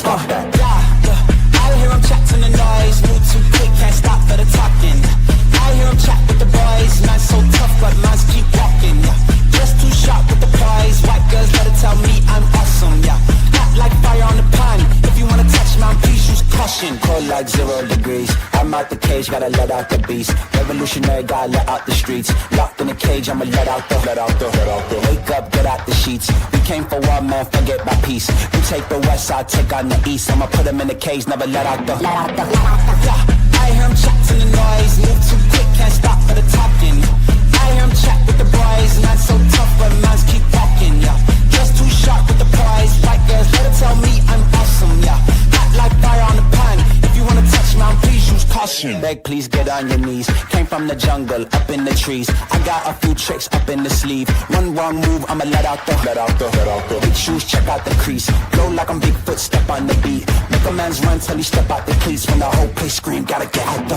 Stop that. I hear him chat to the noise, move too quick, can't stop for the talking. I hear him chat with the boys, man so tough, but mans keep walking. Just too sharp with the prize, white girls better tell me I'm awesome. Hot like fire on the pan. If you wanna touch man, please use caution. Cold like 0 degrees. I'm out the cage, gotta let out the beast. Revolutionary, gotta let out the streets. Locked in a cage, I'ma let out the. Wake up, get out the sheets. We came for war, man, forget my peace. You take the west, I take on the east. I'ma put him in the cage, never let out the. I hear him chat to the noise, move too quick, can't stop for the talking. I hear him chat with the boys, man so tough, but mans keep walking. Just too sharp with the prize, white girls better tell me I'm awesome. Hot like fire on the pan. If you wanna touch man, please use caution. Beg, please get on your knees. Came from the jungle, up in the trees. I got a few tricks up in the sleeve. One wrong move, I'ma let out the. Big shoes, check out the crease. Blow like I'm Bigfoot, step on the beat. Make a man's run till he step out the cleats. When the whole place scream, gotta get out the.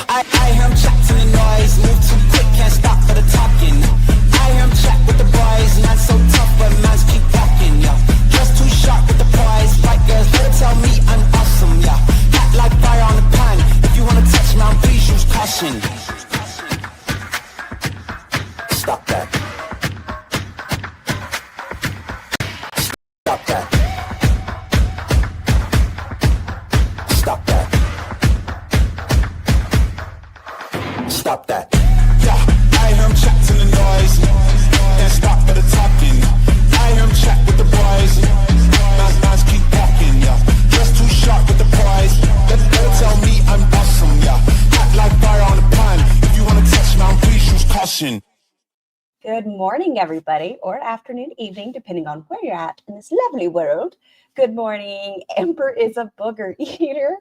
I hear him chat to the noise. Move too quick, can't stop for the talking. I hear him chat with the boys. Not so tough, but mans keep walking. Just too sharp with the prize. White girls better tell me I'm awesome. Hot like fire on the pan. If you wanna touch me, please use caution. Stop that. Stop that. Stop that. Stop that. I hear him chat to the noise. Can't stop for the talking. I hear him chat with the boys. Mans keep walking. Just too sharp with the prize. Better tell me I'm awesome. Hot like fire on the pan. If you wanna touch me, please use caution. Good morning, everybody, or afternoon, evening, depending on where you're at in this lovely world. Good morning. Amber is a booger eater.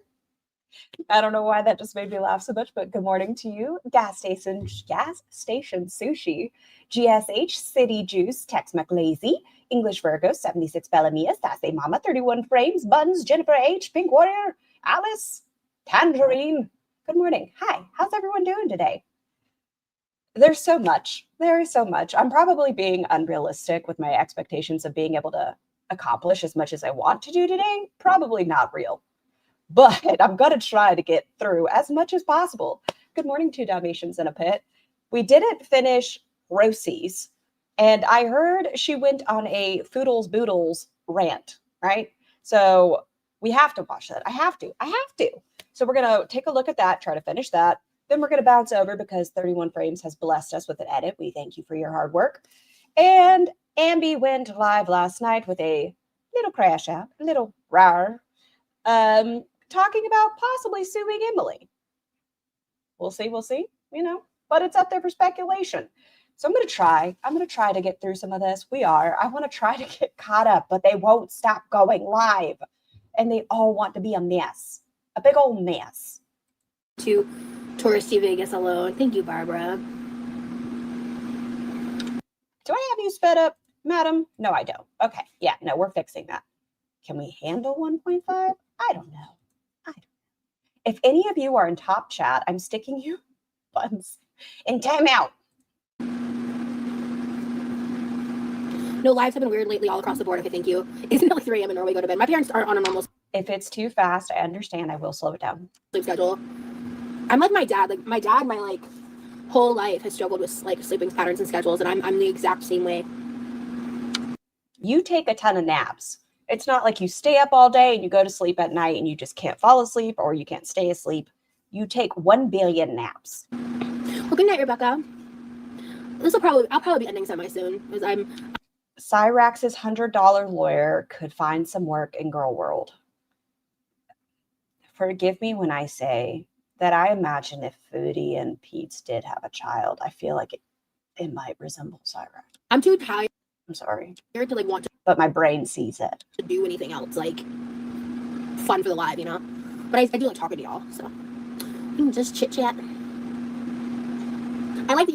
I don't know why that just made me laugh so much, but good morning to you. Gas station sushi, GSH, City Juice, Tex McLazy, English Virgo, 76 Bellamia, Sassy Mama, 31 Frames, Buns, Jennifer H, Pink Warrior, Alice, Tangerine. Good morning. Hi, how's everyone doing today? There's so much. There is so much. I'm probably being unrealistic with my expectations of being able to accomplish as much as I want to do today. Probably not real. But I'm going to try to get through as much as possible. Good morning to Dalmatians in a Pit. We didn't finish Rosie's, and I heard she went on a Foodles Boodles rant, right? So we have to watch that. I have to. So we're going to take a look at that, try to finish that. Then we're going to bounce over because 31 Frames has blessed us with an edit. We thank you for your hard work. And Ambi went live last night with a little crash out, a little rar, talking about possibly suing Emily. We'll see, but it's up there for speculation. So I'm going to try to get through some of this. I want to try to get caught up, but they won't stop going live. And they all want to be a mess, a big old mess. To touristy Vegas alone. Thank you, Barbara. Do I have you sped up, madam? No, I don't. Okay. Yeah, no, we're fixing that. Can we handle 1.5? I don't know. If any of you are in top chat, I'm sticking you buttons in timeout. No, lives have been weird lately all across the board. Okay, thank you. Isn't it like 3 a.m. and normally go to bed? My parents aren't on a normal If it's too fast, I understand. I will slow it down. sleep schedule. I'm like my dad. Like my dad, my like whole life has struggled with like sleeping patterns and schedules, and I'm the exact same way. You take a ton of naps. It's not like you stay up all day and you go to sleep at night and you just can't fall asleep or you can't stay asleep. You take 1 billion naps. Well, good night, Rebecca. I'll probably be ending semi soon because I'm. Cyrax's $100 lawyer could find some work in Girl World. Forgive me when I say that I imagine if Foodie and Pete's did have a child, I feel like it might resemble Cyrax. I'm too tired. I'm sorry. To like want But my brain sees it. to do anything else like fun for the live, you know. But I do like talking to y'all, so we can just chit chat. I like the.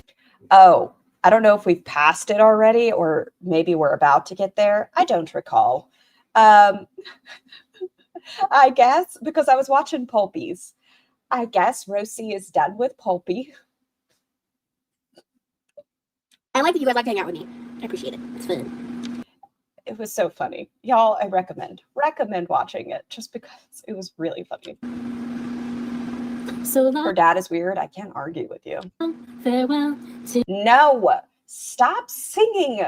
Oh, I don't know if we've passed it already or maybe we're about to get there. I don't recall. I guess because I was watching Pulpies. I guess Rosie is done with Pulpy. I like that you guys like to hang out with me. I appreciate it. It's fun. It was so funny. Y'all, I recommend watching it just because it was really funny. So Her dad is weird. I can't argue with you. farewell to No, stop singing.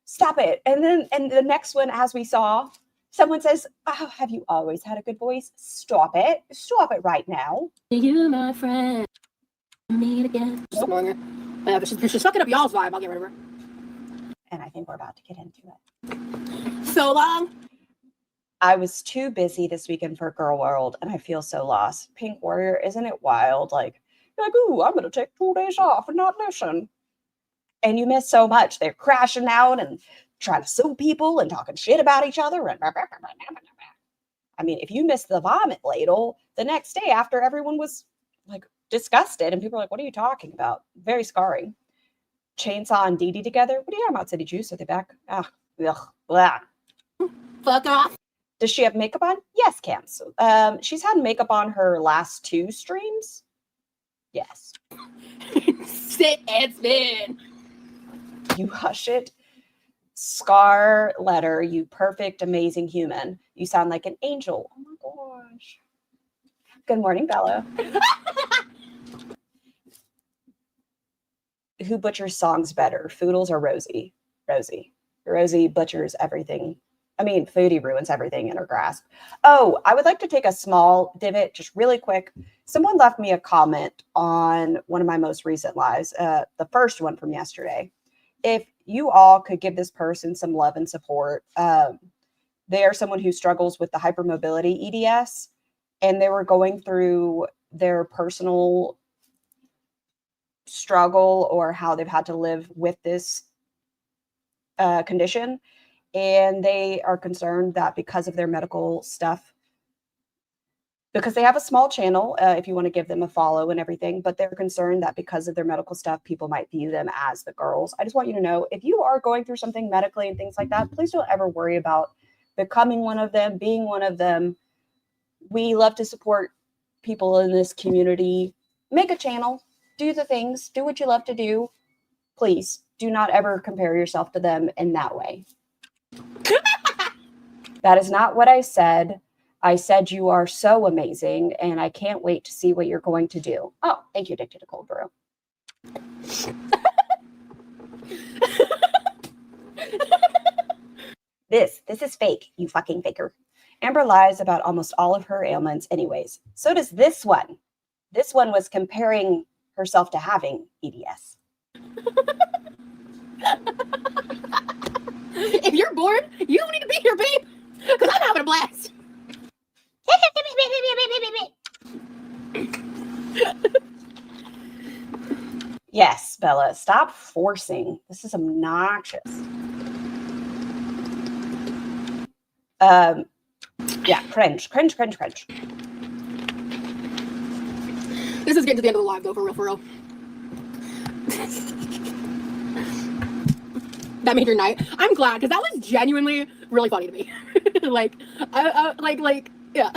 Stop it. And the next one, as we saw, someone says, oh, have you always had a good voice? Stop it. Stop it right now. you, my friend. Meet again. Just ignoring her. Yeah, but she's fucking up y'all's vibe. I'll get rid of her. And I think we're about to get into it. So long. I was too busy this weekend for Girl World, and I feel so lost. Pink Warrior, isn't it wild? Like, you're like, ooh, I'm going to take 2 days off and not listen. And you miss so much. They're crashing out and trying to sue people and talking shit about each other. And I mean, if you miss the vomit ladle the next day after everyone was like disgusted and people are like, what are you talking about? Very scarring. Chainsaw and Dee Dee together. What are you talking about, City Juice? Are they back? Ah, ugh, blah. Fuck off. Does she have makeup on? Yes, Cams. She's had makeup on her last 2 streams. Yes. Sit and spin. You hush it. Scar letter, you perfect, amazing human. You sound like an angel. Oh my gosh. Good morning, Bella. Who butchers songs better, Foodles or Rosie? Rosie. Rosie butchers everything. I mean, Foodie ruins everything in her grasp. Oh, I would like to take a small divot, just really quick. Someone left me a comment on one of my most recent lives, the first one from yesterday. If you all could give this person some love and support, they are someone who struggles with the hypermobility EDS, and they were going through their personal struggle or how they've had to live with this condition. And they are concerned that because of their medical stuff, because they have a small channel, if you want to give them a follow and everything, but they're concerned that because of their medical stuff, people might view them as the girls. I just want you to know, if you are going through something medically and things like that, please don't ever worry about becoming one of them, being one of them. We love to support people in this community. Make a channel, do the things, do what you love to do. Please do not ever compare yourself to them in that way. That is not what I said. I said you are so amazing, and I can't wait to see what you're going to do. Oh, thank you, Addicted to Cold Brew. This is fake, you fucking faker. Amber lies about almost all of her ailments anyways. So does this one. This one was comparing herself to having EDS. If you're bored, you don't need to be here, babe. Because I'm having a blast. Yes, Bella, stop forcing. This is obnoxious. Yeah, cringe. This is getting to the end of the live, though, for real. That made your night. I'm glad, because that was genuinely really funny to me. Yeah.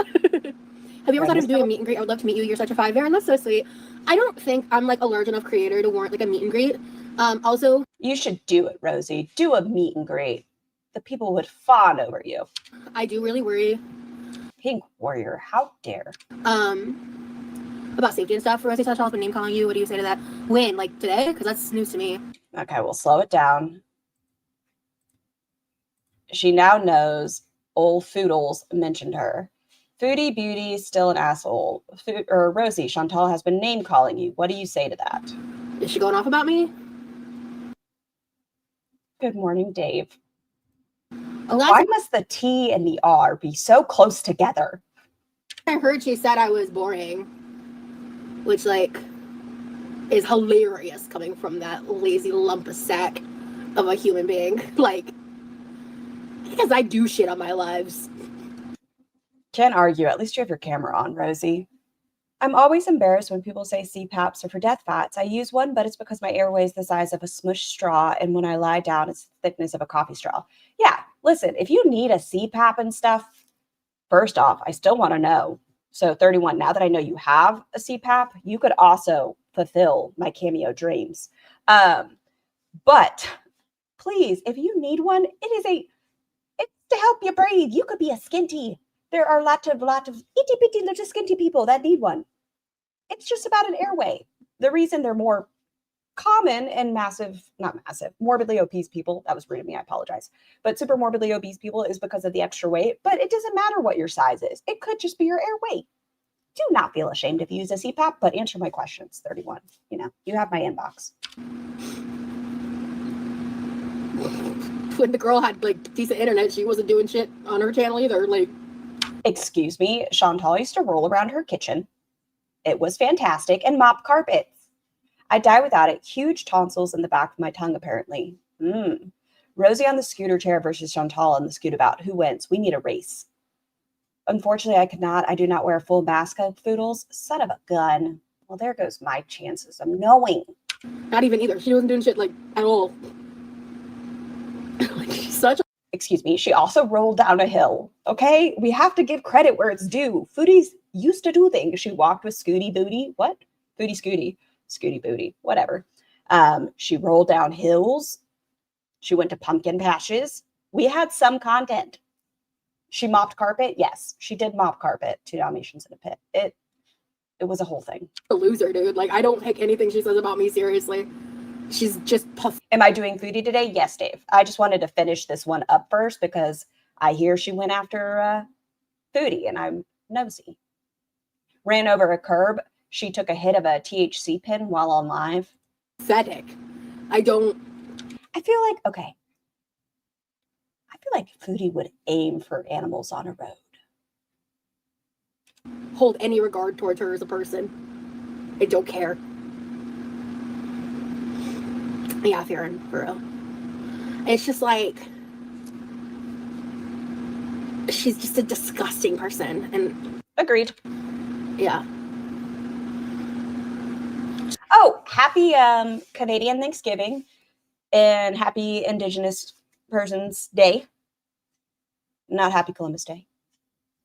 Have you ever thought of doing a meet and greet? I would love to meet you. You're such a 5 Aaron. That's so sweet. I don't think I'm like a large enough creator to warrant like a meet and greet. Also, you should do it, Rosie. Do a meet and greet. The people would fawn over you. I do really worry. Pink Warrior, how dare? About safety and stuff. Rosie Chantal's been name calling you. What do you say to that? When? Like today? Because that's news to me. Okay, we'll slow it down. She now knows old Foodles mentioned her. FoodieBeauty is still an asshole. Rosie, Chantal has been name calling you. What do you say to that? Is she going off about me? Good morning, Dave. Why must the T and the R be so close together? I heard she said I was boring, which like is hilarious coming from that lazy lump of sack of a human being. Like, because I do shit on my lives. Can't argue. At least you have your camera on, Rosie. I'm always embarrassed when people say CPAPs are for death fats. I use one, but it's because my airway is the size of a smushed straw, and when I lie down, it's the thickness of a coffee straw. Yeah, listen, if you need a CPAP and stuff, first off, I still want to know. So 31, now that I know you have a CPAP, you could also fulfill my cameo dreams. But please, if you need one, it is a to help you breathe. You could be a skinty. There are a lot of itty bitty little skinty people that need one. It's just about an airway. The reason they're more common and morbidly obese people, that was rude of me, I apologize, but super morbidly obese people is because of the extra weight. But it doesn't matter what your size is. It could just be your airway. Do not feel ashamed if you use a CPAP, but answer my questions, 31. You know, you have my inbox. When the girl had like decent internet, she wasn't doing shit on her channel either. Like, excuse me, Chantal used to roll around her kitchen. It was fantastic, and mop carpets. I die without it. Huge tonsils in the back of my tongue, apparently. Rosie on the scooter chair versus Chantal on the scootabout. Who wins? We need a race. Unfortunately, I do not wear a full mask of Foodles. Son of a gun. Well, there goes my chances of knowing. not even either. She wasn't doing shit like at all. Like, she's such a... Excuse me. She also rolled down a hill. Okay? We have to give credit where it's due. Foodies used to do things. She walked with FoodieBeauty. What? FoodieBeauty. Whatever. She rolled down hills. She went to pumpkin patches. We had some content. She mopped carpet. Yes, she did mop carpet. 2 Dalmatians in a pit. It was a whole thing. A loser, dude. Like, I don't take anything she says about me seriously. She's just puff. Am I doing foodie today? Yes, Dave. I just wanted to finish this one up first because I hear she went after foodie and I'm nosy. Ran over a curb. She took a hit of a THC pin while on live. Pathetic. I feel like foodie would aim for animals on a road. Hold any regard towards her as a person. I don't care. Yeah, Farron, for real. It's just like, she's just a disgusting person. And agreed. Yeah. Oh, happy Canadian Thanksgiving and happy Indigenous Persons Day. Not happy Columbus Day,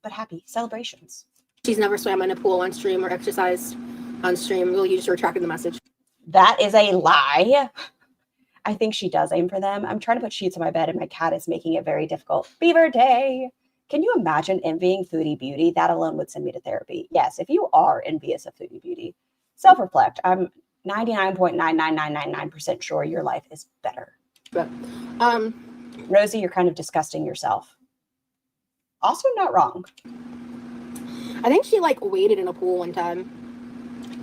but happy celebrations. She's never swam in a pool on stream or exercised on stream. Will you just retracted the message? That is a lie. I think she does aim for them. I'm trying to put sheets on my bed and my cat is making it very difficult. Beaver Day. Can you imagine envying FoodieBeauty? That alone would send me to therapy. Yes, if you are envious of FoodieBeauty, self-reflect. I'm 99.99999% sure your life is better. But, Rosie, you're kind of disgusting yourself. Also not wrong. I think she like waded in a pool one time.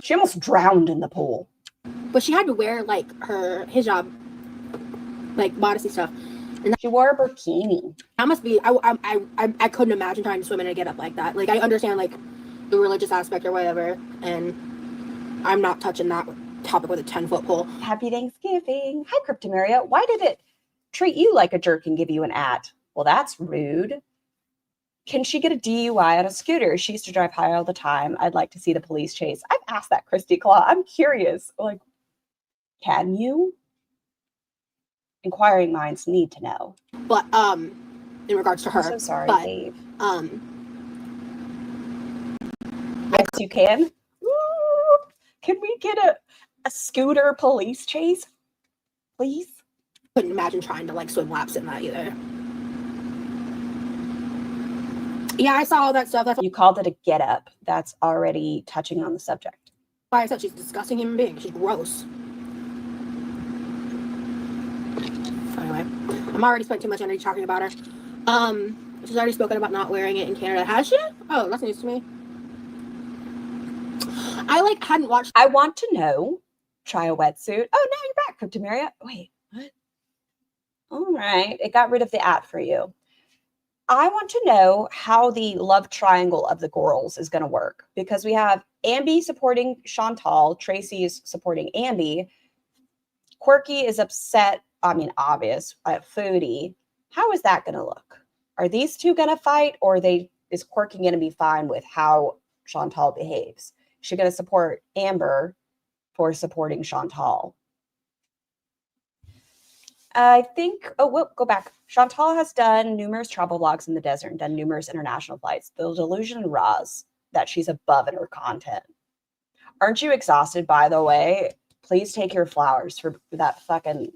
She almost drowned in the pool. But she had to wear like her hijab, like modesty stuff. And she wore a bikini. That must be, I couldn't imagine trying to swim in a get-up like that. Like, I understand like the religious aspect or whatever, and I'm not touching that topic with a 10-foot pole. Happy Thanksgiving. Hi, Cryptomaria. Why did it treat you like a jerk and give you an at? Well, that's rude. Can she get a DUI on a scooter? She used to drive high all the time. I'd like to see the police chase. I've asked that, Christy Claw. I'm curious. Like, can you? Inquiring minds need to know. But in regards to her, I'm so sorry, but, Dave. Yes, you can. Ooh, can we get a scooter police chase, please? Couldn't imagine trying to like swim laps in that either. Yeah, I saw all that stuff. That's you called it a get up. That's already touching on the subject. why I said she's a disgusting human being. She's gross. Anyway, I'm already spent too much energy talking about her. She's already spoken about not wearing it in Canada. Has she? Oh, that's news to me. I like hadn't watched. I want to know. Try a wetsuit. Oh, now you're back, Cryptomaria. Wait, what? All right, it got rid of the at for you. I want to know how the love triangle of the gorls is going to work, because we have Ambi supporting Chantal, Tracy is supporting Ambi, Quirky is upset. I mean, obvious at Foodie. How is that going to look? Are these two going to fight, or is Quirky going to be fine with how Chantal behaves? Is she going to support Amber for supporting Chantal? I think, we'll go back. Chantal has done numerous travel vlogs in the desert and done numerous international flights. The delusion Roz that she's above in her content. Aren't you exhausted, by the way? Please take your flowers for that fucking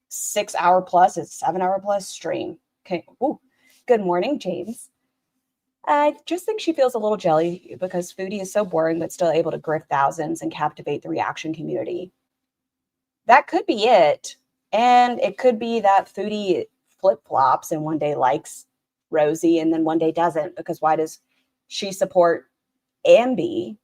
6 hour plus, it's 7 hour plus stream. Okay. Ooh. Good morning, James. I just think she feels a little jelly because Foodie is so boring but still able to grift thousands and captivate the reaction community. That could be it. And it could be that Foodie flip-flops and one day likes Rosie and then one day doesn't, because why does she support Ambi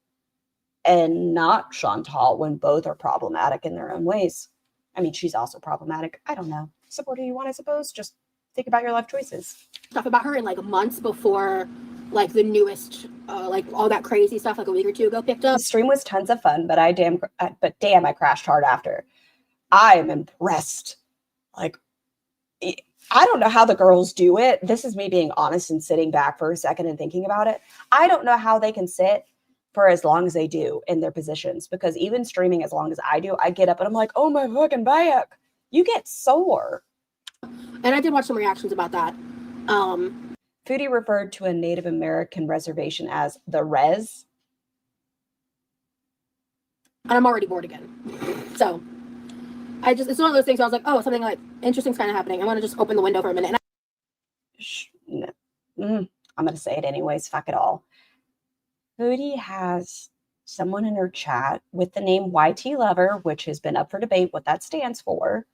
and not Chantal when both are problematic in their own ways? I mean, she's also problematic. I don't know. Support who you want, I suppose. Just think about your life choices. Stuff about her in like months before like the newest like all that crazy stuff like a week or two ago picked up. The stream was tons of fun, but damn, I crashed hard after. I am impressed. Like, I don't know how the girls do it. This is me being honest and sitting back for a second and thinking about it. I don't know how they can sit for as long as they do in their positions, because even streaming as long as I do, I get up and I'm like, oh my fucking back. You get sore. And I did watch some reactions about that. Foodie referred to a Native American reservation as the Res. And I'm already bored again. So it's one of those things where I was like, oh, something like interesting's kind of happening. I want to just open the window for a minute. I'm going to say it anyways. Fuck it all. Foodie has someone in her chat with the name YT Lover, which has been up for debate what that stands for.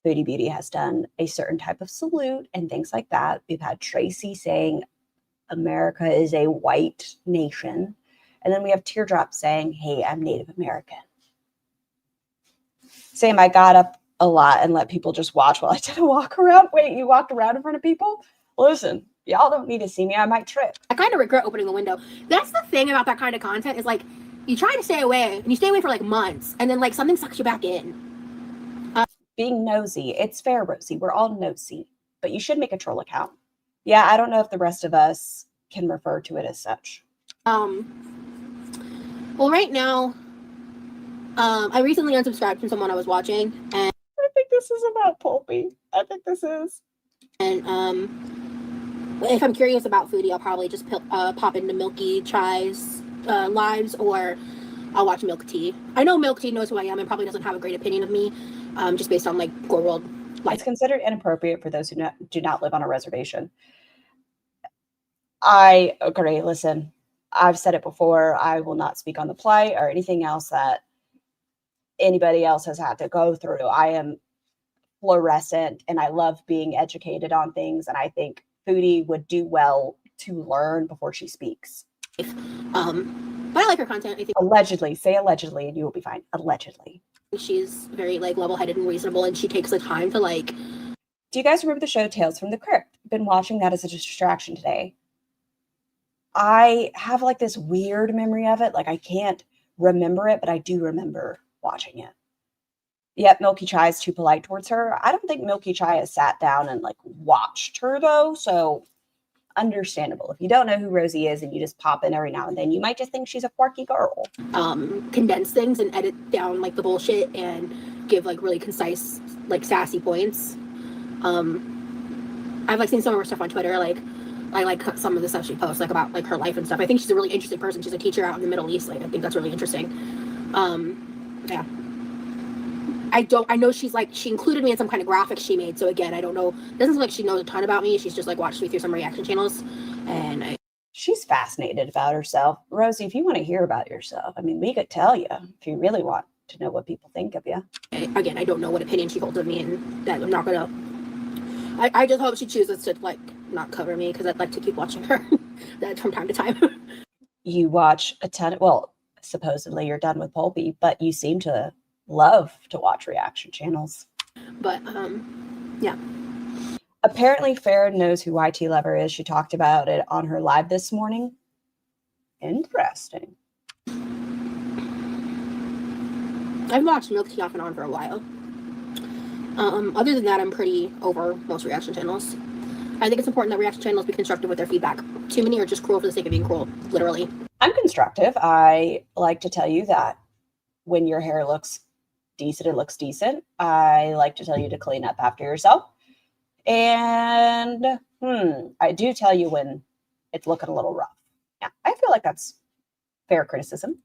FoodieBeauty has done a certain type of salute and things like that. We've had Tracy saying America is a white nation. And then we have Teardrop saying, hey, I'm Native American. Sam, I got up a lot and let people just watch while I did a walk around. Wait, you walked around in front of people? Listen, y'all don't need to see me. I might trip. I kind of regret opening the window. That's the thing about that kind of content is like, you try to stay away and you stay away for like months and then like something sucks you back in. Being nosy. It's fair, Rosie. We're all nosy, but you should make a troll account. Yeah, I don't know if the rest of us can refer to it as such. Well, right now, I recently unsubscribed from someone I was watching, and I think this is about Pulpy. I think this is. And if I'm curious about Foodie, I'll probably just pop into Milky Chai's lives, or I'll watch Milk Tea. I know Milk Tea knows who I am and probably doesn't have a great opinion of me, just based on like Gore World life. It's considered inappropriate for those who do not live on a reservation. I agree. Listen, I've said it before. I will not speak on the plight or anything else that anybody else has had to go through. I am fluorescent and I love being educated on things. And I think Foodie would do well to learn before she speaks. But I like her content. I think allegedly, say allegedly, and you will be fine. Allegedly. She's very like level-headed and reasonable, and she takes the time to like. Do you guys remember the show Tales from the Crypt? Been watching that as a distraction today. I have like this weird memory of it. Like I can't remember it, but I do remember watching it. Yep, Milky Chai is too polite towards her. I don't think Milky Chai has sat down and like watched her though, so understandable. If you don't know who Rosie is and you just pop in every now and then, you might just think she's a quirky girl. Condense things and edit down like the bullshit and give like really concise, like sassy points. I've like seen some of her stuff on Twitter. Like I like some of the stuff she posts, like about like her life and stuff. I think she's a really interesting person. She's a teacher out in the Middle East. Like I think that's really interesting. Yeah. I know she's like, she included me in some kind of graphic she made. So again, I don't know. It doesn't seem like she knows a ton about me. She's just like watched me through some reaction channels. And she's fascinated about herself. Rosie, if you want to hear about yourself, I mean, we could tell you if you really want to know what people think of you. Again, I don't know what opinion she holds of me, and that I'm not going to. I just hope she chooses to like not cover me because I'd like to keep watching her that from time to time. You watch a ton of, well, supposedly you're done with Pulpy, but you seem to love to watch reaction channels. But yeah. Apparently Farrah knows who YT Lover is. She talked about it on her live this morning. Interesting. I've watched Milk Tea off and on for a while. Other than that, I'm pretty over most reaction channels. I think it's important that reaction channels be constructive with their feedback. Too many are just cruel for the sake of being cruel, literally. I'm constructive. I like to tell you that when your hair looks decent, it looks decent. I like to tell you to clean up after yourself. And I do tell you when it's looking a little rough. Yeah, I feel like that's fair criticism.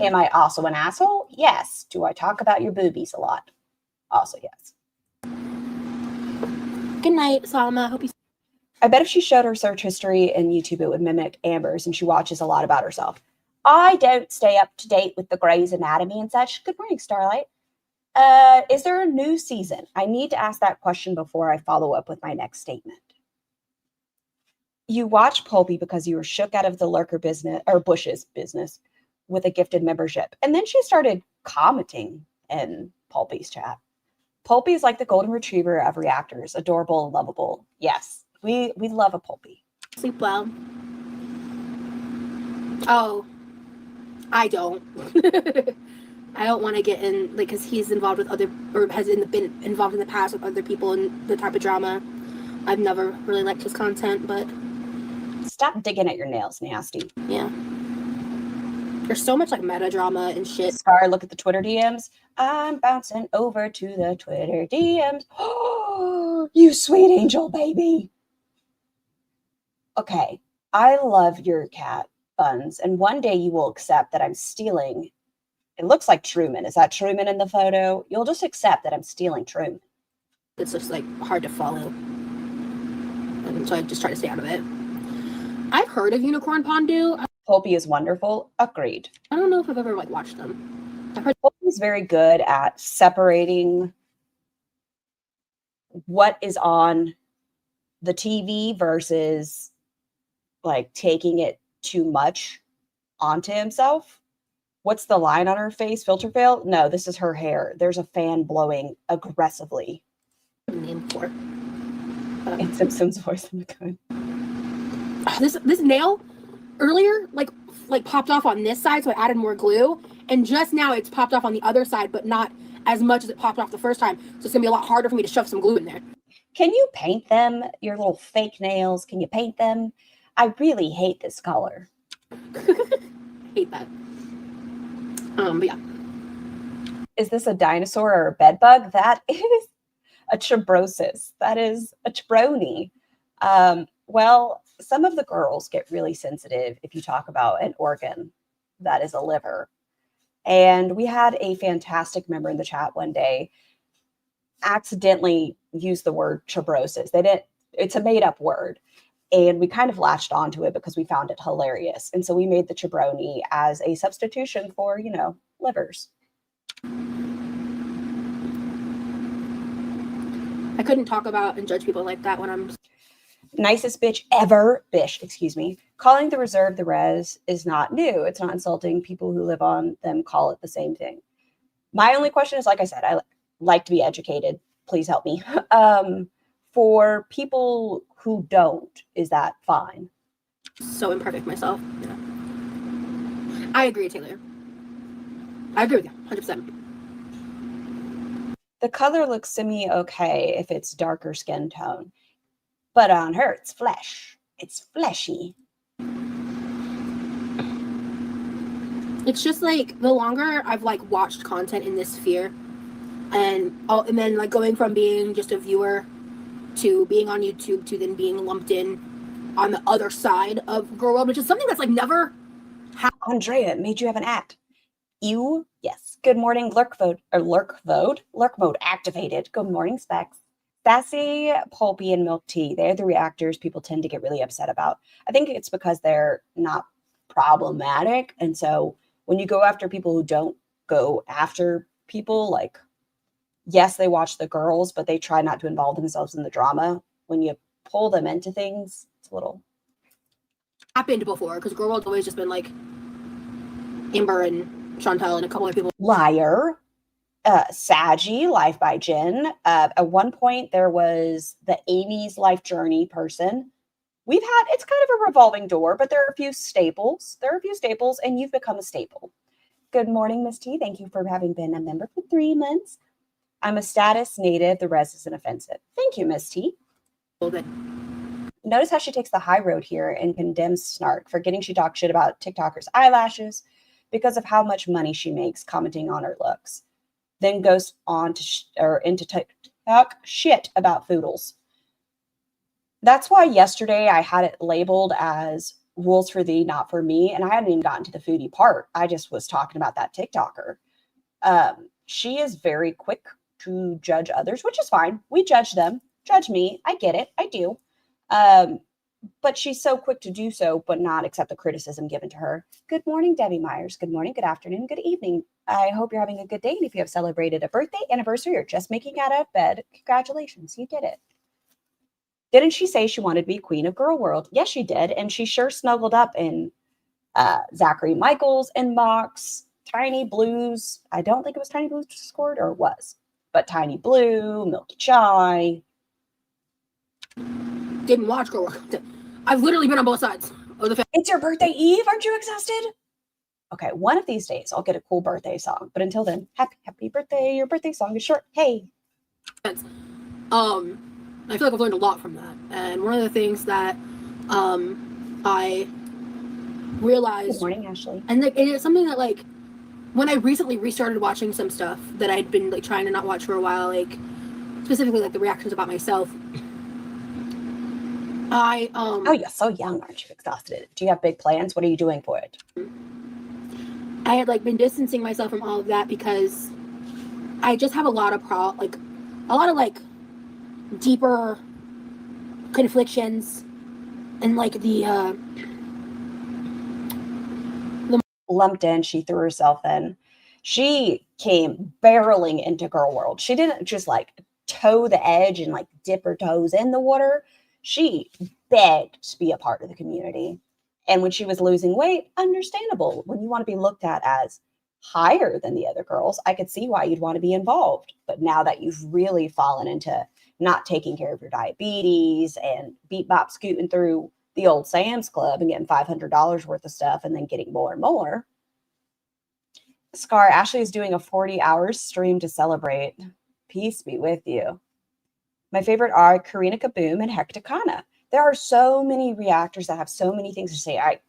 Am I also an asshole? Yes. Do I talk about your boobies a lot? Also, yes. Good night, Salma. Hope you. I bet if she showed her search history in YouTube, it would mimic Amber's, and she watches a lot about herself. I don't stay up to date with the Grey's Anatomy and such. Good morning, Starlight. Is there a new season? I need to ask that question before I follow up with my next statement. You watch Pulpy because you were shook out of the lurker business or Bush's business with a gifted membership. And then she started commenting in Pulpy's chat. Pulpy is like the golden retriever of reactors, adorable and lovable. Yes, we love a Pulpy. Sleep well. Oh, I don't. I don't want to get in, like, because he's involved with other, or has been involved in the past with other people in the type of drama. I've never really liked his content, but... Stop digging at your nails, nasty. Yeah. There's so much, like, meta drama and shit. Scar, look at the Twitter DMs. I'm bouncing over to the Twitter DMs. Oh, you sweet angel, baby. Okay, I love your cat, Buns, and one day you will accept that I'm stealing. It looks like Truman. Is that Truman in the photo? You'll just accept that I'm stealing Truman. It's just, like, hard to follow. And so I just try to stay out of it. I've heard of Unicorn Pondu. Pulpy is wonderful. Agreed. I don't know if I've ever, like, watched them. I've heard Pulpy's very good at separating what is on the TV versus, like, taking it too much onto himself. What's the line on her face? Filter fail? No, this is her hair. There's a fan blowing aggressively. name for. And Simpson's voice in the gun. This nail earlier like popped off on this side, so I added more glue, and just now it's popped off on the other side, but not as much as it popped off the first time. So it's gonna be a lot harder for me to shove some glue in there. Can you paint them? Your little fake nails, can you paint them? I really hate this color. Hate that. But yeah. Is this a dinosaur or a bed bug? That is a chibrosis. That is a chibroni. Well, some of the girls get really sensitive if you talk about an organ that is a liver. And we had a fantastic member in the chat one day accidentally use the word chibrosis. It's a made up word. And we kind of latched onto it because we found it hilarious. And so we made the chibroni as a substitution for, livers. I couldn't talk about and judge people like that when I'm... Nicest bitch ever. Bish, excuse me. Calling the reserve the res is not new. It's not insulting. People who live on them call it the same thing. My only question is, like I said, I like to be educated. Please help me. For people who don't, is that fine? So imperfect myself. Yeah. I agree, Taylor. I agree with you, 100%. The color looks semi-okay if it's darker skin tone. But on her, it's flesh. It's fleshy. It's just like the longer I've watched content in this sphere, and then going from being just a viewer to being on YouTube to then being lumped in on the other side of Girl World, which is something that's never happened. Andrea, made you have an act. You, yes. Good morning, lurk mode activated. Good morning, Specs. Sassy, Pulpy, and Milk Tea, they're the reactors people tend to get really upset about. I think it's because they're not problematic. And so when you go after people who don't go after people, yes, they watch the girls, but they try not to involve themselves in the drama. When you pull them into things, it's a little... happened before, because Girl World's always just been Amber and Chantel and a couple of people. Liar. Saggy, Life by Jen. At one point, there was the Amy's Life Journey person. It's kind of a revolving door, but there are a few staples. And you've become a staple. Good morning, Miss T. Thank you for having been a member for 3 months. I'm a status native. The res isn't offensive. Thank you, Miss T. Notice how she takes the high road here and condemns Snark, forgetting she talks shit about TikTokers' eyelashes because of how much money she makes commenting on her looks. Then goes on to into TikTok shit about Foodles. That's why yesterday I had it labeled as rules for thee, not for me. And I hadn't even gotten to the foodie part. I just was talking about that TikToker. She is very quick to judge others, which is fine. We judge them. Judge me. I get it. I do. But she's so quick to do so, but not accept the criticism given to her. Good morning, Debbie Myers. Good morning, good afternoon, good evening. I hope you're having a good day. And if you have celebrated a birthday, anniversary, or just making it out of bed, congratulations, you did it. Didn't she say she wanted to be queen of girl world? Yes, she did. And she sure snuggled up in Zachary Michaels inbox, Tiny Blues. I don't think it was Tiny Blues Discord, or it was, but Tiny Blue, Milky Chai. Didn't watch Girl World. I've literally been on both sides of the fence. It's your birthday eve. Aren't you exhausted? Okay, one of these days I'll get a cool birthday song. But until then, happy birthday. Your birthday song is short. Hey. I feel like I've learned a lot from that. And one of the things that I realized. Good morning, Ashley. And it is something that, like, when I recently restarted watching some stuff that I'd been like trying to not watch for a while, like specifically like the reactions about myself. Oh, you're so young, aren't you exhausted? Do you have big plans? What are you doing for it? I had like been distancing myself from all of that because I just have a lot of deeper conflictions and like the lumped in, she threw herself in. She came barreling into girl world. She didn't just like toe the edge and like dip her toes in the water. She begged to be a part of the community. And when she was losing weight, understandable. When you want to be looked at as higher than the other girls, I could see why you'd want to be involved. But now that you've really fallen into not taking care of your diabetes and beat bop scooting through the old Sam's Club and getting $500 worth of stuff and then getting more and more. Scar, Ashley is doing a 40-hour stream to celebrate. Peace be with you. My favorite are Karina Kaboom and Hecticana. There are so many reactors that have so many things to say. I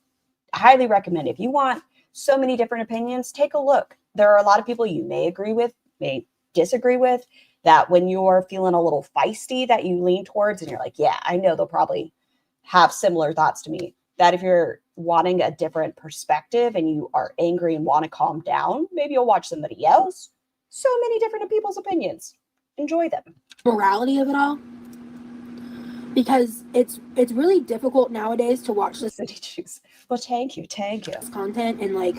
highly recommend, if you want so many different opinions, take a look. There are a lot of people you may agree with, may disagree with, that when you're feeling a little feisty that you lean towards and you're like, yeah, I know they'll probably have similar thoughts to me. That if you're wanting a different perspective and you are angry and want to calm down, maybe you'll watch somebody else. So many different people's opinions. Enjoy them. Morality of it all, because it's really difficult nowadays to watch this Well, thank you content and like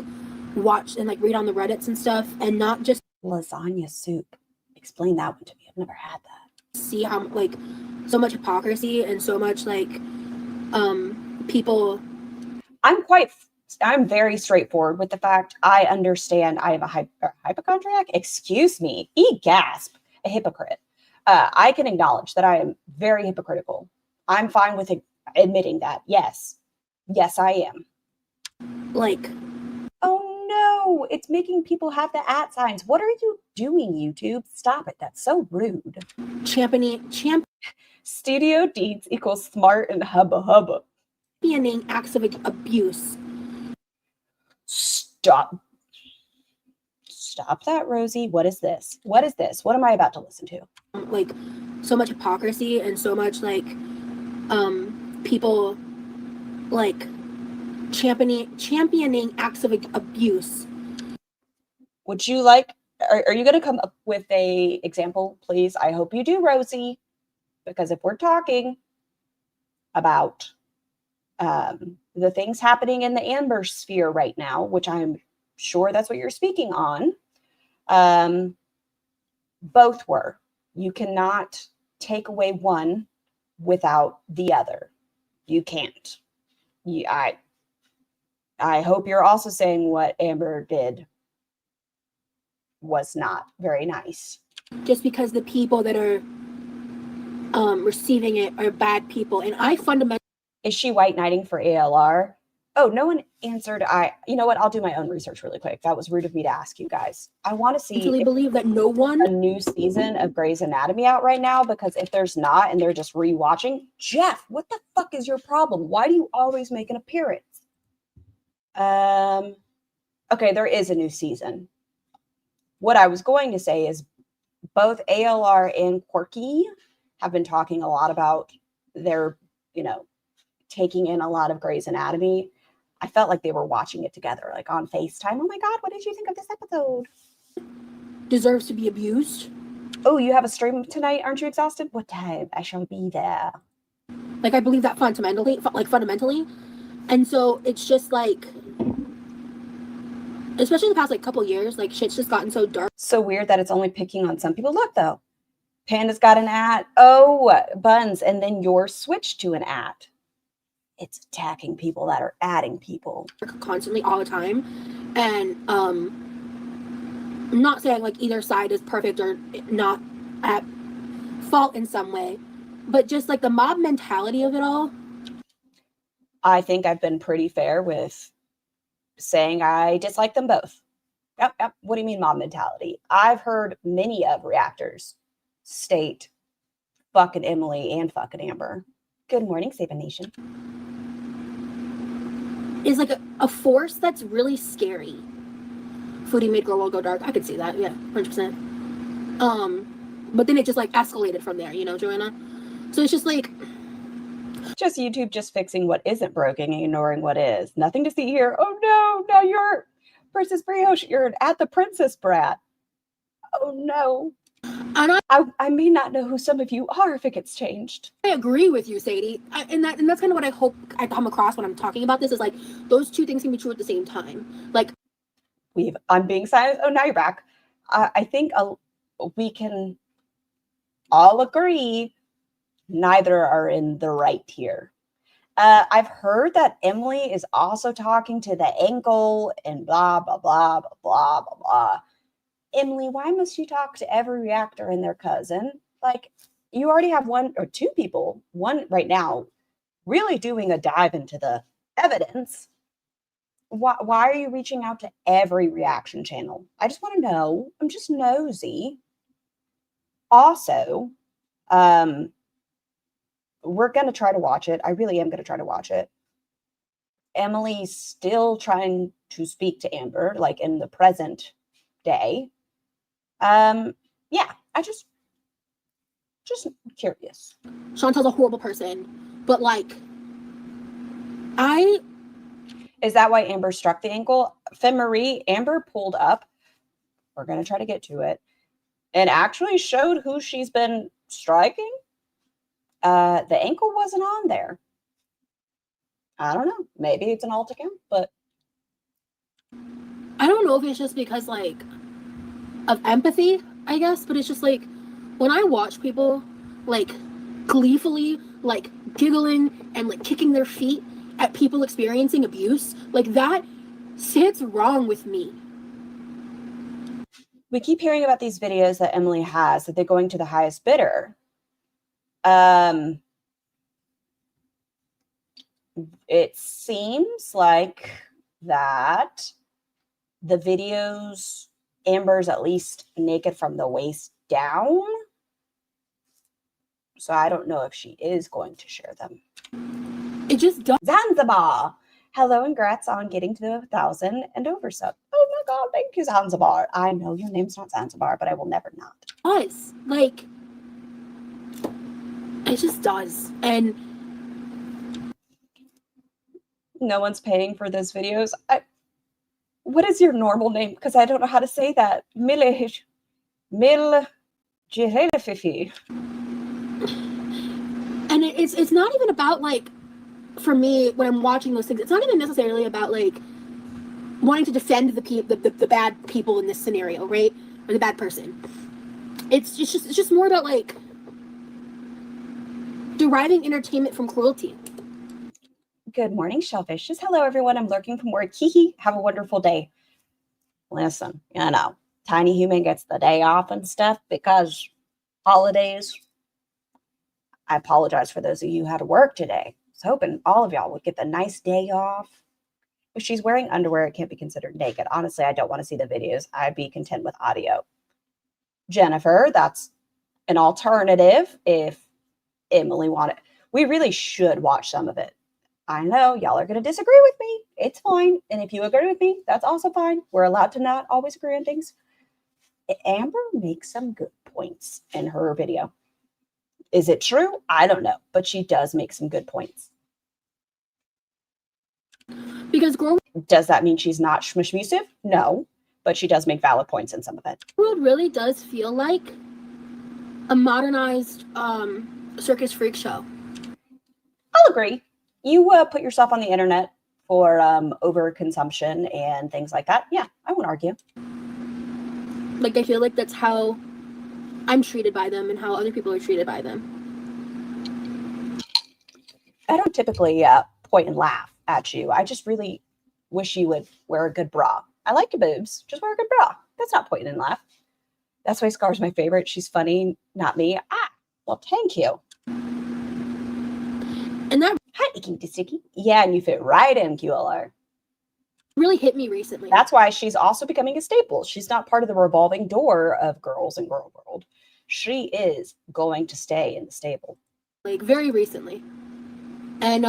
watch and like read on the Reddits and stuff and not just lasagna soup. Explain that one to me. I've never had that. See how like so much hypocrisy and so much like people. I'm very straightforward with the fact I understand I have a hypochondriac. Excuse me. Gasp. A hypocrite. I can acknowledge that I am very hypocritical. I'm fine with admitting that. Yes, I am. Like, oh no, it's making people have the @ signs. What are you doing, YouTube? Stop it. That's so rude. Studio Deeds equals smart and hubba. Championing acts of abuse. Stop that, Rosie. What is this? What am I about to listen to? Like so much hypocrisy and so much like people like championing acts of abuse. Would you like, are you going to come up with a example, please? I hope you do, Rosie, because if we're talking about the things happening in the Amber sphere right now, which I'm sure that's what you're speaking on, both were. You cannot take away one without the other. You can't. I hope you're also saying what Amber did was not very nice. Just because the people that are receiving it are bad people. And I fundamentally... Is she white knighting for ALR? Oh, no one answered. You know what? I'll do my own research really quick. That was rude of me to ask you guys. I want to see I believe that no one... a new season of Grey's Anatomy out right now, because if there's not and they're just rewatching, Jeff, what the fuck is your problem? Why do you always make an appearance? Okay, there is a new season. What I was going to say is both ALR and Quirky have been talking a lot about their, taking in a lot of Grey's Anatomy. I felt like they were watching it together, like on FaceTime. Oh my God, what did you think of this episode? Deserves to be abused. Oh, you have a stream tonight? Aren't you exhausted? What time? I shall be there. Like, I believe that fundamentally. And so it's just like, especially in the past like couple years, like shit's just gotten so dark. So weird that it's only picking on some people. Look though, Panda's got an at. Oh, Buns, and then yours switched to an at. It's attacking people that are adding people Constantly, all the time. And I'm not saying like either side is perfect or not at fault in some way, but just like the mob mentality of it all. I think I've been pretty fair with saying I dislike them both. Yep. What do you mean mob mentality? I've heard many of reactors state fucking Emily and fucking Amber. Good morning, Saban Nation. Is like a force that's really scary. Foodie made girl will go dark. I could see that, yeah, 100%. But then it just like escalated from there, you know, Joanna. So it's just like just YouTube just fixing what isn't broken and ignoring what is. Nothing to see here. Oh no, now you're Princess Brioche. You're at the Princess Brat. Oh no. And I may not know who some of you are if it gets changed. I agree with you, Sadie. And that's kind of what I hope I come across when I'm talking about this, is like those two things can be true at the same time. Like I'm being silent. Oh, now you're back. I think we can all agree neither are in the right here. I've heard that Emily is also talking to the ankle and blah, blah, blah, blah, blah, blah, blah. Emily, why must you talk to every reactor and their cousin? Like, you already have one or two people, one right now, really doing a dive into the evidence. Why are you reaching out to every reaction channel? I just want to know. I'm just nosy. Also, we're going to try to watch it. I really am going to try to watch it. Emily's still trying to speak to Amber, like in the present day. Yeah, I just curious. Chantel's a horrible person, but like, Is that why Amber struck the ankle? Femme-Marie, Amber pulled up. We're going to try to get to it. And actually showed who she's been striking. The ankle wasn't on there. I don't know. Maybe it's an alt account, but I don't know if it's just because like of empathy, I guess, but it's just like when I watch people like gleefully like giggling and like kicking their feet at people experiencing abuse, like that sits wrong with me. We keep hearing about these videos that Emily has that they're going to the highest bidder. It seems like that the videos, Amber's at least naked from the waist down. So I don't know if she is going to share them. It just does. Zanzibar. Hello and congrats on getting to the 1,000 and over sub. Oh my God, thank you, Zanzibar. I know your name's not Zanzibar, but I will never not. Does. Like, it just does. And no one's paying for those videos. What is your normal name? Because I don't know how to say that. Mil Jirefifi. And it's not even about like, for me when I'm watching those things, it's not even necessarily about like wanting to defend the bad people in this scenario, right? Or the bad person. It's just more about like deriving entertainment from cruelty. Good morning, Shellfish. Just hello, everyone. I'm lurking from work. Hee. Have a wonderful day. Listen, you know, Tiny Human gets the day off and stuff because holidays. I apologize for those of you who had to work today. I was hoping all of y'all would get the nice day off. If she's wearing underwear, it can't be considered naked. Honestly, I don't want to see the videos. I'd be content with audio. Jennifer, that's an alternative if Emily wanted. We really should watch some of it. I know y'all are going to disagree with me. It's fine. And if you agree with me, that's also fine. We're allowed to not always agree on things. Amber makes some good points in her video. Is it true? I don't know. But she does make some good points. Because girl, does that mean she's not shmushmusive? No. But she does make valid points in some of it. world really does feel like a modernized circus freak show. I'll agree. You put yourself on the internet for overconsumption and things like that. Yeah, I won't argue. Like, I feel like that's how I'm treated by them and how other people are treated by them. I don't typically point and laugh at you. I just really wish you would wear a good bra. I like your boobs. Just wear a good bra. That's not pointing and laugh. That's why Scar's my favorite. She's funny, not me. Well, thank you. And that Hi, Icky Sticky. Yeah, and you fit right in, QLR. really hit me recently. That's why she's also becoming a staple. She's not part of the revolving door of girls in Girl World. She is going to stay in the stable. Like, very recently. And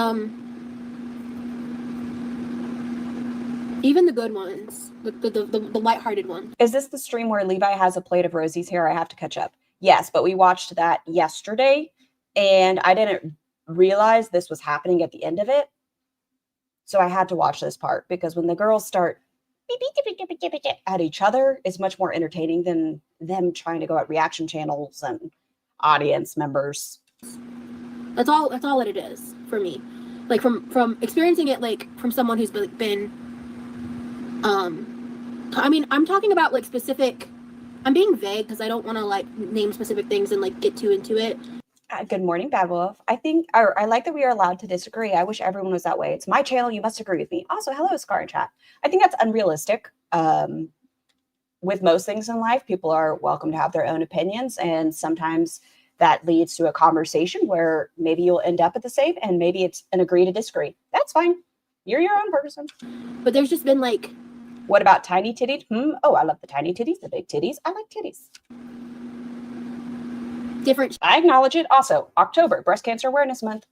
even the good ones, the lighthearted ones. Is this the stream where Levi has a plate of Rosie's hair? I have to catch up. Yes, but we watched that yesterday, and I didn't realize this was happening at the end of it. So I had to watch this part because when the girls start at each other, it's much more entertaining than them trying to go at reaction channels and audience members. That's all that it is for me. Like, from experiencing it, like, from someone who's been I mean, I'm talking about like specific. I'm being vague because I don't want to like name specific things and like get too into it. Good morning, Bad Wolf. I like that we are allowed to disagree. I wish everyone was that way. It's my channel. You must agree with me. Also, hello, Scar in chat. I think that's unrealistic. With most things in life, people are welcome to have their own opinions. And sometimes that leads to a conversation where maybe you'll end up at the same and maybe it's an agree to disagree. That's fine. You're your own person. But there's just been like... What about tiny titties? Oh, I love the tiny titties, the big titties. I like titties. Different. I acknowledge it. Also, October, Breast Cancer Awareness Month.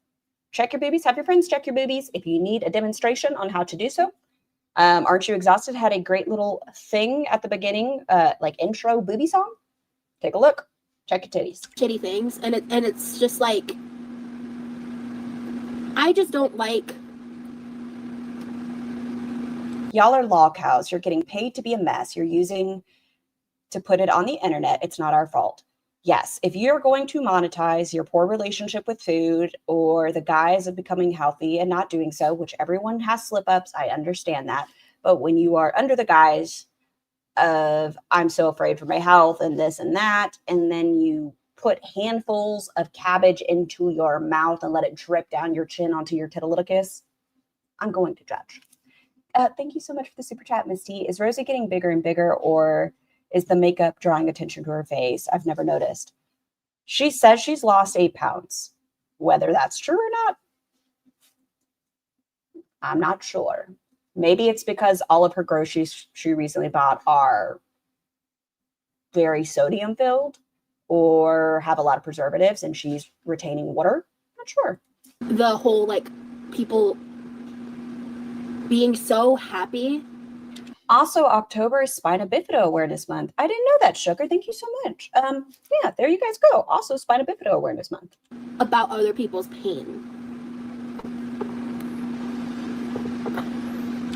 Check your boobies. Have your friends check your boobies if you need a demonstration on how to do so. Aren't You Exhausted had a great little thing at the beginning, like intro booby song. Take a look. Check your titties. Shitty things, and it's just like, I just don't like. Y'all are law cows. You're getting paid to be a mess. You're using to put it on the internet. It's not our fault. Yes, if you're going to monetize your poor relationship with food or the guise of becoming healthy and not doing so, which everyone has slip-ups, I understand that. But when you are under the guise of I'm so afraid for my health and this and that, and then you put handfuls of cabbage into your mouth and let it drip down your chin onto your titillaticus, I'm going to judge. Thank you so much for the super chat, Misty. Is Rosie getting bigger and bigger, or is the makeup drawing attention to her face? I've never noticed. She says she's lost 8 pounds. Whether that's true or not, I'm not sure. Maybe it's because all of her groceries she recently bought are very sodium filled or have a lot of preservatives and she's retaining water. Not sure. The whole like people being so happy. Also, October is Spina Bifida Awareness Month. I didn't know that, Sugar. Thank you so much. Yeah, there you guys go. Also, Spina Bifida Awareness Month. About other people's pain.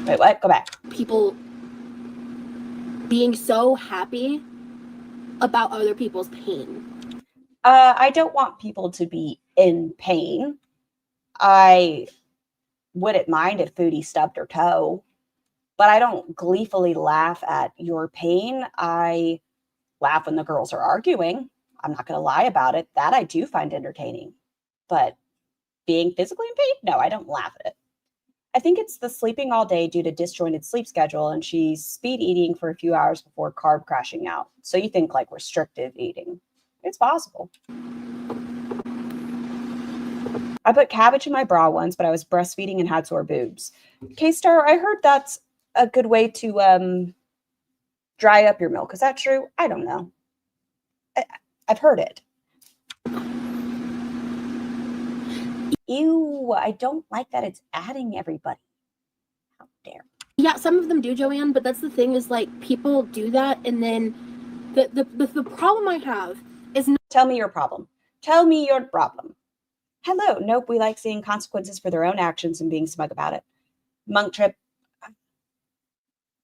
Wait, what? Go back. People being so happy about other people's pain. I don't want people to be in pain. I wouldn't mind if Foodie stubbed her toe, but I don't gleefully laugh at your pain. I laugh when the girls are arguing. I'm not going to lie about it. That I do find entertaining. But being physically in pain? No, I don't laugh at it. I think it's the sleeping all day due to disjointed sleep schedule, and she's speed eating for a few hours before carb crashing out. So you think like restrictive eating. It's possible. I put cabbage in my bra once, but I was breastfeeding and had sore boobs. K-Star, I heard that's a good way to dry up your milk. Is that true? I don't know. I've heard it. Ew, I don't like that it's adding everybody. How dare. Yeah, some of them do, Joanne, but that's the thing is like people do that and then the problem I have is Tell me your problem. Tell me your problem. Hello. Nope, we like seeing consequences for their own actions and being smug about it. Monk trip. I'm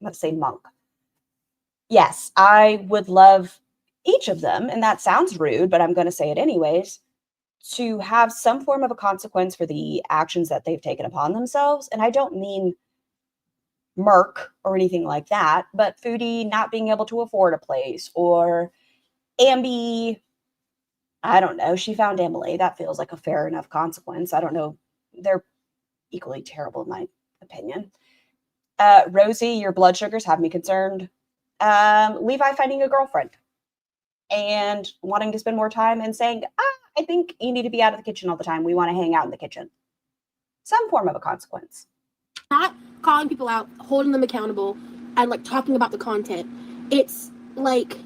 going to say monk. Yes, I would love each of them, and that sounds rude, but I'm going to say it anyways, to have some form of a consequence for the actions that they've taken upon themselves. And I don't mean Merc or anything like that, but Foodie not being able to afford a place, or Ambi, I don't know, she found Emily. That feels like a fair enough consequence. I don't know. They're equally terrible in my opinion. Rosie, your blood sugars have me concerned. Levi finding a girlfriend and wanting to spend more time and saying, I think you need to be out of the kitchen all the time. We want to hang out in the kitchen. Some form of a consequence. Not calling people out, holding them accountable, and like talking about the content. It's like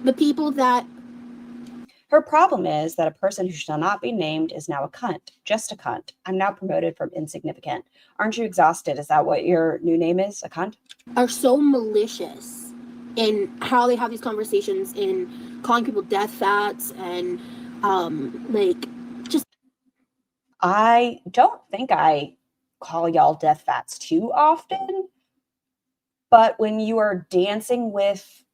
the people that... Her problem is that a person who shall not be named is now a cunt. Just a cunt. I'm now promoted from insignificant. Aren't you exhausted? Is that what your new name is? A cunt? Are so malicious in how they have these conversations, in calling people death fats, and just... I don't think I call y'all death fats too often, but when you are dancing with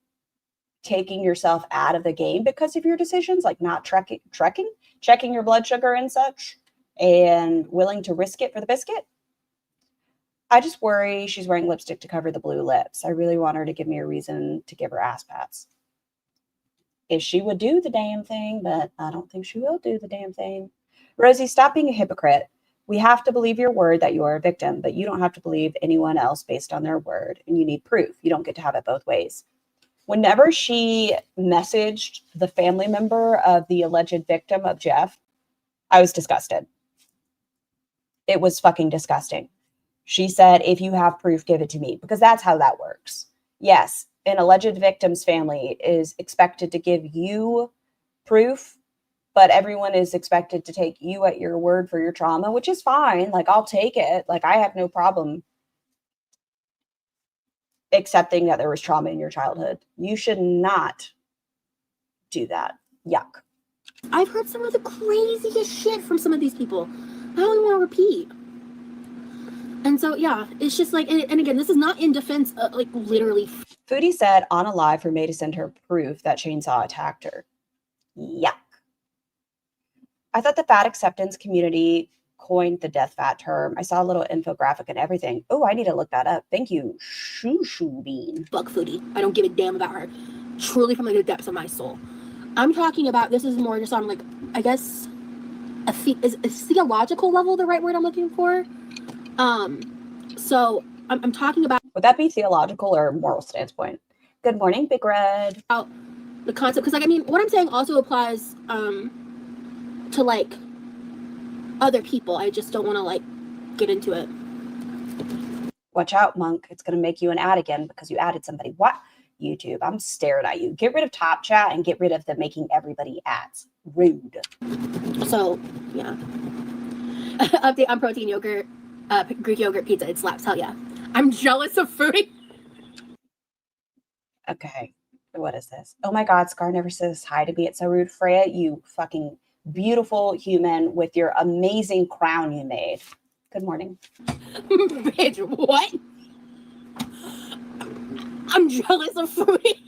taking yourself out of the game because of your decisions, like not checking your blood sugar and such, and willing to risk it for the biscuit, I just worry she's wearing lipstick to cover the blue lips. I really want her to give me a reason to give her ass pats. If she would do the damn thing, but I don't think she will do the damn thing. Rosie, stop being a hypocrite. We have to believe your word that you are a victim, but you don't have to believe anyone else based on their word, and you need proof. You don't get to have it both ways. Whenever she messaged the family member of the alleged victim of Jeff, I was disgusted. It was fucking disgusting. She said, if you have proof, give it to me, because that's how that works. Yes, an alleged victim's family is expected to give you proof, but everyone is expected to take you at your word for your trauma, which is fine. Like, I'll take it. Like, I have no problem accepting that there was trauma in your childhood. You should not do that. Yuck. I've heard some of the craziest shit from some of these people. I don't even want to repeat. And so, yeah, it's just like, and again, this is not in defense of, like, literally. Foodie said on a live for May to send her proof that Chainsaw attacked her. Yuck. I thought the fat acceptance community coined the death fat term. I saw a little infographic and everything. Oh, I need to look that up. Thank you, Shoo Bean. Fuck Foodie. I don't give a damn about her. Truly from like the depths of my soul. I'm talking about, this is more just on like, I guess, is theological level the right word I'm looking for? So I'm talking about... Would that be theological or moral standpoint? Good morning, Big Red. About the concept, because like, I mean, what I'm saying also applies to like other people. I just don't want to like get into it. Watch out, Monk. It's going to make you an ad again because you added somebody. What? YouTube, I'm staring at you. Get rid of Top Chat and get rid of the making everybody ads. Rude. So, yeah. Update on protein yogurt, Greek yogurt pizza. It slaps. Hell yeah. I'm jealous of Foodie. Okay. What is this? Oh my God, Scar never says hi to me. It's so rude. Freya, you fucking beautiful human with your amazing crown you made. Good morning. Bitch, what? I'm jealous of Foodie.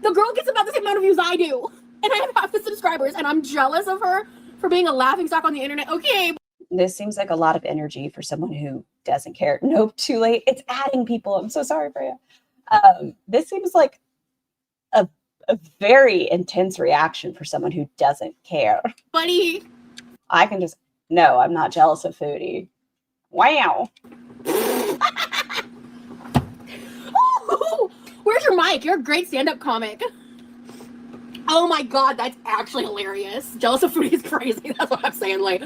The girl gets about the same amount of views I do. And I have half the subscribers. And I'm jealous of her for being a laughingstock on the internet. Okay. This seems like a lot of energy for someone who doesn't care. Nope, too late. It's adding people. I'm so sorry, Freya. This seems like a very intense reaction for someone who doesn't care. Buddy. I can just... No, I'm not jealous of Foodie. Wow. Ooh, where's your mic? You're a great stand-up comic. Oh my God, that's actually hilarious. Jealous of Foodie is crazy. That's what I'm saying. Like,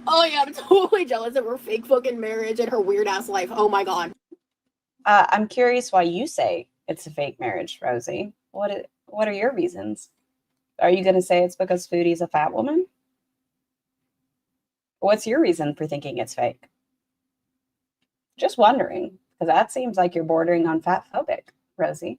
oh yeah, I'm totally jealous of her fake fucking marriage and her weird ass life. Oh my God. I'm curious why you say it's a fake marriage, Rosie. What are your reasons? Are you going to say it's because Foodie's a fat woman? What's your reason for thinking it's fake? Just wondering, because that seems like you're bordering on fat phobic, Rosie.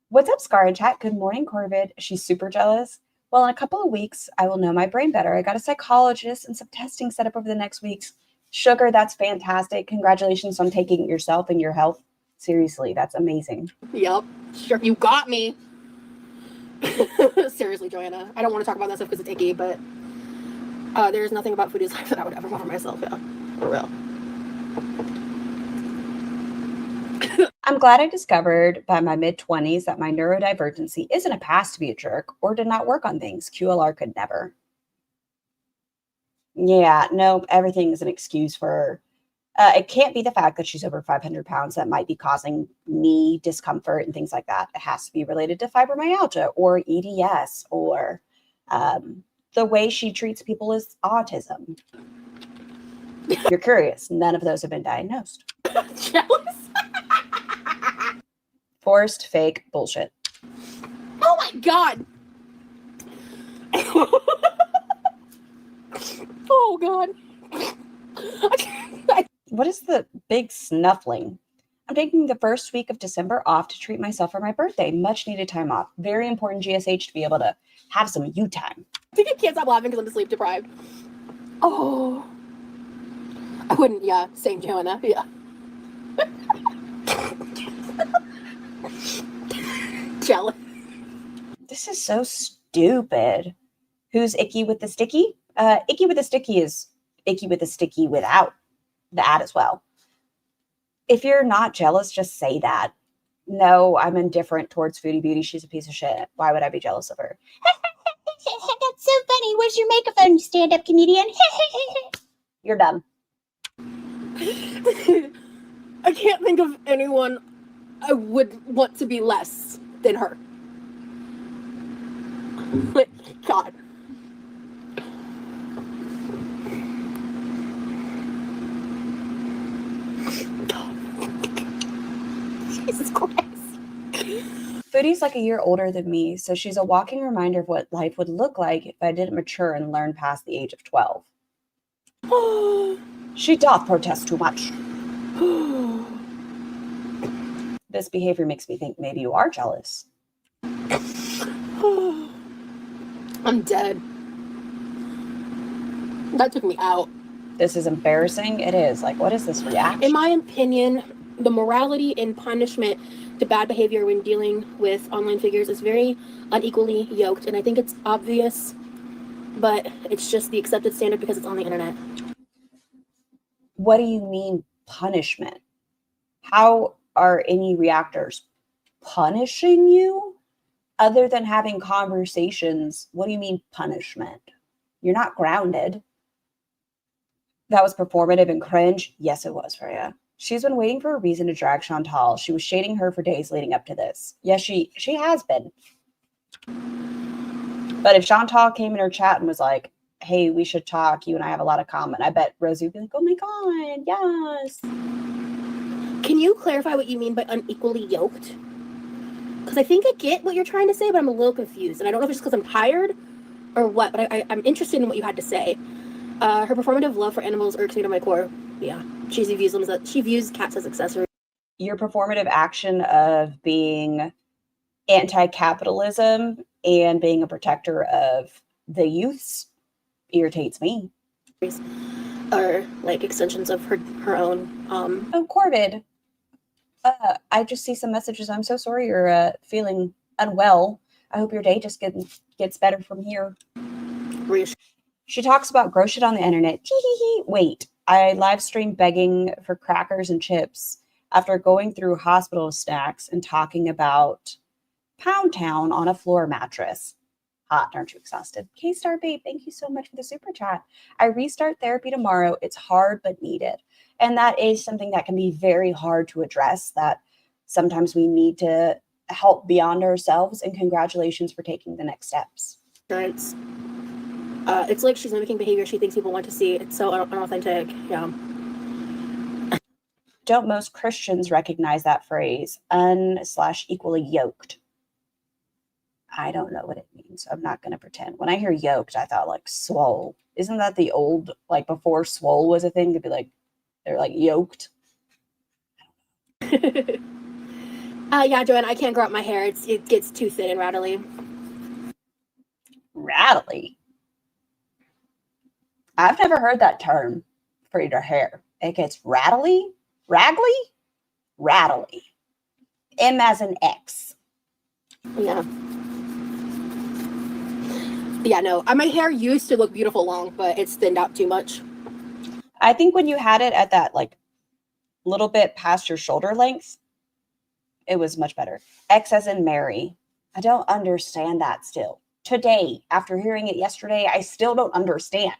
What's up, Scar in chat? Good morning, Corvid. She's super jealous. Well, in a couple of weeks, I will know my brain better. I got a psychologist and some testing set up over the next weeks. Sugar, that's fantastic. Congratulations on taking yourself and your health Seriously, that's amazing. Yep. Sure, you got me. Seriously, Joanna. I don't want to talk about that stuff because it's icky, but there's nothing about Foodie's life that I would ever want for myself. Yeah, for real. I'm glad I discovered by my mid-20s that my neurodivergency isn't a pass to be a jerk or to not work on things. QLR could never. Yeah, no, everything is an excuse for it can't be the fact that she's over 500 pounds that might be causing knee discomfort and things like that. It has to be related to fibromyalgia or EDS or the way she treats people is autism. You're curious. None of those have been diagnosed. Jealous? Forced fake bullshit. Oh my god. Oh god. What is the big snuffling? I'm taking the first week of December off to treat myself for my birthday. Much needed time off. Very important GSH to be able to have some you time. I think I can't stop laughing because I'm sleep deprived. Oh. I wouldn't, yeah, same Joanna, yeah. Jealous. This is so stupid. Who's icky with the sticky? Icky with the sticky is icky with the sticky without the ad as well. If you're not jealous, just say that. No, I'm indifferent towards FoodieBeauty. She's a piece of shit. Why would I be jealous of her? That's so funny. Where's your microphone, you stand-up comedian? You're done. I can't think of anyone I would want to be less than her. Like, God. Jesus Christ. Foodie's like a year older than me, so she's a walking reminder of what life would look like if I didn't mature and learn past the age of 12. She doth protest too much. This behavior makes me think maybe you are jealous. I'm dead. That took me out. This is embarrassing. It is. Like, what is this reaction? In my opinion, the morality and punishment to bad behavior when dealing with online figures is very unequally yoked, and I think it's obvious, but it's just the accepted standard because it's on the internet. What do you mean punishment? How are any reactors punishing you? Other than having conversations, what do you mean punishment? You're not grounded. That was performative and cringe. Yes, it was for you. She's been waiting for a reason to drag Chantal. She was shading her for days leading up to this. Yes, she has been. But if Chantal came in her chat and was like, hey, we should talk, you and I have a lot of common, I bet Rosie would be like, oh my God, yes. Can you clarify what you mean by unequally yoked? Because I think I get what you're trying to say, but I'm a little confused. And I don't know if it's just because I'm tired or what, but I'm interested in what you had to say. Her performative love for animals irks me to my core. Yeah, she views cats as accessories. Your performative action of being anti-capitalism and being a protector of the youths irritates me. Or like extensions of her own. Oh, Corbid. I just see some messages. I'm so sorry you're feeling unwell. I hope your day just gets better from here. She talks about gross shit on the internet. Wait, I live streamed begging for crackers and chips after going through hospital snacks and talking about Pound Town on a floor mattress. Hot, aren't you exhausted? K-Star Babe, thank you so much for the super chat. I restart therapy tomorrow. It's hard but needed. And that is something that can be very hard to address, that sometimes we need to help beyond ourselves. And congratulations for taking the next steps. It's like she's mimicking behavior she thinks people want to see. It's so unauthentic. Yeah. Don't most Christians recognize that phrase, un/equally yoked? I don't know what it means, so I'm not going to pretend. When I hear yoked, I thought like swole. Isn't that the old, like before swole was a thing, to be like, they're like yoked? Yeah, Joanne, I can't grow out my hair. It gets too thin and rattly. Rattly? I've never heard that term for your hair. It gets rattly? Raggly? rattly. M as in X. Yeah. Yeah, no. My hair used to look beautiful long, but it's thinned out too much. I think when you had it at that like little bit past your shoulder length, it was much better. X as in Mary. I don't understand that still. Today, after hearing it yesterday, I still don't understand.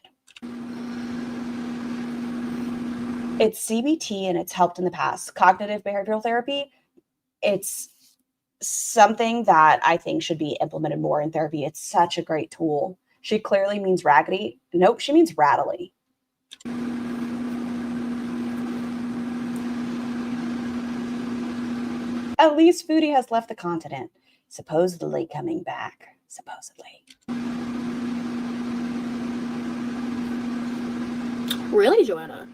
It's CBT and it's helped in the past. Cognitive behavioral therapy, it's something that I think should be implemented more in therapy. It's such a great tool. She clearly means raggedy. Nope, she means rattly. At least Foodie has left the continent. Supposedly coming back. Supposedly. Really, Joanna?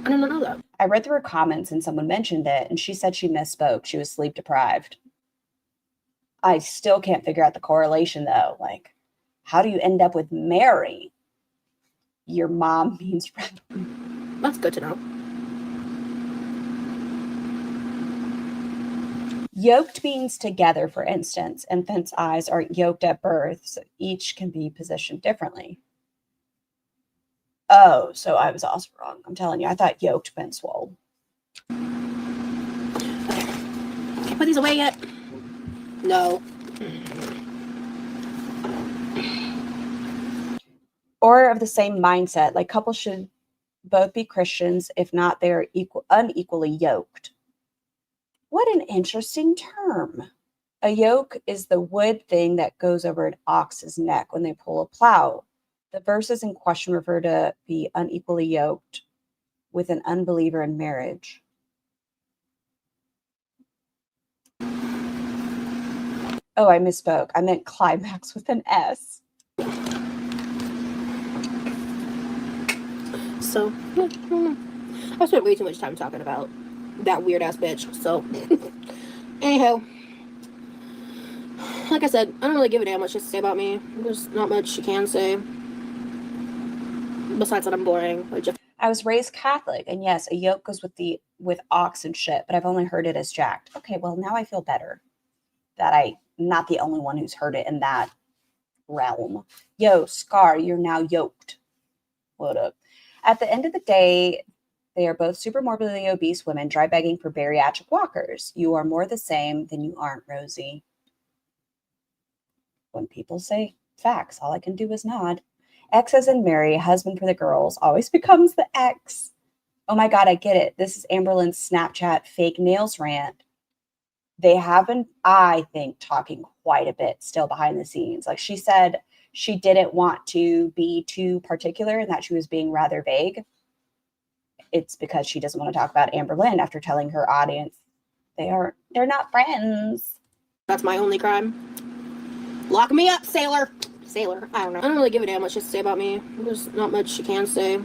I didn't know that. I read through her comments and someone mentioned it, and she said she misspoke. She was sleep deprived. I still can't figure out the correlation, though. Like, how do you end up with Mary? Your mom means... That's good to know. Yolked means together, for instance. Infants' eyes aren't yolked at birth, so each can be positioned differently. Oh, so I was also wrong. I'm telling you, I thought yolked meant swole. Can't put these away yet. No. Or of the same mindset, like couples should both be Christians. If not, they are unequally yoked. What an interesting term. A yoke is the wood thing that goes over an ox's neck when they pull a plow. The verses in question refer to be unequally yoked with an unbeliever in marriage. Oh, I misspoke. I meant climax with an S. So, I spent way too much time talking about that weird ass bitch. So, anyhow, like I said, I don't really give a damn what she has to say about me. There's not much she can say. Besides that I'm boring. I was raised Catholic, and yes, a yoke goes with ox and shit, but I've only heard it as jacked. Okay, well, now I feel better that I'm not the only one who's heard it in that realm. Yo, Scar, you're now yoked. What up? At the end of the day, they are both super morbidly obese women dry begging for bariatric walkers. You are more the same than you aren't, Rosie. When people say facts, all I can do is nod. X as in Mary, husband for the girls, always becomes the X. Oh my God, I get it. This is Amberlynn's Snapchat fake nails rant. They have been, I think, talking quite a bit still behind the scenes. Like she said, she didn't want to be too particular and that she was being rather vague. It's because she doesn't want to talk about Amberlynn after telling her audience they're not friends. That's my only crime. Lock me up, sailor. Sailor. I don't know. I don't really give a damn what she has to say about me. There's not much she can say.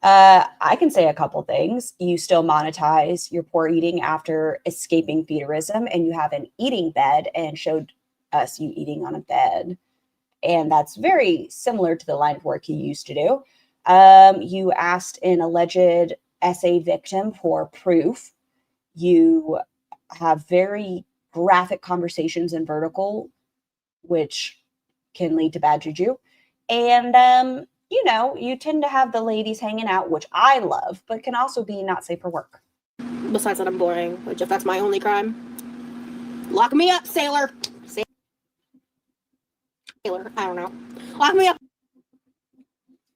I can say a couple things. You still monetize your poor eating after escaping feederism, and you have an eating bed and showed us you eating on a bed. And that's very similar to the line of work you used to do. You asked an alleged SA victim for proof. You have very graphic conversations in vertical, which can lead to bad juju. And, you tend to have the ladies hanging out, which I love, but can also be not safe for work. Besides that I'm boring, which if that's my only crime. Lock me up, sailor. Sailor. I don't know. Lock me up.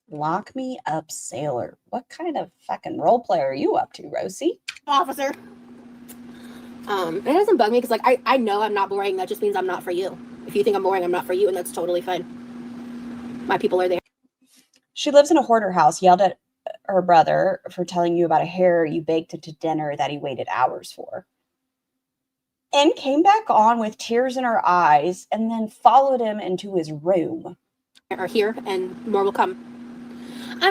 Lock me up, sailor. What kind of fucking role play are you up to, Rosie? Officer. It doesn't bug me because, I know I'm not boring. That just means I'm not for you. If you think I'm boring, I'm not for you, and that's totally fine. My people are there. She lives in a hoarder house, yelled at her brother for telling you about a hare you baked into dinner that he waited hours for. And came back on with tears in her eyes and then followed him into his room. Are here and more will come.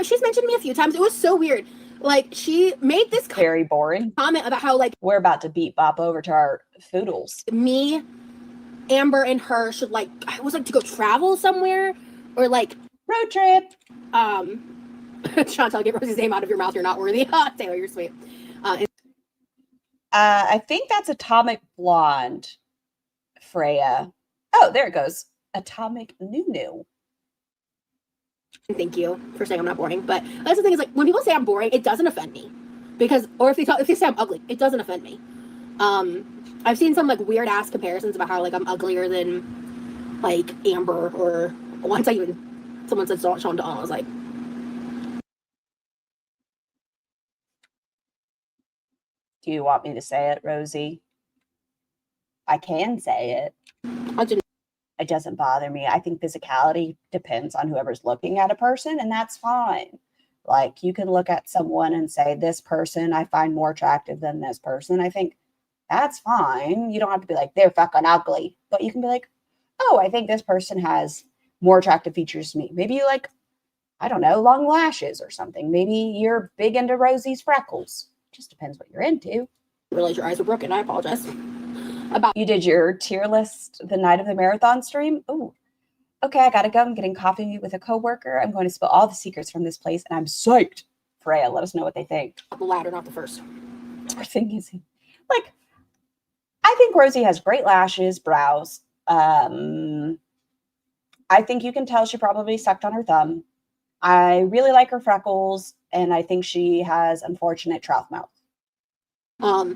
She's mentioned me a few times. It was so weird. Like, she made this very boring comment about how, like, we're about to beat bop over to our foodles. Me, Amber, and her should, like, I was like to go travel somewhere or like road trip. Chantal, get Rosie's name out of your mouth. You're not worthy. Taylor, you're sweet. I think that's Atomic Blonde, Freya. Oh, there it goes. Atomic Nunu. Thank you for saying I'm not boring. But that's the thing is, like, when people say I'm boring, it doesn't offend me. Because, or if they say I'm ugly, it doesn't offend me. I've seen some, like, weird ass comparisons about how, like, I'm uglier than, like, Amber, or once someone said Sean Dawn, I was like, Do you want me to say it, Rosie? I can say it. It doesn't bother me. I think physicality depends on whoever's looking at a person, and that's fine. Like, you can look at someone and say, this person I find more attractive than this person. I think that's fine. You don't have to be like, they're fucking ugly. But you can be like, oh, I think this person has more attractive features to me. Maybe you like, I don't know, long lashes or something. Maybe you're big into Rosie's freckles. Just depends what you're into. Realize your eyes were broken. I apologize. You did your tier list the night of the marathon stream? Oh, okay, I gotta go. I'm getting coffee with a coworker. I'm going to spill all the secrets from this place, and I'm psyched. Freya, let us know what they think. The latter, not the first. Our thing is, like, I think Rosie has great lashes, brows. I think you can tell she probably sucked on her thumb. I really like her freckles, and I think she has unfortunate trout mouth. So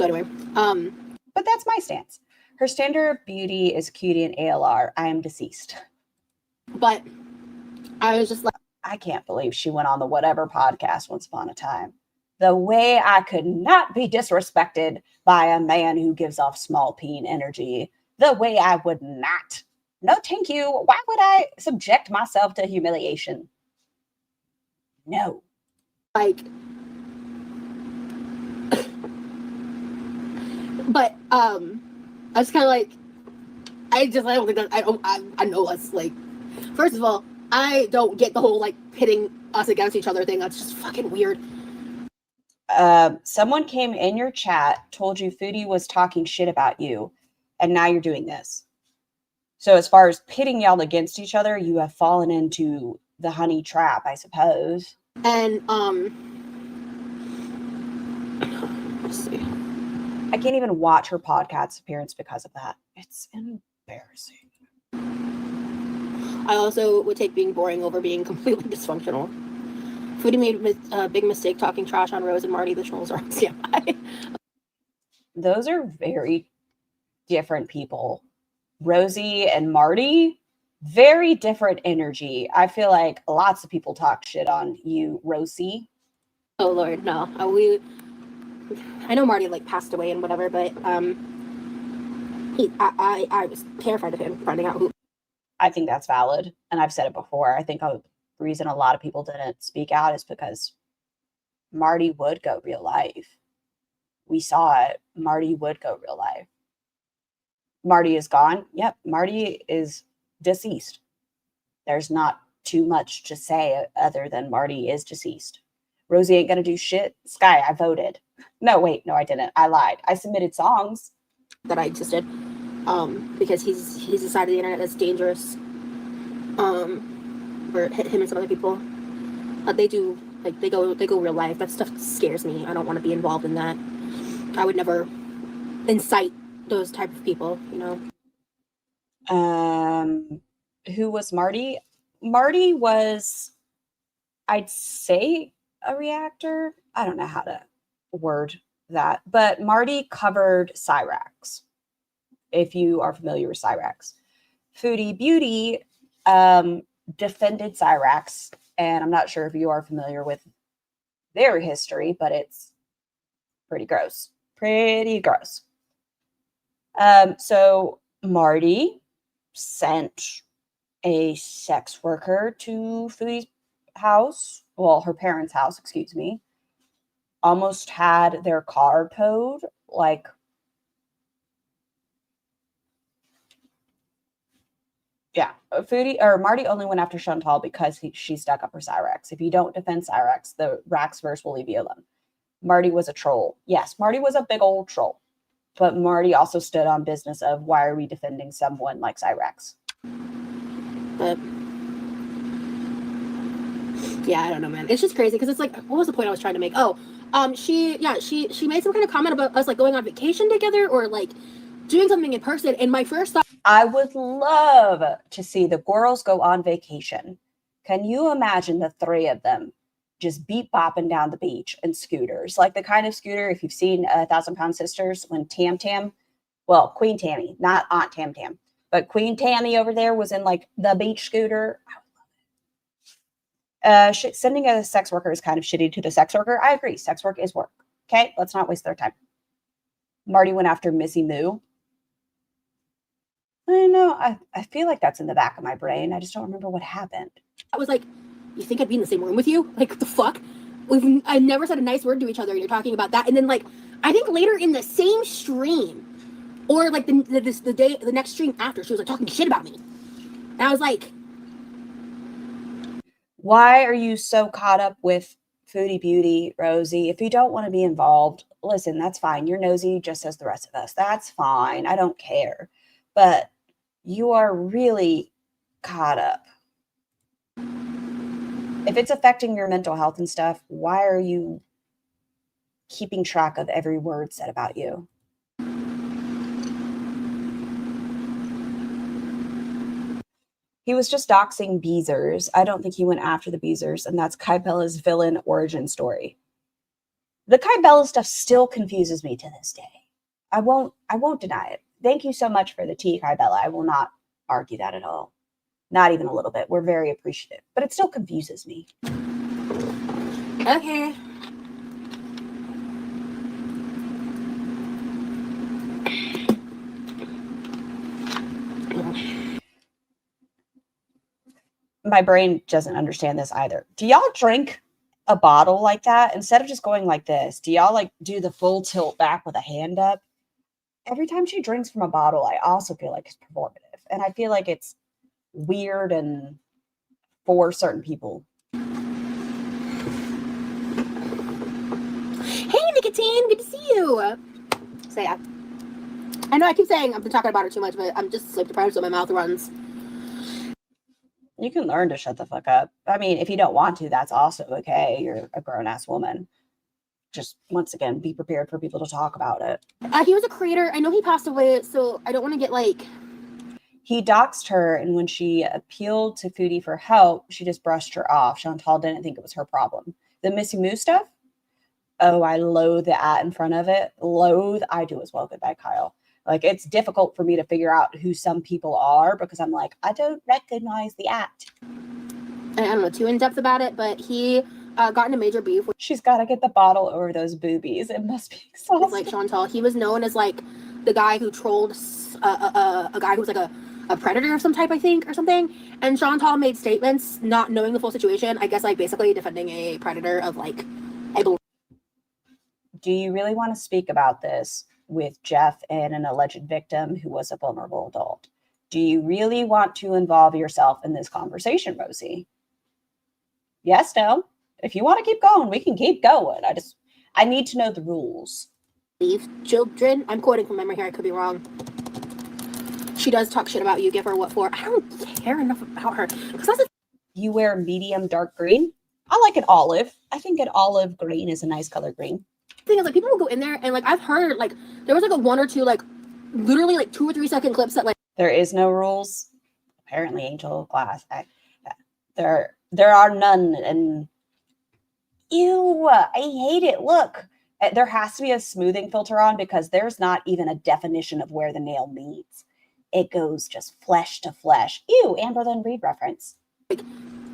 anyway, but that's my stance. Her standard beauty is cutie and ALR. I am deceased. But I was just like, I can't believe she went on the whatever podcast once upon a time. The way I could not be disrespected by a man who gives off small peen energy. The way I would not. No, thank you. Why would I subject myself to humiliation? No. Like, but I was kind of like, I don't think that I know us, like, first of all, I don't get the whole like pitting us against each other thing. That's just fucking weird. Someone came in your chat, told you Foodie was talking shit about you, and now you're doing this. So as far as pitting y'all against each other, you have fallen into the honey trap, I suppose. And let's see. I can't even watch her podcast appearance because of that. It's embarrassing. I also would take being boring over being completely dysfunctional. Foodie made a big mistake talking trash on Rose and Marty. The trolls are on standby. Those are very different people. Rosie and Marty, very different energy. I feel like lots of people talk shit on you, Rosie. Oh Lord, no. I know Marty like passed away and whatever, but I was terrified of him finding out who. I think that's valid, and I've said it before. I think the reason a lot of people didn't speak out is because Marty would go real life. We saw it. Marty would go real life. Marty is gone. Yep, Marty is deceased. There's not too much to say other than Marty is deceased. Rosie ain't gonna do shit. Sky, I voted. No, wait, no, I didn't. I lied. I submitted songs that I existed, because he's a side of the internet that's dangerous. For him and some other people, they go real life. That stuff scares me. I don't want to be involved in that. I would never incite those type of people, you know. Who was Marty? Marty was, I'd say, a reactor. I don't know how to word that, but Marty covered Cyrax. If you are familiar with Cyrax, FoodieBeauty defended Cyrax, and I'm not sure if you are familiar with their history, but it's pretty gross. Pretty gross. So Marty sent a sex worker to Foodie's house, well, her parents' house, excuse me, almost had their car towed, like, yeah, Marty only went after Chantal because she stuck up for Cyrax. If you don't defend Cyrax, the Raxverse will leave you alone. Marty was a troll. Yes, Marty was a big old troll. But Marty also stood on business of, why are we defending someone like Cyrax? But Yeah, I don't know, man. It's just crazy because it's like, what was the point I was trying to make? Oh, she made some kind of comment about us like going on vacation together or like doing something in person. And my first thought, I would love to see the girls go on vacation. Can you imagine the three of them just beat bopping down the beach in scooters? Like the kind of scooter, if you've seen 1,000-Pound Sisters, when Queen Tammy, not Aunt Tam Tam, but Queen Tammy over there was in like the beach scooter. Sending a sex worker is kind of shitty to the sex worker. I agree. Sex work is work. Okay, let's not waste their time. Marty went after Missy Moo. I don't know. I feel like that's in the back of my brain. I just don't remember what happened. I was like, you think I'd be in the same room with you? Like, what the fuck? I never said a nice word to each other, and you're talking about that. And then, like, I think later in the same stream, or like the next stream after, she was like talking shit about me. And I was like, why are you so caught up with FoodieBeauty, Rosie? If you don't want to be involved, listen, that's fine. You're nosy just as the rest of us. That's fine. I don't care. But you are really caught up. If it's affecting your mental health and stuff, why are you keeping track of every word said about you? He was just doxing Beezers. I don't think he went after the Beezers, and that's Kai Bella's villain origin story. The Kai Bella stuff still confuses me to this day. I won't deny it. Thank you so much for the tea, Kai Bella. I will not argue that at all. Not even a little bit. We're very appreciative, but it still confuses me. okay. My brain doesn't understand this either. Do y'all drink a bottle like that instead of just going like this? Do y'all like do the full tilt back with a hand up? Every time she drinks from a bottle, I also feel like it's performative, and I feel like it's weird and for certain people. Hey, Nicotine, good to see you. So yeah, I know I keep saying I've been talking about her too much, but I'm just sleep deprived, so my mouth runs. You can learn to shut the fuck up. I mean, if you don't want to, that's also okay. You're a grown-ass woman. Just, once again, be prepared for people to talk about it. He was a creator. I know he passed away, so I don't want to get like... He doxed her, and when she appealed to Foodie for help, she just brushed her off. Chantal didn't think it was her problem. The Missy Moo stuff? Oh, I loathe the at in front of it. Loathe. I do as well. Goodbye, Kyle. Like, it's difficult for me to figure out who some people are because I'm like, I don't recognize the at. I don't know too in depth about it, but he got in a major beef with... She's got to get the bottle over those boobies. It must be exhausting. Like Chantal. He was known as like the guy who trolled a guy who was like a predator of some type, I think, or something. And Chantal made statements not knowing the full situation. I guess like basically defending a predator of like, I believe. Do you really want to speak about this with Jeff and an alleged victim who was a vulnerable adult? Do you really want to involve yourself in this conversation, Rosie? Yes, no. If you want to keep going, we can keep going. I need to know the rules. Children, I'm quoting from memory here, I could be wrong. She does talk shit about you, give her what for. I don't care enough about her. You wear medium dark green? I like an olive. I think an olive green is a nice color green. Thing is, like, people will go in there and like I've heard like there was like a 1 or 2 like literally like 2 or 3 second clips that like there is no rules. Apparently, Angel class. There are none. And ew, I hate it. Look, there has to be a smoothing filter on because there's not even a definition of where the nail meets. It goes just flesh to flesh. Ew, Amber Lynn Reed reference. Like,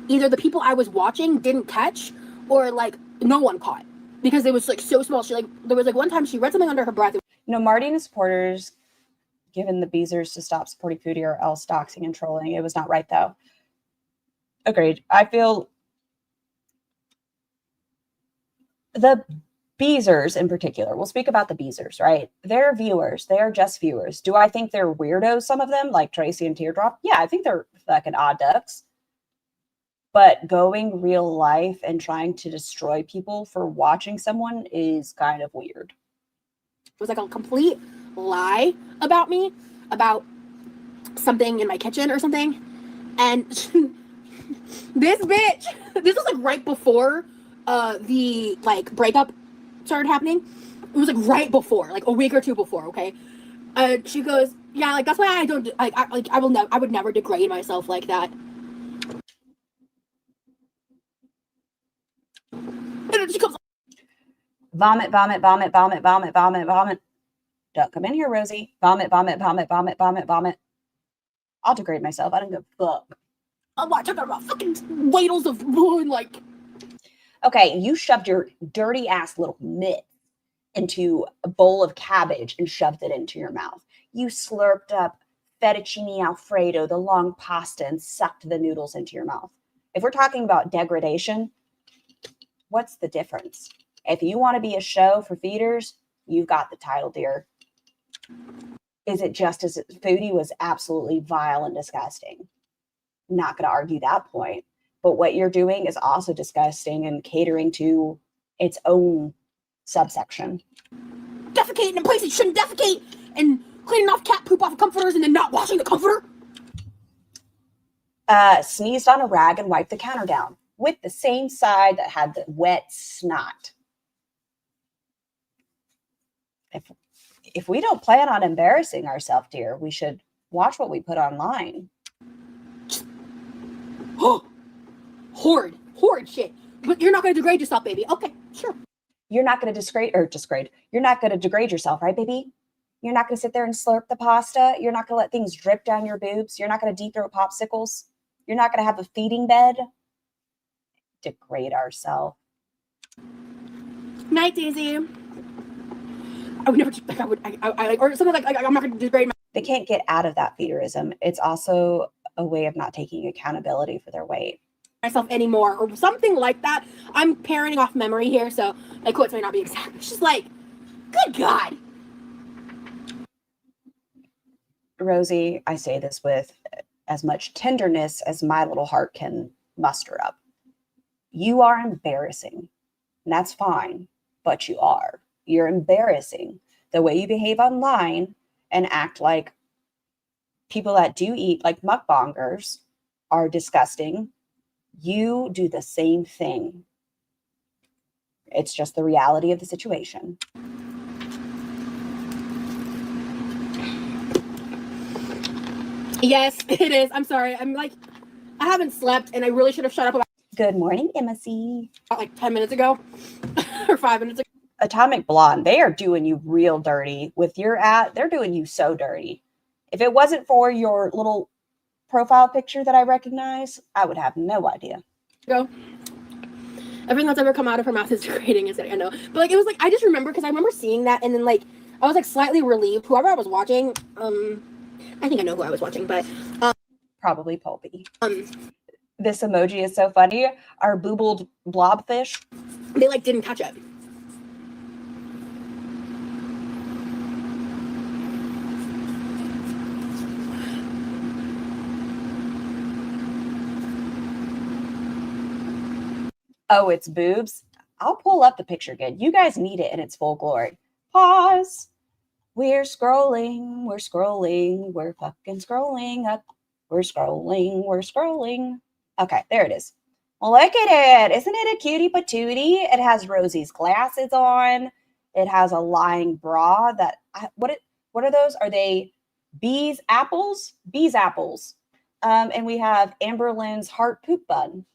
either the people I was watching didn't catch, or like no one caught. Because it was like so small. She like there was like one time she read something under her breath. Marty and his supporters given the Beezers to stop supporting Foodie or else doxing and trolling. It was not right though. Agreed. I feel the Beezers in particular. We'll speak about the Beezers, right? They're viewers. They are just viewers. Do I think they're weirdos, some of them, like Tracy and Teardrop? Yeah, I think they're fucking odd ducks. But going real life and trying to destroy people for watching someone is kind of weird. It was like a complete lie about me, about something in my kitchen or something. And This bitch. This was like right before the like breakup started happening. It was like right before, like a week or two before. Okay. She goes, yeah, like that's why I don't like. I would never degrade myself like that. And then she comes. Vomit, vomit, vomit, vomit, vomit, vomit, vomit. Don't come in here, Rosie. Vomit, vomit, vomit, vomit, vomit, vomit. I'll degrade myself. I don't give a fuck. I'm not talking about fucking ladles of wood, like. Okay, you shoved your dirty ass little mitt into a bowl of cabbage and shoved it into your mouth. You slurped up fettuccine alfredo, the long pasta, and sucked the noodles into your mouth. If we're talking about degradation, what's the difference? If you want to be a show for feeders, you've got the title, dear. Is it just as Foodie was absolutely vile and disgusting? Not going to argue that point. But what you're doing is also disgusting and catering to its own subsection. Defecating in places you shouldn't defecate and cleaning off cat poop off of comforters and then not washing the comforter. Sneezed on a rag and wiped the counter down with the same side that had the wet snot. If we don't plan on embarrassing ourselves, dear, we should watch what we put online. Oh, horrid shit. But you're not going to degrade yourself, baby. Okay, sure. You're not going to disgrade. You're not going to degrade yourself, right, baby? You're not going to sit there and slurp the pasta. You're not going to let things drip down your boobs. You're not going to deep throat popsicles. You're not going to have a feeding bed. Degrade ourselves. Night, Daisy. I would never, like, or something like I'm not going to degrade my. They can't get out of that feederism. It's also a way of not taking accountability for their weight. Myself anymore or something like that. I'm parenting off memory here, so my quotes may not be exact. It's just like, good God. Rosie, I say this with as much tenderness as my little heart can muster up. You are embarrassing. And that's fine, but you are. You're embarrassing. The way you behave online and act like people that do eat like mukbangers are disgusting. You do the same thing. It's just the reality of the situation. Yes, it is. I'm sorry. I'm like, I haven't slept and I really should have shut up about Good morning, Emma C. like 10 minutes ago or 5 minutes ago. Atomic Blonde, they are doing you real dirty. With your they're doing you so dirty. If it wasn't for your little profile picture that I recognize, I would have no idea. Everything that's ever come out of her mouth is degrading, is it? I know. But like, it was like, I just remember because I remember seeing that and then like, I was like slightly relieved. Whoever I was watching, I think I know who I was watching, but Probably Pulpy. This emoji is so funny. Our boobled blobfish. they like didn't catch it. Oh, it's boobs. I'll pull up the picture again. You guys need it in its full glory. Pause. We're scrolling. We're scrolling. We're fucking scrolling up. We're scrolling. We're scrolling. Okay, there it is. Look at it. Isn't it a cutie patootie? It has Rosie's glasses on. It has a lying bra that what are those? Are they bees apples? Bees apples. And we have Amber Lynn's heart poop bun,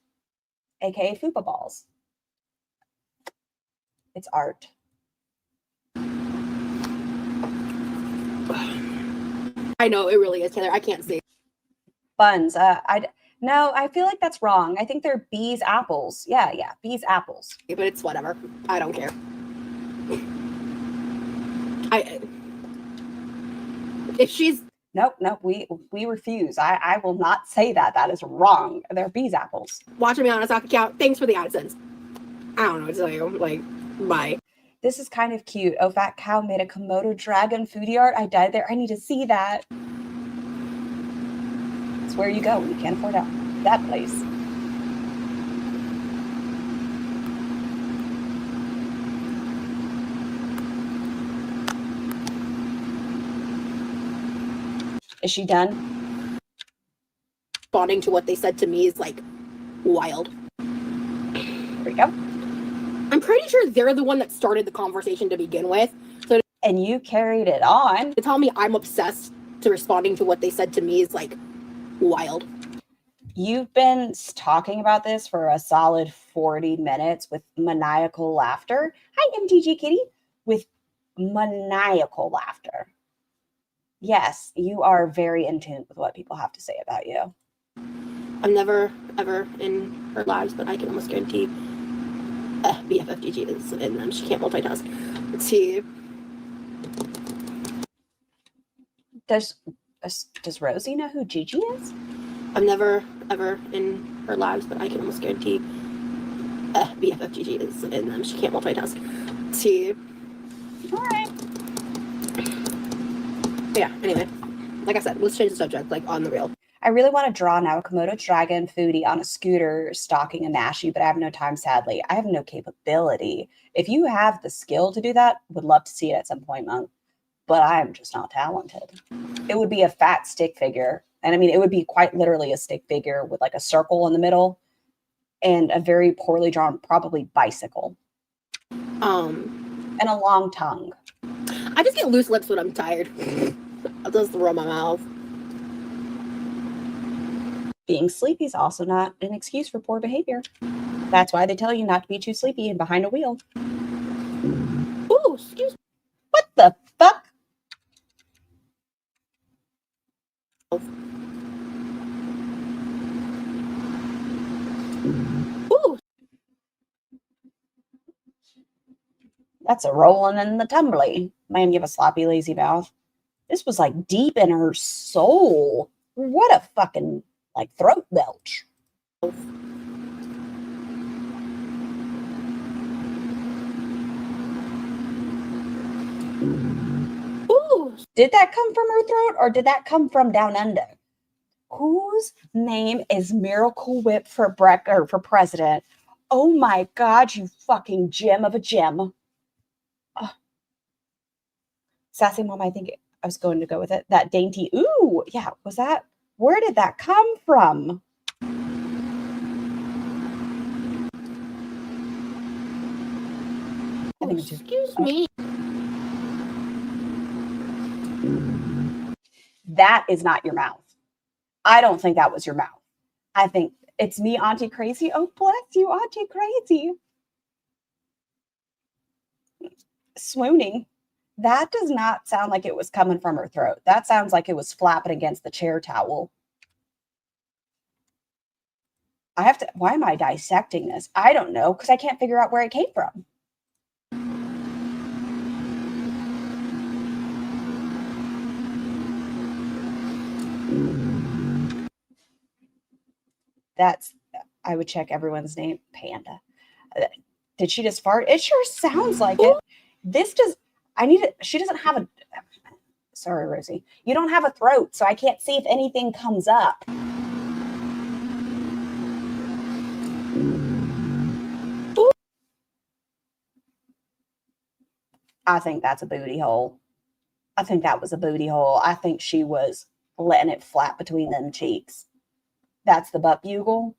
aka fupa balls. It's art. I know, it really is, Taylor. I can't see. Buns. No, I feel like that's wrong. I think they're bees apples. Yeah, bees apples. But it's whatever. I don't care. If she's Nope, we refuse. I will not say that. That is wrong. They're bees apples. watching me on a stock account, thanks for the AdSense. I don't know what to tell you. Like, bye. This is kind of cute. Oh, Fat Cow made a Komodo dragon foodie art. I died there. I need to see that. It's where you go when you can't afford that place. Is she done? Responding to what they said to me is like Wild. There we go. I'm pretty sure they're the one that started the conversation to begin with. So And you carried it on. to tell me I'm obsessed to responding to what they said to me is like wild. You've been talking about this for a solid 40 minutes with maniacal laughter. Hi, MTG Kitty. With maniacal laughter. Yes, you are very in tune with what people have to say about you. I'm never, ever in her lives, but I can almost guarantee BFFGG is in them. She can't multitask. Let's see. Does Rosie know who Gigi is? I'm never, ever in her lives, but I can almost guarantee BFFGG is in them. She can't multitask. Let's see. All right. Yeah, anyway. Like I said, let's change the subject, like on the real. I really want to draw now a Komodo dragon foodie on a scooter stalking a Nashi, but I have no time, sadly. I have no capability. If you have the skill to do that, would love to see it at some point, Monk. But I'm just not talented. It would be a fat stick figure. And I mean, it would be quite literally a stick figure with like a circle in the middle and a very poorly drawn, probably bicycle. And a long tongue. I just get loose lips when I'm tired. I'll just roll my mouth. Being sleepy is also not an excuse for poor behavior. That's why they tell you not to be too sleepy and behind a wheel. Ooh, excuse me. What the fuck? Ooh. That's a rolling in the tumbly. Man, give a sloppy, lazy mouth. This was like deep in her soul. What a fucking like throat belch. Ooh. Did that come from her throat or did that come from down under? Whose name is Miracle Whip for for president? Oh my God, you fucking gem of a gem. Sassy Mom, I think I was going to go with it. That dainty. Ooh, yeah. Was that? Where did that come from? Excuse me. That is not your mouth. I don't think that was your mouth. I think it's me, Auntie Crazy. Oh, bless you, Auntie Crazy. Swooning. That does not sound like it was coming from her throat. That sounds like it was flapping against the chair towel. Why am I dissecting this? I don't know, because I can't figure out where it came from. I would check everyone's name. Panda. Did she just fart? It sure sounds like it. She doesn't have a, sorry, Rosie. You don't have a throat, so I can't see if anything comes up. I think that's a booty hole. I think that was a booty hole. I think she was letting it flap between them cheeks. That's the butt bugle.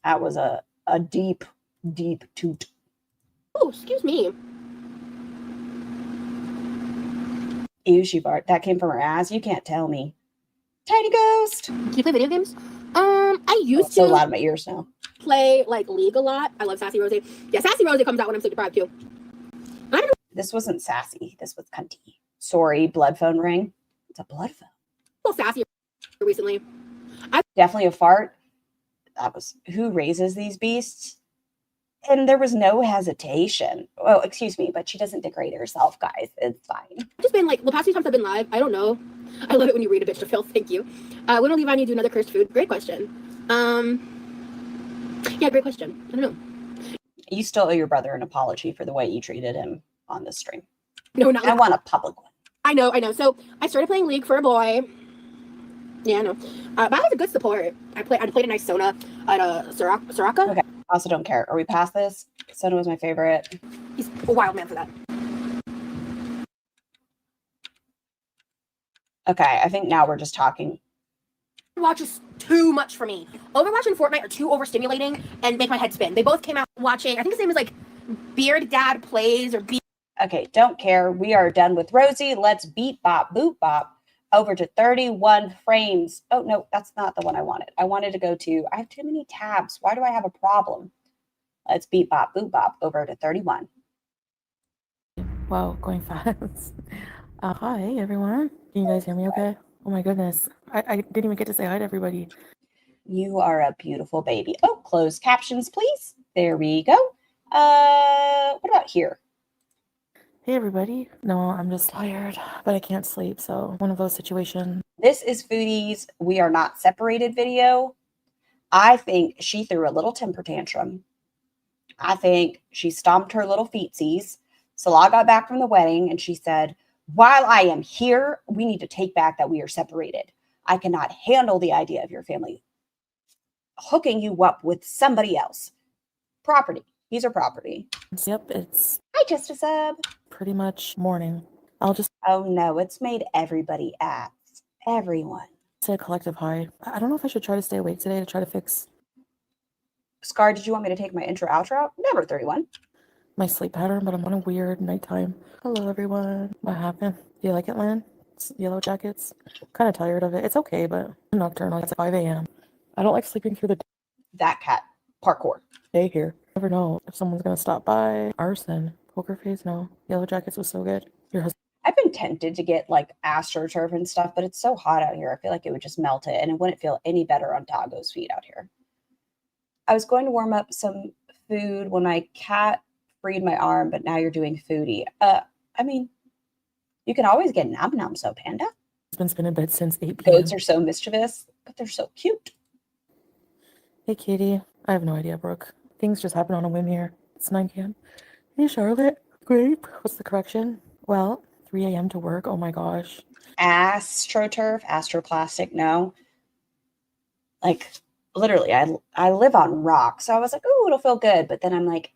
That was a deep, deep toot. Oh, excuse me. Ew, she fart. That came from her ass. You can't tell me. Tiny ghost. Do you play video games? I used to. So loud in my ears now. Play like League a lot. I love Sassy Rosie. Yeah, Sassy Rosie comes out when I'm sleep deprived too. I don't know. This wasn't sassy. This was cunty. Sorry, blood phone ring. It's a blood phone. Well, Sassy recently. Definitely a fart. That was who raises these beasts. And there was no hesitation. Well, excuse me, but she doesn't degrade herself, guys. It's fine. I've just been like, the past few times I've been live, I don't know. I love it when you read a bitch to Phil. Thank you. When will Levi need to do another cursed food? Great question. Yeah, great question. I don't know. You still owe your brother an apology for the way you treated him on this stream. No, not. I want a public one. I know. So I started playing League for a boy. Yeah, I know. But I was a good support. I played a nice Sona at Soraka. Okay. I also don't care. Are we past this? Sona was my favorite. He's a wild man for that. Okay, I think now we're just talking. Overwatch is too much for me. Overwatch and Fortnite are too overstimulating and make my head spin. They both came out watching, I think his name is like Beard Dad Plays or Okay, don't care. We are done with Rosie. Let's beat bop, boop bop over to 31 frames. Oh, no, that's not the one I wanted. I wanted to go to, I have too many tabs. Why do I have a problem? Let's beat bop, boop bop over to 31. Wow, going fast. Hi, everyone. Can you guys hear me okay? Oh my goodness. I didn't even get to say hi to everybody. You are a beautiful baby. Oh, closed captions, please. There we go. What about here? Hey, everybody. No, I'm just tired, but I can't sleep, so one of those situations. This is Foodie's We Are Not Separated video. I think she threw a little temper tantrum. I think she stomped her little feetsies. Salah got back from the wedding and she said, while I am here, we need to take back that we are separated. I cannot handle the idea of your family hooking you up with somebody else. Property. He's her property. Yep, it's Hi, Just a Sub. pretty much morning. Oh no, it's made everybody ask. Everyone. Say a collective hi. I don't know if I should try to stay awake today to try to fix Scar, did you want me to take my intro outro? Number 31. my sleep pattern, but I'm on a weird nighttime. Hello, everyone. What happened? Do you like it, Lan? It's Yellow Jackets. Kind of tired of it. It's okay, but I'm nocturnal. It's 5 a.m. I don't like sleeping through the That cat. Parkour. day here. Never know if someone's gonna stop by. Arson. Poker face? No. Yellow Jackets was so good. Your husband. I've been tempted to get like AstroTurf and stuff, but it's so hot out here. I feel like it would just melt it and it wouldn't feel any better on Doggo's feet out here. I was going to warm up some food when my cat freed my arm, but now you're doing foodie. I mean, you can always get Nom Nom So Panda. Husband's been in bed since 8 p.m. Goats are so mischievous, but they're so cute. Hey, Katie. I have no idea, Brooke. Things just happen on a whim here. It's 9 p.m. Hey, Charlotte. Grape. What's the correction? Well, 3 a.m. to work. Oh my gosh. AstroTurf, Astroplastic, no. Like, literally, I live on rock. So I was like, oh, it'll feel good. But then I'm like,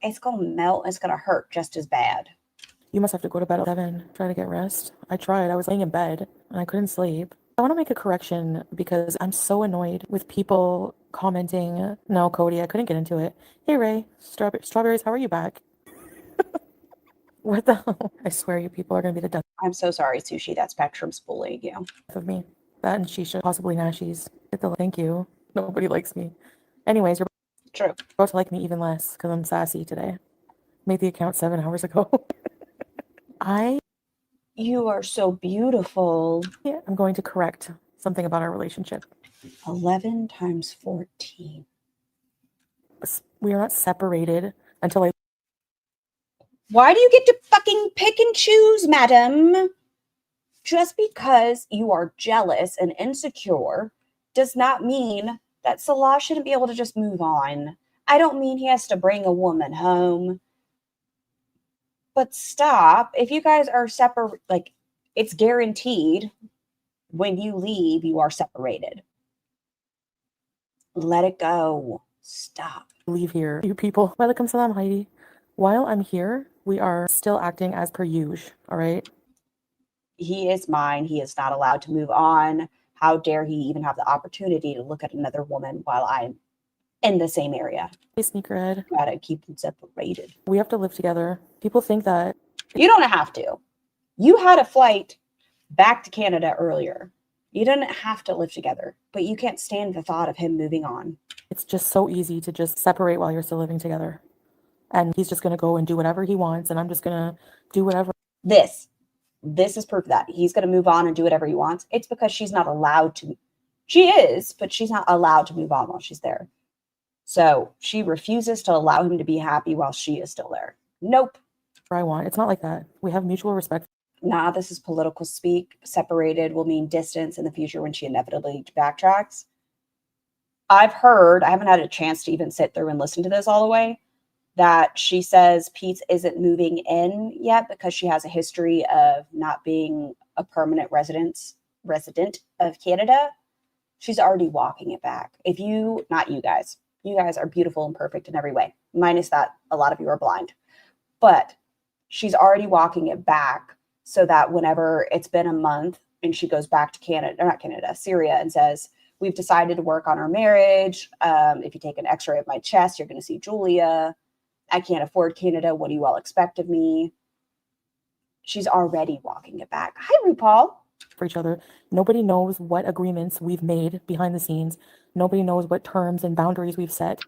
it's going to melt. It's going to hurt just as bad. You must have to go to bed at 7. Try to get rest. I tried. I was laying in bed and I couldn't sleep. I want to make a correction because I'm so annoyed with people commenting. No, Cody, I couldn't get into it. Hey, Ray. Strawberries, how are you back? What the hell? I swear you people are going to be the death I'm so sorry, Sushi. That Spectrum's bullying you. of me. That and Shisha, possibly Nashies. Thank you. Nobody likes me. Anyways, you're True. about to like me even less because I'm sassy today. Made the account 7 hours ago. You are so beautiful. I'm going to correct something about our relationship. 11 times 14. We are not separated until I. Why do you get to fucking pick and choose, madam? Just because you are jealous and insecure does not mean that Salah shouldn't be able to just move on. I don't mean he has to bring a woman home. But stop. If you guys are separate, like, it's guaranteed when you leave, you are separated. Let it go. Stop. Leave here. You people. Welcome salam, Heidi. While I'm here, we are still acting as per usual, all right? He is mine. He is not allowed to move on. How dare he even have the opportunity to look at another woman while I'm in the same area? Hey, sneakerhead. Gotta keep them separated. We have to live together. People think that. You don't have to. You had a flight back to Canada earlier. You didn't have to live together, but you can't stand the thought of him moving on. It's just so easy to just separate while you're still living together. And he's just going to go and do whatever he wants, and I'm just going to do whatever. This is proof that he's going to move on and do whatever he wants. It's because she's not allowed to. She is, but she's not allowed to move on while she's there. So she refuses to allow him to be happy while she is still there. Nope. I want. It's not like that. We have mutual respect. Nah, this is political speak. Separated will mean distance in the future when she inevitably backtracks. I've heard, I haven't had a chance to even sit through and listen to this all the way, that she says Pete isn't moving in yet because she has a history of not being a permanent resident of Canada. She's already walking it back. Not you guys are beautiful and perfect in every way, minus that a lot of you are blind. But she's already walking it back so that whenever it's been a month, and she goes back to Canada, or not Canada, Syria, and says, we've decided to work on our marriage. If you take an x-ray of my chest, you're going to see Julia. I can't afford Canada. What do you all expect of me? She's already walking it back. Hi, RuPaul. For each other. Nobody knows what agreements we've made behind the scenes. Nobody knows what terms and boundaries we've set.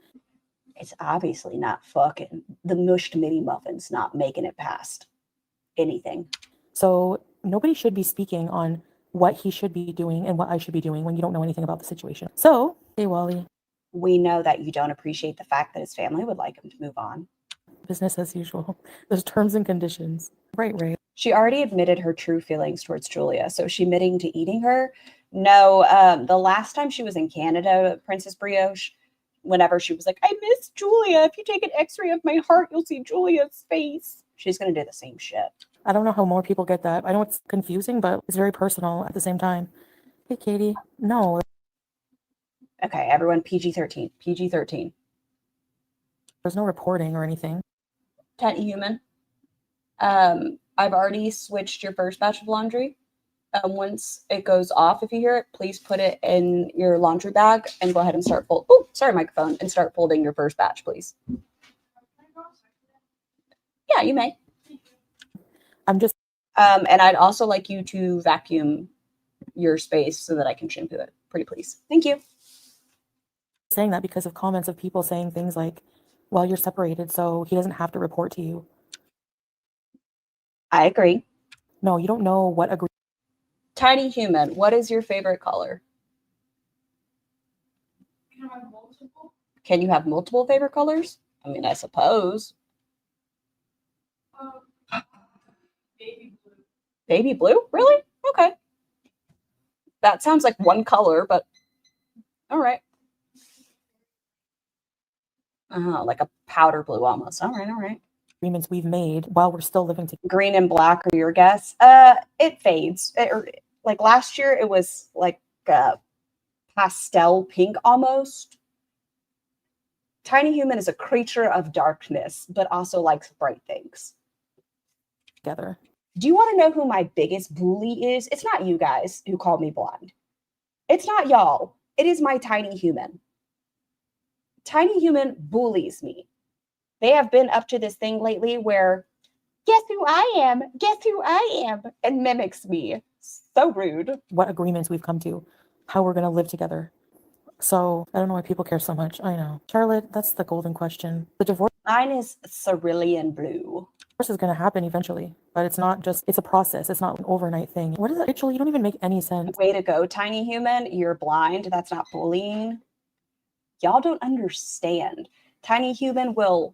It's obviously not fucking the mushed mini muffins not making it past anything. So nobody should be speaking on what he should be doing and what I should be doing when you don't know anything about the situation. So, hey, Wally. We know that you don't appreciate the fact that his family would like him to move on. Business as usual. There's terms and conditions. Right, Ray. She already admitted her true feelings towards Julia. So is she admitting to eating her? No. The last time she was in Canada, Princess Brioche, whenever she was like, I miss Julia. If you take an x-ray of my heart, you'll see Julia's face. She's going to do the same shit. I don't know how more people get that. I know it's confusing, but it's very personal at the same time. Hey, Katie. No. Okay, everyone, PG-13. PG-13. There's no reporting or anything. Tiny human. I've already switched your first batch of laundry. Once it goes off, if you hear it, please put it in your laundry bag and go ahead and start fold. Oh, sorry, microphone. And start folding your first batch, please. Yeah, you may. I'm just. And I'd also like you to vacuum your space so that I can shampoo it. Pretty please. Thank you. Saying that because of comments of people saying things like, well, you're separated, so he doesn't have to report to you. I agree. No, you don't know what agree. Tiny human, what is your favorite color? Can you have multiple favorite colors? I mean, I suppose. Baby blue. Baby blue? Really? Okay. That sounds like one color, but all right. Like a powder blue almost. All right. Agreements we've made while we're still living together. Green and black are your guess. It fades. Like last year, it was like pastel pink almost. Tiny human is a creature of darkness, but also likes bright things. Together. Do you want to know who my biggest bully is? It's not you guys who call me blind. It's not y'all. It is my tiny human. Tiny human bullies me. They have been up to this thing lately where, guess who I am? Guess who I am? And mimics me. So rude. What agreements we've come to, how we're going to live together. So I don't know why people care so much. I know. Charlotte, that's the golden question. The divorce Mine is cerulean blue. is going to happen eventually, but it's not just, it's a process. It's not an overnight thing. What is it? Rachel, you don't even make any sense. Way to go, tiny human. You're blind. That's not bullying. Y'all don't understand. Tiny human will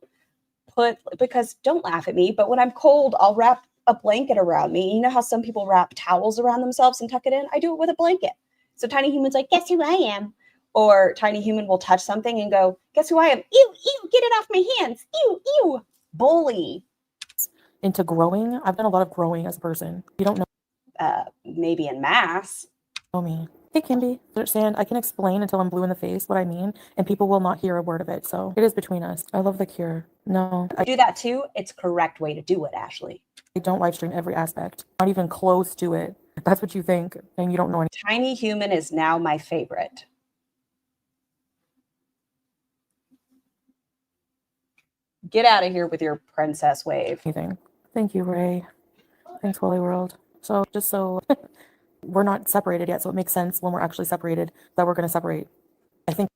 because don't laugh at me, but when I'm cold, I'll wrap a blanket around me. You know how some people wrap towels around themselves and tuck it in? I do it with a blanket. So tiny human's like, guess who I am? Or tiny human will touch something and go, guess who I am? Ew, get it off my hands. Ew. Bully. Into growing, I've done a lot of growing as a person. You don't know Maybe in mass. me. Hey, Kimby, understand, I can explain until I'm blue in the face what I mean, and people will not hear a word of it. So it is between us. I love the cure. No, I do that too. It's correct way to do it, Ashley. I don't live stream every aspect. Not even close to it. That's what you think, and you don't know anything. Tiny human is now my favorite. Get out of here with your princess wave. Thank you, Ray. Thanks, Wally World. So just so we're not separated yet, so it makes sense when we're actually separated that we're going to separate. I think.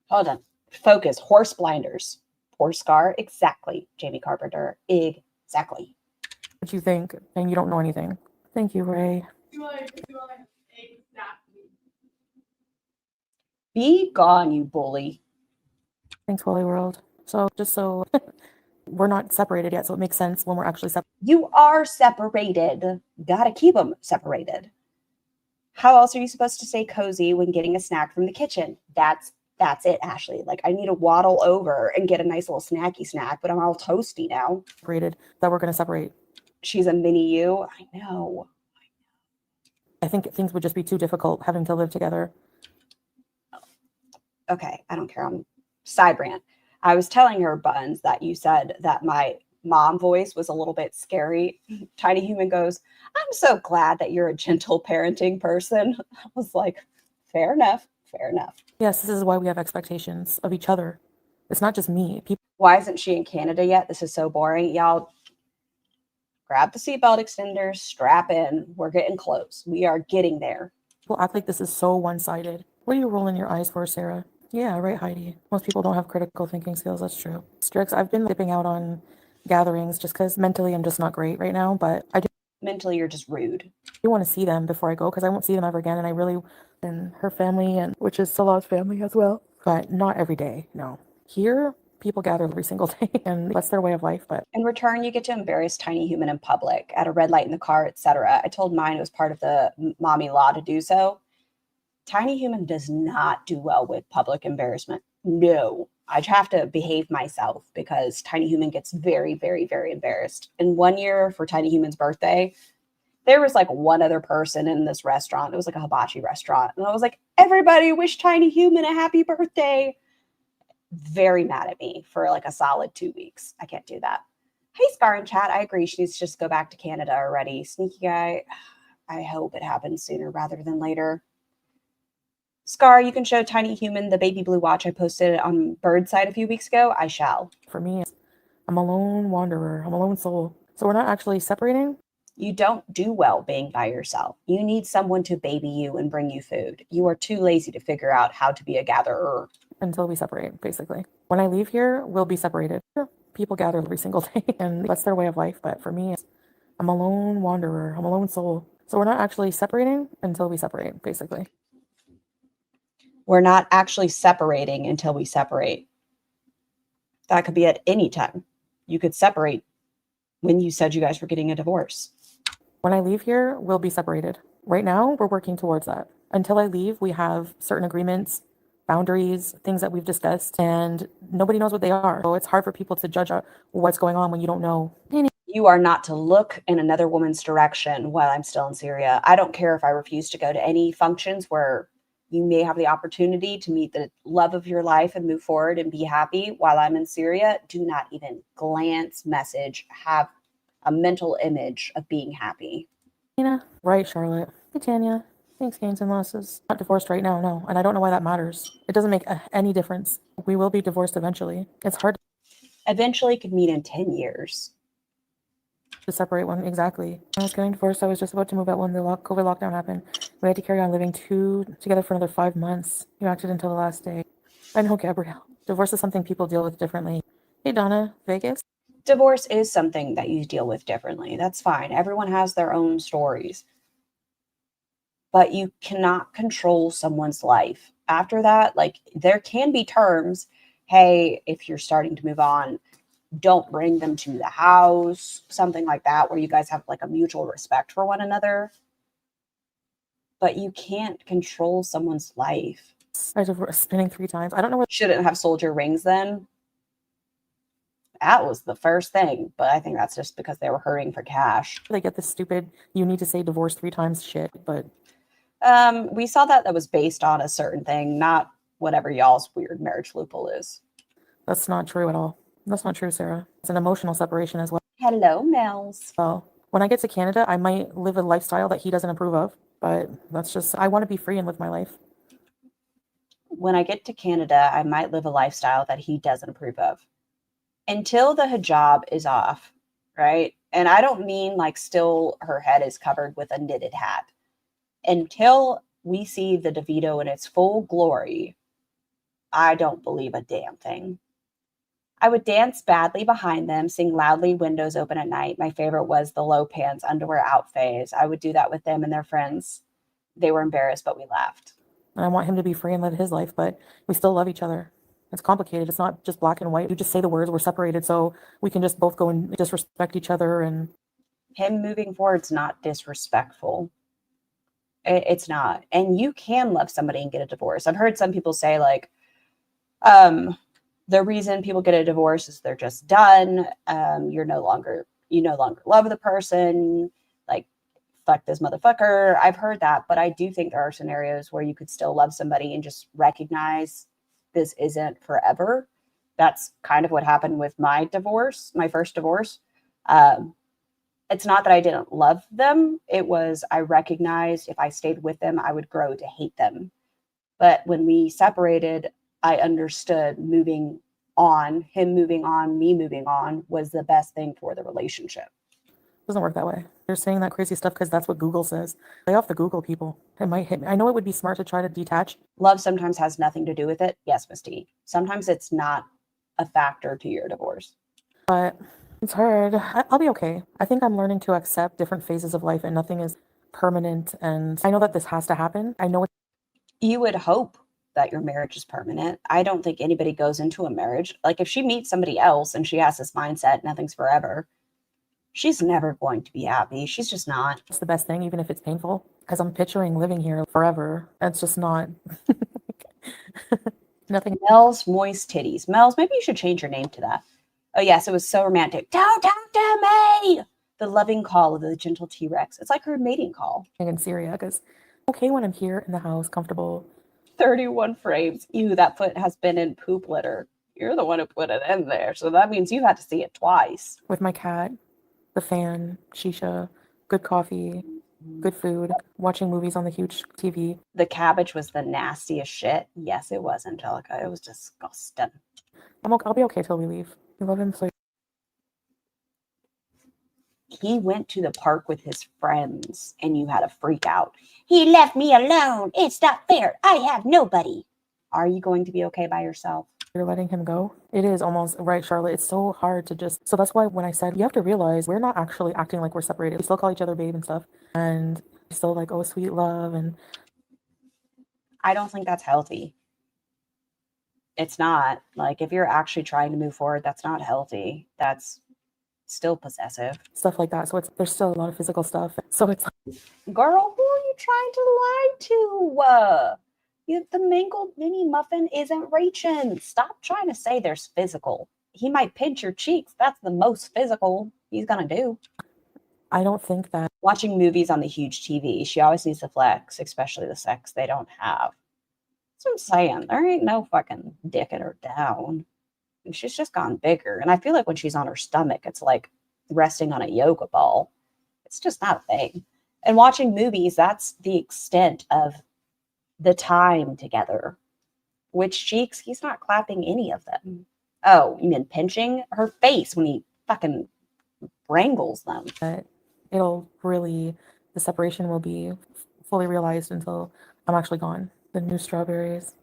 Hold on. Focus. Horse blinders. Poor Scar. Exactly. Jamie Carpenter. Exactly. What you think, and you don't know anything. Thank you, Ray. Exactly. Be gone, you bully. Thanks, Wally World. So just so we're not separated yet, so it makes sense when we're actually separated. You are separated. Gotta keep them separated. How else are you supposed to stay cozy when getting a snack from the kitchen? That's it, Ashley. Like, I need to waddle over and get a nice little snacky snack, but I'm all toasty now. Separated, that we're going to separate. She's a mini you. I know. I think things would just be too difficult having to live together. Okay, I don't care. I'm side rant. I was telling her, Buns, that you said that my mom voice was a little bit scary. Tiny human goes, I'm I'm so glad that you're a gentle parenting person. I was like, fair enough. Fair enough. Yes, this is why we have expectations of each other. It's not just me. People Why isn't she in Canada yet? This is so boring. Y'all grab the seatbelt extenders, strap in. We're getting close. We are getting there. act like this is so one-sided. What are you rolling your eyes for, Sarah? Yeah, right, Heidi. Most people don't have critical thinking skills. That's true. Strix, I've been dipping out on gatherings just because mentally I'm just not great right now, but I do Mentally, you're just rude. want to see them before I go because I won't see them ever again. And I really, and her family, and which is Salah's family as well, but not every day. No. Here, people gather every single day and that's their way of life. But In return, you get to embarrass Tiny Human in public, at a red light in the car, etc. I told mine it was part of the mommy law to do so. Tiny Human does not do well with public embarrassment. No, I have to behave myself because Tiny Human gets very, very, very embarrassed. And one year for Tiny Human's birthday, there was like one other person in this restaurant. It was like a hibachi restaurant. And I was like, everybody wish Tiny Human a happy birthday. Very mad at me for like a solid 2 weeks. I can't do that. Hey, Scar in chat. I agree. She needs to just go back to Canada already. Sneaky guy. I hope it happens sooner rather than later. Scar, you can show Tiny Human the baby blue watch I posted on Birdside a few weeks ago. I shall. for me, I'm a lone wanderer. I'm a lone soul. So we're not actually separating. You don't do well being by yourself. You need someone to baby you and bring you food. You are too lazy to figure out how to be a gatherer. Until we separate, basically. When I leave here, we'll be separated. People gather every single day and that's their way of life. But for me, I'm a lone wanderer. I'm a lone soul. So we're not actually separating until we separate, basically. We're not actually separating until we separate. That could be at any time. You could separate when you said you guys were getting a divorce. When I leave here, we'll be separated. Right now, we're working towards that. Until I leave, we have certain agreements, boundaries, things that we've discussed, and nobody knows what they are. So it's hard for people to judge what's going on when you don't know. You are not to look in another woman's direction while I'm still in Syria. I don't care if I refuse to go to any functions where you may have the opportunity to meet the love of your life and move forward and be happy while I'm in Syria. Do not even glance, message, have a mental image of being happy. Right, Charlotte. Hey, Tanya. Thanks, gains and losses. Not divorced right now, no. And I don't know why that matters. It doesn't make any difference. We will be divorced eventually. It's hard Eventually could mean in 10 years. to separate one. Exactly. When I was getting divorced, I was just about to move out when the COVID lockdown happened. We had to carry on living together for another 5 months. You acted until the last day. I know, Gabrielle. Divorce is something people deal with differently. Hey, Donna. Vegas? Divorce is something that you deal with differently. That's fine. Everyone has their own stories. But you cannot control someone's life. After that, like, there can be terms. Hey, if you're starting to move on, don't bring them to the house, something like that, where you guys have like a mutual respect for one another. But you can't control someone's life. I divorced spinning 3 times. I don't know what. Shouldn't have sold your rings then. That was the first thing, but I think that's just because they were hurrying for cash. They get this stupid, you need to say divorce 3 times shit, but We saw that was based on a certain thing, not whatever y'all's weird marriage loophole is. that's not true at all. That's not true, Sarah. It's an emotional separation as well. Hello, Mel's. Well, when I get to Canada, I might live a lifestyle that he doesn't approve of, but that's just, I want to be free and live my life. When I get to Canada, I might live a lifestyle that he doesn't approve of. Until the hijab is off, right? And I don't mean like still her head is covered with a knitted hat. Until we see the DeVito in its full glory, I don't believe a damn thing. I would dance badly behind them, sing loudly, windows open at night. My favorite was the low pants, underwear out phase. I would do that with them and their friends. They were embarrassed, but we laughed. And I want him to be free and live his life, but we still love each other. It's complicated. It's not just black and white. You just say the words, we're separated, so we can just both go and disrespect each other. And Him moving forward's not disrespectful. It's not. And you can love somebody and get a divorce. I've heard some people say like, the reason people get a divorce is they're just done. You no longer love the person. Like, fuck this motherfucker. I've heard that, but I do think there are scenarios where you could still love somebody and just recognize this isn't forever. That's kind of what happened with my divorce, my first divorce. it's not that I didn't love them. It was, I recognized if I stayed with them, I would grow to hate them. But when we separated, I understood moving on, him moving on, me moving on was the best thing for the relationship. Doesn't work that way. They're saying that crazy stuff because that's what Google says. Lay off the Google, people. It might hit me. I know it would be smart to try to detach. Love sometimes has nothing to do with it. Yes, Misty. Sometimes it's not a factor to your divorce. But it's hard. I'll be okay. I think I'm learning to accept different phases of life and nothing is permanent. And I know that this has to happen. I know You would hope that your marriage is permanent. I don't think anybody goes into a marriage. Like if she meets somebody else and she has this mindset, nothing's forever, she's never going to be happy. She's just not. it's the best thing, even if it's painful, because I'm picturing living here forever. It's just not. Nothing. Mel's moist titties. Mel's, maybe you should change your name to that. Oh yes, it was so romantic. Don't talk to me. The loving call of the gentle T-Rex. It's like her mating call. In Syria, because okay when I'm here in the house, comfortable. 31 frames. Ew, that foot has been in poop litter. You're the one who put it in there. So that means you had to see it twice. With my cat, the fan, shisha, good coffee, good food, watching movies on the huge TV. The cabbage was the nastiest shit. Yes, it was, Angelica. It was disgusting. I'll be okay till we leave. We love him. So He went to the park with his friends and you had a freak out. He left me alone. It's not fair. I have nobody. Are you going to be okay by yourself? you're letting him go. It is almost right, Charlotte. It's so hard to just. So that's why when I said you have to realize we're not actually acting like we're separated. We still call each other babe and stuff, and still like, oh, sweet love. And I don't think that's healthy. It's not. Like, if you're actually trying to move forward, that's not healthy. That's still possessive. stuff like that. So there's still a lot of physical stuff. So it's like, Girl, who are you trying to lie to? The mangled mini muffin isn't reaching. Stop trying to say there's physical. He might pinch your cheeks. That's the most physical he's going to do. I don't think that. Watching movies on the huge TV, she always needs to flex, especially the sex they don't have. That's what I'm saying. There ain't no fucking dicking her down. And she's just gone bigger. And I feel like when she's on her stomach, it's like resting on a yoga ball. It's just not a thing. And watching movies, that's the extent of the time together. Which cheeks? He's not clapping any of them. Oh, you mean pinching her face when he fucking wrangles them? That it'll really, the separation will be fully realized until I'm actually gone. The new strawberries.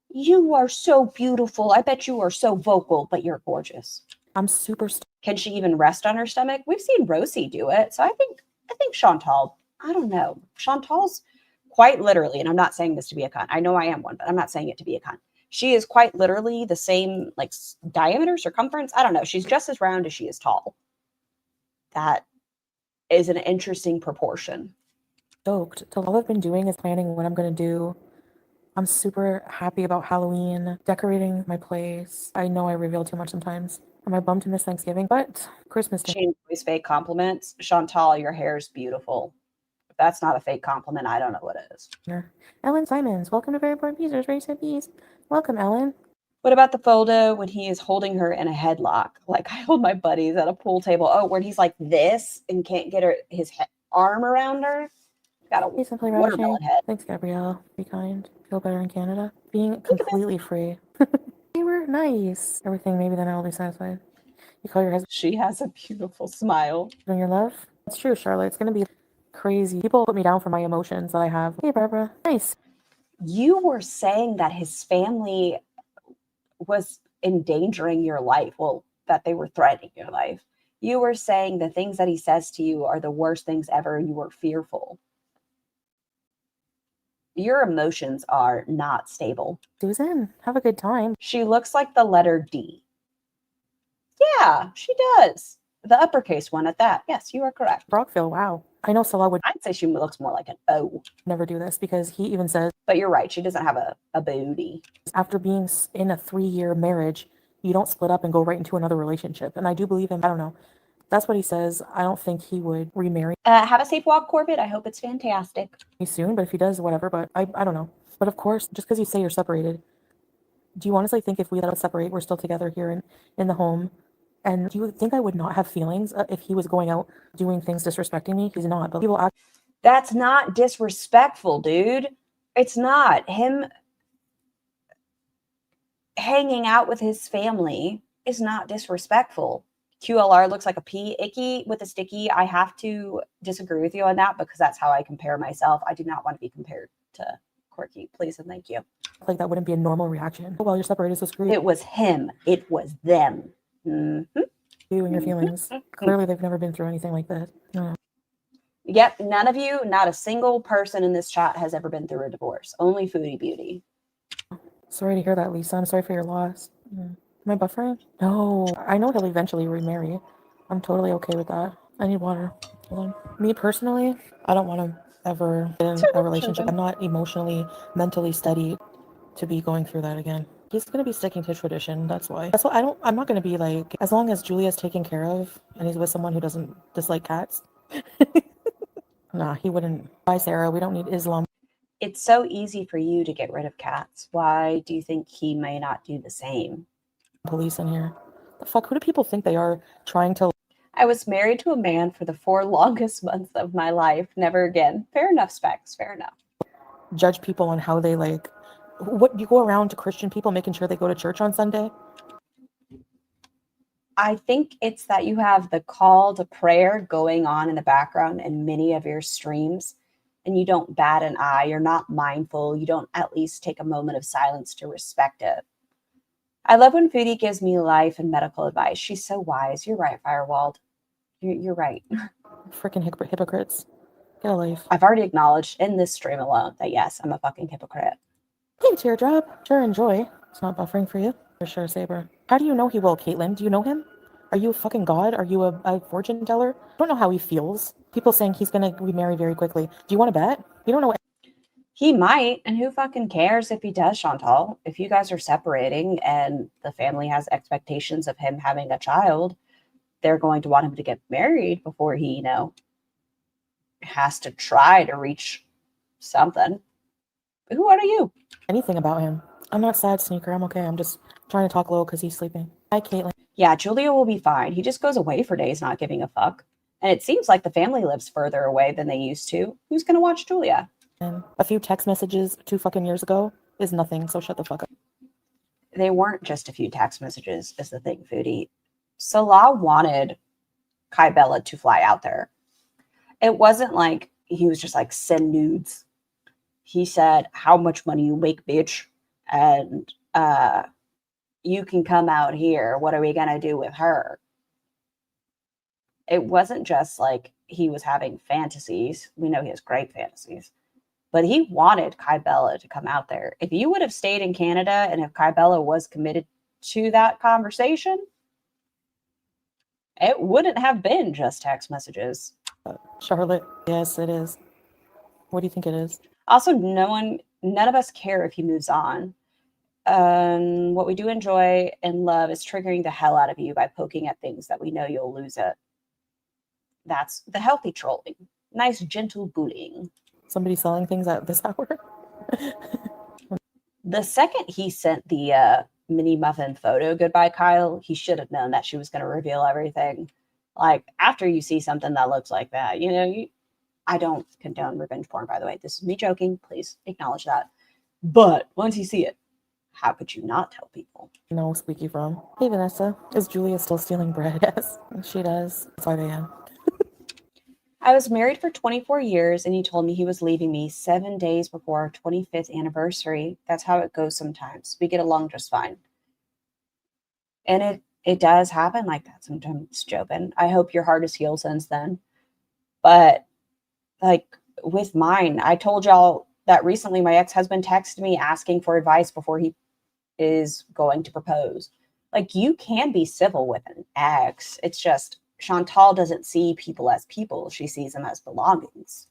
You are so beautiful. I bet you are so vocal, but you're gorgeous. I'm super. Can she even rest on her stomach? We've seen Rosie do it. So I think Chantal, I don't know. Chantal's quite literally, and I'm not saying this to be a cunt. I know I am one, but I'm not saying it to be a cunt. She is quite literally the same like diameter, circumference. I don't know. She's just as round as she is tall. That is an interesting proportion. Stoked. So all I've been doing is planning what I'm going to do. I'm super happy about Halloween, decorating my place. I know I reveal too much sometimes. Am I bummed to miss Thanksgiving? But Christmas Day. She enjoys fake compliments. Chantal, your hair is beautiful. If that's not a fake compliment, I don't know what is. Ellen Simons, welcome to Very Important Pieces, Race and Peace. Welcome, Ellen. What about the photo when he is holding her in a headlock? Like I hold my buddies at a pool table. Oh, where he's like this and can't get his arm around her. Got a Simply watermelon Ravishing. head. Thanks, Gabrielle. Be kind. Feel better in Canada. Being completely free. They were nice. Everything, maybe then I'll be satisfied. You call your husband She has a beautiful smile. your love? It's true, Charlotte. It's going to be crazy. People put me down for my emotions that I have. Hey, Barbara. Nice. You were saying that his family was endangering your life. Well, that they were threatening your life. You were saying the things that he says to you are the worst things ever. You were fearful. Your emotions are not stable. Susan, have a good time. She looks like the letter D. Yeah, she does. The uppercase one at that. Yes, you are correct. Brockville, wow. I know Salah would I'd say she looks more like an O. never do this because he even says But you're right. She doesn't have a booty. after being in a 3-year marriage, you don't split up and go right into another relationship. And I do believe him. I don't know. That's what he says. I don't think he would remarry Have a safe walk, Corbett. I hope it's fantastic. me soon, but if he does, whatever. But I don't know. But of course, just because you say you're separated, do you honestly think if we let us separate, we're still together here in the home And do you think I would not have feelings if he was going out doing things disrespecting me? He's not, but people act. That's not disrespectful, dude. It's not. Him hanging out with his family is not disrespectful. QLR looks like a pea. Icky with a sticky. I have to disagree with you on that because that's how I compare myself. I do not want to be compared to Quirky. Please and thank you. Like that wouldn't be a normal reaction. Oh, well, you're separated, so screw It was him. It was them. Mm-hmm. you and your feelings. Clearly, they've never been through anything like that. No. Yep, none of you, not a single person in this chat has ever been through a divorce. Only FoodieBeauty. Sorry to hear that, Lisa. I'm sorry for your loss. Am I buffering? No. I know he'll eventually remarry. I'm totally okay with that. I need water. Hold on. Me personally, I don't want to ever get in a relationship. I'm not emotionally, mentally steady to be going through that again. He's going to be sticking to tradition. That's why. I'm not going to be like, as long as Julia's taken care of and he's with someone who doesn't dislike cats. Nah, he wouldn't. Bye, Sarah. We don't need Islam It's so easy for you to get rid of cats. Why do you think he may not do the same? police in here. The fuck? Who do people think they are trying to I was married to a man for the 4 longest months of my life. Never again. Fair enough, Specs. Fair enough. judge people on how they like? What, you go around to Christian people making sure they go to church on Sunday? I think it's that you have the call to prayer going on in the background in many of your streams, and you don't bat an eye. You're not mindful. You don't at least take a moment of silence to respect it. I love when Foodie gives me life and medical advice. She's so wise. You're right, Firewald. You're right. Freaking hypocrites. Get a life. I've already acknowledged in this stream alone that yes, I'm a fucking hypocrite. Hey, teardrop. Sure, enjoy. It's not buffering for you. For sure, Saber. How do you know he will, Caitlin? Do you know him? Are you a fucking god? Are you a fortune teller? I don't know how he feels. People saying he's gonna remarry very quickly. Do you want to bet? You don't know. He might, and who fucking cares if he does, Chantal? If you guys are separating and the family has expectations of him having a child, they're going to want him to get married before he, has to try to reach something. Who are you? Anything about him. I'm not sad, Sneaker. I'm okay. I'm just trying to talk low because he's sleeping. Hi, Caitlin. Yeah, Julia will be fine. He just goes away for days not giving a fuck. And it seems like the family lives further away than they used to. Who's going to watch Julia? And a few text messages 2 fucking years ago is nothing, so shut the fuck up. They weren't just a few text messages, is the thing, Foodie. Salah wanted Kai Bella to fly out there. It wasn't like he was just like, send nudes. He said, how much money you make, bitch? And you can come out here. What are we going to do with her? It wasn't just like he was having fantasies. We know he has great fantasies. But he wanted Kai Bella to come out there. If you would have stayed in Canada and if Kai Bella was committed to that conversation, it wouldn't have been just text messages. Charlotte, yes, it is. What do you think it is? Also, none of us care if he moves on. What we do enjoy and love is triggering the hell out of you by poking at things that we know you'll lose it. That's the healthy trolling. Nice, gentle bullying. Somebody selling things at this hour? The second he sent the mini muffin photo, goodbye, Kyle, he should have known that she was going to reveal everything. Like, after you see something that looks like that, I don't condone revenge porn, by the way. This is me joking. Please acknowledge that. But once you see it, how could you not tell people? No, squeaky from. Hey, Vanessa. Is Julia still stealing bread? Yes, she does. It's 5 a.m. I was married for 24 years, and he told me he was leaving me 7 days before our 25th anniversary. That's how it goes sometimes. We get along just fine. And it does happen like that sometimes, Jobin. I hope your heart has healed since then. But, like, with mine, I told y'all that recently my ex-husband texted me asking for advice before he is going to propose. Like, you can be civil with an ex. It's just Chantal doesn't see people as people. She sees them as belongings.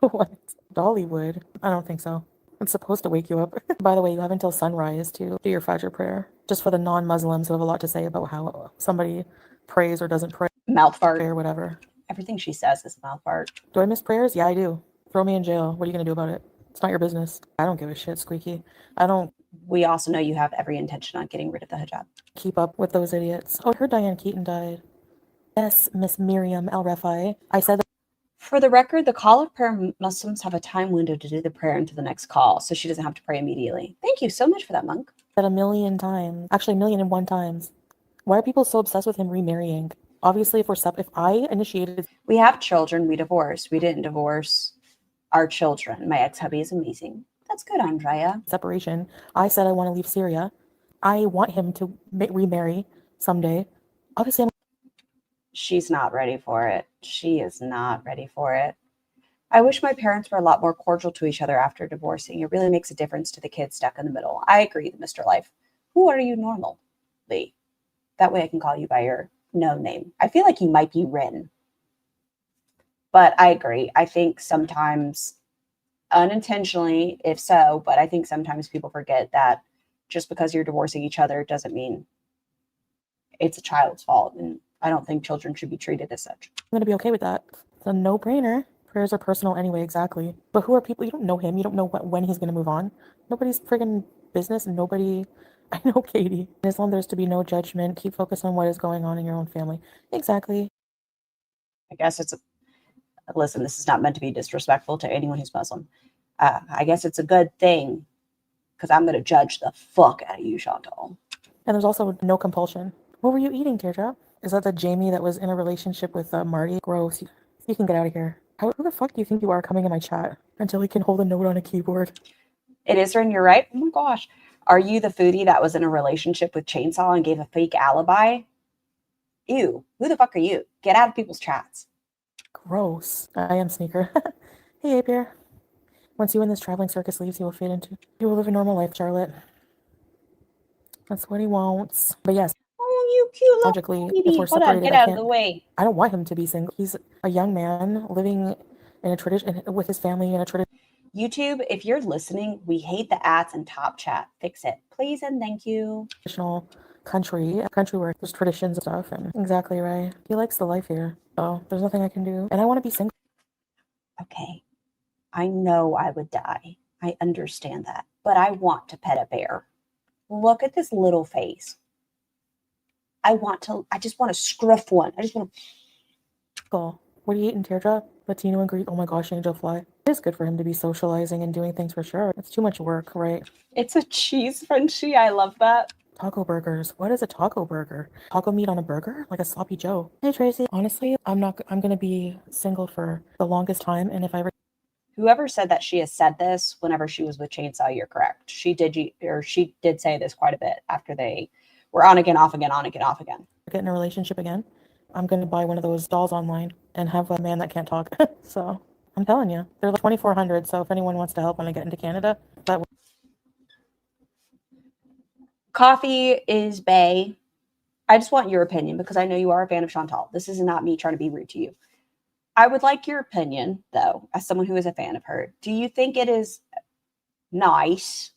What? Dollywood? I don't think so. It's supposed to wake you up. By the way, you have until sunrise to do your Fajr prayer. Just for the non-Muslims who have a lot to say about how somebody prays or doesn't pray. Mouth fart. Or whatever. Everything she says is mouth fart. Do I miss prayers? Yeah, I do. Throw me in jail. What are you going to do about it? It's not your business. I don't give a shit, Squeaky. I don't we also know you have every intention on getting rid of the hijab. Keep up with those idiots. Oh, I heard Diane Keaton died. Yes, Miss Miriam El Refai. I said that For the record, the call of prayer, Muslims have a time window to do the prayer into the next call, so she doesn't have to pray immediately. Thank you so much for that, monk. a million times. Actually, 1,000,001 times. Why are people so obsessed with him remarrying? Obviously, if I initiated We have children, we divorced. We didn't divorce our children. My ex-hubby is amazing. That's good, Andrea. separation, I said I want to leave Syria. I want him to remarry someday. Obviously, I'm She's not ready for it. She is not ready for it. I wish my parents were a lot more cordial to each other after divorcing. It really makes a difference to the kids stuck in the middle. I agree, Mr. Life. Who are you normally? That way I can call you by your no name. I feel like you might be Rin. But I agree. I think sometimes unintentionally, if so, but I think sometimes people forget that just because you're divorcing each other doesn't mean it's a child's fault. And I don't think children should be treated as such. going to be okay with that. It's a no-brainer. Prayers are personal anyway, exactly. But who are people? You don't know him. You don't know when he's going to move on. Nobody's friggin' business. Nobody. I know Katie. As long as there's to be no judgment, keep focused on what is going on in your own family. Exactly. I guess listen, this is not meant to be disrespectful to anyone who's Muslim. I guess it's a good thing because I'm going to judge the fuck out of you, Chantal. And there's also no compulsion. What were you eating, Teardrop? Is that the Jamie that was in a relationship with Marty? Gross. You can get out of here. Who the fuck do you think you are coming in my chat until he can hold a note on a keyboard? It is, Rin, you're right. Oh my gosh. Are you the foodie that was in a relationship with Chainsaw and gave a fake alibi? Ew. Who the fuck are you? Get out of people's chats. Gross. I am Sneaker. Hey, Apier. Once you and this traveling circus leaves, he will fade into. He will live a normal life, Charlotte. That's what he wants. But yes, Oh, you cute little logically, if baby. we're Hold on, separated, get I out of can't. the way. I don't want him to be single. He's a young man living in a tradition with his family in a YouTube, if you're listening, we hate the ads in top chat. Fix it, please and thank you. traditional country, a country where there's traditions and stuff. And exactly right. He likes the life here. So there's nothing I can do. And I want to be single. Okay, I know I would die. I understand that. But I want to pet a bear. Look at this little face. I just want to scruff one. I just want to. Cool. What are you eating, Teardrop? Latino and Greek. Oh my gosh, Angel Fly. It is good for him to be socializing and doing things for sure. It's too much work, right? It's a cheese Frenchie. I love that. Taco burgers. What is a taco burger? Taco meat on a burger? Like a sloppy Joe. Hey Tracy. Honestly, I'm gonna be single for the longest time. And if I Whoever said that she has said this whenever she was with Chainsaw, you're correct. She did say this quite a bit after they were on again, off again, on again, off again. get in a relationship again, I'm gonna buy one of those dolls online and have a man that can't talk. So I'm telling you, they're like 2,400. So if anyone wants to help when I get into Canada, that would. Coffee is bae. I just want your opinion because I know you are a fan of Chantal. This is not me trying to be rude to you. I would like your opinion, though, as someone who is a fan of her. Do you think it is nice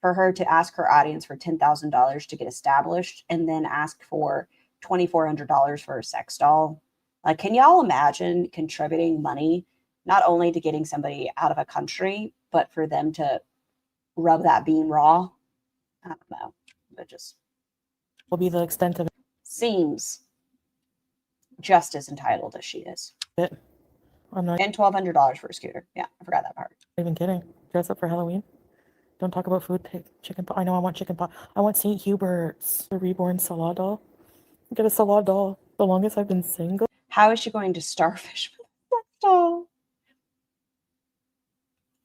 for her to ask her audience for $10,000 to get established and then ask for $2,400 for a sex doll? Like, can y'all imagine contributing money not only to getting somebody out of a country, but for them to rub that bean raw? I don't know. It just Will be the extent of seems just as entitled as she is. it. I'm not And $1,200 for a scooter. Yeah, I forgot that part. even kidding. Dress up for Halloween. Don't talk about food. Take chicken pot. I know I want chicken pot. I want St. Hubert's, the reborn salad doll. Get a salad doll. The longest I've been single. How is she going to starfish with a sex doll?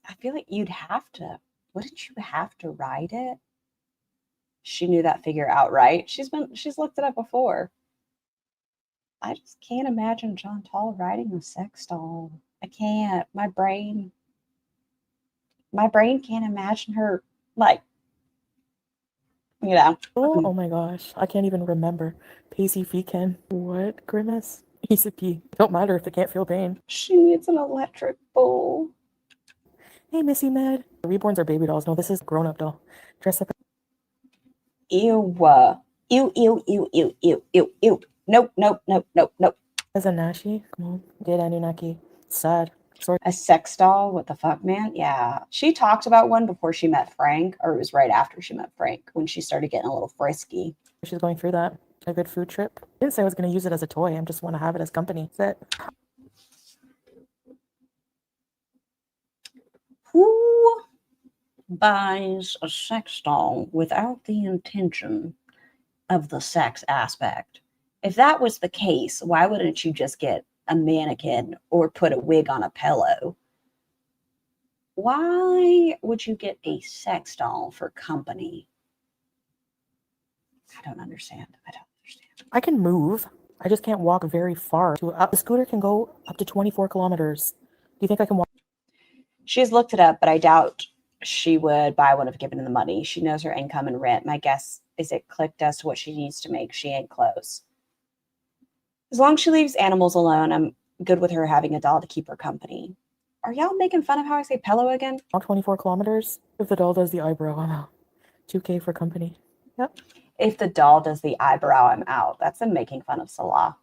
I feel like you'd have to. Wouldn't you have to ride it? She knew that figure outright. She's looked it up before. I just can't imagine Chantal riding a sex doll. I can't. My brain can't imagine her like, you know. Oh my gosh. I can't even remember. Pacey Feekin. What? Grimace? He's a pee. Don't matter if they can't feel pain. She needs an electric bull. Hey, Missy Med. The reborns are baby dolls. No, this is a grown-up doll. Dress up. Ew. Ew, ew, ew, ew, ew, ew, ew. Nope, nope, nope, nope, nope. As a Nashi. Come on. Did Anunnaki. Sad. sort. A sex doll? What the fuck, man? Yeah. She talked about one before she met Frank, or it was right after she met Frank when she started getting a little frisky. She's going through that. A good food trip. I didn't say I was going to use it as a toy. I just want to have it as company. That's it. Who buys a sex doll without the intention of the sex aspect? If that was the case, why wouldn't you just get a mannequin or put a wig on a pillow? Why would you get a sex doll for company? I don't understand. I can move. I just can't walk very far. The scooter can go up to 24 kilometers. Do you think I can walk? She's looked it up, but I doubt she would buy one if given the money. She knows her income and rent. My guess is it clicked as to what she needs to make. She ain't close. As long as she leaves animals alone, I'm good with her having a doll to keep her company. Are y'all making fun of how I say pillow again? 24 kilometers? If the doll does the eyebrow, I'm out. 2K for company. Yep. If the doll does the eyebrow, I'm out. That's them making fun of Salah.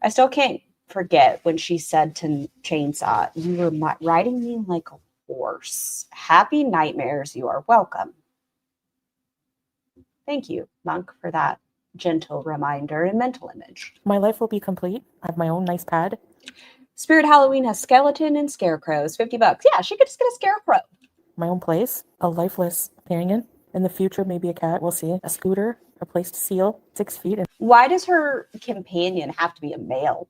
I still can't forget when she said to Chainsaw, "You were riding me like a horse. Happy nightmares. You are welcome." Thank you, Monk, for that gentle reminder and mental image. My life will be complete. I have my own nice pad. Spirit Halloween has skeleton and scarecrows. $50. Yeah, she could just get a scarecrow. My own place. A lifeless companion. In the future, maybe a cat. We'll see. A scooter. A place to seal. 6 feet. And Why does her companion have to be a male?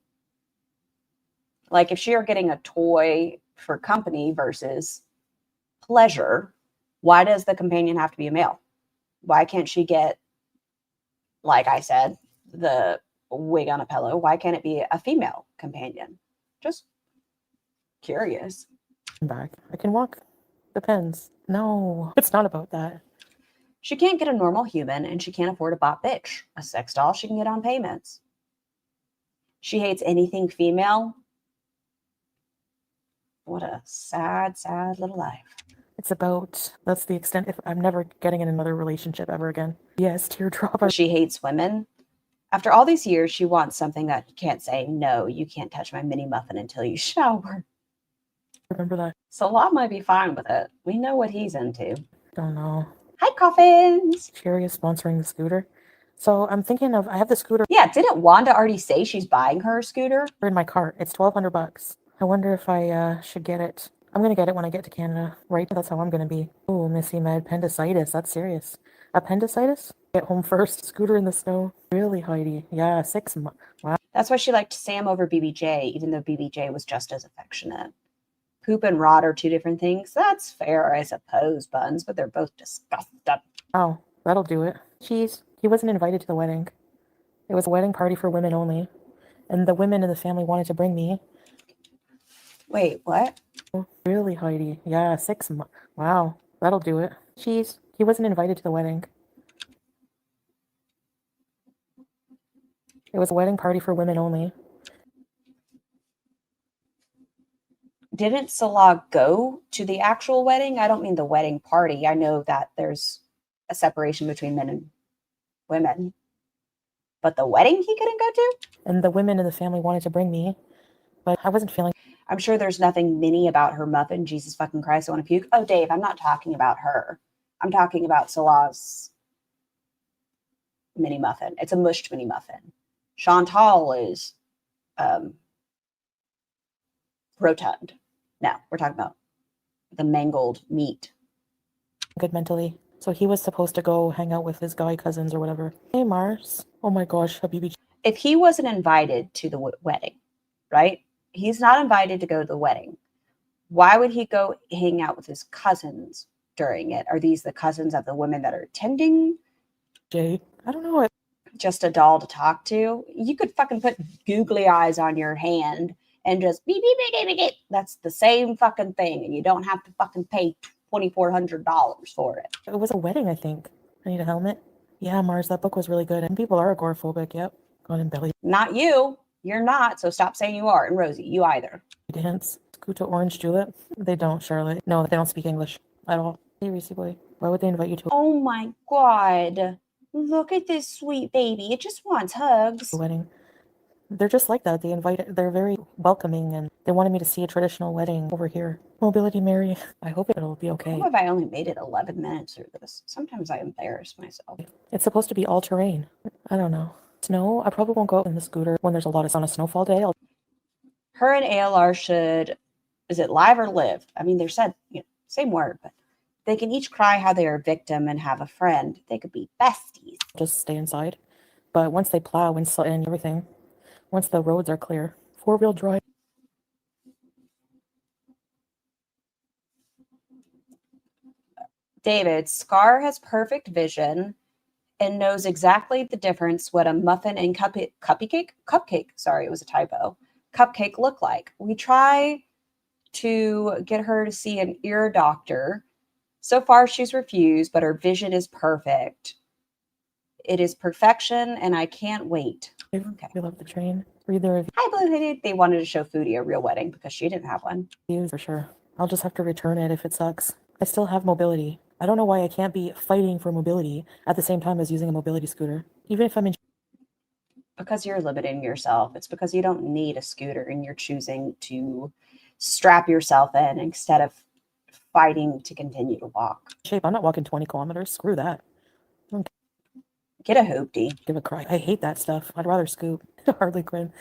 Like if she are getting a toy for company versus pleasure, why does the companion have to be a male? Why can't she get, like I said, the wig on a pillow? Why can't it be a female companion? Just curious. back. I can walk. Depends. No, it's not about that. She can't get a normal human and she can't afford a bot bitch. A sex doll she can get on payments. She hates anything female. What a sad, sad little life. It's about, that's the extent. If I'm never getting in another relationship ever again. Yes, teardrop. She hates women. After all these years, she wants something that can't say, "No, you can't touch my mini muffin until you shower." Remember that? Salah might be fine with it. We know what he's into. Don't know. Hi, coffins. Cherry is sponsoring the scooter. So I'm thinking of, I have the scooter Yeah, didn't Wanda already say she's buying her a scooter? in my cart. It's $1,200. I wonder if I should get it. I'm gonna get it when I get to Canada, right? That's how I'm gonna be. Oh, Missy Med, appendicitis. That's serious. Appendicitis? Get home first. Scooter in the snow. Really, Heidi? Yeah, 6 months. Wow. That's why she liked Sam over BBJ, even though BBJ was just as affectionate. Poop and rot are two different things. That's fair, I suppose, Buns, but they're both disgusting. Oh, that'll do it. Jeez, he wasn't invited to the wedding. It was a wedding party for women only. And the women in the family wanted to bring me. Wait, what? Really, Heidi? Yeah, 6 months. Wow, that'll do it. Jeez, he wasn't invited to the wedding. It was a wedding party for women only. Didn't Salah go to the actual wedding? I don't mean the wedding party. I know that there's a separation between men and women. But the wedding he couldn't go to? And the women in the family wanted to bring me, but I wasn't feeling. I'm sure there's nothing mini about her muffin. Jesus fucking Christ, I want to puke. Oh, Dave, I'm not talking about her. I'm talking about Salah's mini muffin. It's a mushed mini muffin. Chantal is rotund. No, we're talking about the mangled meat. Good mentally. So he was supposed to go hang out with his guy cousins or whatever. Hey, Mars. Oh my gosh, Habibi. If he wasn't invited to the wedding, right? He's not invited to go to the wedding. Why would he go hang out with his cousins during it? Are these the cousins of the women that are attending? Jay, I don't know. Just a doll to talk to? You could fucking put googly eyes on your hand and just beep, beep, beep, beep, beep. That's the same fucking thing. And you don't have to fucking pay $2,400 for it. It was a wedding, I think. I need a helmet. Yeah, Mars, that book was really good. And people are agoraphobic, yep. Gone in belly. Not you. You're not, so stop saying you are. And Rosie, you either. Dance. Scoot to Orange Julep. They don't, Charlotte. No, they don't speak English at all. Hey, Reese boy. Why would they invite you to Oh my God. Look at this sweet baby. It just wants hugs. a wedding? They're just like that. They're very welcoming, and they wanted me to see a traditional wedding over here. Mobility Mary. I hope it'll be okay. How have I only made it 11 minutes through this? Sometimes I embarrass myself. It's supposed to be all terrain. I don't know. Snow, I probably won't go out in the scooter when there's a lot of on a snowfall day. Her and ALR should, is it live or live? I mean, they're said, same word, but they can each cry how they are a victim and have a friend. They could be besties. Just stay inside. But once they plow and everything, once the roads are clear, 4-wheel drive. David, Scar has perfect vision and knows exactly the difference what a muffin and cupcake, sorry, it was a typo, cupcake look like. We try to get her to see an ear doctor. So far, she's refused, but her vision is perfect. It is perfection, and I can't wait. Okay. We love the train. Read the Hi, Blue Hoodie. They wanted to show Foodie a real wedding because she didn't have one. reviews for sure. I'll just have to return it if it sucks. I still have mobility. I don't know why I can't be fighting for mobility at the same time as using a mobility scooter. Even if I'm in Because you're limiting yourself. It's because you don't need a scooter and you're choosing to strap yourself in instead of fighting to continue to walk. shape, I'm not walking 20 kilometers. Screw that. Get a hoopty. Give a cry. I hate that stuff. I'd rather scoop. Hardly Quinn.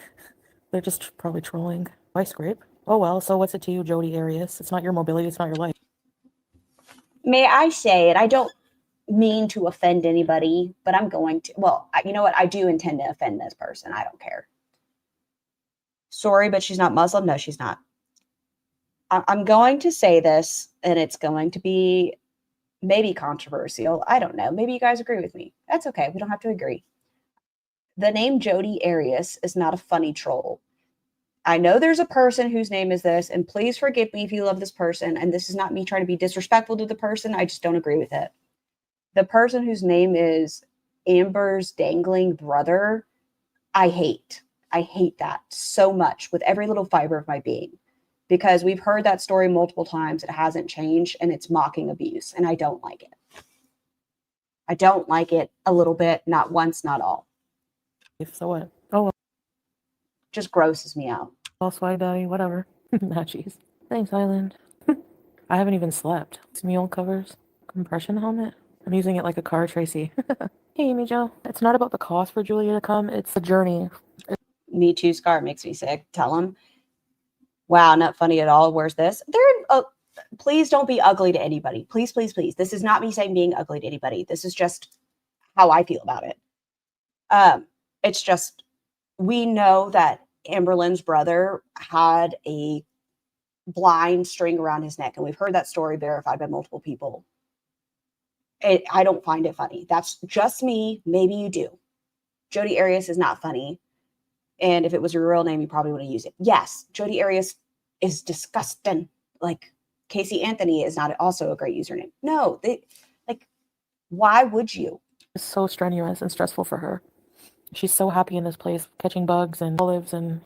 They're just probably trolling. Why scrape? Oh well, so what's it to you, Jody Arias? It's not your mobility, it's not your life. May I say it? I don't mean to offend anybody, but I'm going to. Well, you know what? I do intend to offend this person. I don't care. Sorry, but she's not Muslim. No, she's not. I'm going to say this, and it's going to be maybe controversial. I don't know. Maybe you guys agree with me. That's okay. We don't have to agree. The name Jody Arias is not a funny troll. I know there's a person whose name is this, and please forgive me if you love this person. And this is not me trying to be disrespectful to the person. I just don't agree with it. The person whose name is Amber's dangling brother, I hate. I hate that so much with every little fiber of my being, because we've heard that story multiple times. It hasn't changed, and it's mocking abuse, and I don't like it. I don't like it a little bit, not once, not all. So what? Oh well. Just grosses me out. All swag daddy, whatever. Nah, jeez. Thanks, Island. I haven't even slept. It's mule covers. Compression helmet. I'm using it like a car, Tracy. Hey, Amy Jo. It's not about the cost for Julia to come. It's the journey. Me too, Scar. Makes me sick. Tell them. Wow, not funny at all. Where's this? Please don't be ugly to anybody. Please, please, please. This is not me saying being ugly to anybody. This is just how I feel about it. It's just, we know that Amberlynn's brother had a blind string around his neck, and we've heard that story verified by multiple people. I don't find it funny. That's just me. Maybe you do. Jody Arias is not funny. And if it was your real name, you probably wouldn't use it. Yes, Jody Arias is disgusting. Like, Casey Anthony is not also a great username. No, why would you? It's so strenuous and stressful for her. She's so happy in this place, catching bugs and olives and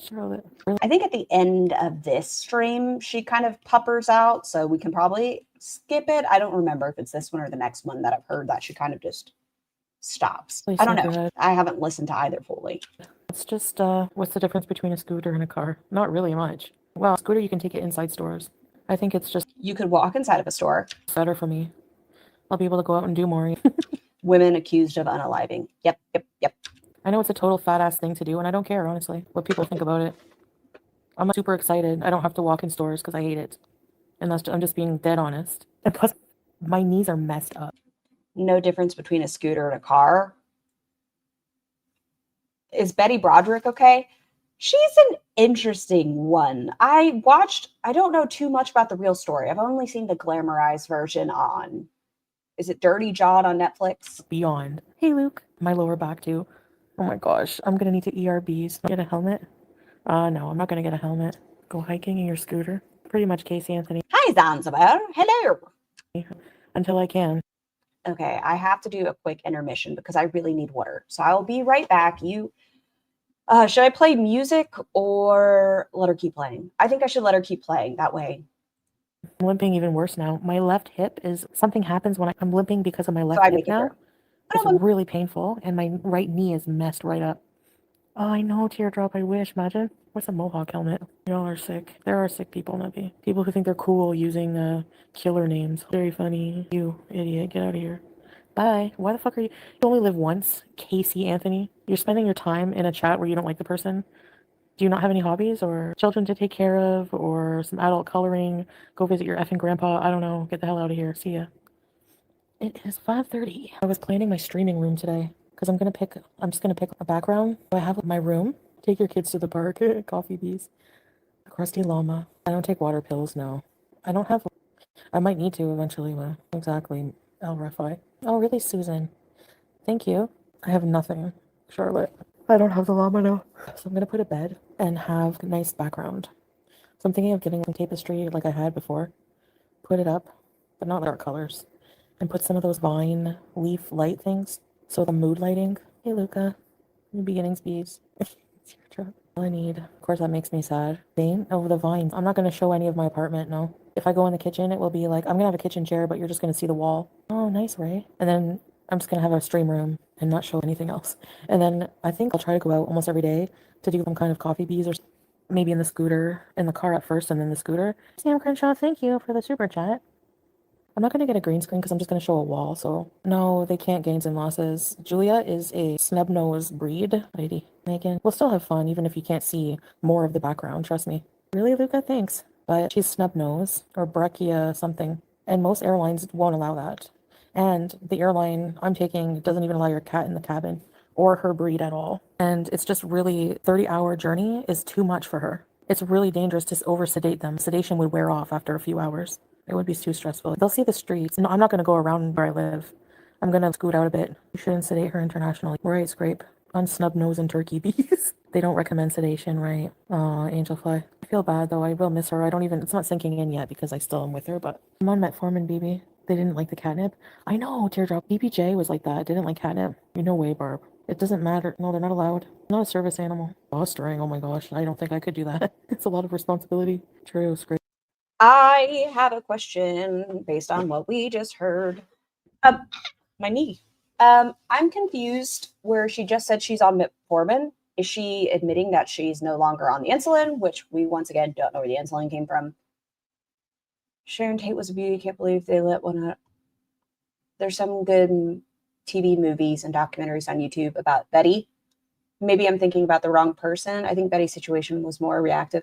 Charlotte. Really? I think at the end of this stream, she kind of puppers out, so we can probably skip it. I don't remember if it's this one or the next one that I've heard that she kind of just stops. Please I don't don't do know. that. I haven't listened to either fully. It's just, what's the difference between a scooter and a car? Not really much. Well, a scooter, you can take it inside stores. I think it's just You could walk inside of a store. better for me. I'll be able to go out and do more. Women accused of unaliving. Yep. I know it's a total fat ass thing to do, and I don't care, honestly, what people think about it. I'm super excited. I don't have to walk in stores because I hate it. And I'm just being dead honest. And plus, my knees are messed up. No difference between a scooter and a car. Is Betty Broderick okay? She's an interesting one. I don't know too much about the real story. I've only seen the glamorized version on, is it Dirty John on Netflix? Beyond. Hey, Luke. My lower back, too. Oh my gosh. I'm going to need to ERBs. Get a helmet? No, I'm not going to get a helmet. Go hiking in your scooter. Pretty much Casey Anthony. Hi, Zanzibar. Hello. Until I can. Okay, I have to do a quick intermission because I really need water. So I'll be right back. Should I play music or let her keep playing? I think I should let her keep playing. That way. I'm limping even worse now. My left hip is, something happens when I'm limping because of my left I hip make it now. through. It's really painful, and my right knee is messed right up. Oh, I know, Teardrop. I wish. Imagine. What's a mohawk helmet? Y'all are sick. There are sick people, Nebby. People who think they're cool using killer names. Very funny. You idiot. Get out of here. Bye. Why the fuck are you? You only live once, Casey Anthony. You're spending your time in a chat where you don't like the person. Do you not have any hobbies or children to take care of or some adult coloring? Go visit your effing grandpa. I don't know. Get the hell out of here. See ya. It is 5:30. I was planning my streaming room today because I'm just gonna pick a background. I have my room. Take your kids to the park. Coffee bees. A crusty llama. I don't take water pills, no. I don't have, I might need to eventually, but exactly. LRFI. Oh, really, Susan? Thank you. I have nothing, Charlotte. I don't have the llama now. So I'm gonna put a bed and have a nice background. So I'm thinking of getting some tapestry like I had before. Put it up, but not dark colors. And put some of those vine leaf light things. So the mood lighting. Hey, Luca. New beginnings, bees. It's your truck. All I need. Of course, that makes me sad. Paint over the vines. I'm not going to show any of my apartment, no. If I go in the kitchen, it will be like, I'm going to have a kitchen chair, but you're just going to see the wall. Oh, nice, Ray. And then I'm just going to have a stream room and not show anything else. And then I think I'll try to go out almost every day to do some kind of coffee bees or maybe in the car at first and then the scooter. Sam Crenshaw, thank you for the super chat. I'm not going to get a green screen because I'm just going to show a wall. So, no, they can't gains and losses. Julia is a snub-nosed breed. Lady. Megan. We'll still have fun even if you can't see more of the background. Trust me. Really, Luca? Thanks. But she's snub-nosed or brachia something. And most airlines won't allow that. And the airline I'm taking doesn't even allow your cat in the cabin or her breed at all. And it's just really 30-hour journey is too much for her. It's really dangerous to over-sedate them. Sedation would wear off after a few hours. It would be too stressful. They'll see the streets. No, I'm not going to go around where I live. I'm going to scoot out a bit. You shouldn't sedate her internationally. Right, Scrape. On snub nose and turkey bees. They don't recommend sedation, right? Aw, Angelfly. I feel bad though. I will miss her. It's not sinking in yet because I still am with her, but I'm on metformin, BB. They didn't like the catnip. I know, Teardrop. BBJ was like that. Didn't like catnip. No way, Barb. It doesn't matter. No, they're not allowed. Not a service animal. Fostering. Oh my gosh. I don't think I could do that. It's a lot of responsibility. True, Scrape. I have a question based on what we just heard. My knee. I'm confused where she just said she's on metformin. Is she admitting that she's no longer on the insulin, which we once again don't know where the insulin came from? Sharon Tate was a beauty. Can't believe they let one out. There's some good TV movies and documentaries on YouTube about Betty. Maybe I'm thinking about the wrong person. I think Betty's situation was more reactive.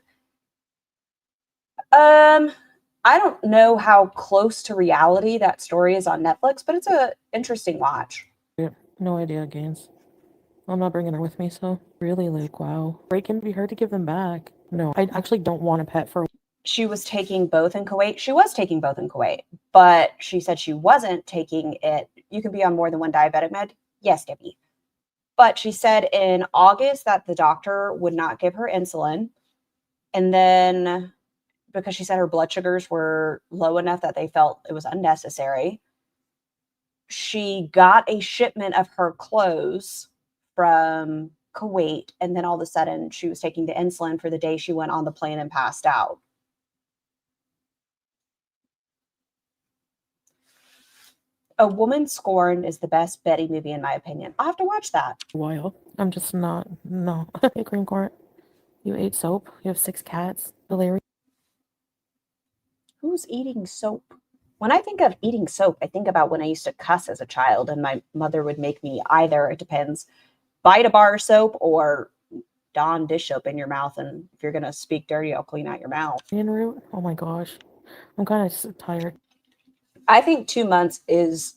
I don't know how close to reality that story is on Netflix, but it's a interesting watch. Yeah, no idea, Gaines. I'm not bringing her with me, so really, like, wow. It can be hard to give them back. No, I actually don't want a pet for. She was taking both in Kuwait. She was taking both in Kuwait, but she said she wasn't taking it. You can be on more than one diabetic med. Yes, Gibby. But she said in August that the doctor would not give her insulin. And then because she said her blood sugars were low enough that they felt it was unnecessary, she got a shipment of her clothes from Kuwait. And then all of a sudden she was taking the insulin for the day she went on the plane and passed out. A Woman Scorned is the best Betty movie, in my opinion. I'll have to watch that. While I'm just not. No. Hey, Green Court. You ate soap. You have 6 cats. Hilarious. Who's eating soap? When I think of eating soap, I think about when I used to cuss as a child and my mother would make me either, it depends, bite a bar of soap or Dawn dish soap in your mouth. And if you're going to speak dirty, I'll clean out your mouth. Onion root? Oh my gosh. I'm kind of tired. I think 2 months is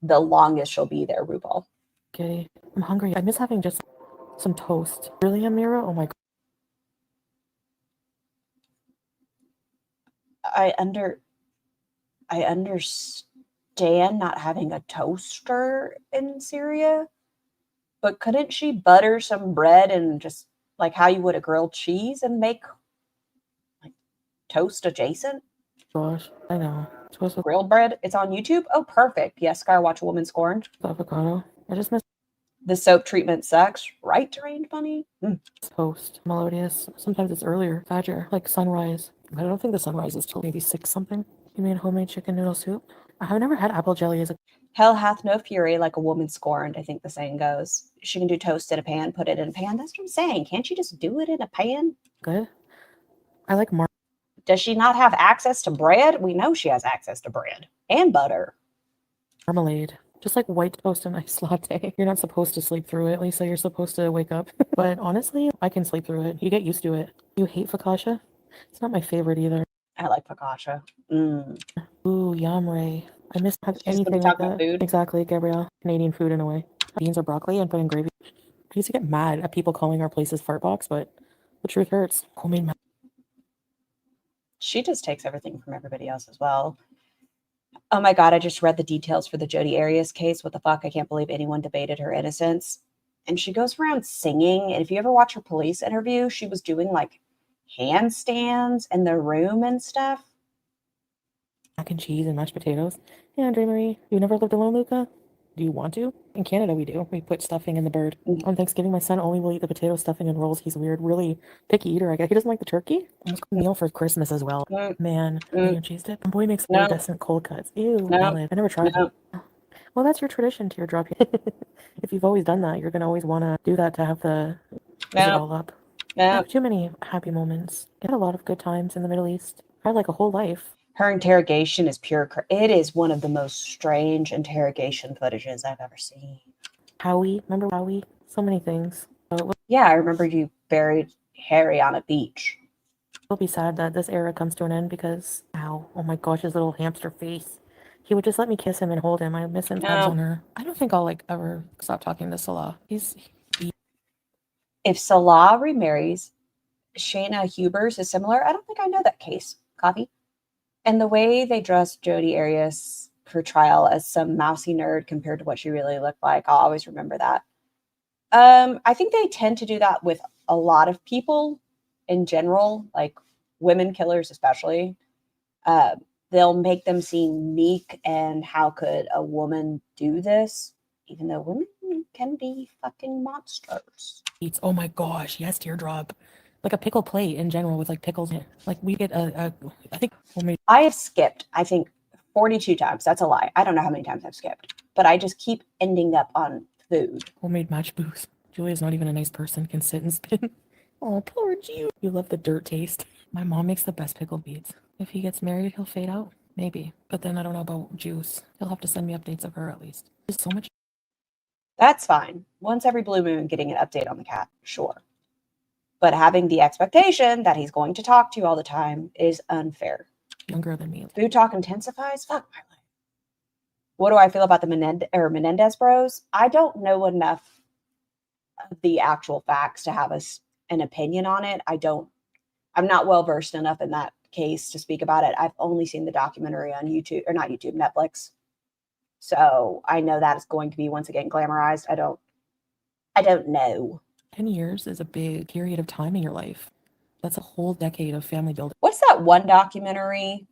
the longest she'll be there, RuPaul. Kitty. I'm hungry. I miss having just some toast. Really, Amira? Oh my god. I understand not having a toaster in Syria, but couldn't she butter some bread and just like how you would a grilled cheese and make like toast adjacent? Gosh, I know. Toast with Grilled bread. It's on YouTube. Oh, perfect. Yes, Scar, watch A Woman Scorned. avocado. I just miss The soap treatment sucks. Right, Deranged Bunny? toast. Melodious. Sometimes it's earlier. Fajr. Like sunrise. I don't think the sunrise is till maybe 6 something. You made homemade chicken noodle soup? I've never had apple jelly as a Hell hath no fury like a woman scorned, I think the saying goes. She can do toast in a pan, put it in a pan. That's what I'm saying. Can't you just do it in a pan? good. I like Does she not have access to bread? We know she has access to bread and butter. marmalade. Just like white toast and iced latte. You're not supposed to sleep through it, Lisa. You're supposed to wake up. But honestly, I can sleep through it. You get used to it. You hate focaccia? It's not my favorite either. I like focaccia. Ooh, yum, Ray. I miss have Just when we anything talk like about that. food. Exactly, Gabrielle. Canadian food in a way. Beans or broccoli and put in gravy. I used to get mad at people calling our places fart box, but the truth hurts. Homemade mac. She just takes everything from everybody else as well. Oh my God, I just read the details for the Jodi Arias case. What the fuck? I can't believe anyone debated her innocence. And she goes around singing. And if you ever watch her police interview, she was doing like handstands in the room and stuff. Mac and cheese and mashed potatoes. Yeah, Andre Marie. You never lived alone, Luca? Do you want to? In Canada, we do. We put stuffing in the bird. On Thanksgiving, my son only will eat the potato stuffing and rolls. He's a weird, really picky eater, I guess. He doesn't like the turkey. Almost cooked meal for Christmas as well. Man, mac and cheese dip. My boy makes No. iridescent cold cuts. Ew, No. salad. I never tried No. that. Well, that's your tradition, teardrop. If you've always done that, you're gonna always want to do that to have the it No. all up. I No. have too many happy moments. I had a lot of good times in the Middle East. I had like a whole life. Her interrogation is pure. It is one of the most strange interrogation footages I've ever seen. Howie, remember Howie? So many things. So it Yeah, I remember you buried Harry on a beach. will be sad that this era comes to an end because, ow, oh my gosh, his little hamster face. He would just let me kiss him and hold him. I miss him. Tabs No. on her. I don't think I'll like ever stop talking to Salah. If Salah remarries, Shayna Hubers is similar. I don't think I know that case. Coffee. And the way they dressed Jodi Arias for trial as some mousy nerd compared to what she really looked like, I'll always remember that. I think they tend to do that with a lot of people in general, like women killers especially. They'll make them seem meek and how could a woman do this, even though women can be fucking monsters. Oh my gosh, yes, teardrop. Like a pickle plate in general with like pickles in it. Like we get I think homemade. I have skipped, I think, 42 times. That's a lie. I don't know how many times I've skipped, but I just keep ending up on food. Homemade match booths. Julia's not even a nice person, can sit and spin. Oh, poor Ju. You love the dirt taste. My mom makes the best pickled beets. If he gets married, he'll fade out. Maybe. But then I don't know about Juice. He'll have to send me updates of her at least. There's so much. That's fine. Once every blue moon, getting an update on the cat, sure. But having the expectation that he's going to talk to you all the time is unfair. Younger than me. Food talk intensifies? Fuck my life. What do I feel about the Menendez bros? I don't know enough of the actual facts to have an opinion on it. I'm not well versed enough in that case to speak about it. I've only seen the documentary on YouTube, or not YouTube, Netflix. So I know that is going to be once again glamorized. I don't know. 10 years is a big period of time in your life. That's a whole decade of family building. What's that one documentary?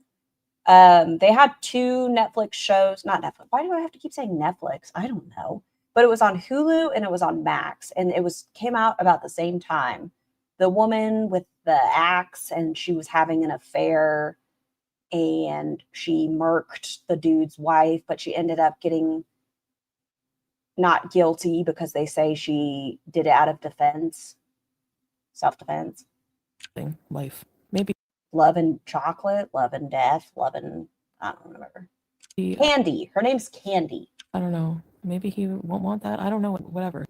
They had 2 Netflix shows, not Netflix. Why do I have to keep saying Netflix? I don't know. But it was on Hulu and it was on Max, and it came out about the same time. The woman with the axe, and she was having an affair, and she murked the dude's wife, but she ended up getting not guilty because they say she did it out of defense, self-defense. Life. Maybe. Love and Chocolate, Love and Death, Love and, I don't remember. Candy. Her name's Candy. I don't know. Maybe he won't want that. I don't know. Whatever.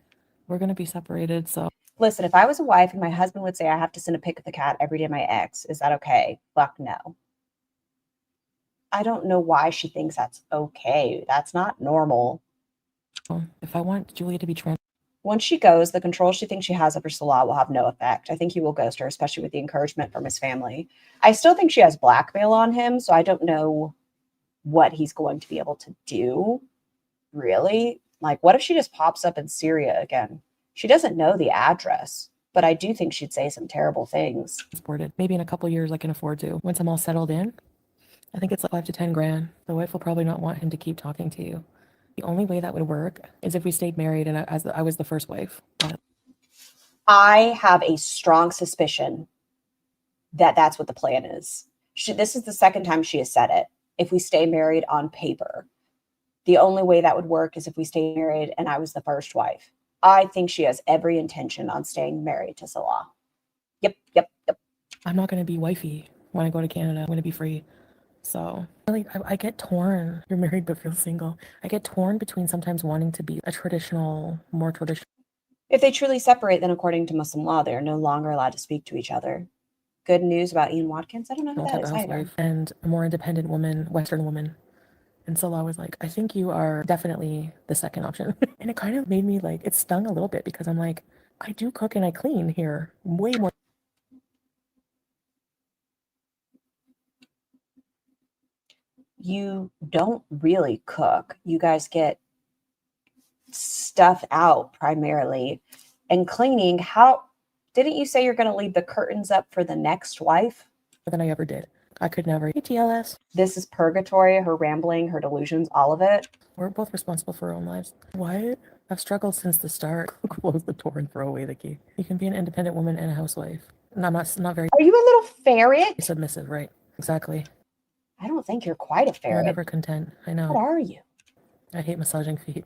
We're going to be separated, so. Listen, if I was a wife and my husband would say I have to send a pic of the cat every day to my ex, is that okay? Fuck no. I don't know why she thinks that's okay. That's not normal. If I want Julia to be trans. Once she goes, the control she thinks she has over Salah will have no effect. I think he will ghost her, especially with the encouragement from his family. I still think she has blackmail on him, so I don't know what he's going to be able to do, really. Like, what if she just pops up in Syria again? She doesn't know the address, but I do think she'd say some terrible things. Transported. Maybe in a couple years I can afford to. Once I'm all settled in, I think it's like 5 to 10 grand. The wife will probably not want him to keep talking to you. The only way that would work is if we stayed married and I was the first wife. But I have a strong suspicion that that's what the plan is. This is the second time she has said it. if we stay married on paper. The only way that would work is if we stay married and I was the first wife. I think she has every intention on staying married to Salah. Yep. I'm not going to be wifey when I go to Canada. I'm going to be free. So really, I get torn. You're married but feel single. I get torn between sometimes wanting to be a more traditional. If they truly separate, then according to Muslim law, they are no longer allowed to speak to each other. Good news about Ian Watkins. I don't know who that type is of either. housewife and a more independent woman, Western woman. And Salah was like, I think you are definitely the second option. And it kind of made me like, it stung a little bit because I'm like, I do cook and I clean here way more. You don't really cook. You guys get stuff out primarily. And cleaning, how didn't you say you're going to leave the curtains up for the next wife? Than I ever did. I could never. Hey, TLS. This is purgatory, her rambling, her delusions, all of it. We're both responsible for our own lives. What? I've struggled since the start. Close the door and throw away the key. You can be an independent woman and a housewife. And I'm not very Are you a little ferret? submissive, right? Exactly. I don't think you're quite a You're ferret. never content. I know. What are you? I hate massaging feet.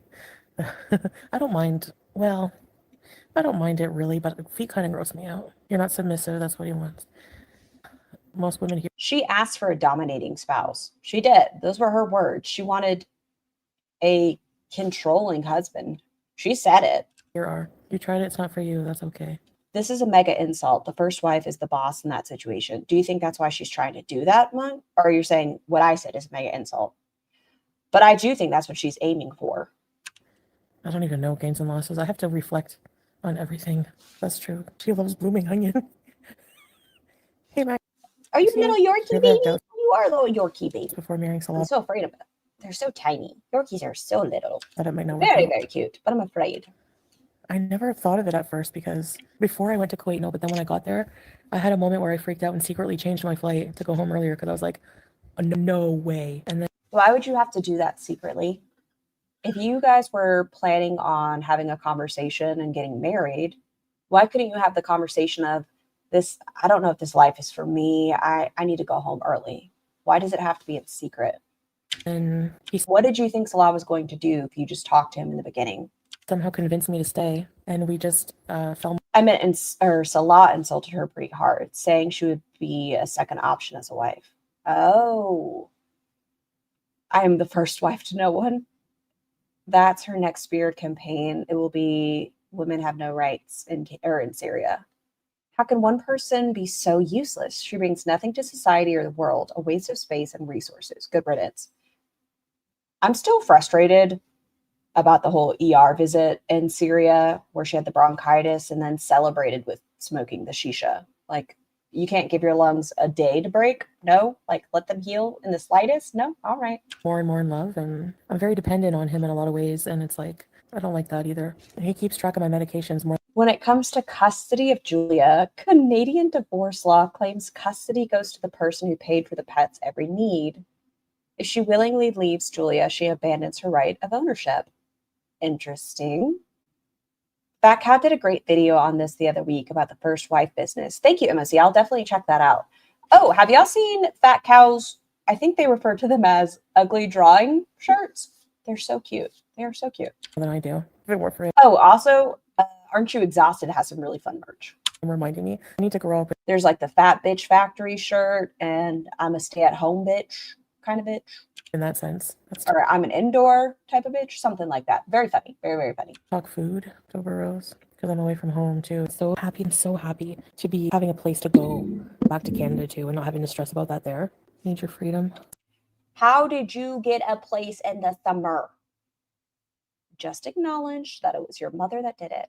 I don't mind. Well, I don't mind it really, but feet kind of gross me out. You're not submissive. That's what he wants. Most women here. She asked for a dominating spouse. She did. Those were her words. She wanted a controlling husband. She said it. Here are. You tried it. It's not for you. That's okay. This is a mega insult. The first wife is the boss in that situation. Do you think that's why she's trying to do that, Monk? Or you're saying what I said is a mega insult? But I do think that's what she's aiming for. I don't even know gains and losses. I have to reflect on everything. That's true. She loves blooming onion. Hey, Max. Are you a little Yorkie Never baby? doubt- You are a little Yorkie baby. Before marrying Salah, I'm so afraid of them. They're so tiny. Yorkies are so little. that it might not work Very, out. very cute. But I'm afraid. I never thought of it at first because before I went to Kuwait, no, but then when I got there, I had a moment where I freaked out and secretly changed my flight to go home earlier because I was like, oh, no way. And then Why would you have to do that secretly? If you guys were planning on having a conversation and getting married, why couldn't you have the conversation of this? I don't know if this life is for me. I need to go home early. Why does it have to be in secret? he What did you think Salah was going to do if you just talked to him in the beginning? somehow convinced me to stay. And we just fell. I meant, Salah insulted her pretty hard, saying she would be a second option as a wife. Oh, I am the first wife to no one. That's her next spear campaign. It will be women have no rights in Syria. How can one person be so useless? She brings nothing to society or the world, a waste of space and resources. Good riddance. I'm still frustrated about the whole ER visit in Syria where she had the bronchitis and then celebrated with smoking the shisha. Like, you can't give your lungs a day to break? No? Like, let them heal in the slightest? No? All right. more and more in love, and I'm very dependent on him in a lot of ways, and it's like I don't like that either. And he keeps track of my medications more. When it comes to custody of Julia, Canadian divorce law claims custody goes to the person who paid for the pet's every need. If she willingly leaves Julia, she abandons her right of ownership. Interesting. Fat Cow did a great video on this the other week about the first wife business. Thank you, MOC. I'll definitely check that out. Oh, have y'all seen Fat Cow's, I think they refer to them as ugly drawing shirts? They're so cute. They are so cute. Than I do. If it weren't for him Oh, also, Aren't You Exhausted has some really fun merch. reminding me, I need to grow up There's like the Fat Bitch Factory shirt and I'm a stay-at-home bitch kind of bitch. in that sense. Let's Or I'm an indoor type of bitch, something like that. Very funny. Very, very funny. talk food, October Rose, because I'm away from home too. So happy and so happy to be having a place to go back to Canada too and not having to stress about that there. Need your freedom. How did you get a place in the summer? Just acknowledge that it was your mother that did it.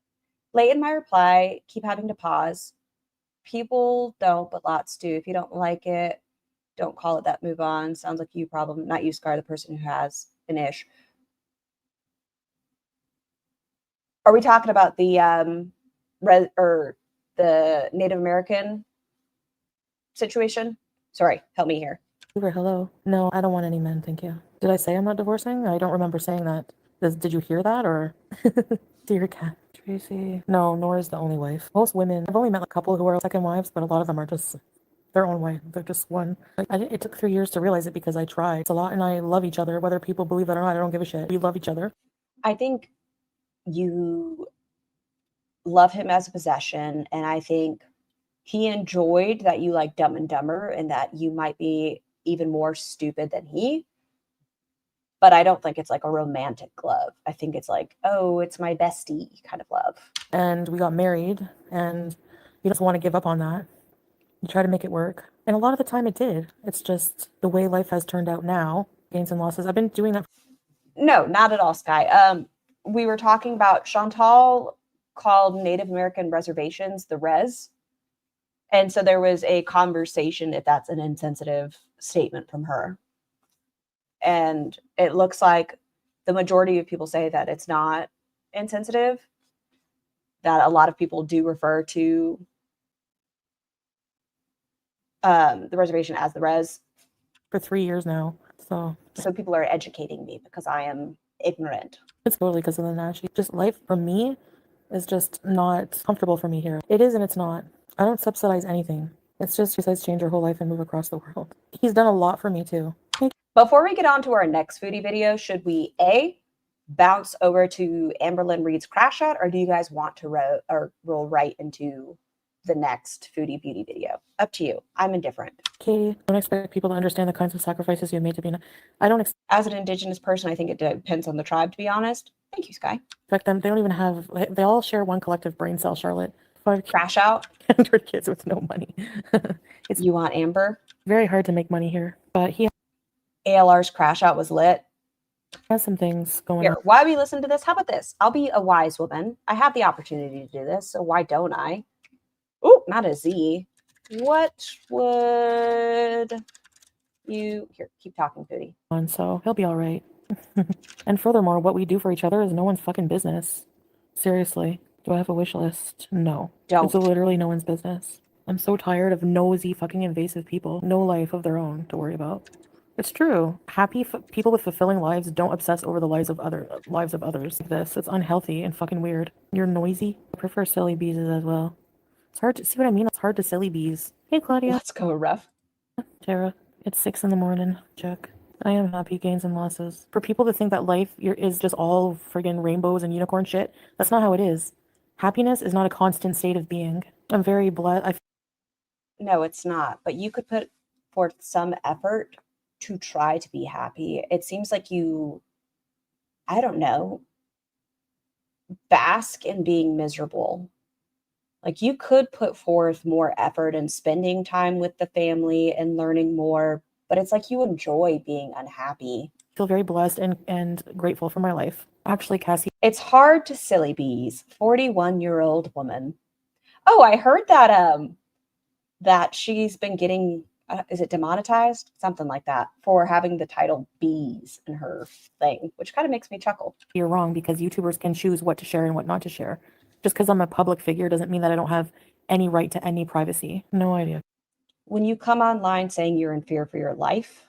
Late in my reply, keep having to pause. People don't, but lots do. If you don't like it, don't call it that. Move on. Sounds like you problem, not you, Scar, the person who has an ish. Are we talking about the the Native American situation? Sorry, help me here. Uber, hello. No, I don't want any men, thank you. Did I say I'm not divorcing? I don't remember saying that. Did you hear that or? Dear cat. Tracy. No, Nora's the only wife. Most women, I've only met a couple who are second wives, but a lot of them are just their own way. They're just one. Like, it took 3 years to realize it because I tried. It's a lot, and I love each other. Whether people believe that or not, I don't give a shit. We love each other. I think you love him as a possession, and I think he enjoyed that you like Dumb and Dumber and that you might be even more stupid than he. But I don't think it's like a romantic love. I think it's like, oh, it's my bestie kind of love. And we got married, and you just want to give up on that. You try to make it work. And a lot of the time it did. It's just the way life has turned out now, gains and losses. I've been doing that. No, not at all, Sky. We were talking about Chantal called Native American reservations the res. And so there was a conversation if that's an insensitive statement from her. And it looks like the majority of people say that it's not insensitive, that a lot of people do refer to the reservation as the res. For 3 years now. So people are educating me because I am ignorant. it's totally because of the Nashi. Just life for me is just not comfortable for me here. It is and it's not. I don't subsidize anything. It's just he decides to change her whole life and move across the world. He's done a lot for me too. Before we get on to our next foodie video, should we A, bounce over to Amberlynn Reed's crash out, or do you guys want to roll right into the next FoodieBeauty video? Up to you. I'm indifferent. Katie, don't expect people to understand the kinds of sacrifices you made to be. I don't As an Indigenous person, I think it depends on the tribe, to be honest. Thank you, Sky. expect them. They don't even have. They all share one collective brain cell. Charlotte, 500 Crash out. kids with no money. It's You want Amber? very hard to make money here, but he ALR's crash out was lit. has some things going Here, on. why we listen to this? How about this? I'll be a wise woman. I have the opportunity to do this, so why don't I? Oh, not a Z. What would you... Here, keep talking, Foodie. So he'll be all right. And furthermore, what we do for each other is no one's fucking business. Seriously, do I have a wish list? No. Don't. It's literally no one's business. I'm so tired of nosy, fucking invasive people. No life of their own to worry about. It's true. Happy people with fulfilling lives don't obsess over the lives of others. It's unhealthy and fucking weird. You're noisy. I prefer silly bees as well. It's hard to see what I mean. It's hard to silly bees. Hey, Claudia. Let's go, Ruff. Tara. It's 6 a.m. Check. I am happy, gains and losses. For people to think that life is just all friggin' rainbows and unicorn shit, that's not how it is. Happiness is not a constant state of being. I'm very blessed. No, it's not. But you could put forth some effort to try to be happy. It seems like you, I don't know, bask in being miserable. Like you could put forth more effort in spending time with the family and learning more, but it's like you enjoy being unhappy. I feel very blessed and grateful for my life. Actually, Cassie. It's hard to silly bees. 41-year-old woman. Oh, I heard that that she's been getting is it demonetized? Something like that for having the title bees in her thing, which kind of makes me chuckle. You're wrong because YouTubers can choose what to share and what not to share. Just because I'm a public figure doesn't mean that I don't have any right to any privacy. No idea. When you come online saying you're in fear for your life,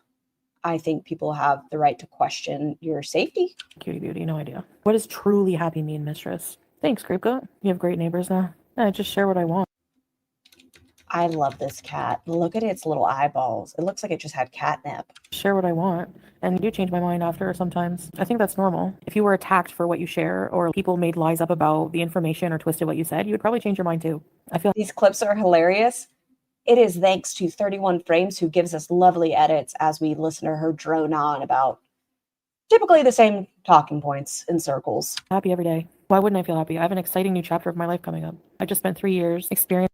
I think people have the right to question your safety. Cutie beauty, no idea. What does truly happy mean, mistress? Thanks, Grapegoat. You have great neighbors now. I just share what I want. I love this cat. Look at its little eyeballs. It looks like it just had catnip. Share what I want. And you change my mind after sometimes. I think that's normal. If you were attacked for what you share or people made lies up about the information or twisted what you said, you would probably change your mind too. I feel These clips are hilarious. It is thanks to 31 Frames who gives us lovely edits as we listen to her drone on about typically the same talking points in circles. happy every day. Why wouldn't I feel happy? I have an exciting new chapter of my life coming up. I just spent 3 years experiencing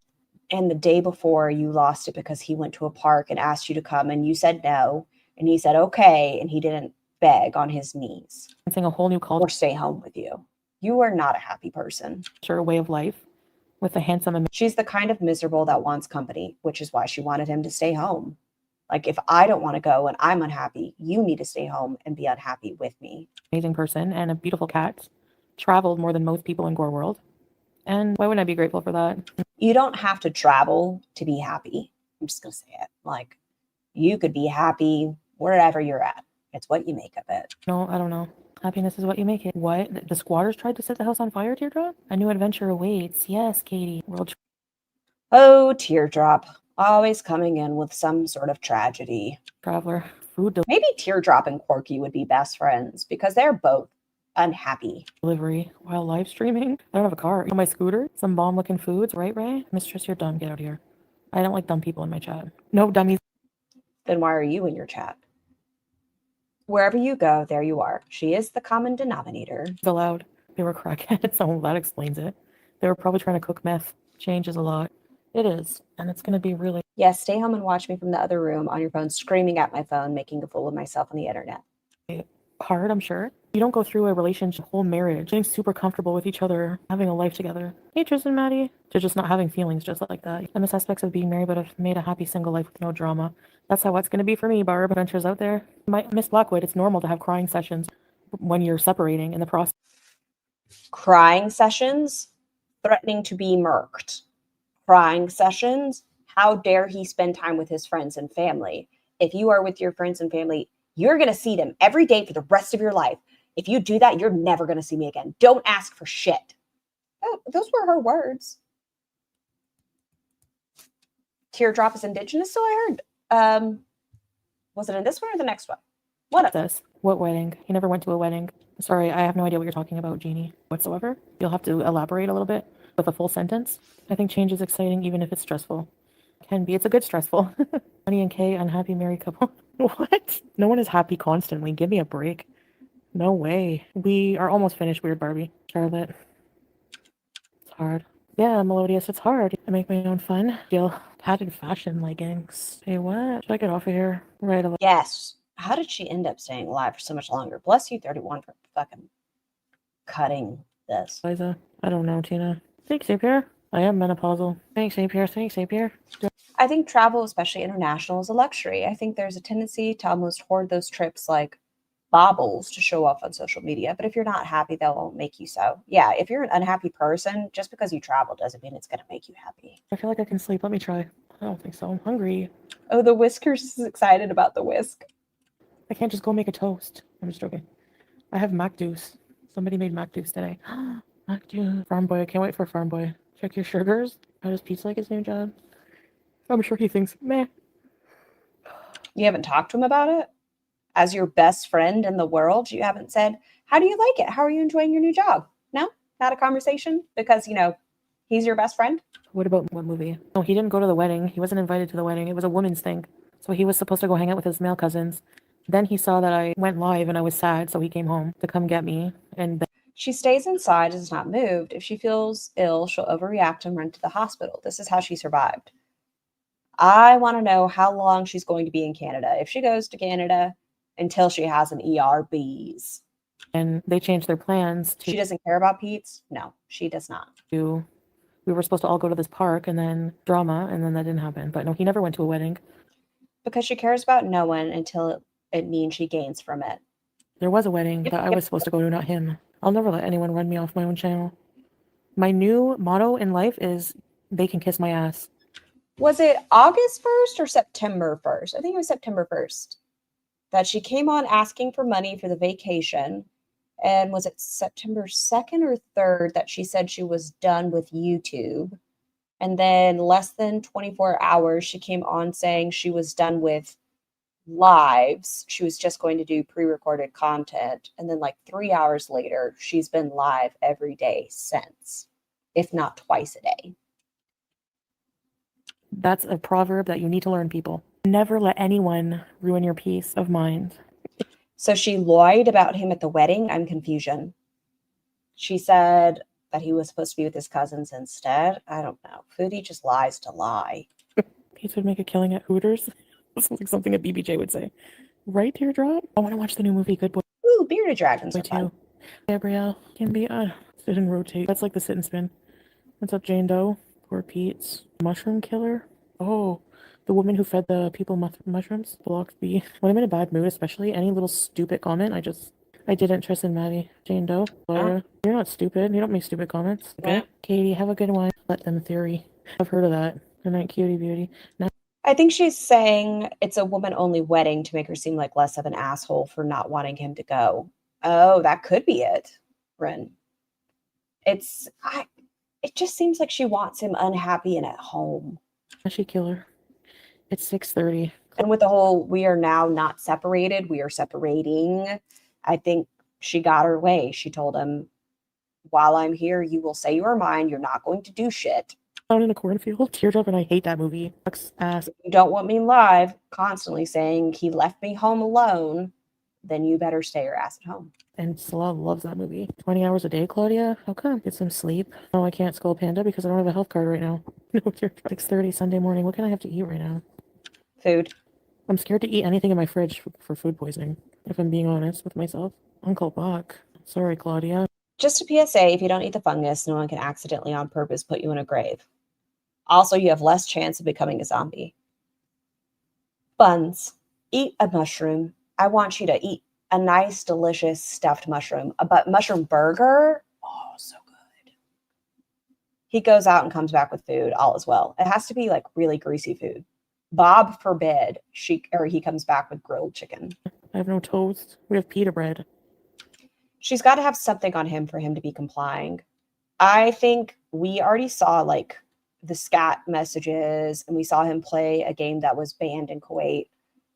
And the day before you lost it because he went to a park and asked you to come and you said no. And he said, okay. And he didn't beg on his knees a whole new or culture, stay home with you. You are not a happy person. way of life with a handsome, She's the kind of miserable that wants company, which is why she wanted him to stay home. Like, if I don't want to go and I'm unhappy, you need to stay home and be unhappy with me. amazing person and a beautiful cat. Traveled more than most people in Gore World. And why wouldn't I be grateful for that? You don't have to travel to be happy. I'm just going to say it. Like, you could be happy wherever you're at. It's what you make of it. No, I don't know. Happiness is what you make it. What? The squatters tried to set the house on fire, Teardrop? A new adventure awaits. Yes, Katie. Oh, Teardrop. Always coming in with some sort of tragedy. Traveler. Food Maybe Teardrop and Quirky would be best friends because they're both unhappy. delivery while live streaming. I don't have a car. On my scooter, some bomb looking foods, right, Ray? Mistress, you're dumb. Get out of here. I don't like dumb people in my chat. No dummies. Then why are you in your chat? Wherever you go, there you are. She is the common denominator. Allowed. They were crackheads, so that explains it. They were probably trying to cook meth. Changes a lot. It is, and it's going to be really Yes, stay home and watch me from the other room on your phone, screaming at my phone, making a fool of myself on the internet. hard, I'm sure. You don't go through a relationship, whole marriage, getting super comfortable with each other, having a life together. Hey, Tristan, Maddie, to just not having feelings just like that. I miss aspects of being married, but I've made a happy single life with no drama. That's how it's going to be for me, Barb. Adventures out there. Miss Blackwood, it's normal to have crying sessions when you're separating in the process. Crying sessions, threatening to be murked. Crying sessions, how dare he spend time with his friends and family? If you are with your friends and family, you're going to see them every day for the rest of your life. If you do that, you're never going to see me again. Don't ask for shit. Oh, those were her words. Teardrop is indigenous, so I heard. Was it in this one or the next one? One of them. This. What wedding? He never went to a wedding. Sorry, I have no idea what you're talking about, Jeannie, whatsoever. You'll have to elaborate a little bit with a full sentence. I think change is exciting even if it's stressful. Can be. It's a good stressful. Honey and Kay, unhappy married couple. What? No one is happy constantly. Give me a break. No way. We are almost finished, Weird Barbie. Charlotte. It's hard. Yeah, Melodious, it's hard. I make my own fun. Feel padded fashion leggings. Hey, what? Should I get off of here? Right away. Yes. How did she end up staying alive for so much longer? Bless you, 31, for fucking cutting this. Liza. I don't know, Tina. Thanks, Xavier. I am menopausal. Thanks, Xavier. Thanks, Xavier. I think travel, especially international, is a luxury. I think there's a tendency to almost hoard those trips like baubles to show off on social media. But if you're not happy, they'll make you so. Yeah, if you're an unhappy person, just because you travel doesn't mean it's going to make you happy. I feel like I can sleep. Let me try. I don't think so. I'm hungry. Oh, the Whiskers is excited about the whisk. I can't just go make a toast. I'm just joking. I have Mac Deuce. Somebody made Mac Deuce today. Mac Deuce. Farm Boy. I can't wait for Farm Boy. Check your sugars. How does Pete's like his new job? I'm sure he thinks, meh. You haven't talked to him about it? As your best friend in the world, you haven't said, how do you like it? How are you enjoying your new job? No? Not a conversation? Because, he's your best friend? What about what movie? No, he didn't go to the wedding. He wasn't invited to the wedding. It was a woman's thing. So he was supposed to go hang out with his male cousins. Then he saw that I went live and I was sad, so he came home to come get me. And She stays inside and is not moved. If she feels ill, she'll overreact and run to the hospital. This is how she survived. I want to know how long she's going to be in Canada. If she goes to Canada until she has an ERBs. and they changed their plans She doesn't care about Pete's? No, she does not. to. We were supposed to all go to this park and then drama, and then that didn't happen. But no, he never went to a wedding. Because she cares about no one until it means she gains from it. There was a wedding that I was supposed to go to, not him. I'll never let anyone run me off my own channel. My new motto in life is they can kiss my ass. Was it August 1st or September 1st? I think it was September 1st that she came on asking for money for the vacation. And was it September 2nd or 3rd that she said she was done with YouTube? And then less than 24 hours, she came on saying she was done with lives. She was just going to do pre-recorded content. And then like 3 hours later, she's been live every day since, if not twice a day. That's a proverb that you need to learn, people. Never let anyone ruin your peace of mind. So she lied about him at the wedding. I'm confusion. She said that he was supposed to be with his cousins instead. I don't know. Foodie just lies to lie. Pete's would make a killing at Hooters. This is like something a BBJ would say. Right, Teardrop? I want to watch the new movie, Good Boy. Ooh, bearded dragons Me are fun. too. Gabrielle can be sit and rotate. That's like the sit and spin. What's up, Jane Doe? Poor Pete's. Mushroom killer? Oh, the woman who fed the people mushrooms? Block B. When I'm in a bad mood, especially, any little stupid comment, I didn't trust in Maddie. Jane Doe. Laura, you're not stupid. You don't make stupid comments. Okay? Yeah. Katie, have a good one. Let them theory. I've heard of that. Good night, cutie beauty. Now, I think she's saying it's a woman-only wedding to make her seem like less of an asshole for not wanting him to go. Oh, that could be it, Ren. It just seems like she wants him unhappy and at home. she killer. It's 6:30. And with the whole, we are now not separated, we are separating, I think she got her way. She told him, while I'm here, you will say you are mine. You're not going to do shit. Out in a cornfield. Teardrop, and I hate that movie. Sucks ass. If you don't want me live, constantly saying he left me home alone, then you better stay your ass at home. And Salah loves that movie. 20 hours a day, Claudia? How come? Get some sleep. No, I can't Skull Panda because I don't have a health card right now. No, Teardrop. 6:30 Sunday morning. What can I have to eat right now? Food. I'm scared to eat anything in my fridge for food poisoning, if I'm being honest with myself. Uncle Buck. Sorry, Claudia. Just a PSA, if you don't eat the fungus, no one can accidentally on purpose put you in a grave. Also, you have less chance of becoming a zombie. Buns. Eat a mushroom. I want you to eat a nice, delicious stuffed mushroom. A mushroom burger. Oh, so good. He goes out and comes back with food. All is well. It has to be like really greasy food. Bob forbid he comes back with grilled chicken. I have no toast. We have pita bread. She's got to have something on him for him to be complying. I think we already saw like the scat messages and we saw him play a game that was banned in Kuwait.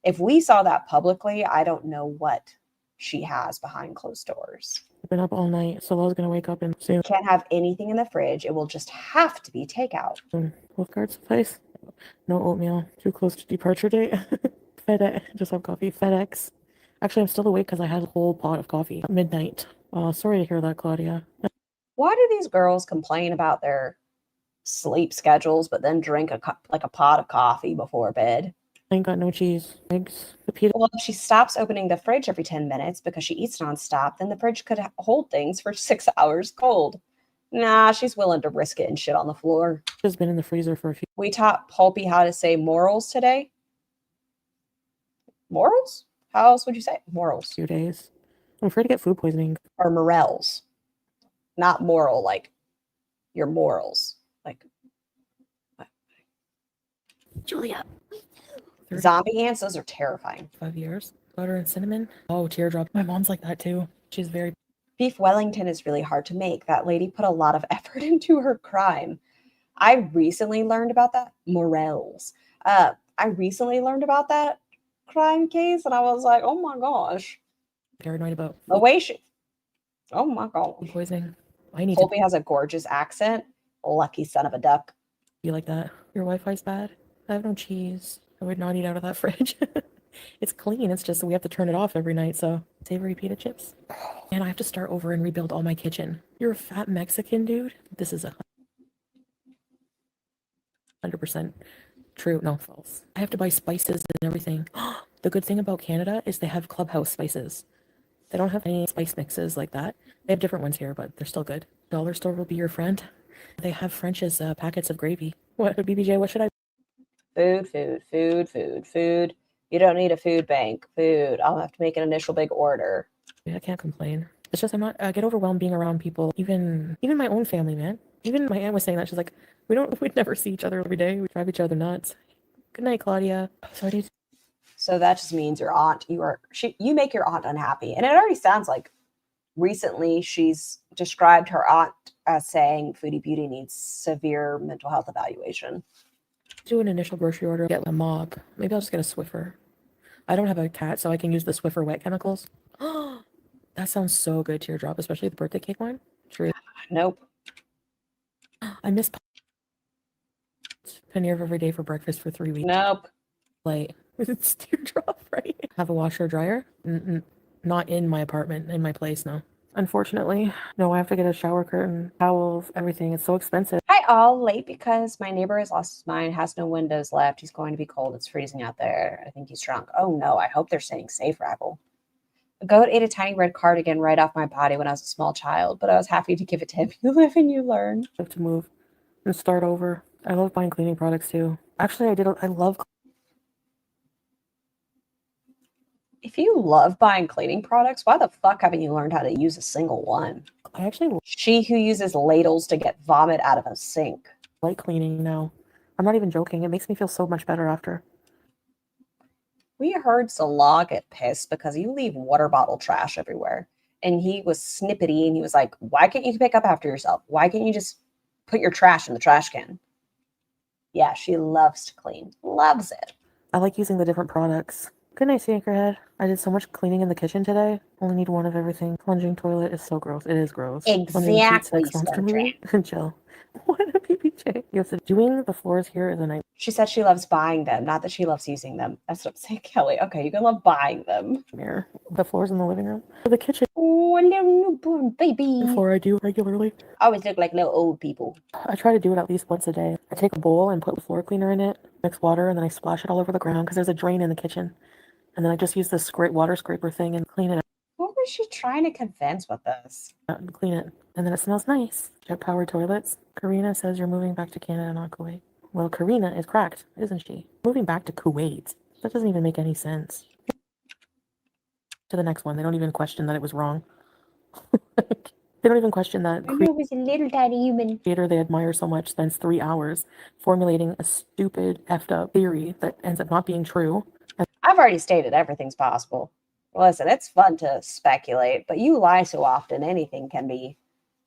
If we saw that publicly, I don't know what she has behind closed doors. I've been up all night, so Lola's gonna wake up and soon. Can't have anything in the fridge. It will just have to be takeout. Wolf card suffice. No oatmeal. Too close to departure date. FedEx. Just have coffee. FedEx. Actually, I'm still awake because I had a whole pot of coffee at midnight. Sorry to hear that, Claudia. Why do these girls complain about their sleep schedules, but then drink a pot of coffee before bed? I ain't got no cheese. Eggs. The pita. Well, if she stops opening the fridge every 10 minutes because she eats nonstop, then the fridge could hold things for 6 hours cold. Nah, she's willing to risk it and shit on the floor. Has been in the freezer for a few. We taught Pulpy how to say morals today. Morals? How else would you say it? Morals. Days. I'm afraid to get food poisoning. Or morels. Not moral, like your morals. Like Julia. zombie ants, those are terrifying. 5 years. Butter and cinnamon. Oh, teardrop. My mom's like that too. She's very. Beef Wellington is really hard to make. That lady put a lot of effort into her crime. I recently learned about that. Morels. I recently learned about that crime case, and I was like, oh my gosh. Paranoid about The way she... Oh my gosh. food poisoning. I need Colby has a gorgeous accent. Lucky son of a duck. to be like that. Your Wi-Fi's bad. I have no cheese. I would not eat out of that fridge. It's clean. It's just we have to turn it off every night. So savory pita chips. And I have to start over and rebuild all my kitchen. You're a fat Mexican dude. This is 100% true. No, false. I have to buy spices and everything. The good thing about Canada is they have Clubhouse spices. They don't have any spice mixes like that. They have different ones here, but they're still good. Dollar store will be your friend. They have French's packets of gravy. What, BBJ, what should I? Food. You don't need a food bank. Food. I'll have to make an initial big order. I can't complain. It's just I'm not. I get overwhelmed being around people. Even my own family, man. Even my aunt was saying that. She's like, we'd never see each other every day. We drive each other nuts. Good night, Claudia. So that just means your aunt, you make your aunt unhappy. And it already sounds like recently she's described her aunt as saying FoodieBeauty needs severe mental health evaluation. Do an initial grocery order. Get a mop. Maybe I'll just get a Swiffer. I don't have a cat, so I can use the Swiffer wet chemicals. That sounds so good, teardrop, especially the birthday cake one. True. Nope. I miss paneer every day for breakfast for 3 weeks. Nope. Like, it's teardrop, right? Have a washer dryer? Not in my apartment, in my place, no. Unfortunately, no, I have to get a shower curtain, towels, everything. It's so expensive. Hi all, late because my neighbor has lost his mind, has no windows left. He's going to be cold. It's freezing out there. I think he's drunk. Oh no, I hope they're staying safe, Rabble. A goat ate a tiny red cardigan right off my body when I was a small child, but I was happy to give it to him. You live and you learn. I have to move and start over. I love buying cleaning products too. Actually, I love. If you love buying cleaning products, why the fuck haven't you learned how to use a single one? I actually She who uses ladles to get vomit out of a sink. like cleaning now. I'm not even joking. It makes me feel so much better after. We heard Salah get pissed because you leave water bottle trash everywhere. And he was snippety and he was like, why can't you pick up after yourself? Why can't you just put your trash in the trash can? Yeah, she loves to clean. Loves it. I like using the different products. Good night, Sneakerhead. I did so much cleaning in the kitchen today. Only need one of everything. Plunging toilet is so gross. It is gross. Plunging sheet Exactly, sex monster Sparky. movie. Chill. What a PPJ. Yes, doing the floors here is a nightmare. She said she loves buying them, not that she loves using them. That's what I'm saying, Kelly. Okay, you can love buying them. The floors in the living room. The kitchen Oh, a little newborn baby. floor I do regularly. Always look like little old people. I try to do it at least once a day. I take a bowl and put floor cleaner in it, mix water, and then I splash it all over the ground because there's a drain in the kitchen. And then I just use this water scraper thing and clean it What was she trying to convince with this? out and clean it. And then it smells nice. Jet-powered toilets. Karina says you're moving back to Canada, not Kuwait. Well, Karina is cracked, isn't she? Moving back to Kuwait. That doesn't even make any sense. To the next one. They don't even question that it was wrong. They don't even question that I know it was a little tiny human. creator they admire so much spends 3 hours formulating a stupid, effed up theory that ends up not being true. I've already stated everything's possible. Listen, it's fun to speculate, but you lie so often, anything can be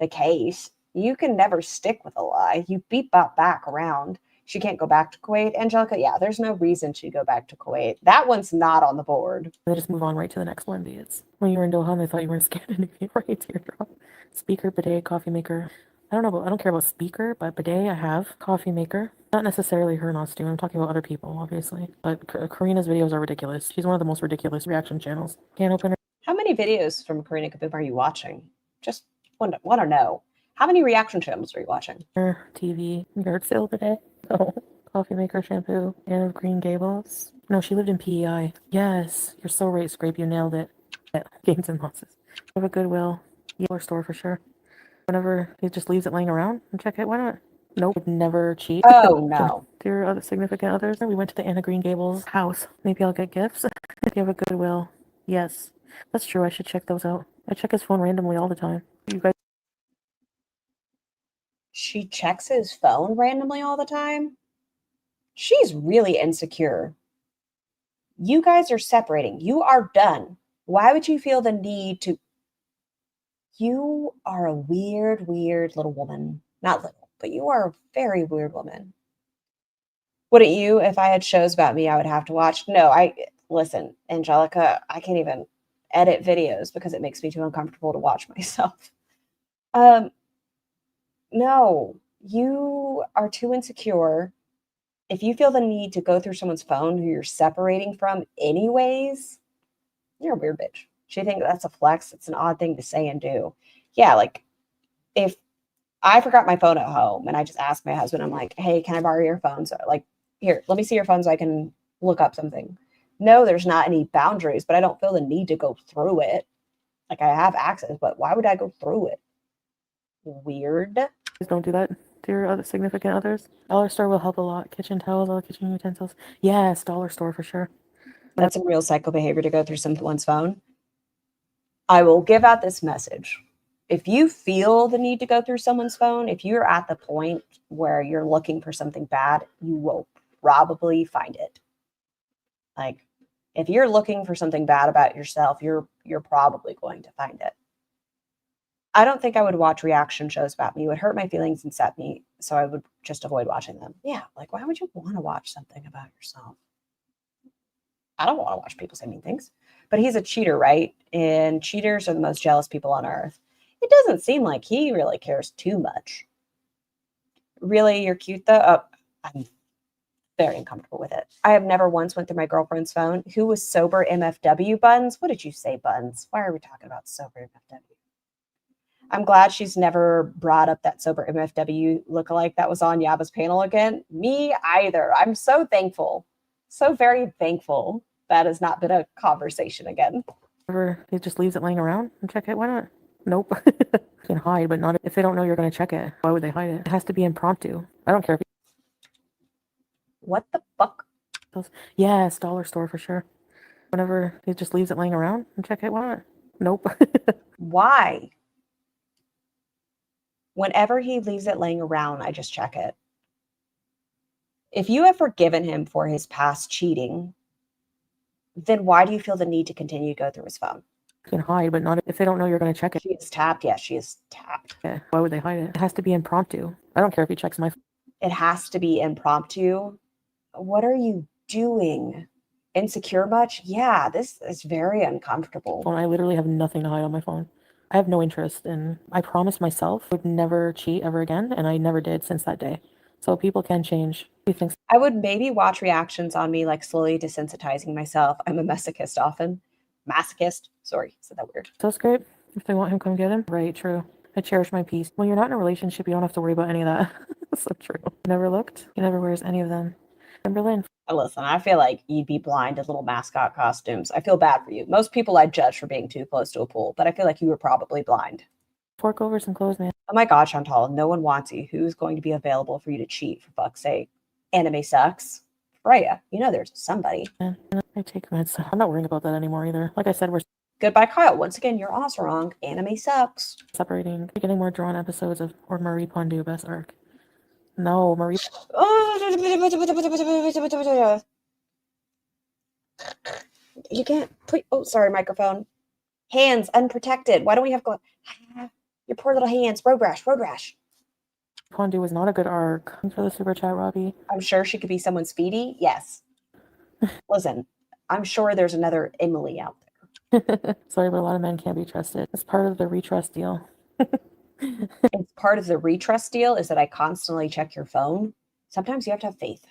the case. You can never stick with a lie. You beat bop back around. She can't go back to Kuwait. Angelica, yeah, there's no reason she'd go back to Kuwait. That one's not on the board. They just move on right to the next one. It's when you were in Doha, they thought you were in Scandinavia, right? Teardrop. Speaker, bidet, coffee maker. I don't care about speaker, but bidet I have. Coffee maker. Not necessarily her not doing. I'm talking about other people, obviously. But Karina's videos are ridiculous. She's one of the most ridiculous reaction channels. Can opener. How many videos from Karina Kaboom are you watching? Just want to know. How many reaction channels are you watching? TV. Yard sale bidet. Oh. Coffee maker, shampoo. Anne of Green Gables. No, she lived in PEI. Yes. You're so right, Scrape. You nailed it. Yeah. Gains and losses. Have a Goodwill. Yellow store for sure. Whenever he just leaves it laying around and check it, why not? Nope, would never cheat. Oh, no. Dear other significant others, we went to the Anna Green Gables house. Maybe I'll get gifts. If you have a Goodwill. Yes, that's true. I should check those out. I check his phone randomly all the time. You guys. She checks his phone randomly all the time? She's really insecure. You guys are separating. You are done. Why would you feel the need to? You are a weird, weird little woman. Not little, but you are a very weird woman. Wouldn't you? If I had shows about me, I would have to watch. No, listen, Angelica, I can't even edit videos because it makes me too uncomfortable to watch myself. No, you are too insecure. If you feel the need to go through someone's phone who you're separating from anyways, you're a weird bitch. She thinks that's a flex. It's an odd thing to say and do. Yeah, like if I forgot my phone at home and I just asked my husband, I'm like, hey, can I borrow your phone? So like, here, let me see your phone so I can look up something. No, there's not any boundaries, but I don't feel the need to go through it. Like I have access, but why would I go through it? Weird. Please don't do that to your other significant others. Dollar store will help a lot. Kitchen towels, all kitchen utensils. Yes, dollar store for sure. That's some real psycho behavior to go through someone's phone. I will give out this message. If you feel the need to go through someone's phone, if you're at the point where you're looking for something bad, you will probably find it. Like, if you're looking for something bad about yourself, you're probably going to find it. I don't think I would watch reaction shows about me. It would hurt my feelings and set me, so I would just avoid watching them. Yeah, like, why would you want to watch something about yourself? I don't want to watch people say mean things. But he's a cheater, right? And cheaters are the most jealous people on earth. It doesn't seem like he really cares too much. Really, you're cute though? Oh, I'm very uncomfortable with it. I have never once went through my girlfriend's phone. Who was sober MFW, Buns? What did you say, Buns? Why are we talking about sober MFW? I'm glad she's never brought up that sober MFW lookalike that was on Yaba's panel again. Me either. I'm so thankful. So very thankful that has not been a conversation again. He just leaves it laying around and check it. Why not? Nope. You can hide, but not if they don't know you're going to check it. Why would they hide it? It has to be impromptu. I don't care if What the fuck? Yes, dollar store for sure. Whenever he just leaves it laying around and check it. Why not? Nope. Why? Whenever he leaves it laying around, I just check it. If you have forgiven him for his past cheating, then why do you feel the need to continue to go through his phone? You can hide, but not if they don't know you're going to check it. She is tapped. Yes, she is tapped. Yeah. Why would they hide it? It has to be impromptu. I don't care if he checks my phone. It has to be impromptu. What are you doing? Insecure much? Yeah, this is very uncomfortable. phone. I literally have nothing to hide on my phone. I have no interest in. I promised myself I would never cheat ever again, and I never did since that day. So people can change. He thinks I would maybe watch reactions on me, like slowly desensitizing myself. I'm a masochist often. Masochist. Sorry, said that weird. so great. If they want him, come get him. Right, true. I cherish my peace. When you're not in a relationship, you don't have to worry about any of that. That's so true. Never looked. He never wears any of them. In Berlin. Listen, I feel like you'd be blind to little mascot costumes. I feel bad for you. Most people I'd judge for being too close to a pool, but I feel like you were probably blind. Fork over some clothes, man. Oh my God, Chantal, no one wants you. Who's going to be available for you to cheat, for fuck's sake? Anime sucks. Freya, you know there's somebody. Man, I take meds. I'm not worrying about that anymore either. Like I said, we're Goodbye, Kyle. Once again, you're also wrong. Anime sucks. separating. Getting more drawn episodes of or Marie Pondu best arc. No, Marie. You can't put. Oh, sorry, microphone. Hands unprotected. Why don't we have gloves? Your poor little hands. Road rash. Road rash. Pondu was not a good arc. Thanks for the super chat, Robbie. I'm sure she could be someone's Speedy. Yes. Listen, I'm sure there's another Emily out there. Sorry, but a lot of men can't be trusted. It's part of the retrust deal. It's part of the retrust deal is that I constantly check your phone. Sometimes you have to have faith.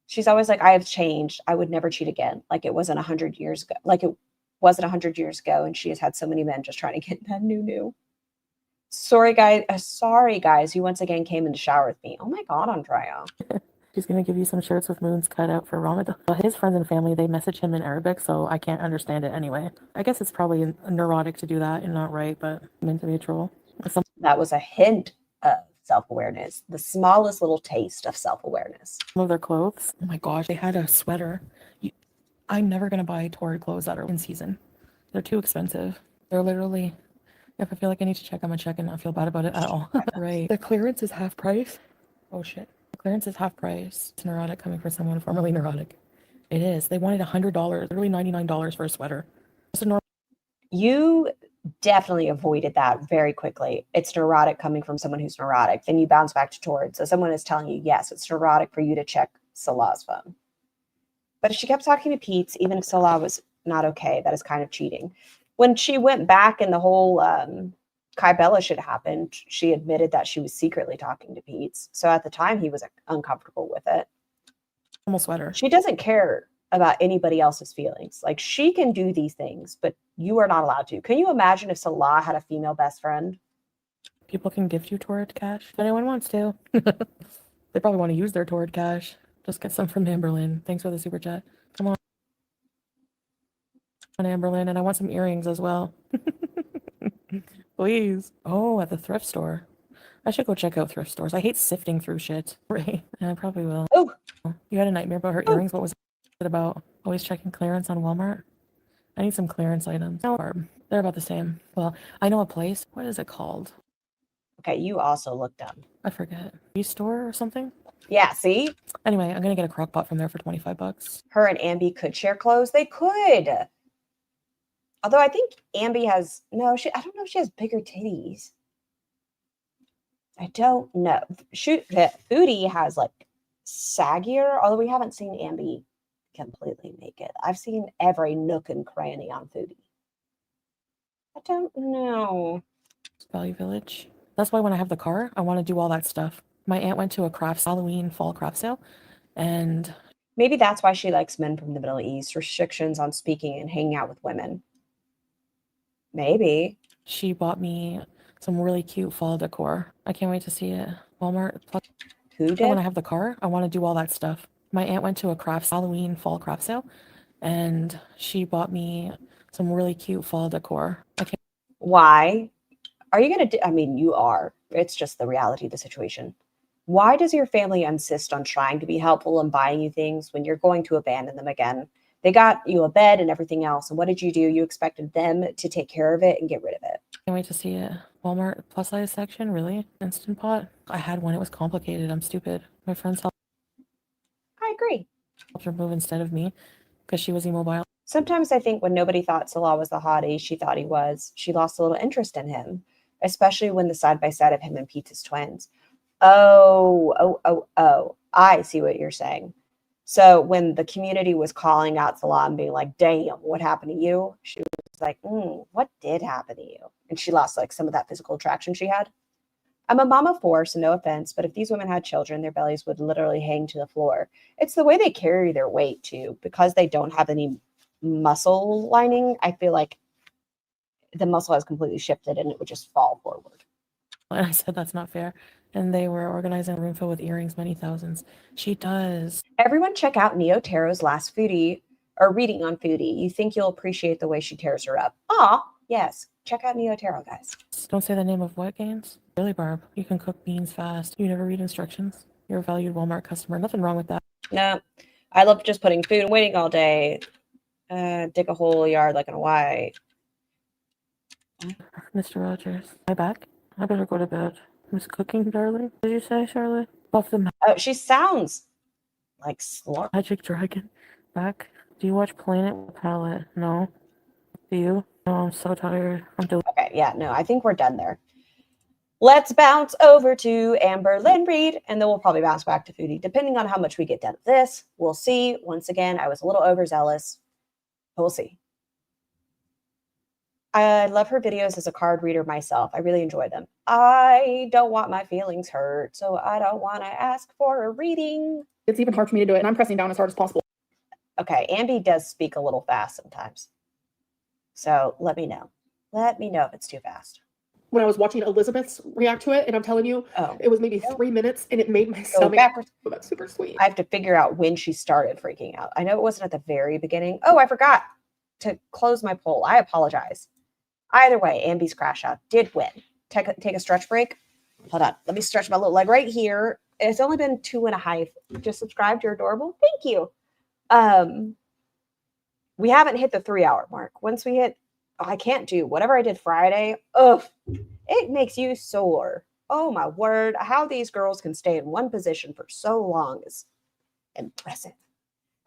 She's always like, I have changed. I would never cheat again. Like it wasn't 100 years ago. Like it wasn't 100 years ago. And she has had so many men just trying to get that new. Sorry, guys. You once again came in to shower with me. Oh my God, Andrea. She's going to give you some shirts with moons cut out for Ramadan. His friends and family, they message him in Arabic, so I can't understand it anyway. I guess it's probably neurotic to do that and not right, but meant to be a troll. That was a hint of self-awareness. The smallest little taste of self-awareness. Some of their clothes. Oh my gosh, they had a sweater. I'm never going to buy Torrid clothes that are in season. They're too expensive. They're literally, if I feel like I need to check, I'm going to check and not feel bad about it at all. Right. The clearance is half price. Oh shit. Clearance is half price. It's neurotic coming from someone formerly neurotic. It is. They wanted $100, literally $99 for a sweater. You definitely avoided that very quickly. It's neurotic coming from someone who's neurotic. Then you bounce back to Torrid. So someone is telling you, yes, it's neurotic for you to check Salah's phone. But if she kept talking to Pete's, even if Salah was not okay, that is kind of cheating. When she went back and the whole Kai Bella shit happened, she admitted that she was secretly talking to Pete's. So at the time, he was uncomfortable with it. Almost sweater. She doesn't care about anybody else's feelings. Like, she can do these things, but you are not allowed to. Can you imagine if Salah had a female best friend? People can gift you Torrid cash if anyone wants to. They probably want to use their Torrid cash. Just get some from Amberlyn. Thanks for the super chat. Come on, Amberlyn, and I want some earrings as well. Please. Oh, at the thrift store. I should go check out thrift stores. I hate sifting through shit. Right. I probably will. Oh. You had a nightmare about her earrings? What was it about? Always checking clearance on Walmart? I need some clearance items. They're about the same. Well, I know a place. What is it called? Okay, you also look dumb. I forget. Store or something? Yeah, see? Anyway, I'm going to get a crock pot from there for $25. Her and Ambi could share clothes. They could. Although I think Ambi has, I don't know if she has bigger titties. I don't know. Foodie has like saggier, although we haven't seen Ambi completely naked. I've seen every nook and cranny on Foodie. I don't know. Value Village. That's why when I have the car, I want to do all that stuff. My aunt went to a Halloween fall craft sale, and maybe that's why she likes men from the Middle East. Restrictions on speaking and hanging out with women. Maybe. She bought me some really cute fall decor. I can't wait to see it. Walmart. Who did? When I have the car, I want to do all that stuff. My aunt went to a Halloween fall craft sale, and she bought me some really cute fall decor. Why? Are you going to do? I mean, you are. It's just the reality of the situation. Why does your family insist on trying to be helpful and buying you things when you're going to abandon them again? They got you a bed and everything else. And what did you do? You expected them to take care of it and get rid of it. Can't wait to see it. Walmart plus size section, really? Instant Pot? I had one. It was complicated. I'm stupid. My friends helped I agree. her move instead of me because she was immobile. Sometimes I think when nobody thought Salah was the hottie she thought he was, she lost a little interest in him, especially when the side-by-side of him and Pete's twins. Oh, I see what you're saying. So when the community was calling out Salah and being like, damn, what happened to you? She was like, what did happen to you? And she lost like some of that physical attraction she had. I'm a mom of 4, so no offense, but if these women had children, their bellies would literally hang to the floor. It's the way they carry their weight too, because they don't have any muscle lining. I feel like the muscle has completely shifted and it would just fall forward. And I said, that's not fair. And they were organizing a room filled with earrings, many thousands. She does. Everyone check out Neo Taro's last foodie or reading on Foodie. You think you'll appreciate the way she tears her up. Aw, yes. Check out Neo Taro, guys. Don't say the name of what games? Really, Barb, you can cook beans fast. You never read instructions. You're a valued Walmart customer. Nothing wrong with that. No, I love just putting food and waiting all day. Dig a whole yard like in Hawaii. Mr. Rogers, am I back? I better go to bed. Miss Cooking, darling? Did you say, Charlotte? Buff the Oh, she sounds like Slurp. Magic Dragon. Back? Do you watch Planet Palette? No. Do you? No, I'm so tired. Okay, yeah, no, I think we're done there. Let's bounce over to Amber Lynn Reed, and then we'll probably bounce back to Foodie, depending on how much we get done of this. We'll see. Once again, I was a little overzealous, but we'll see. I love her videos as a card reader myself. I really enjoy them. I don't want my feelings hurt, so I don't want to ask for a reading. It's even hard for me to do it, and I'm pressing down as hard as possible. Okay, Ambi does speak a little fast sometimes. So let me know. Let me know if it's too fast. When I was watching Elizabeth's react to it, and I'm telling you, it was maybe 3 minutes, and it made my stomach backwards. Oh, that's super sweet. I have to figure out when she started freaking out. I know it wasn't at the very beginning. Oh, I forgot to close my poll. I apologize. Either way, Ambi's crash out did win. Take a stretch break. Hold on. Let me stretch my little leg right here. It's only been 2.5. Just subscribed. You're adorable. Thank you. We haven't hit the 3-hour mark. Once we hit, I can't do whatever I did Friday. Ugh, it makes you sore. Oh my word. How these girls can stay in one position for so long is impressive.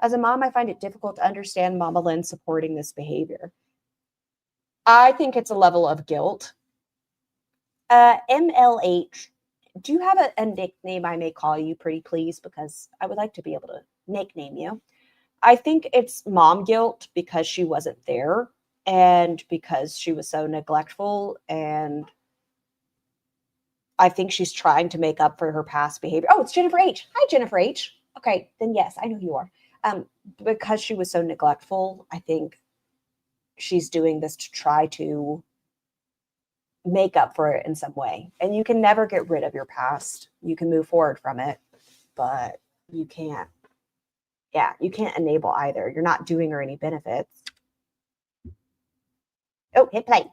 As a mom, I find it difficult to understand Mama Lynn supporting this behavior. I think it's a level of guilt. MLH, do you have a nickname I may call you, pretty please? Because I would like to be able to nickname you. I think it's mom guilt because she wasn't there and because she was so neglectful. And I think she's trying to make up for her past behavior. Oh, it's Jennifer H. Hi, Jennifer H. Okay, then yes, I know who you are. Because she was so neglectful, I think she's doing this to try to make up for it in some way. And you can never get rid of your past. You can move forward from it, but you can't. Yeah, you can't enable either. You're not doing her any benefits. Oh, hit play.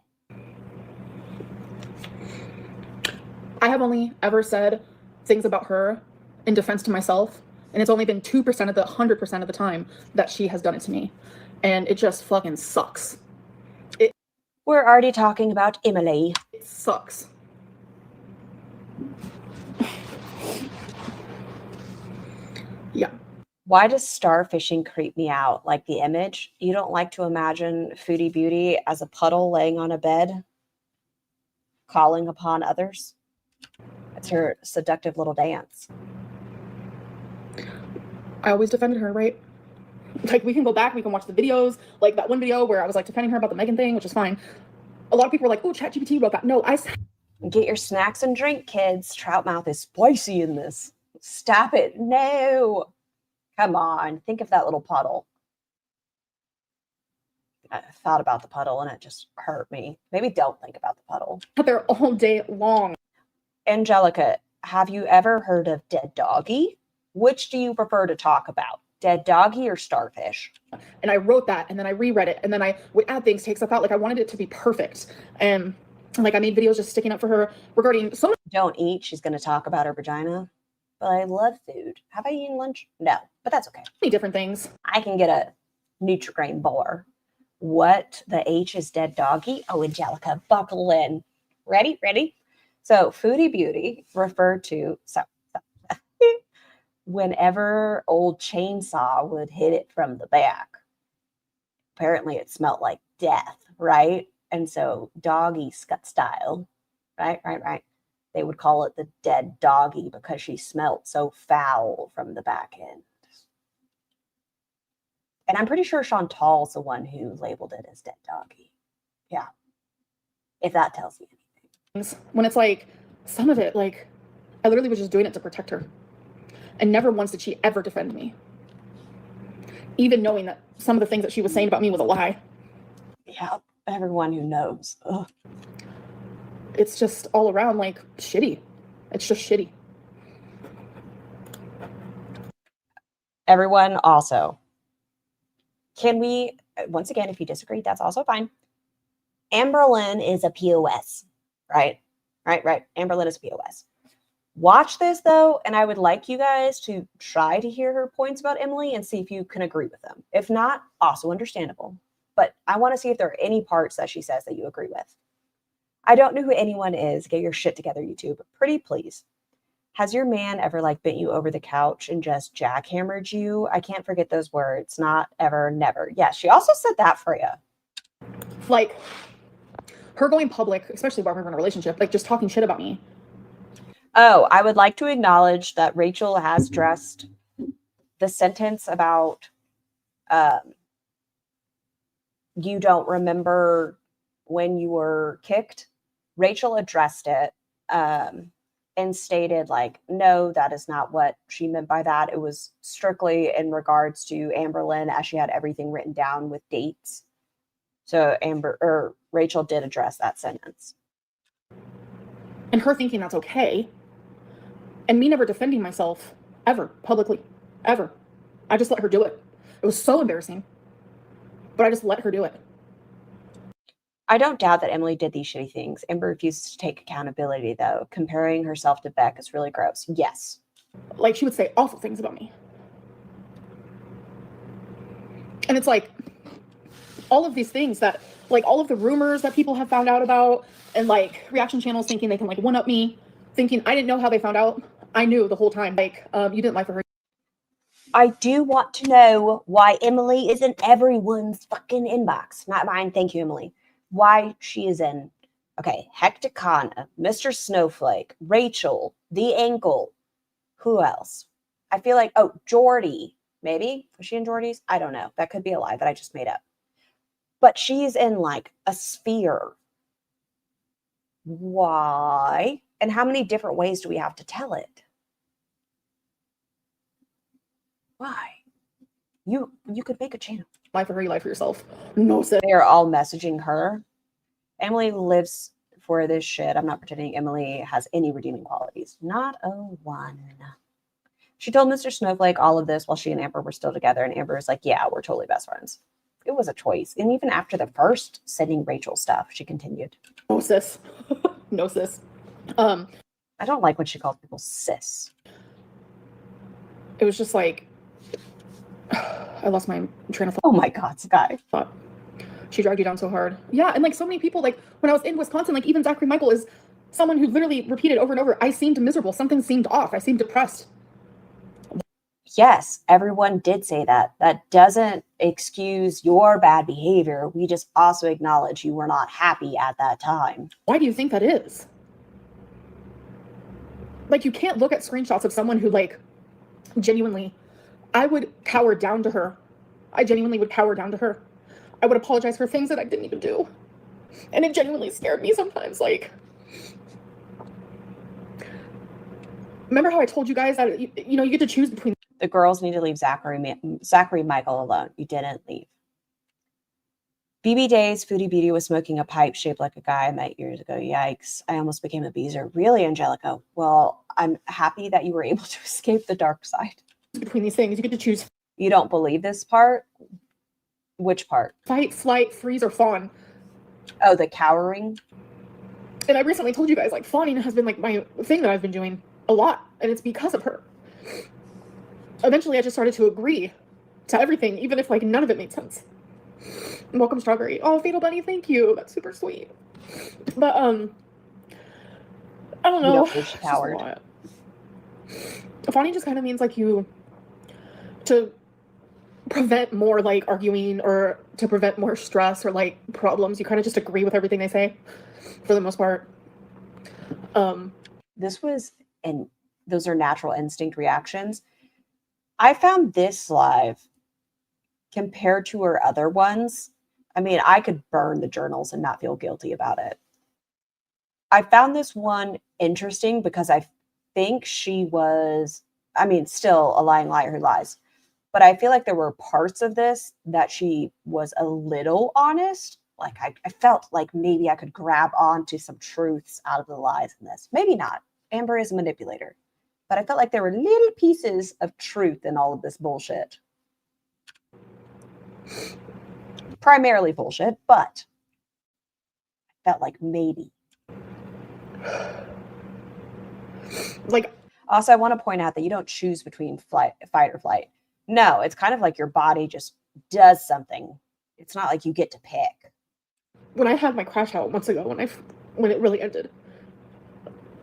I have only ever said things about her in defense to myself, and it's only been 2% of the 100% of the time that she has done it to me. And it just fucking sucks. We're already talking about Emily. It sucks. Yeah. Why does starfishing creep me out? Like the image? You don't like to imagine FoodieBeauty as a puddle laying on a bed, calling upon others? It's her seductive little dance. I always defended her, right? Like, we can go back, we can watch the videos, like that one video where I was like defending her about the Megan thing, which is fine. A lot of people were like, oh, ChatGPT wrote that. No, I said. Get your snacks and drink, kids. Trout mouth is spicy in this. Stop it. No. Come on. Think of that little puddle. I thought about the puddle and it just hurt me. Maybe don't think about the puddle. Out there all day long. Angelica, have you ever heard of dead doggy? Which do you prefer to talk about? Dead doggy or starfish? And I wrote that, and then I reread it, and then I would add things, take stuff out. Like, I wanted it to be perfect. And like, I made videos just sticking up for her regarding so many. Don't eat. She's going to talk about her vagina. But I love food. Have I eaten lunch? No, but that's okay. Different things. I can get a Nutri-Grain bar. What the H is dead doggy? Oh, Angelica, buckle in. Ready? Ready? So FoodieBeauty referred to, whenever old chainsaw would hit it from the back, apparently it smelled like death, right? And so doggy style, right? They would call it the dead doggy because she smelled so foul from the back end. And I'm pretty sure Chantal's the one who labeled it as dead doggy. Yeah. If that tells you anything. When it's like, some of it, like, I literally was just doing it to protect her. And never once did she ever defend me. Even knowing that some of the things that she was saying about me was a lie. Yeah, everyone who knows. Ugh. It's just all around, like, shitty. It's just shitty. Everyone also, can we, once again, if you disagree, that's also fine. Amberlynn is a POS, right? Right. Amberlynn is a POS. Watch this, though, and I would like you guys to try to hear her points about Emily and see if you can agree with them. If not, also understandable. But I want to see if there are any parts that she says that you agree with. I don't know who anyone is. Get your shit together, YouTube. Pretty please. Has your man ever like bent you over the couch and just jackhammered you? I can't forget those words. Not ever, never. Yeah, she also said that for you. Like, her going public, especially while we were in a relationship, like just talking shit about me. Oh, I would like to acknowledge that Rachel has addressed the sentence about you don't remember when you were kicked. Rachel addressed it and stated, like, no, that is not what she meant by that. It was strictly in regards to Amberlynn, as she had everything written down with dates. So Rachel did address that sentence. And her thinking that's okay. And me never defending myself, ever, publicly, ever. I just let her do it. It was so embarrassing. But I just let her do it. I don't doubt that Emily did these shitty things. Amber refuses to take accountability, though. Comparing herself to Beck is really gross. Yes. Like, she would say awful things about me. And it's like, all of these things that, like, all of the rumors that people have found out about, and, like, reaction channels thinking they can, like, one-up me, thinking I didn't know how they found out. I knew the whole time. Like, you didn't lie for her. I do want to know why Emily is in everyone's fucking inbox. Not mine. Thank you, Emily. Why she is in, okay, Hecticana, Mr. Snowflake, Rachel, The Ankle. Who else? I feel like, oh, Jordy. Maybe? Was she in Jordy's? I don't know. That could be a lie that I just made up. But she's in, like, a sphere. Why? And how many different ways do we have to tell it? Why? You could make a channel. Lie for her, you lie for yourself. No, sis. They are all messaging her. Emily lives for this shit. I'm not pretending Emily has any redeeming qualities. Not a one. She told Mr. Snowflake all of this while she and Amber were still together, and Amber was like, yeah, we're totally best friends. It was a choice. And even after the first sending Rachel stuff, she continued. No, sis. No, sis. I don't like when she calls people sis. It was just like, I lost my train of thought. Oh my God, Sky. She dragged you down so hard. Yeah, and like so many people, like when I was in Wisconsin, like even Zachary Michael is someone who literally repeated over and over, I seemed miserable. Something seemed off. I seemed depressed. Yes, everyone did say that. That doesn't excuse your bad behavior. We just also acknowledge you were not happy at that time. Why do you think that is? Like, you can't look at screenshots of someone who, like, genuinely, I would cower down to her. I genuinely would cower down to her. I would apologize for things that I didn't even do. And it genuinely scared me sometimes. Like, remember how I told you guys that, you know, you get to choose between. The girls need to leave Zachary Michael alone. You didn't leave. BB Days, FoodieBeauty was smoking a pipe shaped like a guy I met years ago. Yikes. I almost became a beezer. Really, Angelica? Well, I'm happy that you were able to escape the dark side. Between these things, you get to choose. You don't believe this part? Which part? Fight, flight, freeze, or fawn. Oh, the cowering? And I recently told you guys, like, fawning has been, like, my thing that I've been doing a lot. And it's because of her. Eventually, I just started to agree to everything, even if, like, none of it made sense. Welcome, Strawberry. Oh, Fatal Bunny, thank you. That's super sweet. But, I don't know. You don't coward. Fawning just kind of means, like, you, to prevent more, like, arguing or to prevent more stress or, like, problems, you kind of just agree with everything they say, for the most part. This was, and those are natural instinct reactions. I found this live compared to her other ones, I mean, I could burn the journals and not feel guilty about it. I found this one interesting because I think she was, I mean, still a lying liar who lies. But I feel like there were parts of this that she was a little honest. Like I felt like maybe I could grab onto some truths out of the lies in this. Maybe not. Amber is a manipulator. But I felt like there were little pieces of truth in all of this bullshit. Primarily bullshit, but I felt like maybe. Like, Also, I want to point out that you don't choose between fight or flight. No, it's kind of like your body just does something. It's not like you get to pick. when I had my crash out months ago, when it really ended,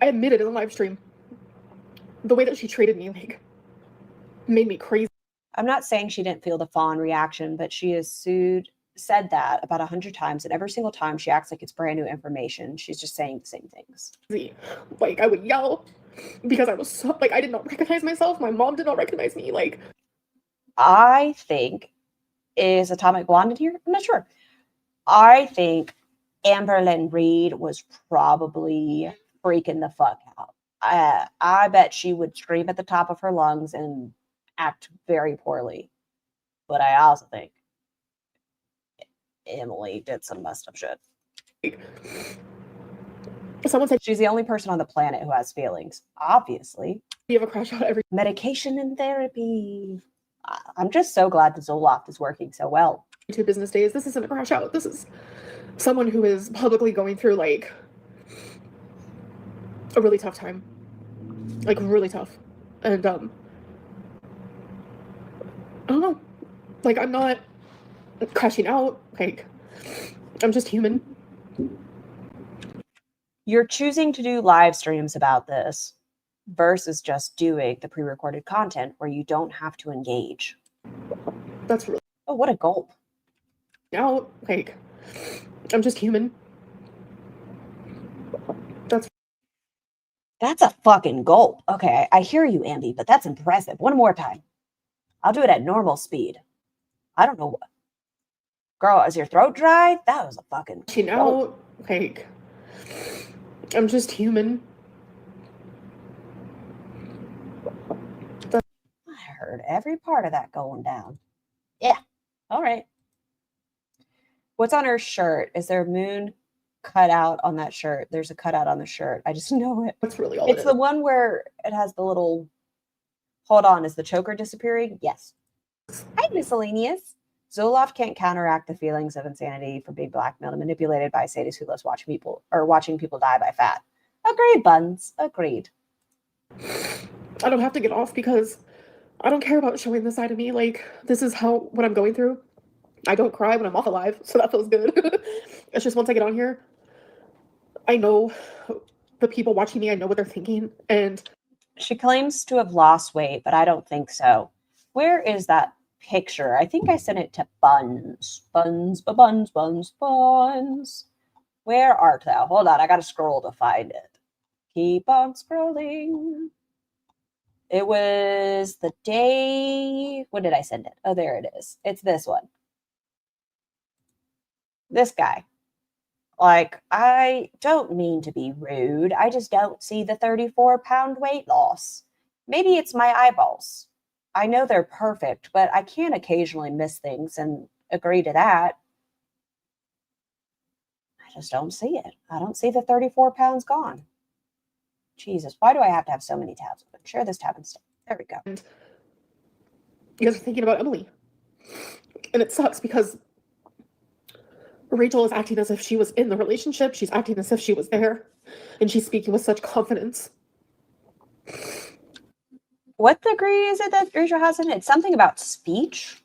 I admitted in the live stream, the way that she treated me, like, made me crazy. I'm not saying she didn't feel the fawn reaction, but she has said that about 100 times, and every single time she acts like it's brand new information. She's just saying the same things. Like, I would yell because I was so, like, I did not recognize myself. My mom did not recognize me. Like, I think, is Atomic Blonde in here? I'm not sure. I think Amberlyn Reed was probably freaking the fuck out. I bet she would scream at the top of her lungs and act very poorly. But I also think Emily did some messed up shit. someone said She's the only person on the planet who has feelings, obviously. you have a crash out every Medication and therapy. I'm just so glad that Zoloft is working so well. 2 business days. This isn't a crash out. This is someone who is publicly going through, like, a really tough time. Like, really tough. And, I don't know. Like, I'm not crashing out. Like, I'm just human. You're choosing to do live streams about this versus just doing the pre-recorded content where you don't have to engage. That's really Oh, what a gulp. out. Like, I'm just human. That's a fucking gulp. Okay, I hear you, Andy, but that's impressive. One more time. I'll do it at normal speed. I don't know what. Girl, is your throat dry? That was a fucking Out. Like, I'm just human. I heard every part of that going down. Yeah. All right. What's on her shirt? Is there a moon cut out on that shirt? There's a cutout on the shirt. I just know it. That's really all It's the one where it has the little. Hold on. Is the choker disappearing? Yes. Hi, miscellaneous. Zoloft can't counteract the feelings of insanity from being blackmailed and manipulated by a sadist who loves watching people die by fat. Agreed, Buns. Agreed. I don't have to get off because I don't care about showing this side of me. Like, this is what I'm going through. I don't cry when I'm off alive, so that feels good. It's just once I get on here, I know the people watching me, I know what they're thinking. And She claims to have lost weight, but I don't think so. Where is that picture? I think I sent it to Buns. Buns. Where art thou? Hold on, I gotta scroll to find it. Keep on scrolling. It was the day. When did I send it? Oh, there it is. It's this one. This guy. Like, I don't mean to be rude. I just don't see the 34-pound weight loss. Maybe it's my eyeballs. I know they're perfect, but I can occasionally miss things and agree to that. I just don't see it. I don't see the 34 pounds gone. Jesus, why do I have to have so many tabs open? Share this tab instead. There we go. you guys are thinking about Emily. And it sucks because Rachel is acting as if she was in the relationship. She's acting as if she was there. And she's speaking with such confidence. What degree is it that Rachel has in it? It's something about speech.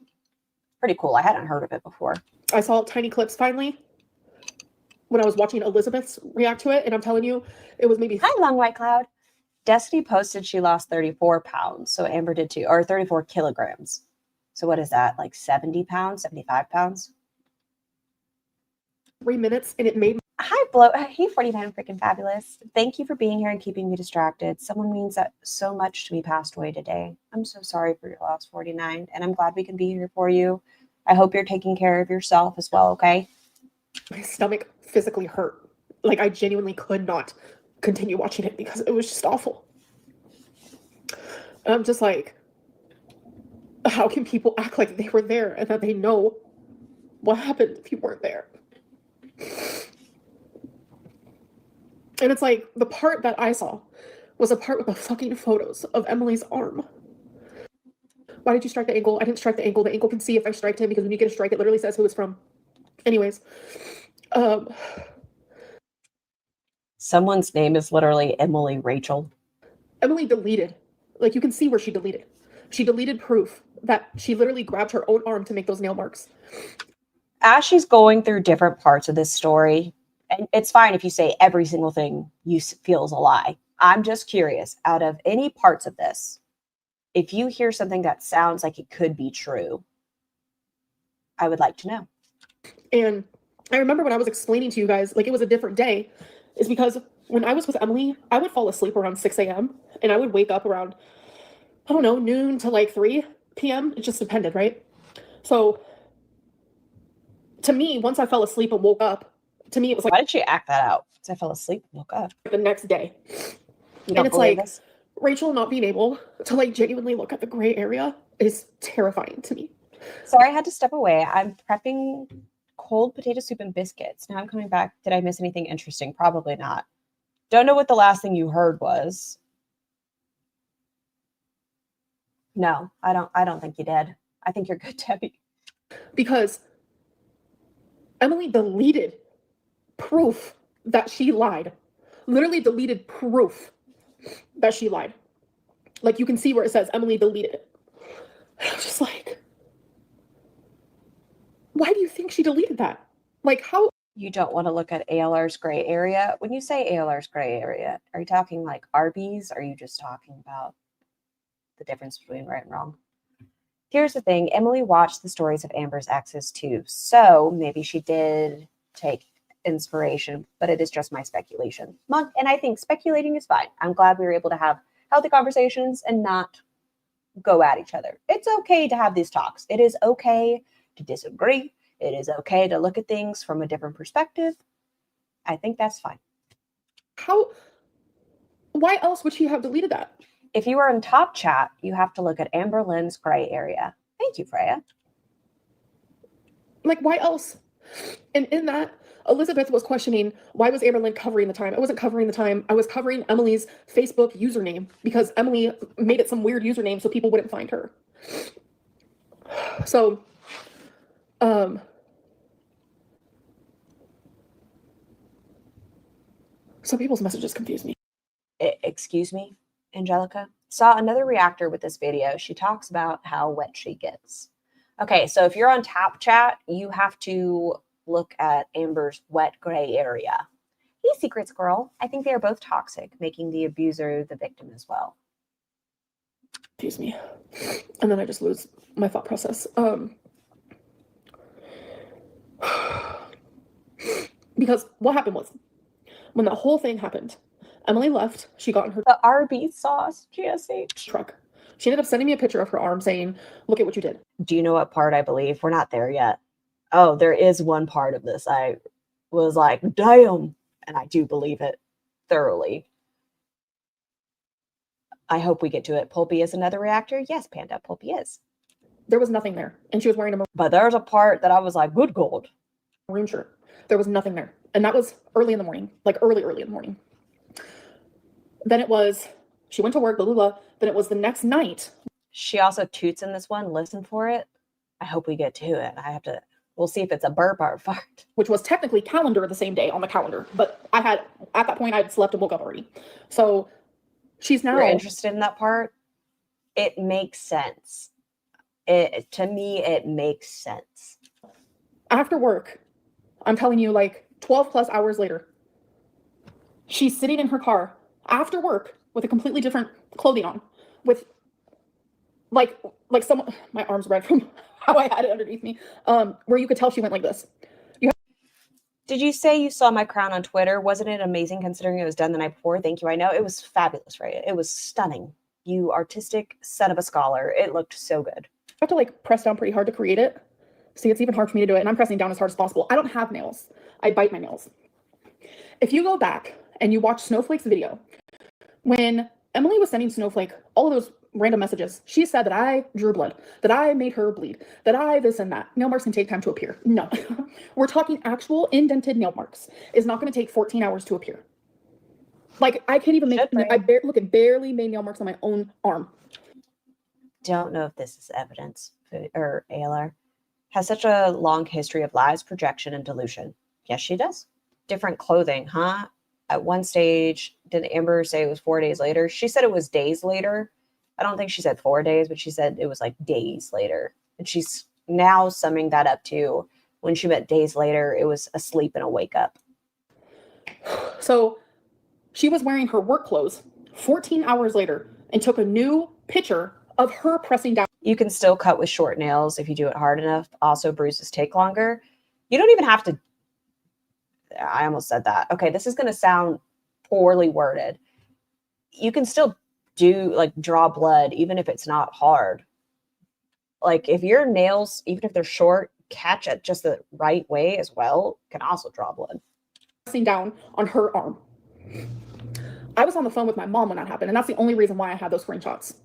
Pretty cool. I hadn't heard of it before. I saw tiny clips finally when I was watching Elizabeth's react to it. And I'm telling you, it was maybe... Hi, Long White Cloud. Destiny posted she lost 34 pounds. So Amber did too. Or 34 kilograms. So what is that? Like 70 pounds? 75 pounds? 3 minutes and it made... Hi, Blow. Hey, 49 freaking fabulous. Thank you for being here and keeping me distracted. Someone means that so much to me passed away today. I'm so sorry for your loss, 49. And I'm glad we can be here for you. I hope you're taking care of yourself as well, okay? My stomach physically hurt. Like, I genuinely could not continue watching it because it was just awful. And I'm just like, how can people act like they were there and that they know what happened if you weren't there? And it's like, the part that I saw was a part with the fucking photos of Emily's arm. Why did you strike the ankle? I didn't strike the ankle. The ankle can see if I striked him, because when you get a strike, it literally says who it's from. Anyways. Someone's name is literally Emily Rachel. Emily deleted. Like, you can see where she deleted. She deleted proof that she literally grabbed her own arm to make those nail marks. As she's going through different parts of this story, and it's fine if you say every single thing you feel is a lie. I'm just curious, out of any parts of this, if you hear something that sounds like it could be true, I would like to know. And I remember when I was explaining to you guys, like, it was a different day, is because when I was with Emily, I would fall asleep around 6 a.m. and I would wake up around, I don't know, noon to like 3 p.m. It just depended, right? So to me, once I fell asleep and woke up, to me, it was like, why did she act that out? Because I fell asleep and woke up. The next day. And it's like, this? Rachel not being able to like genuinely look at the gray area is terrifying to me. Sorry, I had to step away. I'm prepping cold potato soup and biscuits. Now I'm coming back. Did I miss anything interesting? Probably not. Don't know what the last thing you heard was. No, I don't think you did. I think you're good, Debbie. Because Emily deleted proof that she lied. Literally deleted proof that she lied. Like, you can see where it says Emily deleted it. And I'm just like, why do you think she deleted that? Like, how? You don't want to look at ALR's gray area. When you say ALR's gray area, are you talking like Arby's? Or are you just talking about the difference between right and wrong? Here's the thing. Emily watched the stories of Amber's exes too. So maybe she did take inspiration, but it is just my speculation. And I think speculating is fine. I'm glad we were able to have healthy conversations and not go at each other. It's okay to have these talks. It is okay to disagree. It is okay to look at things from a different perspective. I think that's fine. Why else would she have deleted that? If you are in top chat, you have to look at Amber Lynn's gray area. Thank you, Freya. Like, why else? And in that, Elizabeth was questioning, why was Amber Lynn covering the time? I wasn't covering the time. I was covering Emily's Facebook username because Emily made it some weird username so people wouldn't find her. So, some people's messages confuse me. Excuse me, Angelica? Saw another reactor with this video. She talks about how wet she gets. Okay, so if you're on top chat, you have to look at Amber's wet gray area. Hey, Secrets Girl. I think they are both toxic, making the abuser the victim as well. Excuse me. And then I just lose my thought process. Because what happened was, when that whole thing happened, Emily left. She got in her The Arby's sauce, GSH. truck. She ended up sending me a picture of her arm saying, look at what you did. Do you know what part I believe? We're not there yet. Oh, there is one part of this. I was like, damn. And I do believe it thoroughly. I hope we get to it. Pulpy is another reactor? Yes, Panda, Pulpy is. There was nothing there. And she was wearing a But there's a part that I was like, good gold. maroon shirt. There was nothing there. And that was early in the morning. Like early in the morning. Then it was, she went to work, blah, blah, blah. Then it was the next night. She also toots in this one. Listen for it. I hope we get to it. We'll see if it's a burp or a fart. Which was technically calendar the same day on the calendar. But at that point, I had slept and woke up already. So she's now. You're interested in that part? It makes sense. To me, it makes sense. After work, I'm telling you, like 12 plus hours later, she's sitting in her car after work with a completely different clothing on, with like someone, my arm's red from how I had it underneath me, where you could tell she went like this. Did you say you saw my crown on Twitter? Wasn't it amazing considering it was done the night before? Thank you. I know it was fabulous, right? It was stunning. You artistic son of a scholar. It looked so good. I have to like press down pretty hard to create it See, it's even hard for me to do it, and I'm pressing down as hard as possible. I don't have nails. I bite my nails. If you go back and you watch Snowflake's video, when Emily was sending Snowflake all of those random messages, she said that I drew blood, that I made her bleed, that I this and that. Nail marks can take time to appear. No. We're talking actual indented nail marks. It's not going to take 14 hours to appear. Like, I can't even make, I barely made nail marks on my own arm. Don't know if this is evidence or ALR. Has such a long history of lies, projection, and delusion. Yes, she does. Different clothing, huh? At one stage, did Amber say it was 4 days later? She said it was days later. I don't think she said 4 days, but she said it was like days later. And she's now summing that up to when she meant days later, it was a sleep and a wake up. So she was wearing her work clothes 14 hours later and took a new picture of her pressing down. You can still cut with short nails if you do it hard enough. Also, bruises take longer. You don't even have to. I almost said that. Okay, this is going to sound poorly worded. You can still do like draw blood even if it's not hard. Like if your nails, even if they're short, catch it just the right way as well, can also draw blood. Pressing down on her arm. I was on the phone with my mom when that happened, and that's the only reason why I had those screenshots.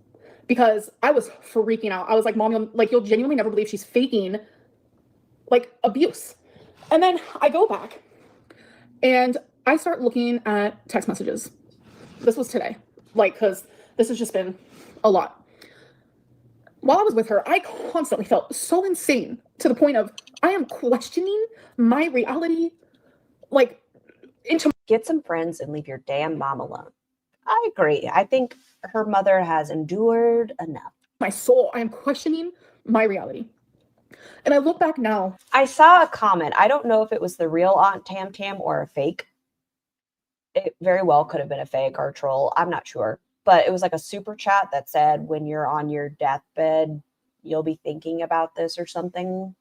Because I was freaking out. I was like, Mom, you'll genuinely never believe she's faking like abuse. And then I go back and I start looking at text messages. This was today, like, because this has just been a lot. While I was with her, I constantly felt so insane to the point of I am questioning my reality, like, into. Get some friends and leave your damn mom alone. I agree. I think her mother has endured enough. My soul, I am questioning my reality. And I look back now. I saw a comment. I don't know if it was the real Aunt Tam Tam or a fake. It very well could have been a fake or a troll. I'm not sure. But it was like a super chat that said, when you're on your deathbed, you'll be thinking about this or something.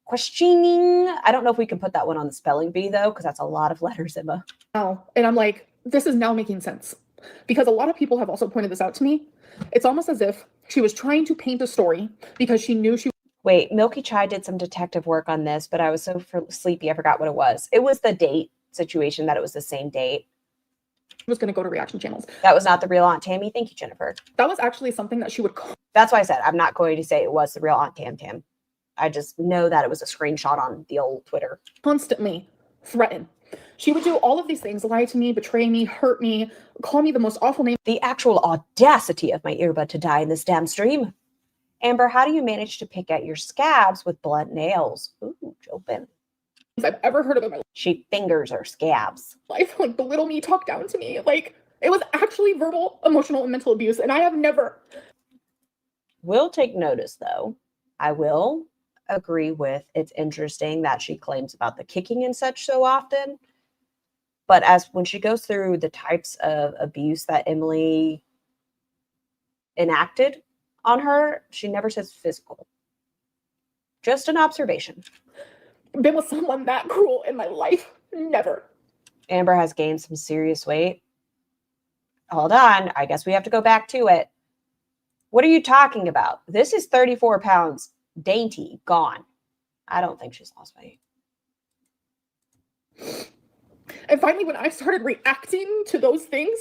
Questioning. I don't know if we can put that one on the spelling bee, though, because that's a lot of letters, Emma. Oh, and I'm like, this is now making sense. Because a lot of people have also pointed this out to me. It's almost as if she was trying to paint a story because she knew she. Wait, Milky Chai did some detective work on this, but I was so sleepy, I forgot what it was. It was the date situation, that it was the same date. Was going to go to reaction channels. That was not the real Aunt Tammy. Thank you, Jennifer. That was actually something that she would call. That's why I said I'm not going to say it was the real Aunt Tam Tam. I just know that it was a screenshot on the old Twitter. Constantly threaten. She would do all of these things, lie to me, betray me, hurt me, call me the most awful name. The actual audacity of my earbud to die in this damn stream. Amber, how do you manage to pick at your scabs with blunt nails? Ooh, open. I've ever heard of in my She fingers her scabs. life, like belittle me, talk down to me. Like, it was actually verbal, emotional, and mental abuse, and I have never. Will take notice, though. I will agree with it's interesting that she claims about the kicking and such so often. But as when she goes through the types of abuse that Emily enacted on her, she never says physical. Just an observation. Been with someone that cruel in my life. Never. Amber has gained some serious weight. Hold on. I guess we have to go back to it. What are you talking about? This is 34 pounds. Dainty. Gone. I don't think she's lost weight. And finally, when I started reacting to those things.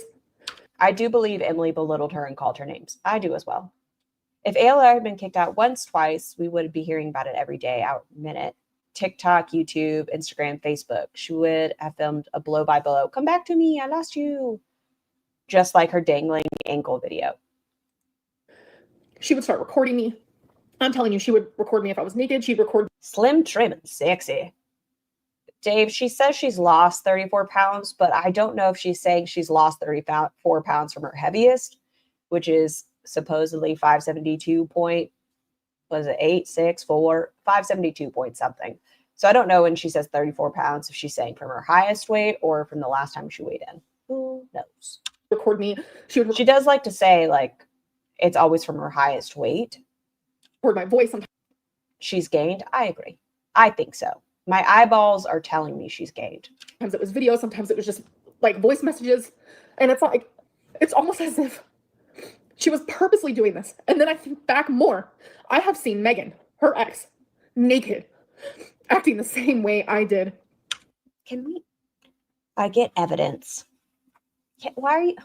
I do believe Emily belittled her and called her names. I do as well. If ALR had been kicked out once, twice, we would be hearing about it every day, out minute. TikTok, YouTube, Instagram, Facebook. She would have filmed a blow by blow. Come back to me. I lost you. Just like her dangling ankle video. She would start recording me. I'm telling you, she would record me if I was naked. She'd record. Slim, trim, and sexy. Dave, she says she's lost 34 pounds, but I don't know if she's saying she's lost 34 pounds from her heaviest, which is supposedly 572 point, was it 8, 6, 4, 572 point something. So I don't know when she says 34 pounds, if she's saying from her highest weight or from the last time she weighed in. Who knows? Record me. She does like to say, like, it's always from her highest weight. Record my voice. Sometimes. She's gained. I agree. I think so. My eyeballs are telling me she's gained. Sometimes it was video. Sometimes it was just like voice messages. And it's like, it's almost as if she was purposely doing this. And then I think back more. I have seen Megan, her ex, naked, acting the same way I did. Can we? I get evidence. Why are you?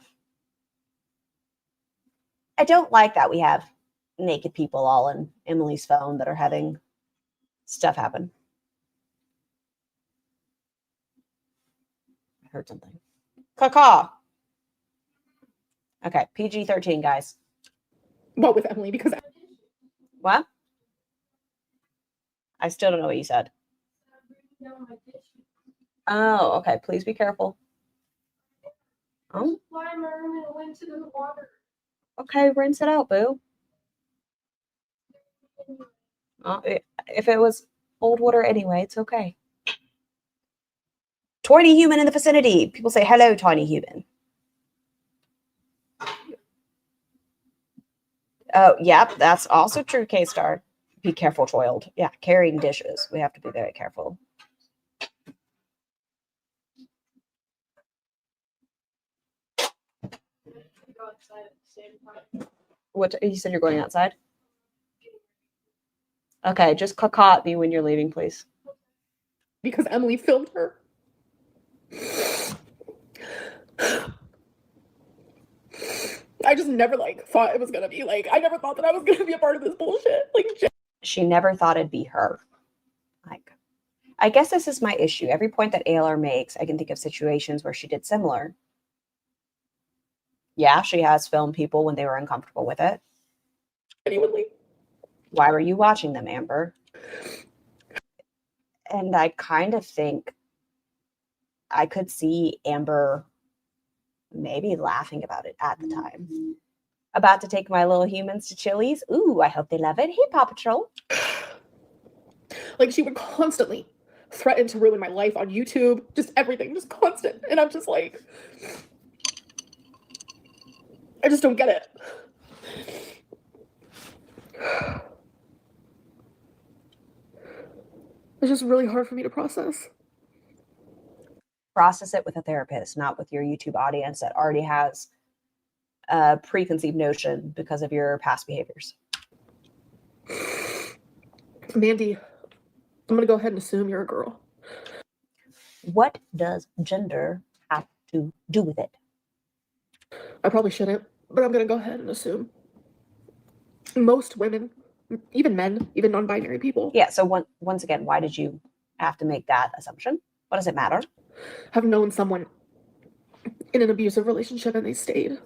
I don't like that we have naked people all in Emily's phone that are having stuff happen. I heard something. Caw. Okay, PG-13, guys. What with Emily? Because What? I still don't know what you said. Oh, okay. Please be careful. Oh, Went to the water. okay. Rinse it out, boo. If it was old water anyway, it's okay. Tiny human in the vicinity. People say, hello, tiny human. Oh, yep. That's also true, K-Star. Be careful, child. Yeah, carrying dishes. We have to be very careful. Go outside at the same time. What you said you're going outside? Okay, just caw at me when you're leaving, please. because Emily filmed her. I just never thought it was gonna be I never thought that I was gonna be a part of this bullshit. She never thought it'd be her. I guess this is my issue. Every point that ALR makes, I can think of situations where she did similar. Yeah, she has filmed people when they were uncomfortable with it. Genuinely. Why were you watching them, Amber? And I kind of think I could see Amber maybe laughing about it at the time. About to take my little humans to Chili's. Ooh, I hope they love it. Hey, Paw Patrol. She would constantly threaten to ruin my life on YouTube. Just everything, just constant. And I'm just I just don't get it. It's just really hard for me to process. Process it with a therapist, not with your YouTube audience that already has a preconceived notion because of your past behaviors. Mandy, I'm gonna go ahead and assume you're a girl. What does gender have to do with it? I probably shouldn't, but I'm gonna go ahead and assume. Most women, even men, even non-binary people, Yeah, so once again, why did you have to make that assumption? What does it matter? have known someone in an abusive relationship and they stayed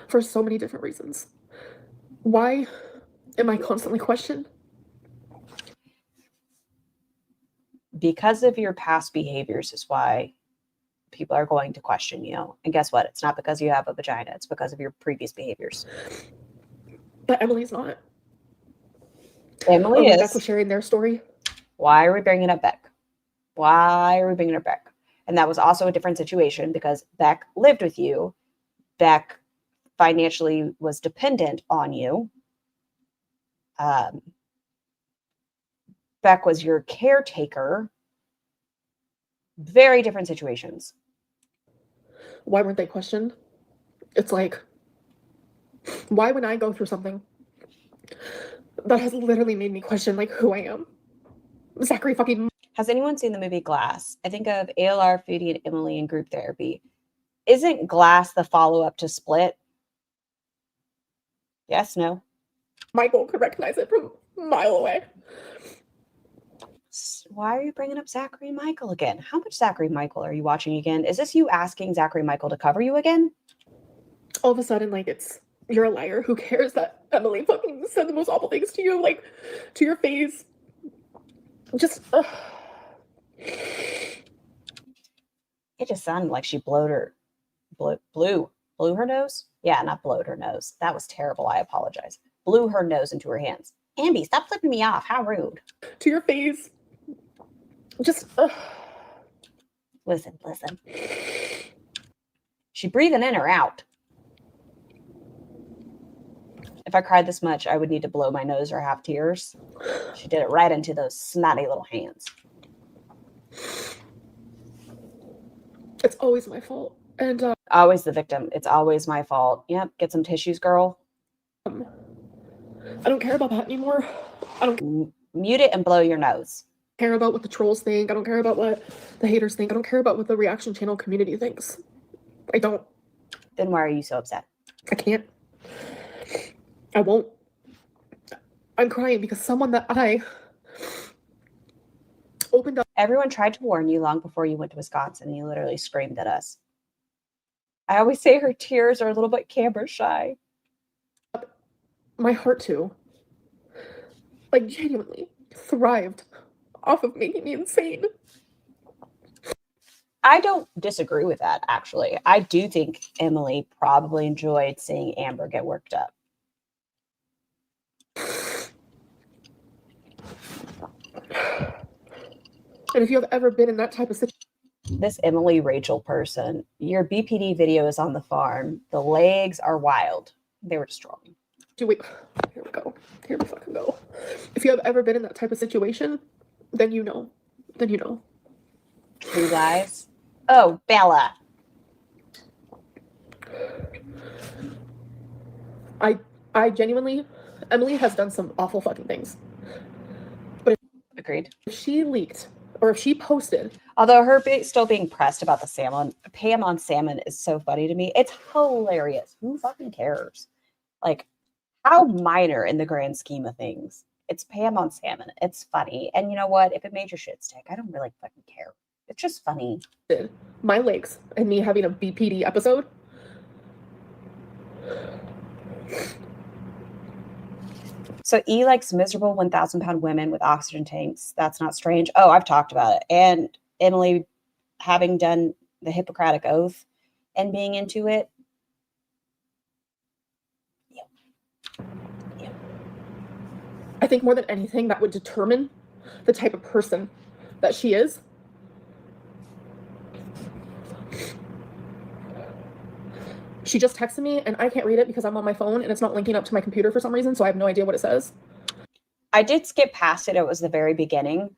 for so many different reasons. Why am I constantly questioned? Because of your past behaviors is why people are going to question you. And guess what? It's not because you have a vagina. It's because of your previous behaviors. But Emily's not. Emily When is. Beck was sharing their story. Why are we bringing up Beck? Why are we bringing up Beck? And that was also a different situation because Beck lived with you. Beck financially was dependent on you. Beck was your caretaker. Very different situations. Why weren't they questioned? It's why when I go through something that has literally made me question who I am? Zachary fucking... Has anyone seen the movie Glass? I think of ALR, Foodie, and Emily in group therapy. Isn't Glass the follow-up to Split? Yes, no? Michael could recognize it from a mile away. Why are you bringing up Zachary and Michael again? How much Zachary and Michael are you watching again? Is this you asking Zachary and Michael to cover you again? All of a sudden, it's, you're a liar. Who cares that Emily fucking said the most awful things to you, to your face? Just, It just sounded like she blew her nose? Yeah, not blowed her nose. That was terrible. I apologize. Blew her nose into her hands. Ambi, stop flipping me off. How rude. to your face. Just, Listen. She breathing in or out? If I cried this much, I would need to blow my nose or have tears. She did it right into those snotty little hands. it's always my fault. And, Always the victim. It's always my fault. Yep, get some tissues, girl. I don't care about that anymore. Mute it and blow your nose. Care about what the trolls think. I don't care about what the haters think. I don't care about what the reaction channel community thinks. I don't. Then why are you so upset? I can't. I won't. I'm crying because someone that I opened up. Everyone tried to warn you long before you went to Wisconsin, and you literally screamed at us. I always say her tears are a little bit camera shy. My heart to, like, genuinely thrived off of making me insane. I don't disagree with that, actually. I do think Emily probably enjoyed seeing Amber get worked up. And if you have ever been in that type of situation, This Emily Rachel person, your BPD video is on the farm. The legs are wild. They were destroyed. here we go. Here we fucking go. If you have ever been in that type of situation, then you know. Then you know. You guys. Oh, Bella. I genuinely, Emily has done some awful fucking things. Agreed. If she leaked, or if she posted, Although her still being pressed about the salmon, Pam on salmon is so funny to me. It's hilarious. Who fucking cares? Like, how minor in the grand scheme of things. It's Pam on salmon. It's funny. And you know what? If it made your shit stick, I don't really fucking care. It's just funny. my legs and me having a BPD episode, So E likes miserable 1,000-pound women with oxygen tanks. That's not strange. Oh, I've talked about it. And Emily having done the Hippocratic Oath and being into it. Yeah. I think more than anything that would determine the type of person that she is. She just texted me and I can't read it because I'm on my phone and it's not linking up to my computer for some reason, so I have no idea what it says. I did skip past it. It was the very beginning.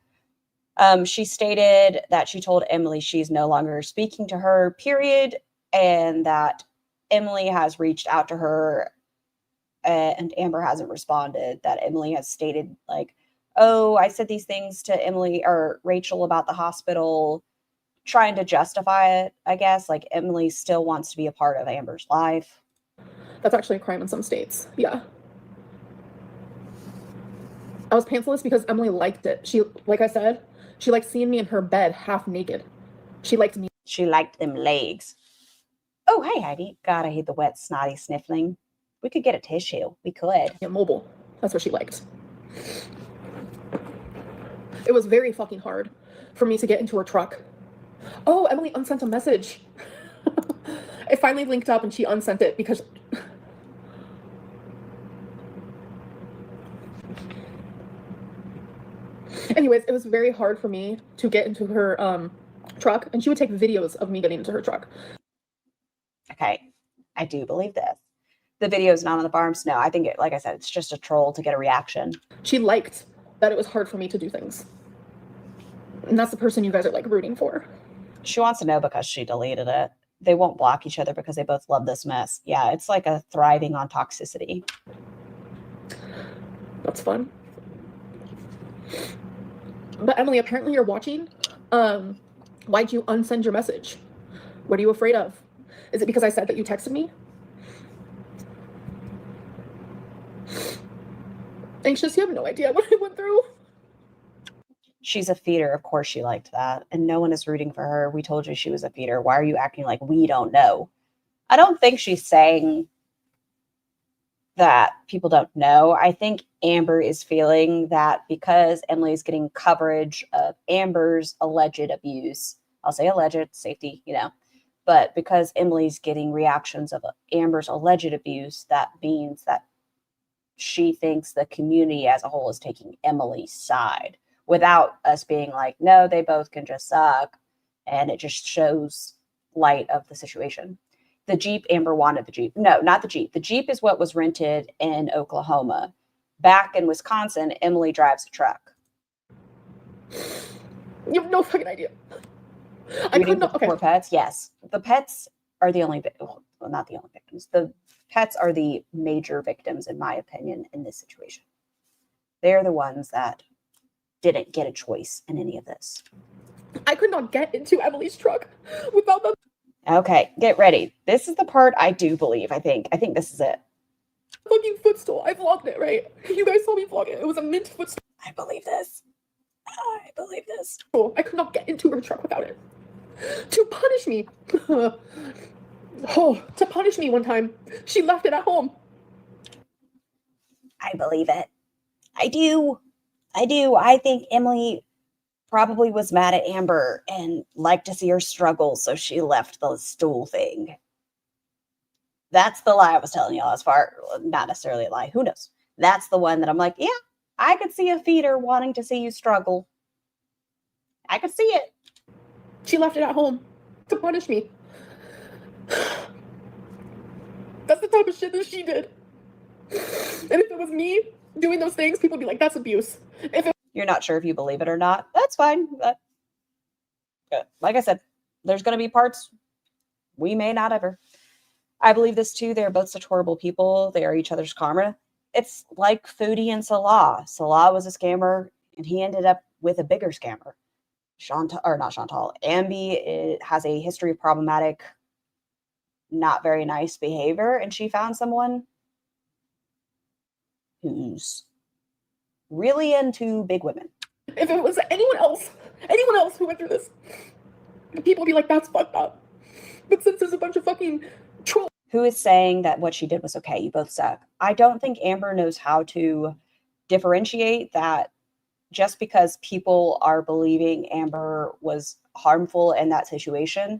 She stated that she told Emily she's no longer speaking to her, period, and that Emily has reached out to her and Amber hasn't responded. That Emily has stated, like, oh, I said these things to Emily or Rachel about the hospital, trying to justify it, I guess. Like, Emily still wants to be a part of Amber's life. That's actually a crime in some states. Yeah. I was pantsless because Emily liked it. She, like I said, she liked seeing me in her bed half naked. She liked me. She liked them legs. Oh, hey, Heidi. God, I hate the wet, snotty sniffling. We could get a tissue. We could. Mobile. That's what she liked. It was very fucking hard for me to get into her truck. Oh, Emily unsent a message. It finally linked up and she unsent it because... Anyways, it was very hard for me to get into her truck, and she would take videos of me getting into her truck. Okay, I do believe this. The video is not on the farms. No, I think it, like I said, it's just a troll to get a reaction. She liked that it was hard for me to do things. And that's the person you guys are like rooting for. She wants to know because she deleted it. They won't block each other because they both love this mess. Yeah, it's like a thriving on toxicity. That's fun. But Emily, apparently you're watching. Why'd you unsend your message? What are you afraid of? Is it because I said that you texted me? Anxious, you have no idea what I went through. She's a feeder. Of course she liked that. And no one is rooting for her. We told you she was a feeder. Why are you acting like we don't know? I don't think she's saying that people don't know. I think Amber is feeling that because Emily's getting coverage of Amber's alleged abuse. I'll say alleged, safety, you know. But because Emily's getting reactions of Amber's alleged abuse, that means that she thinks the community as a whole is taking Emily's side without us being like, no, they both can just suck. And it just shows light of the situation. The Jeep, Amber wanted the Jeep. No, not the Jeep. The Jeep is what was rented in Oklahoma. Back in Wisconsin, Emily drives a truck. You have no fucking idea. I Rooting could not. for the poor pets? Yes. The pets are the only, well, not the only victims. The pets are the major victims, in my opinion, in this situation. They're the ones that didn't get a choice in any of this. I could not get into Emily's truck without the Okay, get ready. This is the part I do believe, I think. I think this is it. fucking footstool. I vlogged it, right? You guys saw me vlog it. It was a mint footstool. I believe this. I believe this. I could not get into her truck without it. To punish me. Oh, to punish me one time. She left it at home. I believe it. I do. I do. I think Emily probably was mad at Amber and liked to see her struggle, so she left the stool thing. That's the lie I was telling y'all, as far, not necessarily a lie, who knows? That's the one that I'm like, yeah, I could see a feeder wanting to see you struggle. I could see it. She left it at home to punish me. That's the type of shit that she did. And if it was me doing those things, people would be like, that's abuse. If it You're not sure if you believe it or not. That's fine. But, like I said, there's going to be parts we may not ever. I believe this too. They're both such horrible people. They are each other's karma. It's like Foodie and Salah. Salah was a scammer, and he ended up with a bigger scammer. Chantal, or not Chantal, Ambi has a history of problematic, not very nice behavior, and she found someone who's really into big women. if it was anyone else who went through this, people would be like, that's fucked up. But since there's a bunch of fucking trolls. Who is saying that what she did was okay? You both suck. I don't think Amber knows how to differentiate that. Just because people are believing Amber was harmful in that situation,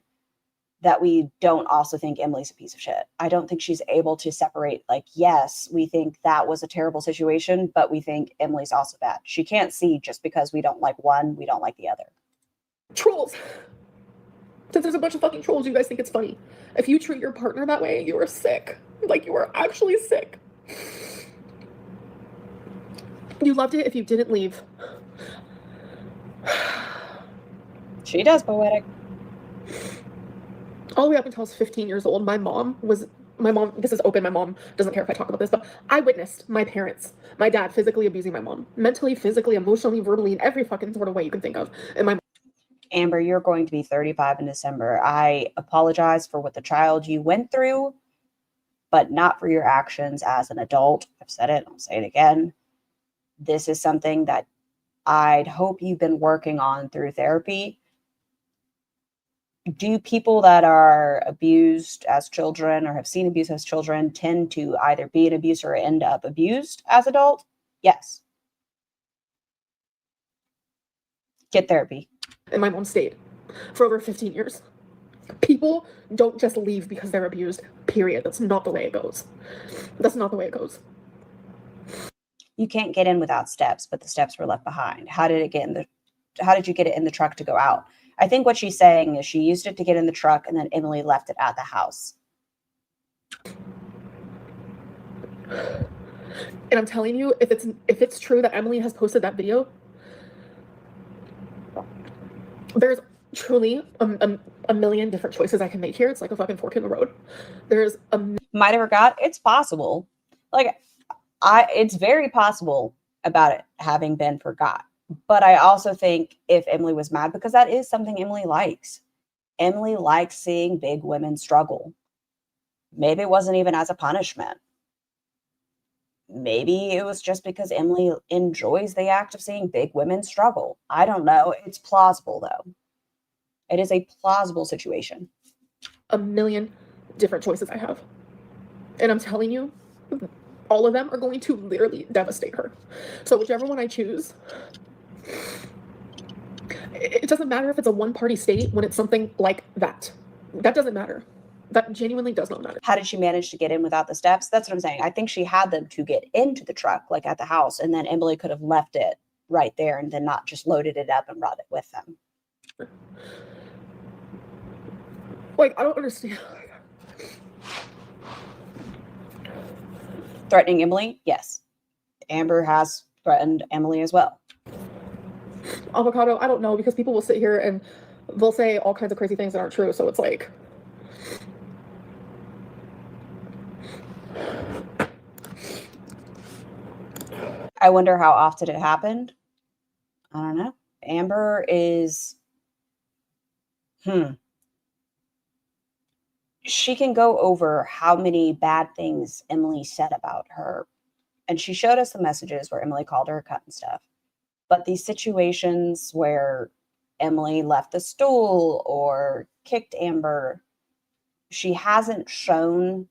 that we don't also think Emily's a piece of shit. I don't think she's able to separate, like, yes, we think that was a terrible situation, but we think Emily's also bad. She can't see just because we don't like one, we don't like the other. Trolls. Since there's a bunch of fucking trolls, you guys think it's funny. If you treat your partner that way, you are sick. Like, you are actually sick. You loved it if you didn't leave. She does poetic. All the way up until I was 15 years old, my mom, this is open, my mom doesn't care if I talk about this, but I witnessed my parents, my dad physically abusing my mom. Mentally, physically, emotionally, verbally, in every fucking sort of way you can think of. And my Amber, you're going to be 35 in December. I apologize for what the child you went through, but not for your actions as an adult. I've said it, I'll say it again. This is something that I'd hope you've been working on through therapy. Do people that are abused as children or have seen abuse as children tend to either be an abuser or end up abused as adult? Yes. Get therapy. and my mom stayed for over 15 years. People don't just leave because they're abused, period. That's not the way it goes. That's not the way it goes. You can't get in without steps, but the steps were left behind. How did you get it in the truck to go out? I think what she's saying is she used it to get in the truck and then Emily left it at the house. And I'm telling you, if it's true that Emily has posted that video, there's truly a million different choices I can make here. It's like a fucking fork in the road. There's a Might have forgot. It's possible. It's very possible about it having been forgot. But I also think if Emily was mad, because that is something Emily likes. Emily likes seeing big women struggle. Maybe it wasn't even as a punishment. Maybe it was just because Emily enjoys the act of seeing big women struggle. I don't know. It's plausible, though. It is a plausible situation. a million different choices I have. And I'm telling you, all of them are going to literally devastate her. So whichever one I choose, it doesn't matter if it's a one-party state when it's something like that. That doesn't matter. That genuinely does not matter. How did she manage to get in without the steps? That's what I'm saying. I think she had them to get into the truck, like at the house, and then Emily could have left it right there and then not just loaded it up and brought it with them. Like, I don't understand. Threatening Emily? Yes. Amber has threatened Emily as well. Avocado, I don't know, because people will sit here and they'll say all kinds of crazy things that aren't true. So it's like, I wonder how often it happened. I don't know. Amber is, she can go over how many bad things Emily said about her. And she showed us the messages where Emily called her a cunt and stuff. But these situations where Emily left the stool or kicked Amber, she hasn't shown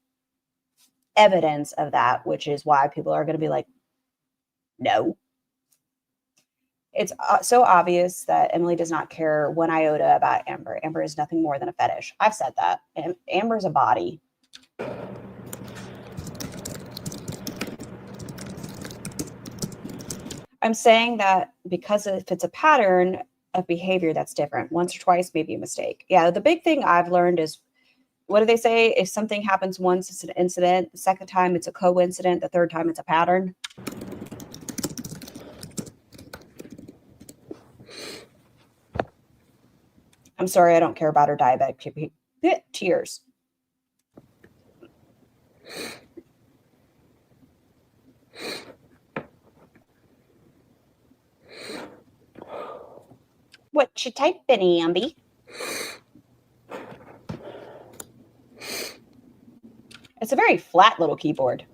evidence of that, which is why people are going to be like, no. It's so obvious that Emily does not care one iota about Amber. Amber is nothing more than a fetish. I've said that. Amber's a body. I'm saying that because if it's a pattern of behavior, that's different. Once or twice, maybe a mistake. Yeah, the big thing I've learned is, what do they say? If something happens once, it's an incident. The second time, it's a coincident. The third time, it's a pattern. I'm sorry, I don't care about her diabetic tears. What you typing, Amby? It's a very flat little keyboard.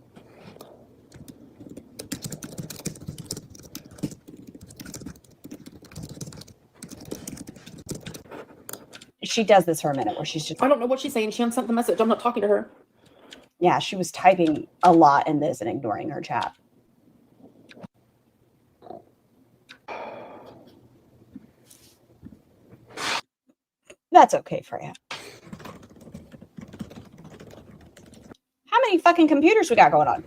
She does this for a minute where she's just... I don't know what she's saying. She unsent the message. I'm not talking to her. Yeah, she was typing a lot in this and ignoring her chat. That's okay, Freya. How many fucking computers we got going on?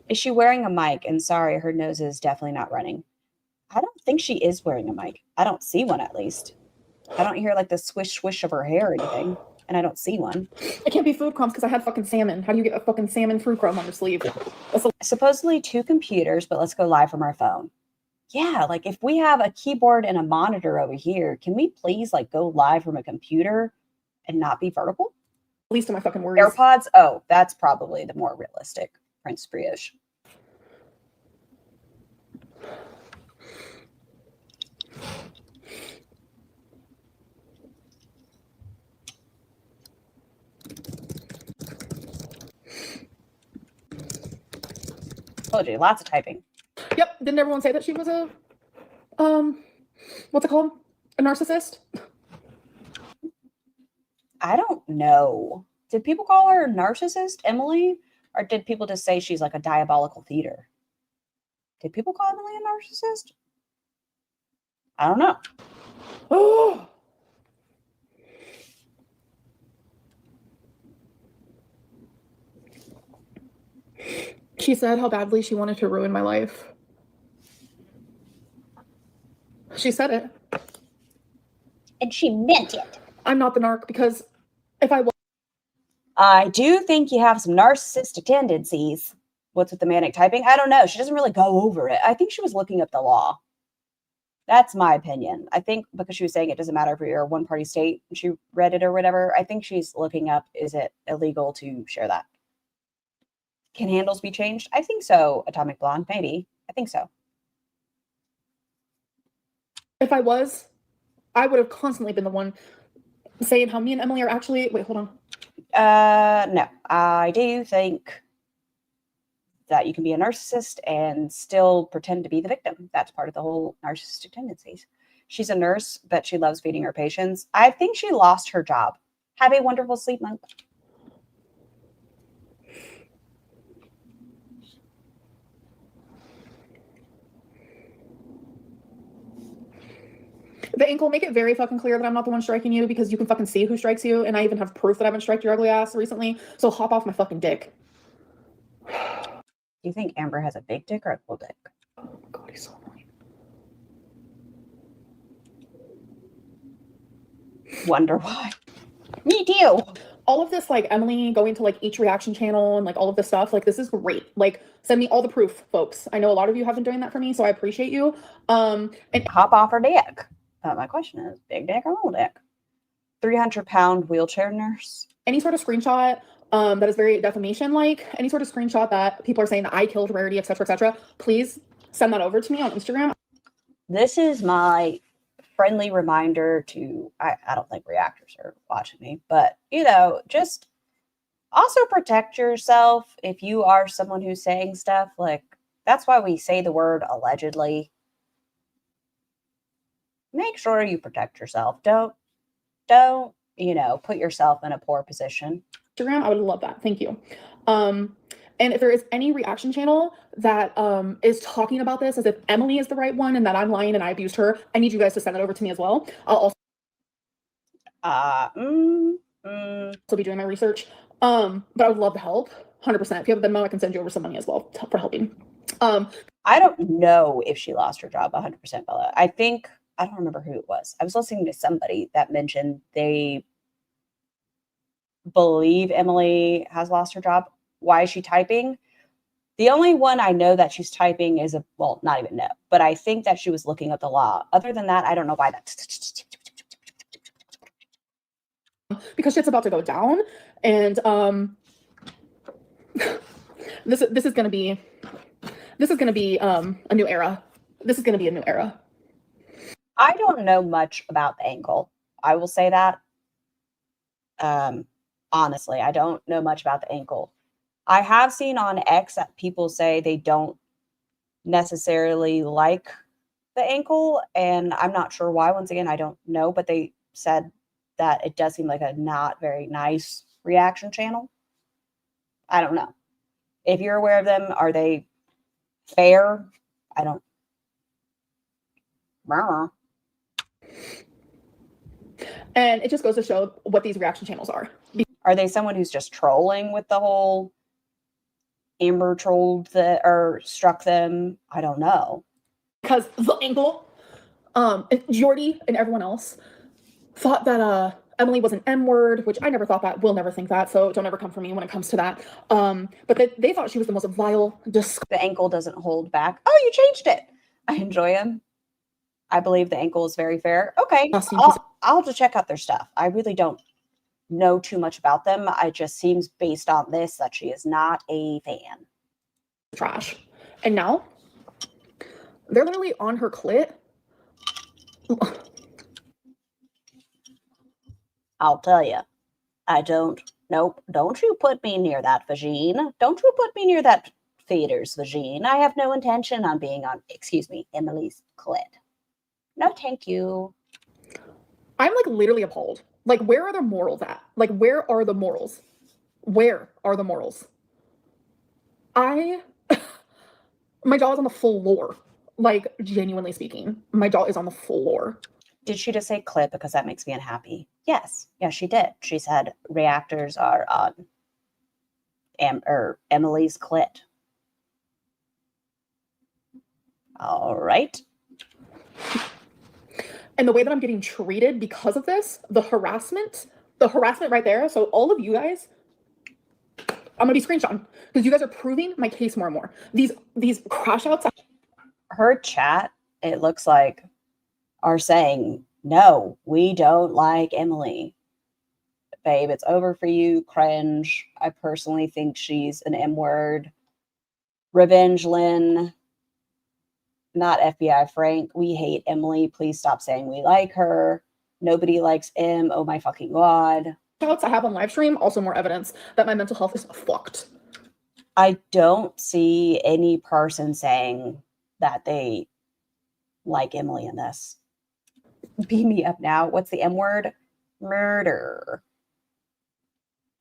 Is she wearing a mic? And sorry, her nose is definitely not running. I don't think she is wearing a mic. I don't see one, at least. I don't hear like the swish swish of her hair or anything. And I don't see one. It can't be food crumbs because I had fucking salmon. How do you get a fucking salmon fruit crumb on your sleeve? Supposedly 2 computers, but let's go live from our phone. Yeah, like if we have a keyboard and a monitor over here, can we please like go live from a computer and not be vertical? Least of my fucking worries. AirPods? Oh, that's probably the more realistic Prince Brioche. Told you, lots of typing. Yep. Didn't everyone say that she was a, what's it called? A narcissist? I don't know. Did people call her a narcissist, Emily? Or did people just say she's like a diabolical theater? Did people call Emily a narcissist? I don't know. Oh. She said how badly she wanted to ruin my life. She said it. And she meant it. I'm not the narc because if I was... I do think you have some narcissistic tendencies. What's with the manic typing? I don't know. She doesn't really go over it. I think she was looking up the law. That's my opinion. I think because she was saying it doesn't matter if you're a one-party state and she read it or whatever, I think she's looking up, is it illegal to share that? Can handles be changed? I think so, Atomic Blonde. Maybe. I think so. If I was, I would have constantly been the one saying how me and Emily are actually... Wait, hold on. No. I do think that you can be a narcissist and still pretend to be the victim. That's part of the whole narcissistic tendencies. She's a nurse, but she loves feeding her patients. I think she lost her job. Have a wonderful sleep, monk. The ankle, make it very fucking clear that I'm not the one striking you because you can fucking see who strikes you, and I even have proof that I've been striked your ugly ass recently, so hop off my fucking dick. Do you think Amber has a big dick or a little dick? Oh my god, he's so annoying. Wonder why. Me too. All of this, like, Emily going to, like, each reaction channel and, like, all of this stuff, like, this is great. Like, send me all the proof, folks. I know a lot of you have been doing that for me, so I appreciate you. And hop off her dick. My question is, big dick or little dick? 300-pound wheelchair nurse. any sort of screenshot that is very defamation-like, any sort of screenshot that people are saying that I killed Rarity, etc., please send that over to me on Instagram. This is my friendly reminder to, I don't think reactors are watching me, but, you know, just also protect yourself if you are someone who's saying stuff. Like, that's why we say the word allegedly. Make sure you protect yourself. Don't, you know, put yourself in a poor position. Instagram, I would love that. Thank you. And if there is any reaction channel that is talking about this as if Emily is the right one and that I'm lying and I abused her, I need you guys to send it over to me as well. I'll also be doing my research. But I would love to help. 100%. If you have a Venmo, I can send you over some money as well for helping. I don't know if she lost her job 100%, Bella. I don't remember who it was. I was listening to somebody that mentioned they believe Emily has lost her job. Why is she typing? The only one I know that she's typing is not even know, but I think that she was looking up the law. Other than that, I don't know why that. Because shit's about to go down, and this is gonna be a new era. This is gonna be a new era. I don't know much about the ankle. I will say that. Honestly, I don't know much about the ankle. I have seen on X that people say they don't necessarily like the ankle, and I'm not sure why. Once again, I don't know, but they said that it does seem like a not very nice reaction channel. I don't know. If you're aware of them, are they fair? I don't. And it just goes to show what these reaction channels are. Are they someone who's just trolling with the whole Amber trolled or struck them? I don't know. Because the ankle, Jordy and everyone else thought that Emily was an M-word, which I never thought that. Will never think that, so don't ever come for me when it comes to that. But they thought she was the most vile, The ankle doesn't hold back. Oh, you changed it. I enjoy him. I believe the ankle is very fair. Okay, I'll have to check out their stuff. I really don't know too much about them. It just seems based on this that she is not a fan. trash. And now they're literally on her clit. I'll tell you, nope, don't you put me near that vagine. Don't you put me near that feeder's vagine. I have no intention on being on, Emily's clit. No, thank you. I'm like literally appalled. Like, where are the morals at? Like, where are the morals? Where are the morals? My jaw is on the floor. Like, genuinely speaking, my jaw is on the floor. Did she just say clit because that makes me unhappy? Yes, she did. She said reactors are on Emily's clit. All right. And the way that I'm getting treated because of this, the harassment right there. So all of you guys, I'm gonna be screenshotting because you guys are proving my case more and more. These crash outs. Her chat, it looks like, are saying, no, we don't like Emily. Babe, it's over for you. Cringe. I personally think she's an M-word. Revenge Lynn. Not FBI Frank. We hate Emily. Please stop saying we like her. Nobody likes M. Oh my fucking God. I have on live stream, also more evidence that my mental health is fucked. I don't see any person saying that they like Emily in this. Beam me up now. What's the M word? Murder.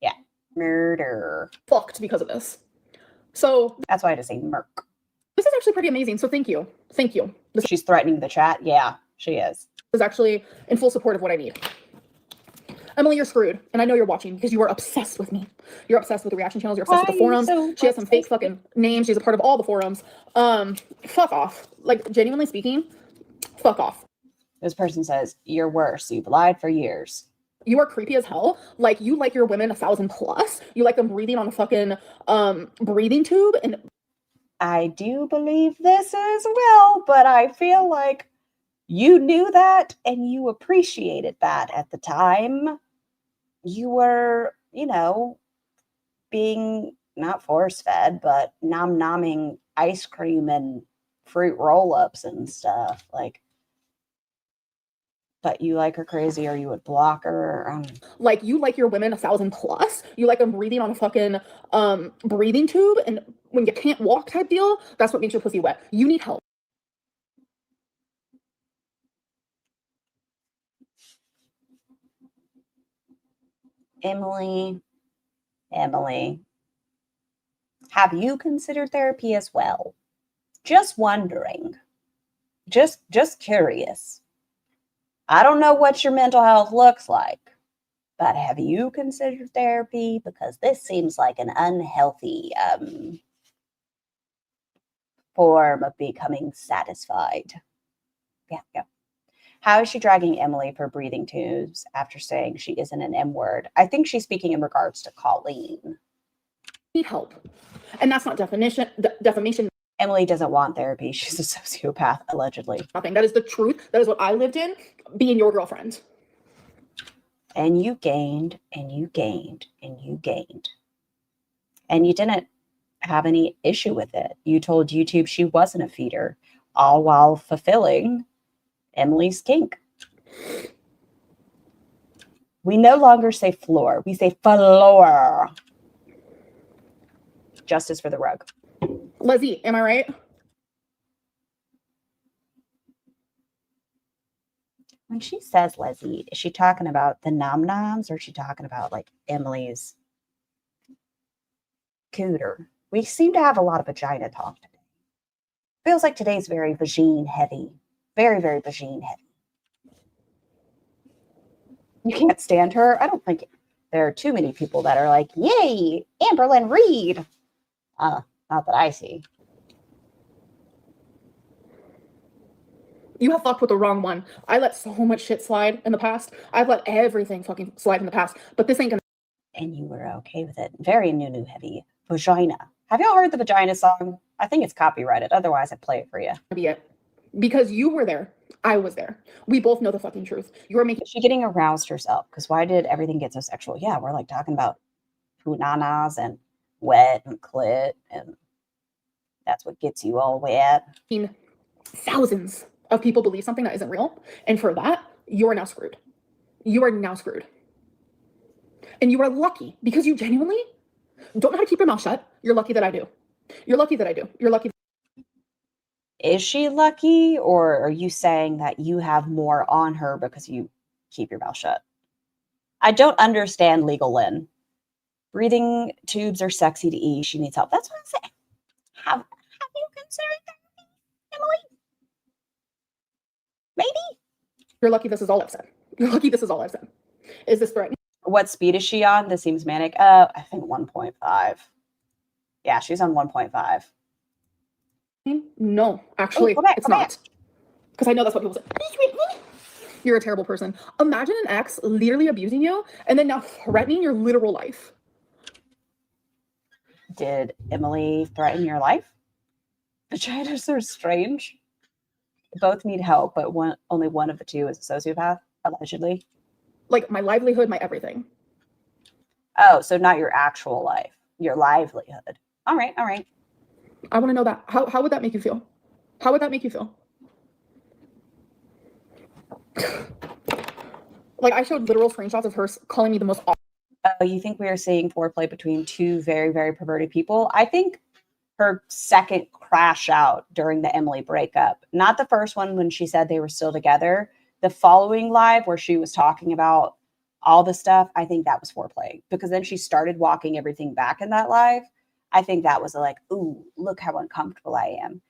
Yeah, murder. Fucked because of this. So that's why I just say murk. This is actually pretty amazing. So thank you. Thank you. She's threatening the chat. Yeah, she is. This is actually in full support of what I need. Emily, you're screwed. And I know you're watching because you are obsessed with me. You're obsessed with the reaction channels. You're obsessed with the forums. She has some fake fucking names. She's a part of all the forums. Fuck off. Like, genuinely speaking, fuck off. This person says, you're worse. You've lied for years. You are creepy as hell. Like, you like your women 1,000+. You like them breathing on a fucking breathing tube. And I do believe this as well, but I feel like you knew that and you appreciated that at the time. You were you know, being not force fed, but nomming ice cream and fruit roll ups and stuff. Like, but you like her crazy, or you would block her. Like, you like your women 1,000 plus. You like them breathing on a fucking breathing tube, and when you can't walk type deal, that's what makes your pussy wet. You need help. Emily, have you considered therapy as well? Just wondering. Just curious. I don't know what your mental health looks like, but have you considered therapy? Because this seems like an unhealthy form of becoming satisfied. Yeah. How is she dragging Emily for breathing tubes after saying she isn't an M word? I think she's speaking in regards to Colleen. Need help. And that's not defamation. Emily doesn't want therapy. She's a sociopath, allegedly. Nothing. That is the truth. That is what I lived in, being your girlfriend. And you gained, and you gained, and you gained. And you didn't have any issue with it. You told YouTube she wasn't a feeder, all while fulfilling Emily's kink. We no longer say floor. We say floor. Justice for the rug. Lizzie, am I right? When she says Lizzie, is she talking about the nom-noms, or is she talking about like Emily's cooter? We seem to have a lot of vagina talk today. Feels like today's very vagine heavy. Very, very vagine heavy. You can't stand her? I don't think there are too many people that are like, yay, Amberlynn Reed. Not that I see. You have fucked with the wrong one. I let so much shit slide in the past. I've let everything fucking slide in the past. But this ain't gonna. And you were okay with it. Very new heavy. Vagina. Have y'all heard the Vagina song? I think it's copyrighted. Otherwise, I'd play it for you. Be it. Because you were there. I was there. We both know the fucking truth. You were making. Is she getting aroused herself? Because why did everything get so sexual? Yeah, we're like talking about punanas and wet and clit, and that's what gets you all wet. Thousands of people believe something that isn't real. And for that, you are now screwed. You are now screwed. And you are lucky because you genuinely don't know how to keep your mouth shut. You're lucky that I do. You're lucky that I do. You're lucky. Is she lucky, or are you saying that you have more on her because you keep your mouth shut? I don't understand legal Lynn. Breathing tubes are sexy to E. She needs help. That's what I'm saying. Have you considered therapy, Emily? Maybe? You're lucky this is all I've said. You're lucky this is all I've said. Is this threatening? What speed is she on? This seems manic. I think 1.5. Yeah, she's on 1.5. No, actually, it's not. Because I know that's what people say. You're a terrible person. Imagine an ex literally abusing you and then now threatening your literal life. Did Emily threaten your life? Vaginas are strange. Both need help, but only one of the two is a sociopath, allegedly. Like my livelihood, my everything. Oh, so not your actual life, your livelihood. All right. I want to know that. How would that make you feel? How would that make you feel? Like, I showed literal screenshots of her calling me the most awful. Oh, you think we are seeing foreplay between two very, very perverted people? I think her second crash out during the Emily breakup, not the first one when she said they were still together, the following live where she was talking about all the stuff, I think that was foreplay, because then she started walking everything back in that live. I think that was like, ooh, look how uncomfortable I am.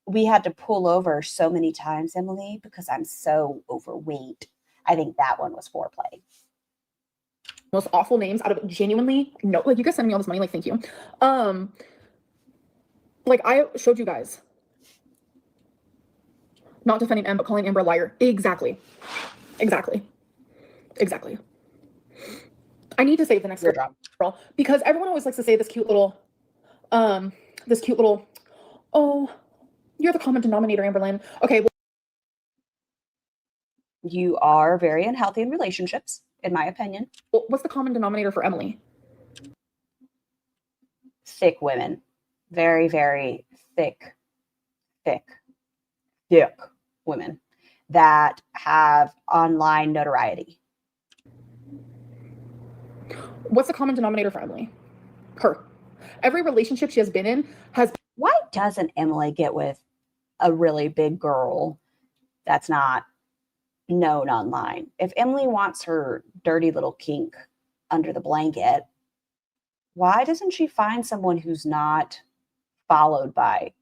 We had to pull over so many times, Emily, because I'm so overweight. I think that one was foreplay. Most awful names out of genuinely no, like, you guys send me all this money, like, thank you. Like, I showed you guys, not defending M, but calling Amber a liar. Exactly. I need to save the next girl because everyone always likes to say this cute little, oh, you're the common denominator, Amberlynn. Okay. Well, You are very unhealthy in relationships. in my opinion. What's the common denominator for Emily? Thick women. Very, very thick women that have online notoriety. What's the common denominator for Emily? Her. Every relationship she has been in has. Why doesn't Emily get with a really big girl that's not known online? If Emily wants her dirty little kink under the blanket, why doesn't she find someone who's not followed by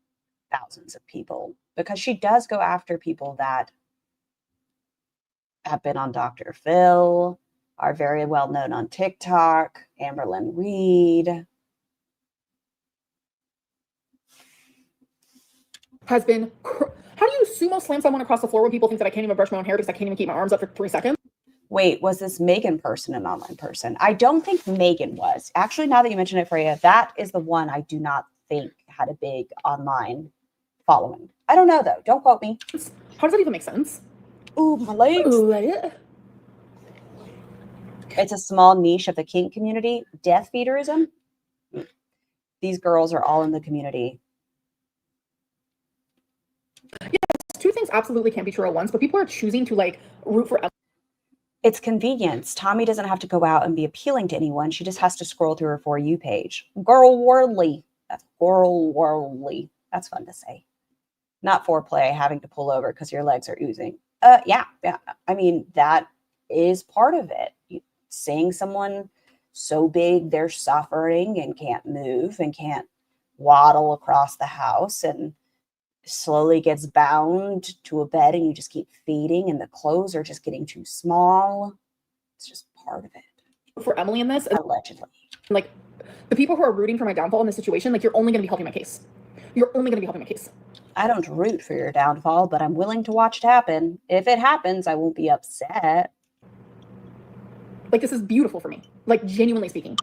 thousands of people? Because she does go after people that have been on Dr. Phil, are very well known on TikTok, Amberlynn Reed. Has been. How do you sumo slam someone across the floor when people think that I can't even brush my own hair because I can't even keep my arms up for 3 seconds? Wait, was this Megan person an online person? I don't think Megan was. Actually, now that you mention it, Freya, that is the one I do not think had a big online following. I don't know, though. Don't quote me. How does that even make sense? Ooh, my legs. It's a small niche of the kink community. Death feederism. These girls are all in the community. Two things absolutely can't be true at once, but people are choosing to like root for. It's convenience. Tommy doesn't have to go out and be appealing to anyone. She just has to scroll through her For You page. Girl worldly. That's girl worldly. That's fun to say. Not foreplay, having to pull over because your legs are oozing. Yeah. I mean, that is part of it. Seeing someone so big they're suffering and can't move and can't waddle across the house and slowly gets bound to a bed and you just keep feeding and the clothes are just getting too small. It's just part of it. For Emily in this, Allegedly. like the people who are rooting for my downfall in this situation, like you're only going to be helping my case. You're only going to be helping my case. I don't root for your downfall, but I'm willing to watch it happen. If it happens, I won't be upset. Like this is beautiful for me, like genuinely speaking.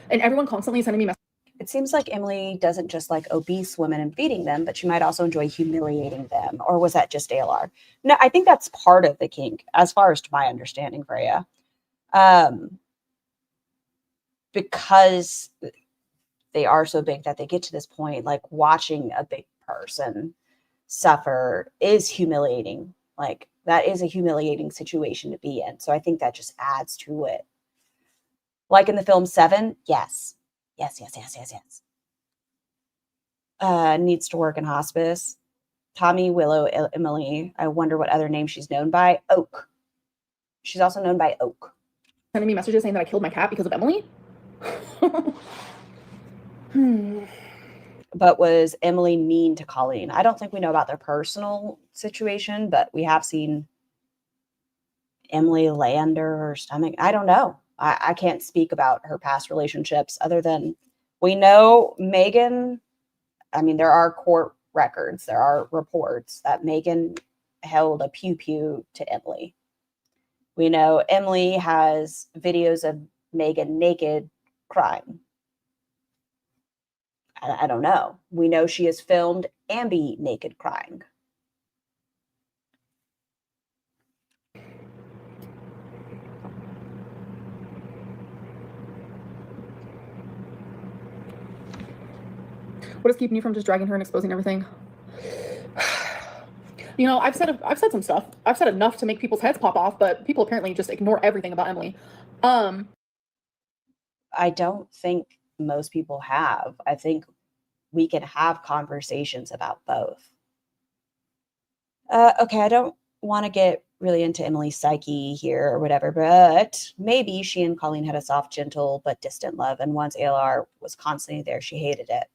And everyone constantly sending me messages. It seems like Emily doesn't just like obese women and feeding them, but she might also enjoy humiliating them. Or was that just ALR? No, I think that's part of the kink, as far as to my understanding, Freya. Because they are so big that they get to this point, like watching a big person suffer is humiliating. Like that is a humiliating situation to be in. So I think that just adds to it. Like in the film Seven, yes. Yes. Needs to work in hospice. Tommy, Willow, Emily. I wonder what other name she's known by. Oak. She's also known by Oak. Sending me messages saying that I killed my cat because of Emily. But was Emily mean to Colleen? I don't think we know about their personal situation, but we have seen Emily land her stomach. I don't know. I can't speak about her past relationships other than we know Megan. I mean, there are court records. There are reports that Megan held a pew-pew to Emily. We know Emily has videos of Megan naked crying. I don't know. We know she has filmed Ambi naked crying. What is keeping you from just dragging her and exposing everything? You know, I've said some stuff. I've said enough to make people's heads pop off, but people apparently just ignore everything about Emily. I don't think most people have. I think we can have conversations about both. Okay, I don't want to get really into Emily's psyche here or whatever, but maybe she and Colleen had a soft, gentle, but distant love. And once ALR was constantly there, she hated it.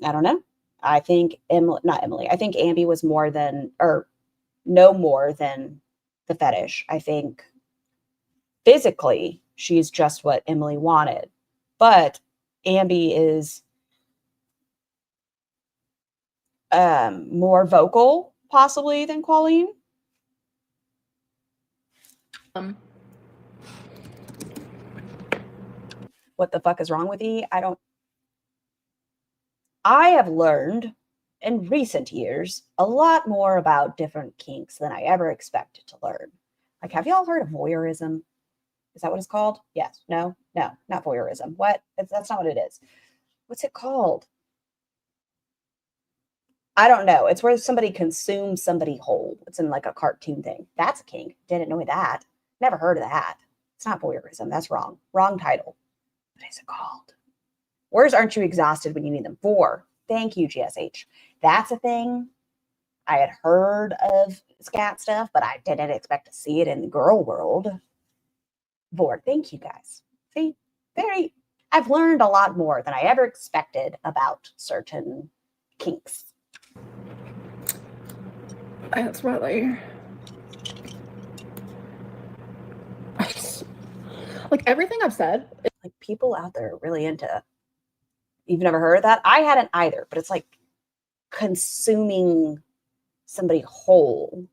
I don't know. I think I think Ambi was more than, or no more than the fetish. I think physically she's just what Emily wanted, but Ambi is more vocal possibly than Colleen. What the fuck is wrong with you? I have learned in recent years a lot more about different kinks than I ever expected to learn. Like, have y'all heard of voyeurism? Is that what it's called? Yes. No, not voyeurism. What? That's not what it is. What's it called? I don't know. It's where somebody consumes somebody whole. It's in like a cartoon thing. That's a kink. Didn't know that. Never heard of that. It's not voyeurism. That's wrong. Wrong title. What is it called? Words aren't you exhausted when you need them? Vor. Thank you, GSH. That's a thing. I had heard of scat stuff, but I didn't expect to see it in the girl world. Vor. Thank you, guys. See, I've learned a lot more than I ever expected about certain kinks. That's really like everything I've said. Like people out there are really into. You've never heard of that? I hadn't either, but it's like consuming somebody whole.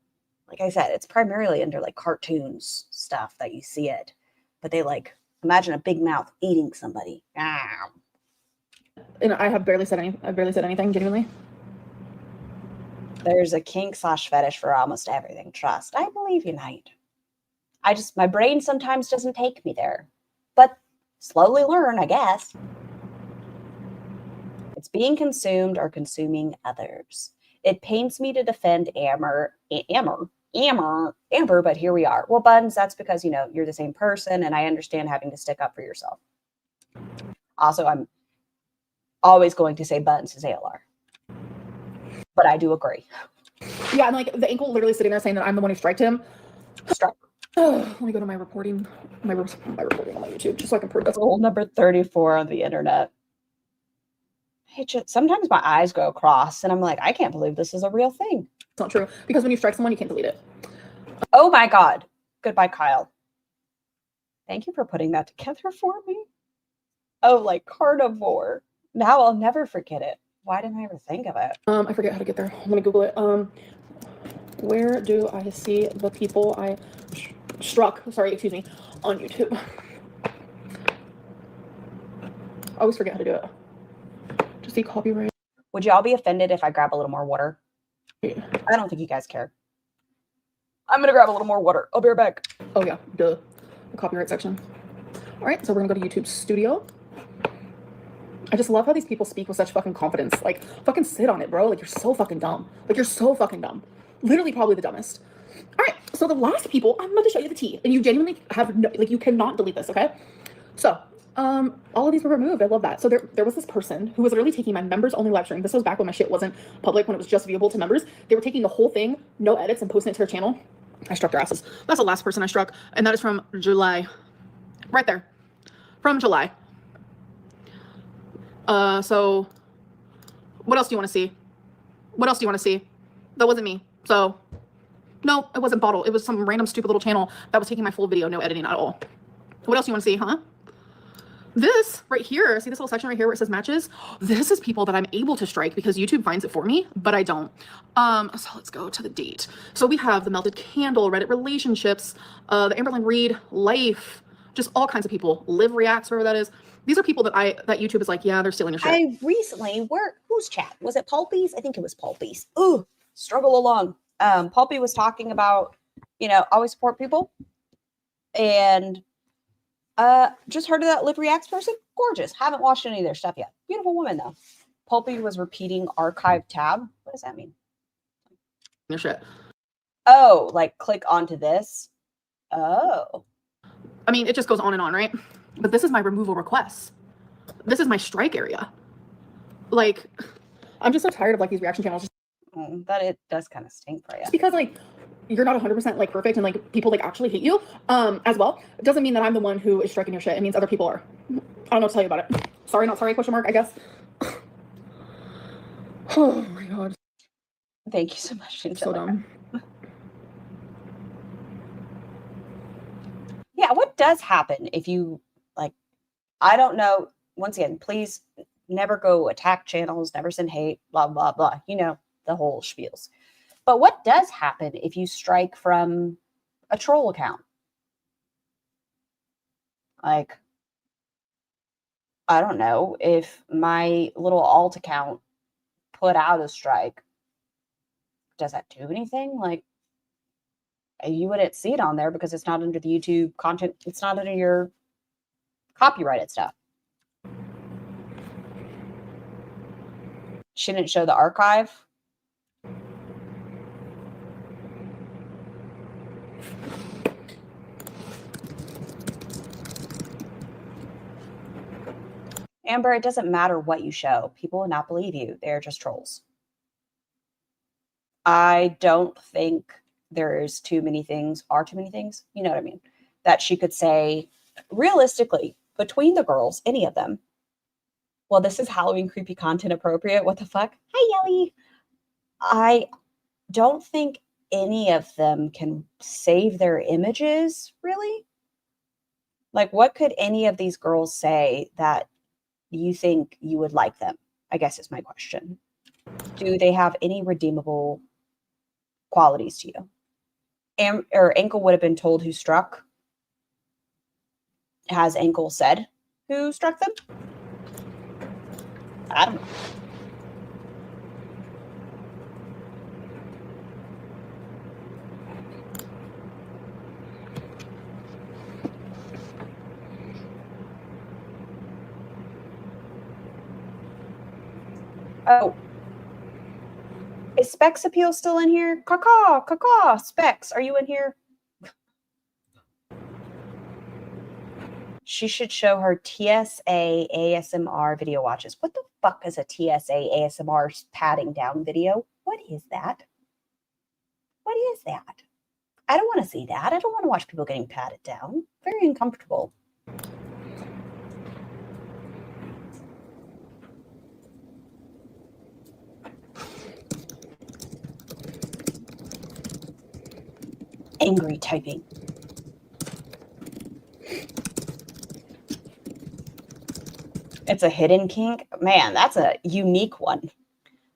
Like I said, it's primarily under like cartoons stuff that you see it, but they like imagine a big mouth eating somebody. And I have barely said anything genuinely. There's a kink / fetish for almost everything. Trust. I believe you, Knight. My brain sometimes doesn't take me there, but slowly learn, I guess. It's being consumed or consuming others. It pains me to defend Amber, but here we are. Well, Buns, that's because, you're the same person, and I understand having to stick up for yourself. Also, I'm always going to say Buns is ALR. But I do agree. Yeah, and like the ankle literally sitting there saying that I'm the one who striked him. Strike. Let me go to my reporting on my YouTube just so I can prove That's rule number 34 on the internet. Sometimes my eyes go across and I'm like, I can't believe this is a real thing. It's not true because when you strike someone, you can't delete it. Oh my God. Goodbye, Kyle. Thank you for putting that together for me. Oh, like carnivore. Now I'll never forget it. Why didn't I ever think of it? I forget how to get there. I'm gonna Google it. Where do I see the people I struck? Sorry, excuse me, on YouTube. I always forget how to do it. To see copyright. Would y'all be offended if I grab a little more water? Yeah. I don't think you guys care. I'm gonna grab a little more water. I'll be right back. Oh yeah, the copyright section. All right, so we're gonna go to YouTube Studio. I just love how these people speak with such fucking confidence. Like, fucking sit on it, bro. Like, you're so fucking dumb. Like, you're so fucking dumb. Literally, probably the dumbest. All right, so the last people, I'm about to show you the tea. And you genuinely have no, like, you cannot delete this, okay? So, all of these were removed. I love that. So there was this person who was literally taking my members only live stream. This was back when my shit wasn't public, when it was just viewable to members. They were taking the whole thing, no edits, and posting it to their channel. I struck their asses. That's the last person I struck. And that is from July. Right there. From July. So what else do you want to see? What else do you want to see? That wasn't me. So no, it wasn't Bottle. It was some random stupid little channel that was taking my full video, no editing at all. What else do you want to see, huh? This right here, see this little section right here where it says matches? This is people that I'm able to strike because YouTube finds it for me, but I don't. So let's go to the date. So we have the Melted Candle, Reddit Relationships, the Amberlyn Reed, Life, just all kinds of people. Live Reacts, wherever that is. These are people that YouTube is like, yeah, they're stealing your shit. I recently, whose chat? Was it Pulpy's? I think it was Pulpy's. Ooh, struggle along. Pulpy was talking about, always support people. And just heard of that Live Reacts person. Gorgeous. Haven't watched any of their stuff yet. Beautiful woman, though. Pulpy was repeating archive tab. What does that mean? Your shit. Oh, like click onto this. Oh. I mean, it just goes on and on, right? But this is my removal requests. This is my strike area. Like, I'm just so tired of like these reaction channels. That it does kind of stink for you. Just because like you're not 100% like perfect and like people like actually hate you as well. It doesn't mean that I'm the one who is striking your shit. It means other people are. I don't know what to tell you about it. Sorry, not sorry, question mark, I guess. Oh my God. Thank you so much. So dumb. Yeah, what does happen if you like, I don't know. Once again, please never go attack channels, never send hate, blah, blah, blah. The whole spiels. But what does happen if you strike from a troll account? Like, I don't know, if my little alt account put out a strike, does that do anything? Like, You wouldn't see it on there because it's not under the YouTube content. It's not under your copyrighted stuff. She didn't show the archive. Amber, it doesn't matter what you show. People will not believe you. They're just trolls. I don't think there's too many things, you know what I mean, that she could say realistically between the girls, any of them. Well, this is Halloween creepy content appropriate. What the fuck? Hi, Yelly. I don't think any of them can save their images, really. Like, what could any of these girls say that you think you would like them? I guess is my question. Do they have any redeemable qualities to you? Or Ankle would have been told who struck. Has Ankle said who struck them? I don't know. Oh. Is Specs Appeal still in here? Caw, Specs, are you in here? She should show her TSA ASMR video watches. What the fuck is a TSA ASMR patting down video? What is that? What is that? I don't want to see that. I don't want to watch people getting patted down. Very uncomfortable. Angry typing. It's a hidden kink. Man, that's a unique one.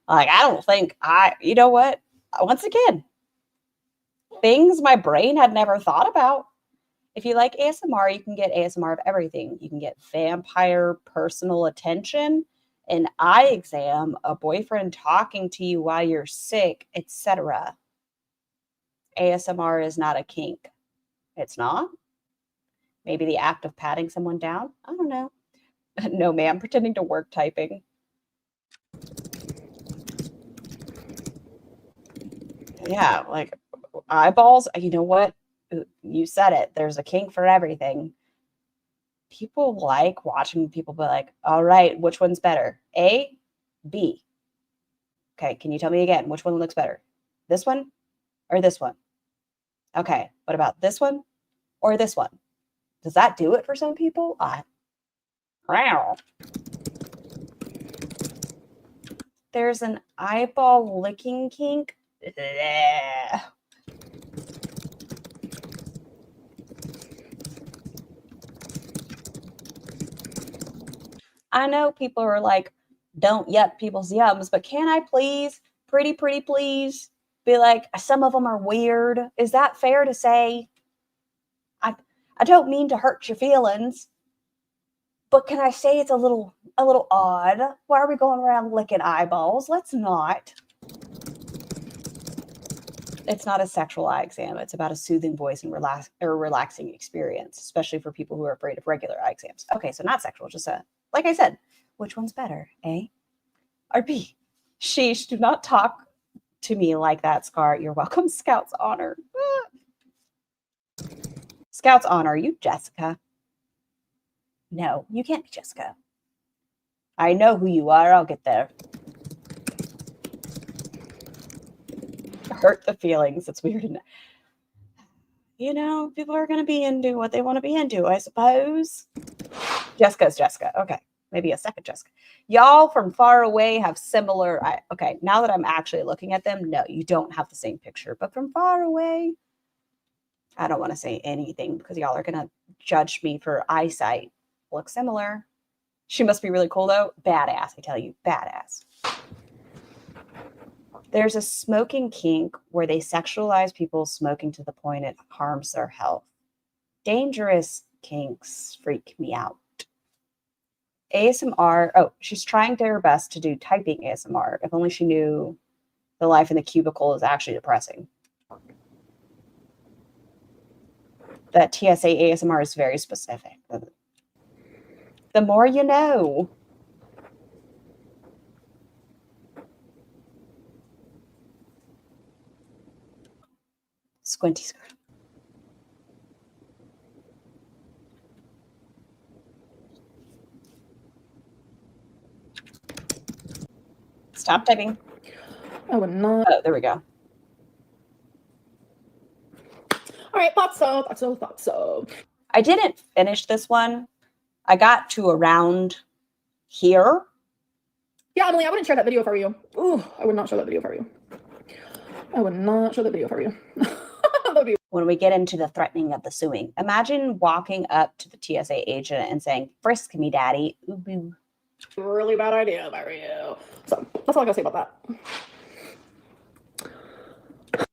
Like, I don't think you know what? Once again, things my brain had never thought about. If you like ASMR, you can get ASMR of everything. You can get vampire personal attention, an eye exam, a boyfriend talking to you while you're sick, etc. ASMR is not a kink. It's not? Maybe the act of patting someone down? I don't know. No, ma'am, pretending to work typing. Yeah, like eyeballs. You know what? You said it. There's a kink for everything. People like watching people be like, all right, which one's better? A, B. Okay, can you tell me again? Which one looks better? This one or this one? Okay, what about this one or this one? Does that do it for some people? Wow. There's an eyeball licking kink. Bleh. I know people are like, don't yuck people's yums, but can I please, pretty please, be like, some of them are weird? Is that fair to say? I don't mean to hurt your feelings, but can I say it's a little odd? Why are we going around licking eyeballs? Let's not. It's not a sexual eye exam. It's about a soothing voice and relaxing experience, especially for people who are afraid of regular eye exams. Okay, so not sexual, just like I said, which one's better, A or B? Sheesh, do not talk to me like that, Scar. You're welcome, Scout's Honor. Scout's Honor, are you Jessica? No, you can't be Jessica. I know who you are. I'll get there. Hurt the feelings. It's weird. You know, people are going to be into what they want to be into, I suppose. Jessica's Jessica. Okay. Maybe a second Jessica. Y'all from far away have similar. Okay. Now that I'm actually looking at them, no, you don't have the same picture. But from far away, I don't want to say anything because y'all are going to judge me for eyesight. Look similar. She must be really cool, though. Badass, I tell you. Badass. There's a smoking kink where they sexualize people smoking to the point it harms their health. Dangerous kinks freak me out. ASMR. Oh, she's trying her best to do typing ASMR. If only she knew the life in the cubicle is actually depressing. that TSA ASMR is very specific. The more you know. Squinty skirt. Stop typing. I would not. Oh, there we go. All right, thought so. I didn't finish this one. I got to around here. Yeah, Emily, I wouldn't share that video if I were you. Ooh, I would not show that video if I were you. I would not show that video if I were you. That would be when we get into the threatening of the suing. Imagine walking up to the TSA agent and saying, "Frisk me, daddy." Ooh, boo. a really bad idea if I were you. So that's all I gotta say about that.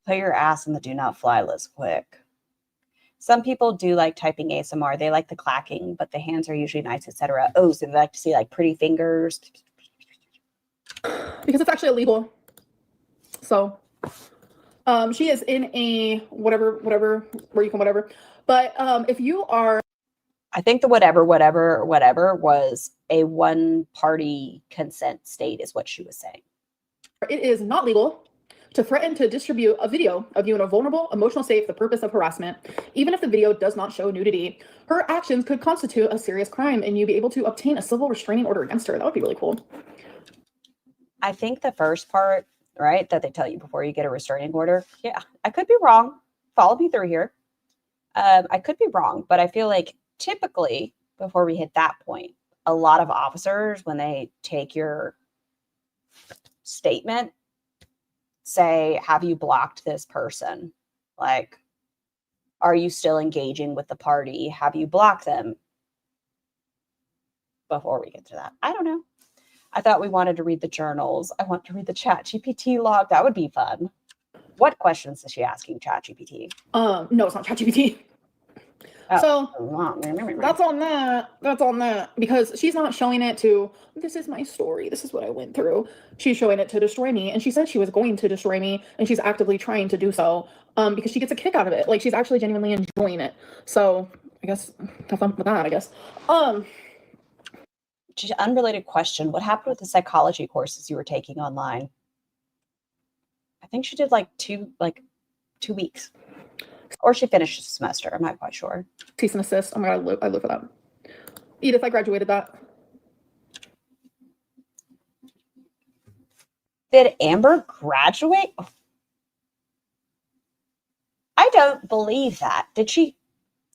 Put your ass in the do not fly list quick. Some people do like typing ASMR. They like the clacking, but the hands are usually nice, etc. Oh, so they like to see like pretty fingers. Because it's actually illegal. So she is in a whatever, where you can whatever. But if you are, I think the whatever was a one-party consent state is what she was saying. it is not legal to threaten to distribute a video of you in a vulnerable, emotional state for the purpose of harassment. Even if the video does not show nudity, her actions could constitute a serious crime and you'd be able to obtain a civil restraining order against her. That would be really cool. I think the first part, right, that they tell you before you get a restraining order. Yeah, I could be wrong. Follow me through here. I could be wrong, but I feel like typically before we hit that point, a lot of officers, when they take your statement, say, have you blocked this person? Like, are you still engaging with the party? Have you blocked them? Before we get to that, I don't know. I thought we wanted to read the journals. I want to read the ChatGPT log. That would be fun. What questions is she asking ChatGPT? No, it's not ChatGPT. Oh. So that's on that. Because she's not showing it to, this is my story. This is what I went through. She's showing it to destroy me. And she said she was going to destroy me. And she's actively trying to do so because she gets a kick out of it. Like, she's actually genuinely enjoying it. So I guess have fun with that, I guess. Just unrelated question. What happened with the psychology courses you were taking online? I think she did like two weeks. Or she finished the semester. I'm not quite sure. Cease and assist. Oh my God, I live for that. Edith, I graduated that. Did Amber graduate? I don't believe that. Did she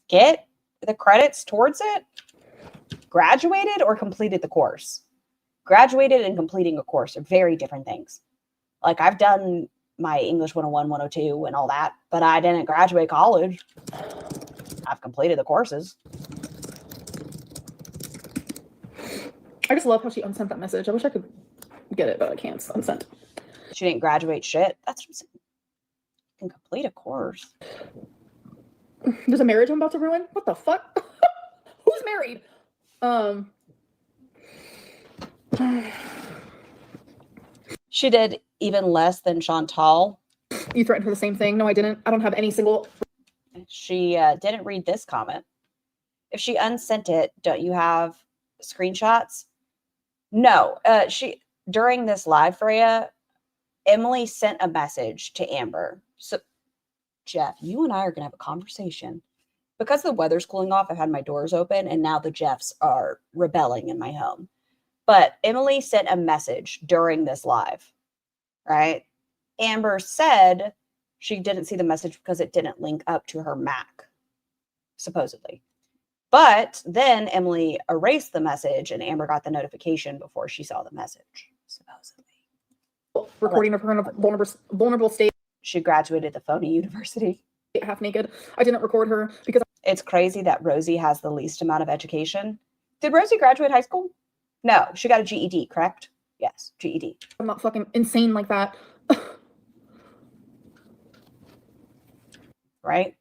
get the credits towards it? Graduated or completed the course? Graduated and completing a course are very different things. Like, I've done my English 101, 102 and all that, but I didn't graduate college. I've completed the courses. I just love how she unsent that message. I wish I could get it, but I can't. It's unsent. She didn't graduate shit. That's what I'm saying. You can complete a course. There's a marriage I'm about to ruin? What the fuck? Who's married? She did even less than Chantal. You threatened her the same thing? No, I didn't. I don't have any single... She didn't read this comment. If she unsent it, don't you have screenshots? No. During this live, Freya, Emily sent a message to Amber. So, Jeff, you and I are going to have a conversation. Because the weather's cooling off, I've had my doors open, and now the Jeffs are rebelling in my home. But Emily sent a message during this live, right? Amber said she didn't see the message because it didn't link up to her Mac, supposedly. But then Emily erased the message, and Amber got the notification before she saw the message, supposedly. Recording of her in a vulnerable state. She graduated the Phony University. Half naked. I didn't record her because... It's crazy that Rosie has the least amount of education. Did Rosie graduate high school? No, she got a GED, correct? Yes, GED. I'm not fucking insane like that. Right?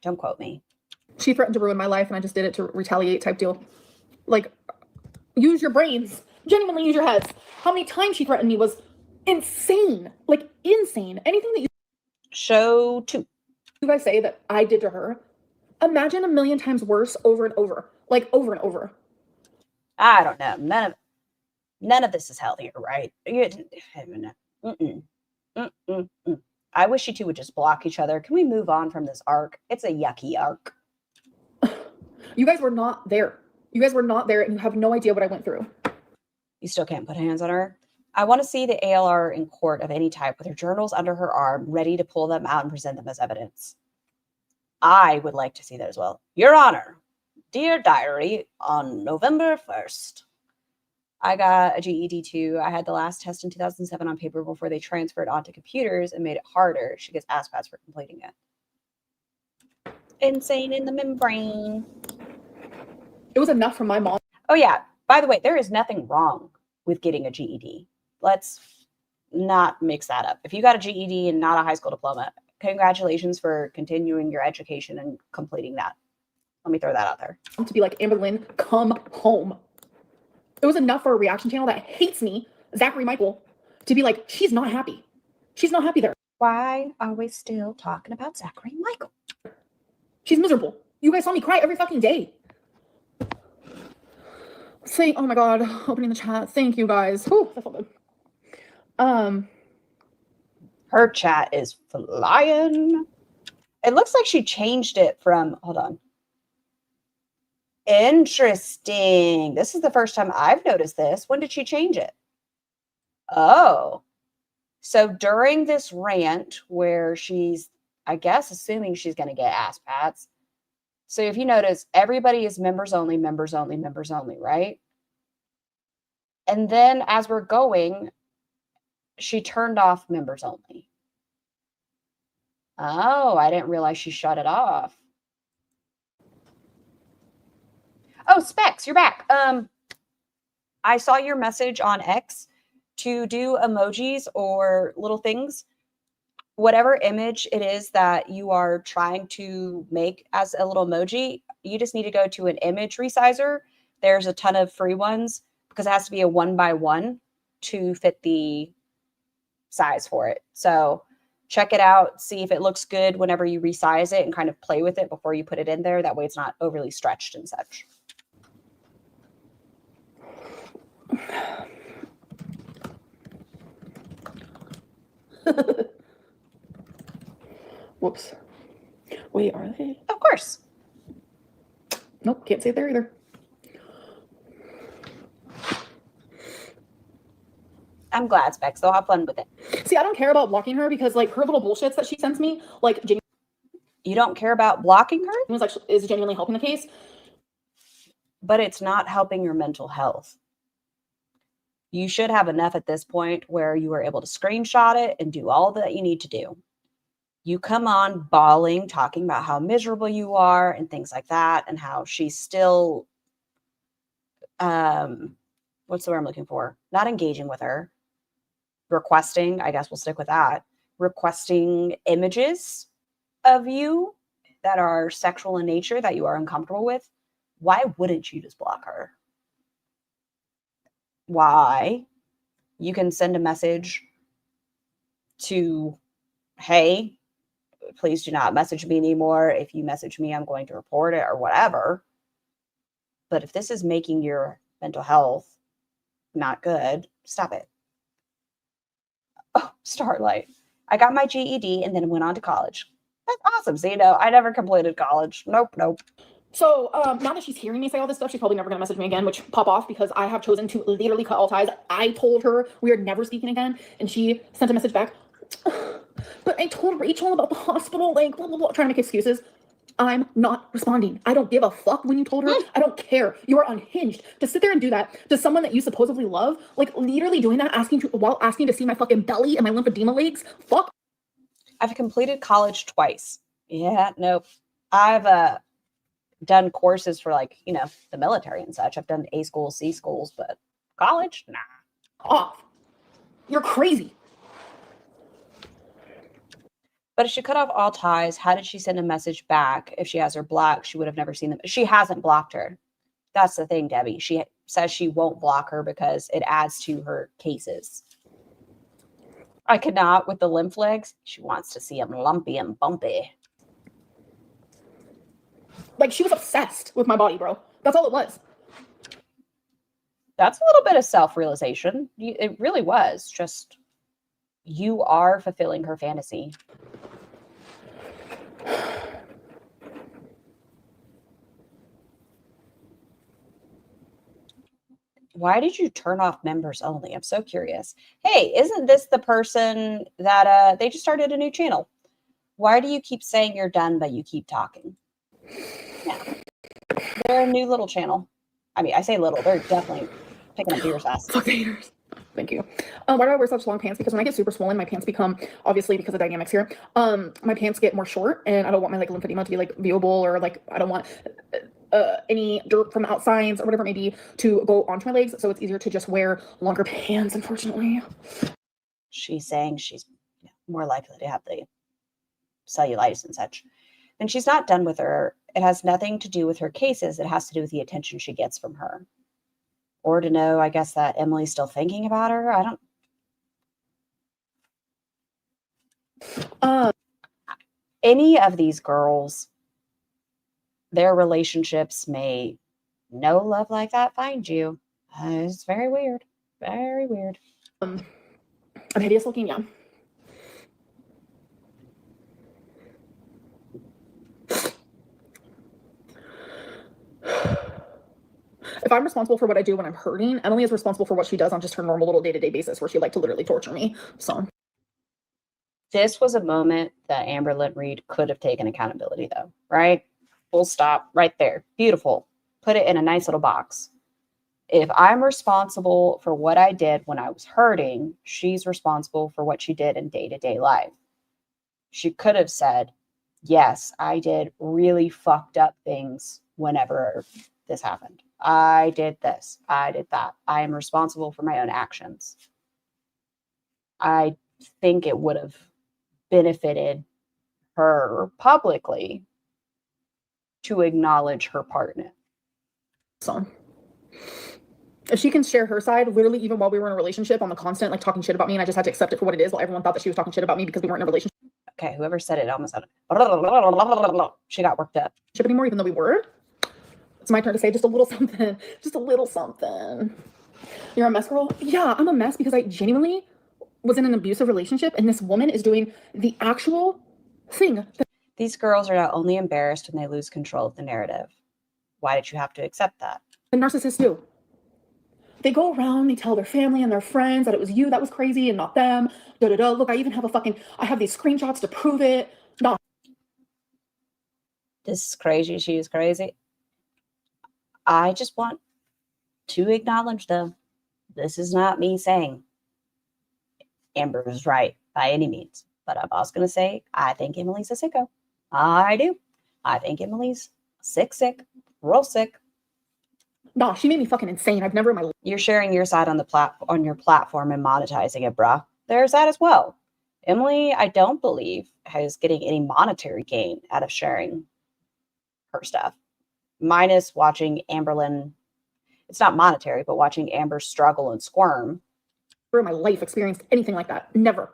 Don't quote me. She threatened to ruin my life and I just did it to retaliate type deal. Like, use your brains. Genuinely use your heads. How many times she threatened me was insane. Like, insane. Anything that Show 2. you guys say that I did to her Imagine a million times worse over and over. Like over and over. I don't know. None of this is healthier, right? Mm-mm. Mm-mm. I wish you two would just block each other. Can we move on from this arc? It's a yucky arc. You guys were not there. You guys were not there, and you have no idea what I went through. You still can't put hands on her? I want to see the ALR in court of any type with her journals under her arm, ready to pull them out and present them as evidence. I would like to see that as well. Your Honor, dear diary, on November 1st, I got a GED too. I had the last test in 2007 on paper before they transferred onto computers and made it harder. She gets ass pats for completing it. Insane in the membrane. It was enough from my mom. Oh yeah, by the way, there is nothing wrong with getting a GED. Let's not mix that up. If you got a GED and not a high school diploma, congratulations for continuing your education and completing that. Let me throw that out there. To be like, Amber Lynn, come home. It was enough for a reaction channel that hates me, Zachary Michael, to be like, she's not happy. She's not happy there. Why are we still talking about Zachary Michael? She's miserable. You guys saw me cry every fucking day. Oh my God, opening the chat. Thank you guys. Whew, that felt good. Her chat is flying. It looks like she changed it from, hold on. Interesting. This is the first time I've noticed this. When did she change it? Oh. So during this rant where she's, I guess, assuming she's going to get ass pats. So if you notice, everybody is members only, members only, members only, right? And then as we're going, she turned off members only. Oh, I didn't realize she shut it off. Oh, Specs, you're back. I saw your message on X to do emojis or little things. Whatever image it is that you are trying to make as a little emoji, you just need to go to an image resizer. There's a ton of free ones because it has to be a 1x1 to fit the size for it. So check it out, see if it looks good whenever you resize it and kind of play with it before you put it in there. That way it's not overly stretched and such. Whoops. Wait, are they? Of course. Nope, can't say it there either. I'm glad, Specs. They'll have fun with it. See, I don't care about blocking her because, like, her little bullshits that she sends me, like, You don't care about blocking her? is genuinely helping the case. But it's not helping your mental health. You should have enough at this point where you are able to screenshot it and do all that you need to do. You come on bawling, talking about how miserable you are and things like that, and how she's still, what's the word I'm looking for? Not engaging with her. Requesting, I guess we'll stick with that. Requesting images of you that are sexual in nature that you are uncomfortable with. Why wouldn't you just block her? Why? You can send a message to, hey, please do not message me anymore. If you message me, I'm going to report it or whatever. But if this is making your mental health not good, stop it. Oh, Starlight. I got my GED and then went on to college. That's awesome. So, I never completed college. Nope. So now that she's hearing me say all this stuff, she's probably never going to message me again, which pop off because I have chosen to literally cut all ties. I told her we are never speaking again, and she sent a message back. But I told Rachel about the hospital, like, blah, blah, blah, trying to make excuses. I'm not responding. I don't give a fuck when you told her. I don't care. You are unhinged. To sit there and do that to someone that you supposedly love, like literally doing that, while asking to see my fucking belly and my lymphedema legs. Fuck. I've completed college twice. Yeah, nope. I've done courses for the military and such. I've done A schools, C schools, but college, nah. Off. You're crazy. But if she cut off all ties, how did she send a message back? If she has her blocked, she would have never seen them. She hasn't blocked her. That's the thing, Debbie. She says she won't block her because it adds to her cases. I cannot with the lymph legs. She wants to see them lumpy and bumpy. Like, she was obsessed with my body, bro. That's all it was. That's a little bit of self-realization. It really was. Just, you are fulfilling her fantasy. Why did you turn off members only? I'm so curious. Hey, isn't this the person that they just started a new channel? Why do you keep saying you're done, but you keep talking? Yeah. They're a new little channel. I mean, I say little, they're definitely picking up viewers fast. Fuck the haters. Thank you. Why do I wear such long pants? Because when I get super swollen, my pants become, obviously because of dynamics here, my pants get more short, and I don't want my like lymphedema to be like viewable, or like I don't want any dirt from outsides or whatever it may be to go onto my legs. So it's easier to just wear longer pants, unfortunately. She's saying she's more likely to have the cellulitis and such. And she's not done with her. It has nothing to do with her cases. It has to do with the attention she gets from her. Or to know, I guess, that Emily's still thinking about her. I don't. Any of these girls, their relationships may no love like that find you. It's very weird. Very weird. I'm hideous looking, yeah. If I'm responsible for what I do when I'm hurting, Emily is responsible for what she does on just her normal little day-to-day basis, where she like to literally torture me. So this was a moment that Amberlynn Reed could have taken accountability, though, right? Full stop, right there. Beautiful. Put it in a nice little box. If I'm responsible for what I did when I was hurting, she's responsible for what she did in day-to-day life. She could have said, yes, I did really fucked up things whenever this happened. I did this. I did that. I am responsible for my own actions. I think it would have benefited her publicly to acknowledge her part in it. So if she can share her side, literally even while we were in a relationship, on the constant like talking shit about me, and I just had to accept it for what it is, while everyone thought that she was talking shit about me because we weren't in a relationship. Okay, whoever said it almost said it. She got worked up. Anymore, even though we were. It's my turn to say just a little something. Just a little something. You're a mess, girl? Yeah, I'm a mess because I genuinely was in an abusive relationship, and this woman is doing the actual thing. These girls are not only embarrassed when they lose control of the narrative. Why did you have to accept that? The narcissists do. They go around, they tell their family and their friends that it was you that was crazy and not them. Look, I even have I have these screenshots to prove it. No. This is crazy. She is crazy. I just want to acknowledge, though, this is not me saying Amber was right by any means. But I'm also going to say, I think Emily's a sicko. I do. I think Emily's sick, real sick. Nah, she made me fucking insane. I've never in my life. You're sharing your side on on your platform and monetizing it, bruh. There's that as well. Emily, I don't believe, is getting any monetary gain out of sharing her stuff. Minus watching Amberlynn, it's not monetary, but watching Amber struggle and squirm. Never in my life experienced anything like that. Never.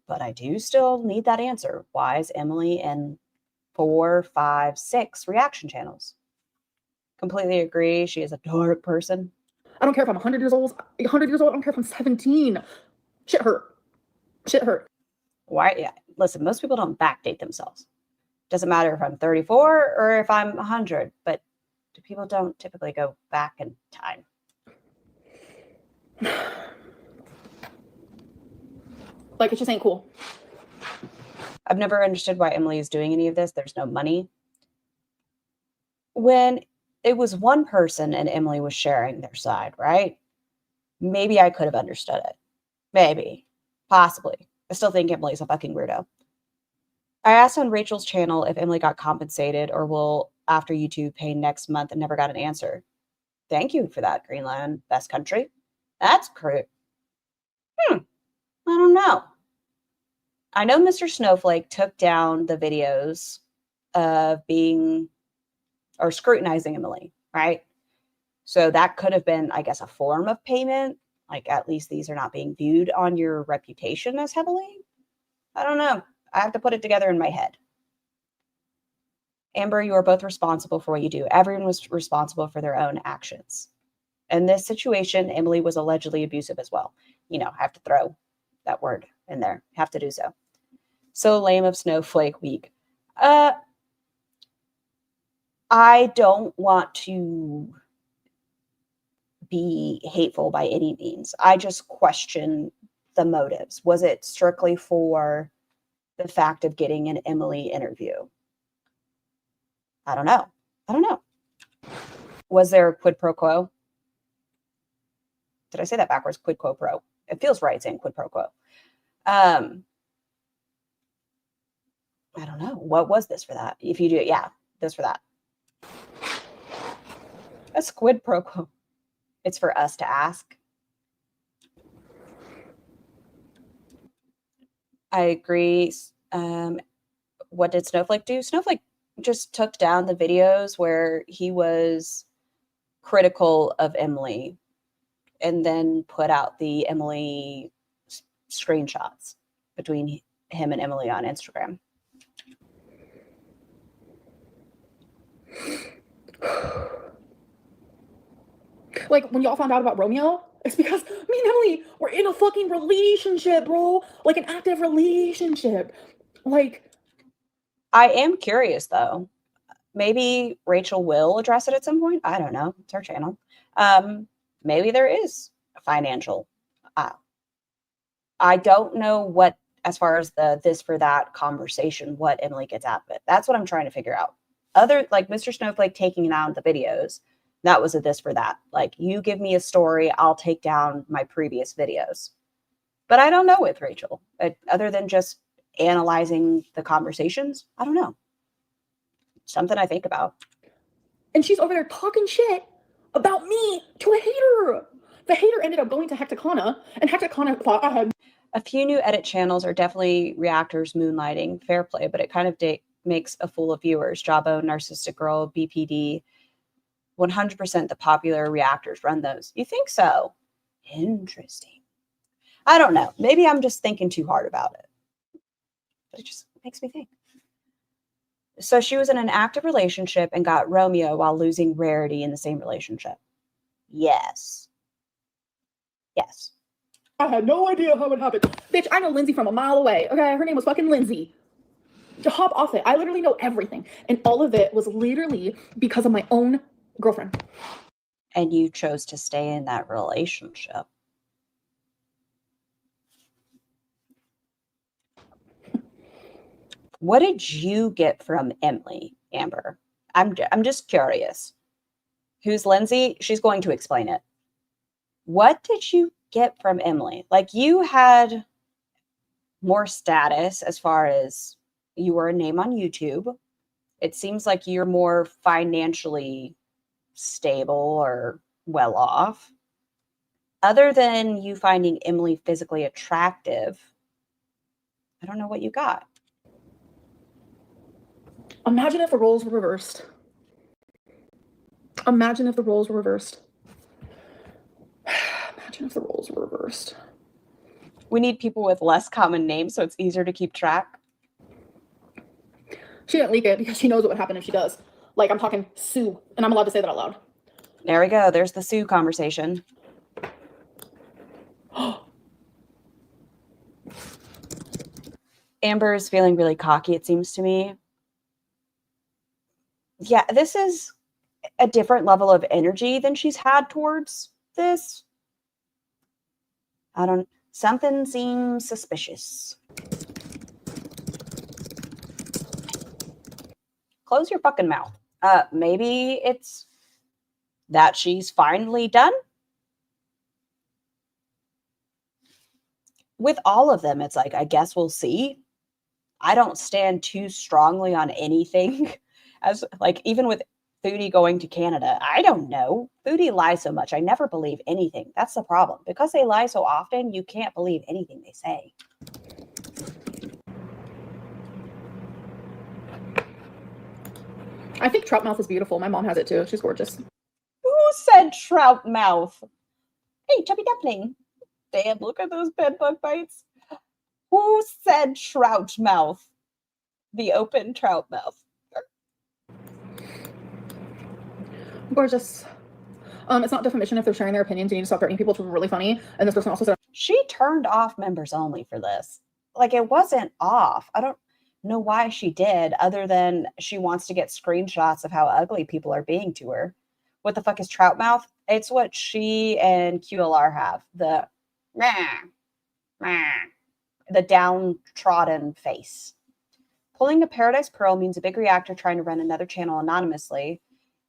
But I do still need that answer. Why is Emily in 4, 5, 6 reaction channels? Completely agree. She is a dark person. I don't care if I'm 100 years old. I don't care if I'm 17. Shit hurt. Why? Yeah. Listen, most people don't backdate themselves. Doesn't matter if I'm 34 or if I'm 100, but people don't typically go back in time. Like, it just ain't cool. I've never understood why Emily is doing any of this. There's no money. When it was one person and Emily was sharing their side, right? Maybe I could have understood it. Maybe. Possibly. I still think Emily's a fucking weirdo. I asked on Rachel's channel if Emily got compensated or will after YouTube pay next month and never got an answer. Thank you for that, Greenland Best Country. That's great. I don't know. I know Mr. Snowflake took down the videos of being or scrutinizing Emily, right? So that could have been, I guess, a form of payment. Like, at least these are not being viewed on your reputation as heavily. I don't know. I have to put it together in my head. Amber, you are both responsible for what you do. Everyone was responsible for their own actions. In this situation, Emily was allegedly abusive as well. You know, I have to throw that word in there. Have to do so. So lame of Snowflake Week. I don't want to be hateful by any means. I just question the motives. Was it strictly for the fact of getting an Emily interview? I don't know. Was there a quid pro quo? Did I say that backwards? Quid quo pro. It feels right saying quid pro quo. I don't know. What was this for that? If you do it, yeah, this for that. A quid pro quo. It's for us to ask. I agree. What did Snowflake do? Snowflake just took down the videos where he was critical of Emily and then put out the Emily screenshots between him and Emily on Instagram. Like, when y'all found out about Romeo, it's because me and Emily were in a fucking relationship, bro. Like, an active relationship. Like, I am curious, though. Maybe Rachel will address it at some point. I don't know. It's her channel. Maybe there is a financial. I don't know what, as far as the this for that conversation, what Emily gets out of it. That's what I'm trying to figure out. Other, like Mr. Snowflake taking down the videos, that was a this for that. Like, you give me a story, I'll take down my previous videos. But I don't know with Rachel, other than just analyzing the conversations. I don't know. Something I think about. and she's over there talking shit about me to a hater. The hater ended up going to Hecticana, and Hecticana thought I had. A few new edit channels are definitely reactors moonlighting. Fair play, but it kind of makes a fool of viewers. Jawbone, Narcissistic Girl, BPD. 100% the popular reactors run those. You think so? Interesting. I don't know. Maybe I'm just thinking too hard about it. But it just makes me think. So she was in an active relationship and got Romeo while losing Rarity in the same relationship. Yes. Yes. I had no idea how it happened. Bitch, I know Lindsay from a mile away. Okay, her name was fucking Lindsay. To hop off it. I literally know everything. And all of it was literally because of my own girlfriend. And you chose to stay in that relationship. What did you get from Emily, Amber? I'm just curious. Who's Lindsay? She's going to explain it. What did you get from Emily? Like, you had more status as far as you were a name on YouTube. It seems like you're more financially stable or well off. Other than you finding Emily physically attractive, I don't know what you got. Imagine if the roles were reversed. Imagine if the roles were reversed. Imagine if the roles were reversed. We need people with less common names so it's easier to keep track. She didn't leak it because she knows what would happen if she does. Like, I'm talking Sue, and I'm allowed to say that out loud. There we go. There's the Sue conversation. Amber is feeling really cocky, it seems to me. Yeah, this is a different level of energy than she's had towards this. Something seems suspicious. Close your fucking mouth. Maybe it's that she's finally done. With all of them, it's like, I guess we'll see. I don't stand too strongly on anything. As like, even with Foodie going to Canada, I don't know. Foodie lies so much. I never believe anything. That's the problem. Because they lie so often, you can't believe anything they say. I think trout mouth is beautiful. My mom has it too. She's gorgeous. Who said trout mouth? Hey, chubby duckling. Damn, look at those bed bug bites. Who said trout mouth? The open trout mouth. Gorgeous. It's not defamation if they're sharing their opinions. You need to stop threatening people. It's really funny. And this person also said, She turned off members only for this. Like, it wasn't off. I don't know why she did, other than she wants to get screenshots of how ugly people are being to her. What the fuck is trout mouth? It's what she and QLR have. The downtrodden face. Pulling a Paradise Pearl means a big reactor trying to run another channel anonymously.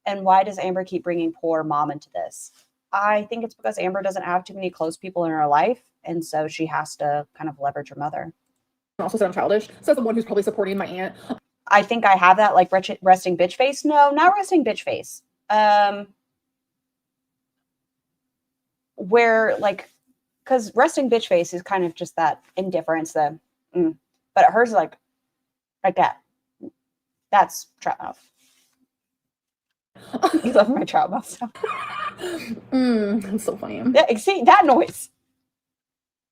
And why does Amber keep bringing poor mom into this? I think it's because Amber doesn't have too many close people in her life. And so she has to kind of leverage her mother. also said I'm childish. Says the one who's probably supporting my aunt. I think I have that, like, resting bitch face. No, not resting bitch face. Where, like, because resting bitch face is kind of just that indifference, but hers is like that. That's trout mouth. You love my trout mouth stuff. That's so funny. Yeah, see that noise.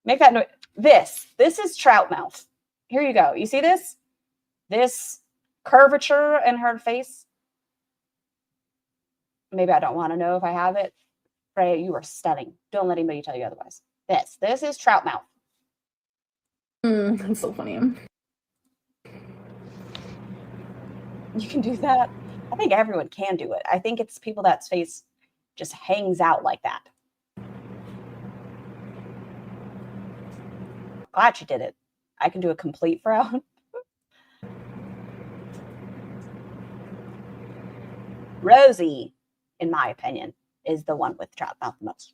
Make that noise. This is trout mouth. Here you go. You see this? This curvature in her face. Maybe I don't want to know if I have it. Freya, you are stunning. Don't let anybody tell you otherwise. This is trout mouth. That's so funny. You can do that. I think everyone can do it. I think it's people that's face just hangs out like that. Glad you did it. I can do a complete frown. Rosie, in my opinion, is the one with trout mouth the most.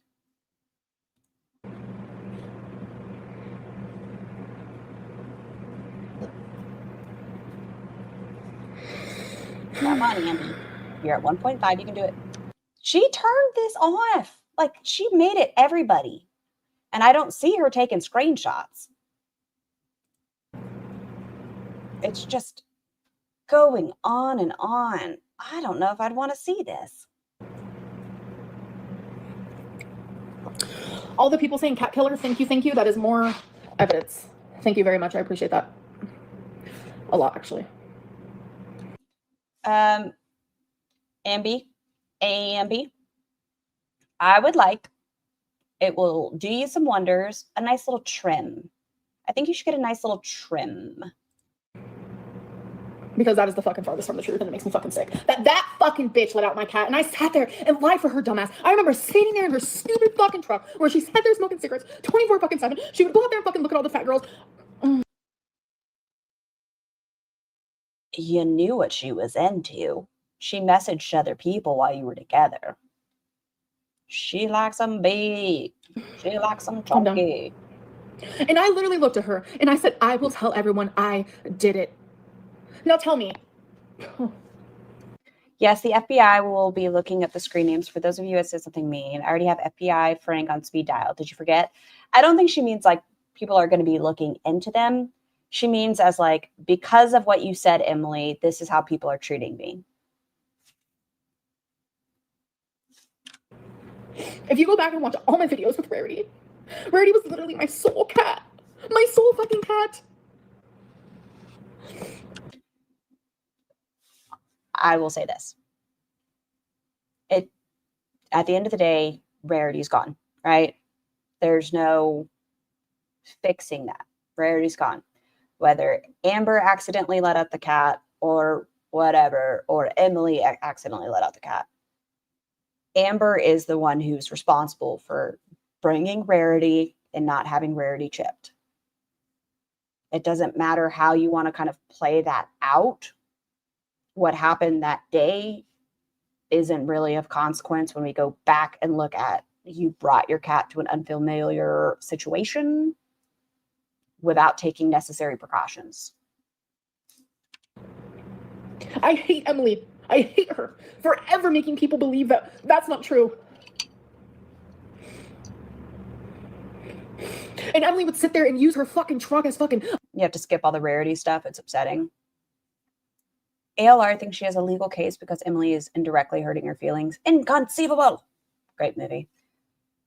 Come on, Andy. You're at 1.5. You can do it. She turned this off. Like, she made it everybody. And I don't see her taking screenshots. It's just going on and on. I don't know if I'd want to see this. All the people saying cat killer, thank you. That is more evidence. Thank you very much. I appreciate that. A lot, actually. Ambi, I would like, it will do you some wonders, a nice little trim. I think you should get a nice little trim. Because that is the fucking farthest from the truth, and it makes me fucking sick. That fucking bitch let out my cat, and I sat there and lied for her dumbass. I remember sitting there in her stupid fucking truck where she sat there smoking cigarettes 24 fucking 7. She would go out there and fucking look at all the fat girls. You knew what she was into. She messaged other people while you were together. She likes them big. She likes them chunky. And I literally looked at her and I said, I will tell everyone I did it. Now tell me. Yes, the FBI will be looking at the screen names. For those of you that said something mean, I already have FBI Frank on speed dial. Did you forget? I don't think she means like people are going to be looking into them. She means as like, because of what you said, Emily, this is how people are treating me. If you go back and watch all my videos with Rarity, Rarity was literally my soul cat. My soul fucking cat. I will say this. At the end of the day, Rarity's gone, right? There's no fixing that. Rarity's gone. Whether Amber accidentally let out the cat or whatever, or Emily accidentally let out the cat. Amber is the one who's responsible for bringing Rarity and not having Rarity chipped. It doesn't matter how you want to kind of play that out. What happened that day isn't really of consequence when we go back and look at you brought your cat to an unfamiliar situation without taking necessary precautions. I hate Emily. I hate her for ever making people believe that that's not true. And Emily would sit there and use her fucking truck as fucking... You have to skip all the Rarity stuff. It's upsetting. ALR thinks she has a legal case because Emily is indirectly hurting her feelings. Inconceivable. Great movie.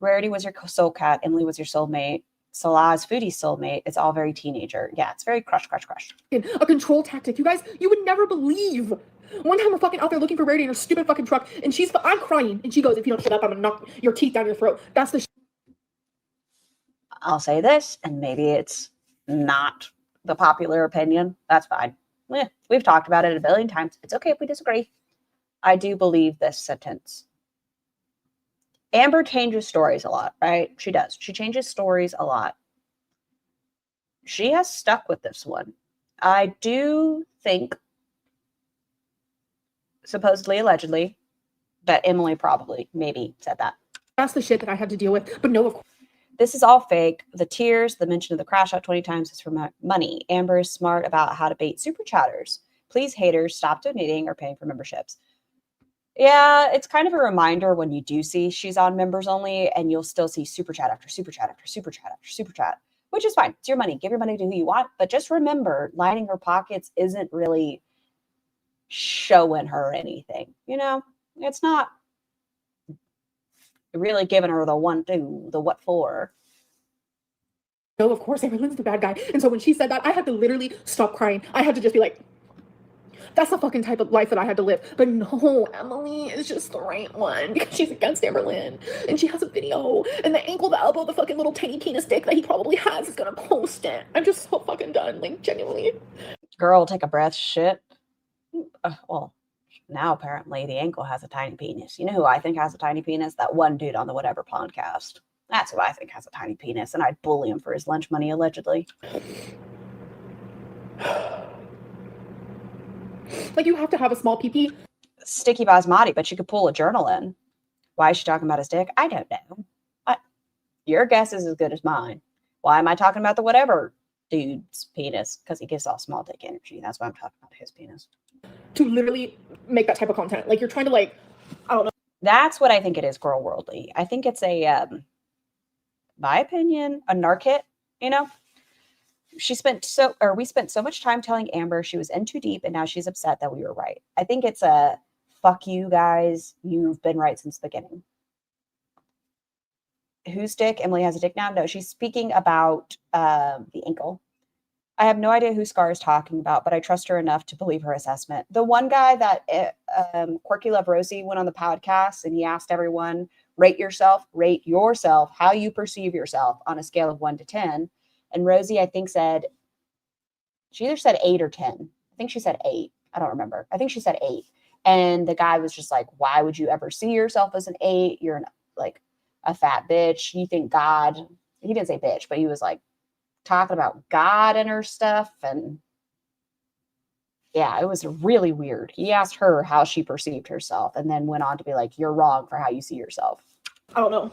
Rarity was your soul cat. Emily was your soulmate. Salah's foodie soulmate. It's all very teenager. Yeah, it's very crush. A control tactic. You guys, you would never believe One time we're fucking out there looking for Rarity in her stupid fucking truck, and I'm crying, and she goes, "If you don't shut up, I'm gonna knock your teeth down your throat." That's the I'll say this, and maybe it's not the popular opinion. That's fine. We've talked about it a billion times. It's okay if we disagree. I do believe this sentence. Amber changes stories a lot, right? She does. She changes stories a lot. She has stuck with this one. I do think, supposedly, allegedly, that Emily probably, maybe said that. That's the shit that I had to deal with. But no, of course. This is all fake. The tears, the mention of the crash out 20 times is for money. Amber is smart about how to bait super chatters. Please, haters, stop donating or paying for memberships. Yeah, it's kind of a reminder when you do see she's on members only, and you'll still see super chat after super chat after super chat after super chat, which is fine. It's your money. Give your money to who you want. But just remember, lining her pockets isn't really showing her anything. You know, it's not really giving her the what for. No, of course, Amberlynn's the bad guy. And so when she said that, I had to literally stop crying. I had to just be like, that's the fucking type of life that I had to live. But no, Emily is just the right one because she's against Amberlynn. And she has a video. And the ankle, the elbow, the fucking little tiny penis dick that he probably has is going to post it. I'm just so fucking done. Like, genuinely. Girl, take a breath. Shit. Well, now apparently the ankle has a tiny penis. You know who I think has a tiny penis? That one dude on the Whatever podcast. That's who I think has a tiny penis. And I'd bully him for his lunch money, allegedly. Like, you have to have a small pee-pee. Sticky basmati, but she could pull a journal in. Why is she talking about his dick? I don't know. Your guess is as good as mine. Why am I talking about the Whatever dude's penis? Because he gives off small dick energy. That's why I'm talking about his penis. To literally make that type of content. Like, you're trying to, like, I don't know. That's what I think it is, girl worldly. I think it's a, my opinion, a narkit, you know? We spent so much time telling Amber she was in too deep, and now she's upset that we were right. I think it's a fuck you guys. You've been right since the beginning. Whose dick? Emily has a dick now? No, she's speaking about the ankle. I have no idea who Scar is talking about, but I trust her enough to believe her assessment. The one guy that QuirkyloveRosee went on the podcast, and he asked everyone, rate yourself how you perceive yourself on a scale of 1 to 10. And Rosie, I think, she either said 8 or 10. I think she said 8. I don't remember. I think she said 8. And the guy was just like, why would you ever see yourself as an 8? You're like a fat bitch. You think God, he didn't say bitch, but he was like talking about God and her stuff. And yeah, it was really weird. He asked her how she perceived herself and then went on to be like, you're wrong for how you see yourself. I don't know.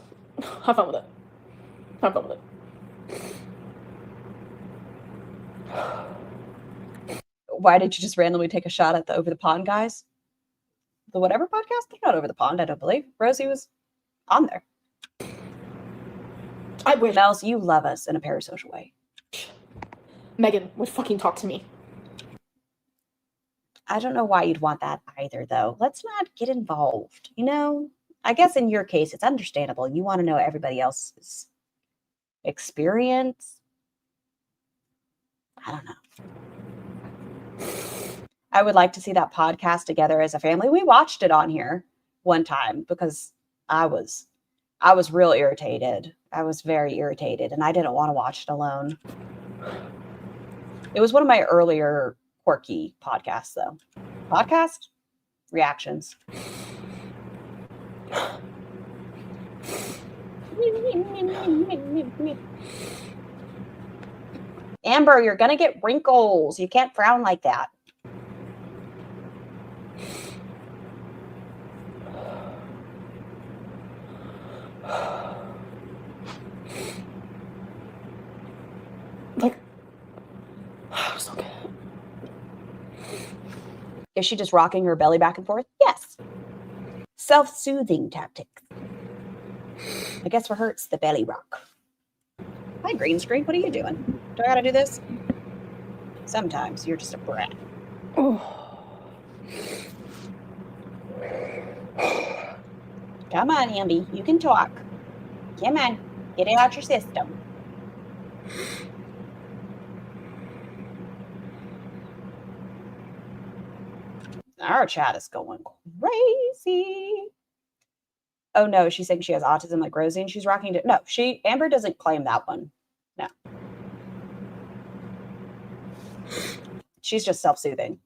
Have fun with it. Have fun with it. Why did you just randomly take a shot at the Over the Pond guys? The Whatever podcast? They're not Over the Pond, I don't believe. Rosie was on there. I wish Nels, you love us in a parasocial way. Megan would fucking talk to me. I don't know why you'd want that either, though. Let's not get involved. You know, I guess in your case, it's understandable. You want to know everybody else's experience. I don't know. I would like to see that podcast together as a family. We watched it on here one time because I was real irritated. I was very irritated, and I didn't want to watch it alone. It was one of my earlier quirky podcasts, though. Podcast? Reactions. Amber, you're going to get wrinkles. You can't frown like that. Like, so good. Is she just rocking her belly back and forth? Yes. Self-soothing tactics. I guess for her, it's the belly rock. Hi, green screen. What are you doing? Do I gotta do this? Sometimes you're just a brat. Oh. Come on, Amby. You can talk. Come on. Get it out your system. Our chat is going crazy. Oh no, she's saying she has autism like Rosie and she's rocking it. No, Amber doesn't claim that one. No. She's just self-soothing.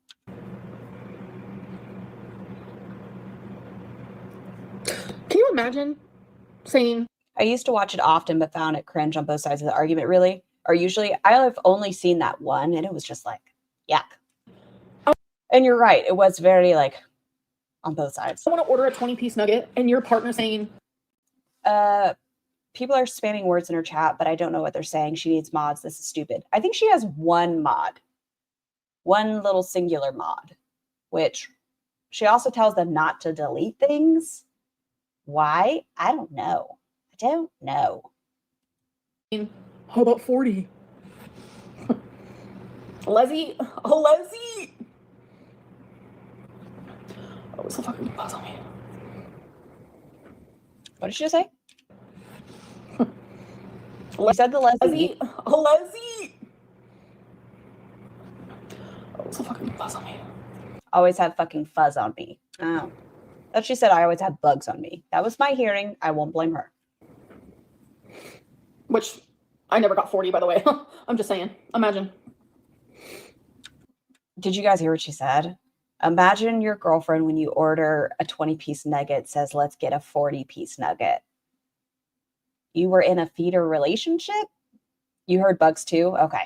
Can you imagine saying, I used to watch it often, but found it cringe on both sides of the argument, really. Or usually, I've only seen that one, and it was just like, yuck. And you're right. It was very, like, on both sides. I want to order a 20-piece nugget, and your partner saying, people are spamming words in her chat, but I don't know what they're saying. She needs mods. This is stupid. I think she has one mod. One little singular mod, which she also tells them not to delete things. Why? I don't know. I don't know. how about 40? Leslie. Oh, it's so fucking pause on me. What did she just say? You said the Leslie. Leslie. Oh, it's so fucking pause on me. Always had fucking fuzz on me. Oh. That she said I always had bugs on me. That was my hearing. I won't blame her. Which I never got 40, by the way. I'm just saying. Imagine. Did you guys hear what she said? Imagine your girlfriend when you order a 20-piece nugget says, let's get a 40-piece nugget. You were in a feeder relationship? You heard bugs too? Okay.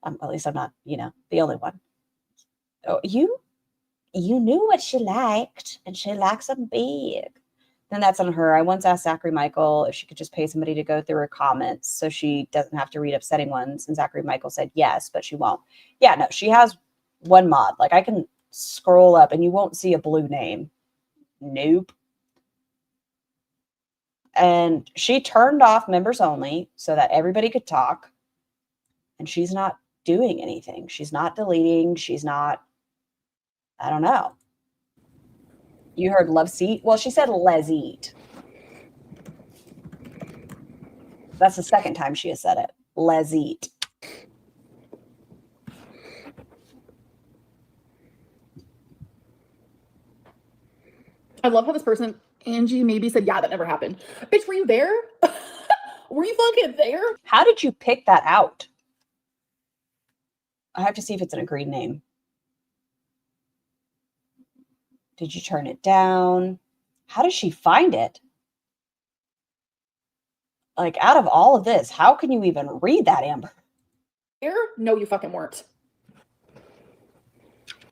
At least I'm not, the only one. Oh, you knew what she liked, and she likes them big. Then that's on her. I once asked Zachary Michael if she could just pay somebody to go through her comments so she doesn't have to read upsetting ones. And Zachary Michael said yes, but she won't. Yeah, no, she has one mod. Like, I can scroll up and you won't see a blue name. Nope. And she turned off members only so that everybody could talk. And she's not doing anything. She's not deleting. She's not, I don't know. You heard love seat? Well, she said les eat. That's the second time she has said it. Les eat. I love how this person, Angie, maybe said, yeah, that never happened. Bitch, were you there? Were you fucking there? How did you pick that out? I have to see if it's an agreed name. Did you turn it down? How does she find it? Like, out of all of this, how can you even read that, Amber? There? No, you fucking weren't.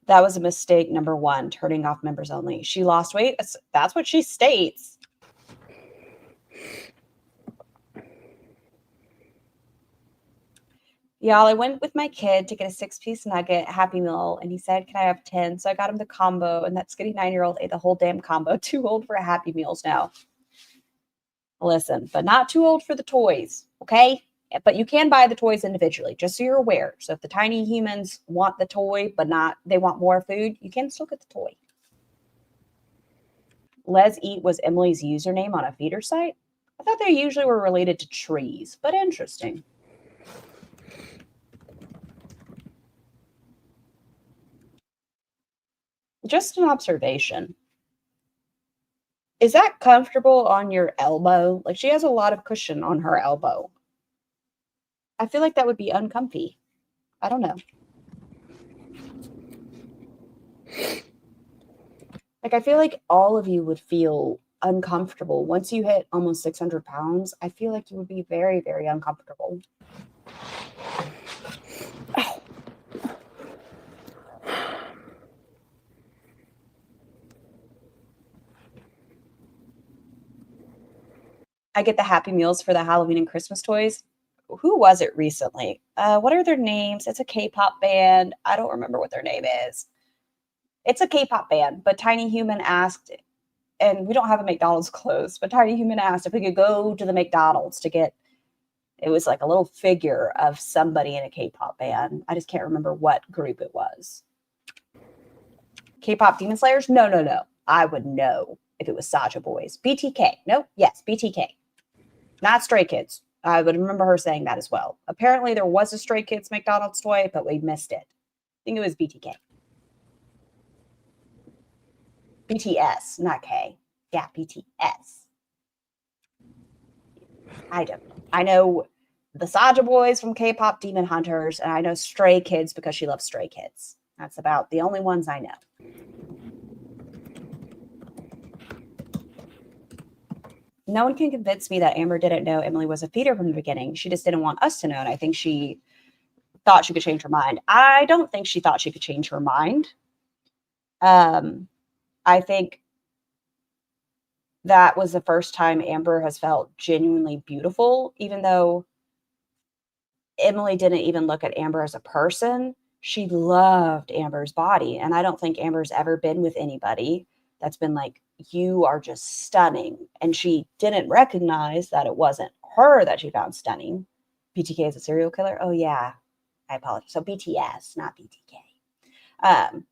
That was a mistake, number one, turning off members only. She lost weight. That's what she states. Y'all, I went with my kid to get a 6-piece nugget Happy Meal, and he said, can I have 10? So I got him the combo, and that skinny 9-year-old ate the whole damn combo. Too old for Happy Meals now. Listen, but not too old for the toys, okay? But you can buy the toys individually, just so you're aware. So if the tiny humans want the toy, but they want more food, you can still get the toy. Les Eat was Emily's username on a feeder site. I thought they usually were related to trees, but interesting. Just an observation. Is that comfortable on your elbow? Like, she has a lot of cushion on her elbow. I feel like that would be uncomfy. I don't know. Like, I feel like all of you would feel uncomfortable. Once you hit almost 600 pounds, I feel like you would be very, very uncomfortable. Ow. I get the Happy Meals for the Halloween and Christmas toys. Who was it recently? What are their names? It's a K-pop band. I don't remember what their name is. It's a K-pop band, but Tiny Human asked, and we don't have a McDonald's closed, but Tiny Human asked if we could go to the McDonald's to get, it was like a little figure of somebody in a K-pop band. I just can't remember what group it was. K-pop Demon Slayers? No. I would know if it was Saja Boys. BTK. No? Yes, BTK. Not Stray Kids. I would remember her saying that as well. Apparently there was a Stray Kids McDonald's toy, but we missed it. I think it was BTK. BTS, not K. Yeah, BTS. I don't know. I know the Saja Boys from K-pop Demon Hunters, and I know Stray Kids because she loves Stray Kids. That's about the only ones I know. No one can convince me that Amber didn't know Emily was a feeder from the beginning. She just didn't want us to know, and I think she thought she could change her mind. I don't think she thought she could change her mind. I think that was the first time Amber has felt genuinely beautiful, even though Emily didn't even look at Amber as a person. She loved Amber's body. And I don't think Amber's ever been with anybody that's been like, you are just stunning. And she didn't recognize that it wasn't her that she found stunning. BTK is a serial killer? Oh, yeah. I apologize. So BTS, not BTK.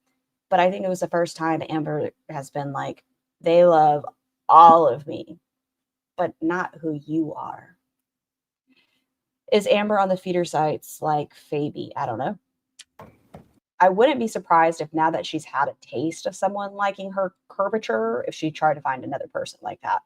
But I think it was the first time Amber has been like, they love all of me, but not who you are. Is Amber on the feeder sites like Fabi? I don't know. I wouldn't be surprised if now that she's had a taste of someone liking her curvature, if she tried to find another person like that.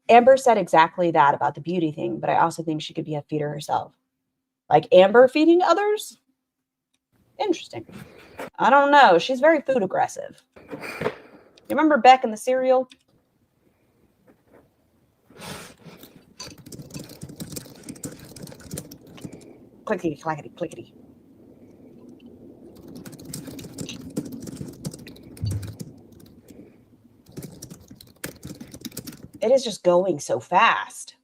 Amber said exactly that about the beauty thing, but I also think she could be a feeder herself. Like Amber feeding others? Interesting. I don't know. She's very food aggressive. You remember Beck in the cereal? Clickety, clackety, clickety. It is just going so fast.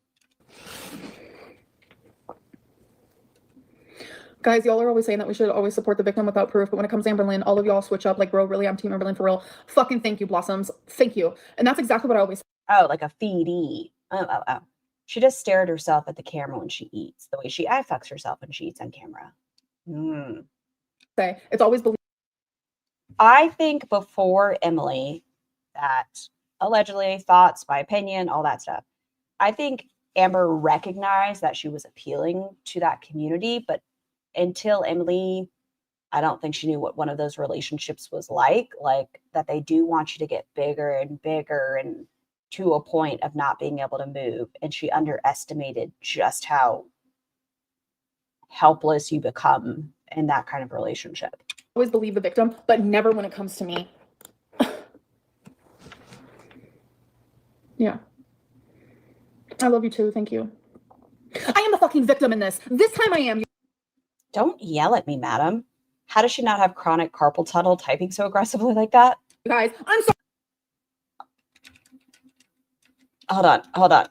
Guys, y'all are always saying that we should always support the victim without proof, but when it comes to Amberlynn, all of y'all switch up like, bro, really, I'm team Amberlynn for real. Fucking thank you, Blossoms. Thank you. And that's exactly what I always Oh, like a feedee. Oh. She just stared herself at the camera when she eats, the way she eye fucks herself when she eats on camera. say. It's always believed. I think before Emily, that allegedly, thoughts, my opinion, all that stuff, I think Amber recognized that she was appealing to that community, but until Emily, I don't think she knew what one of those relationships was like that they do want you to get bigger and bigger and to a point of not being able to move. And she underestimated just how helpless you become in that kind of relationship. Always believe the victim, but never when it comes to me. Yeah. I love you too. Thank you. I am the fucking victim in this. This time I am. Don't yell at me, madam. How does she not have chronic carpal tunnel typing so aggressively like that? You guys, I'm sorry. Hold on.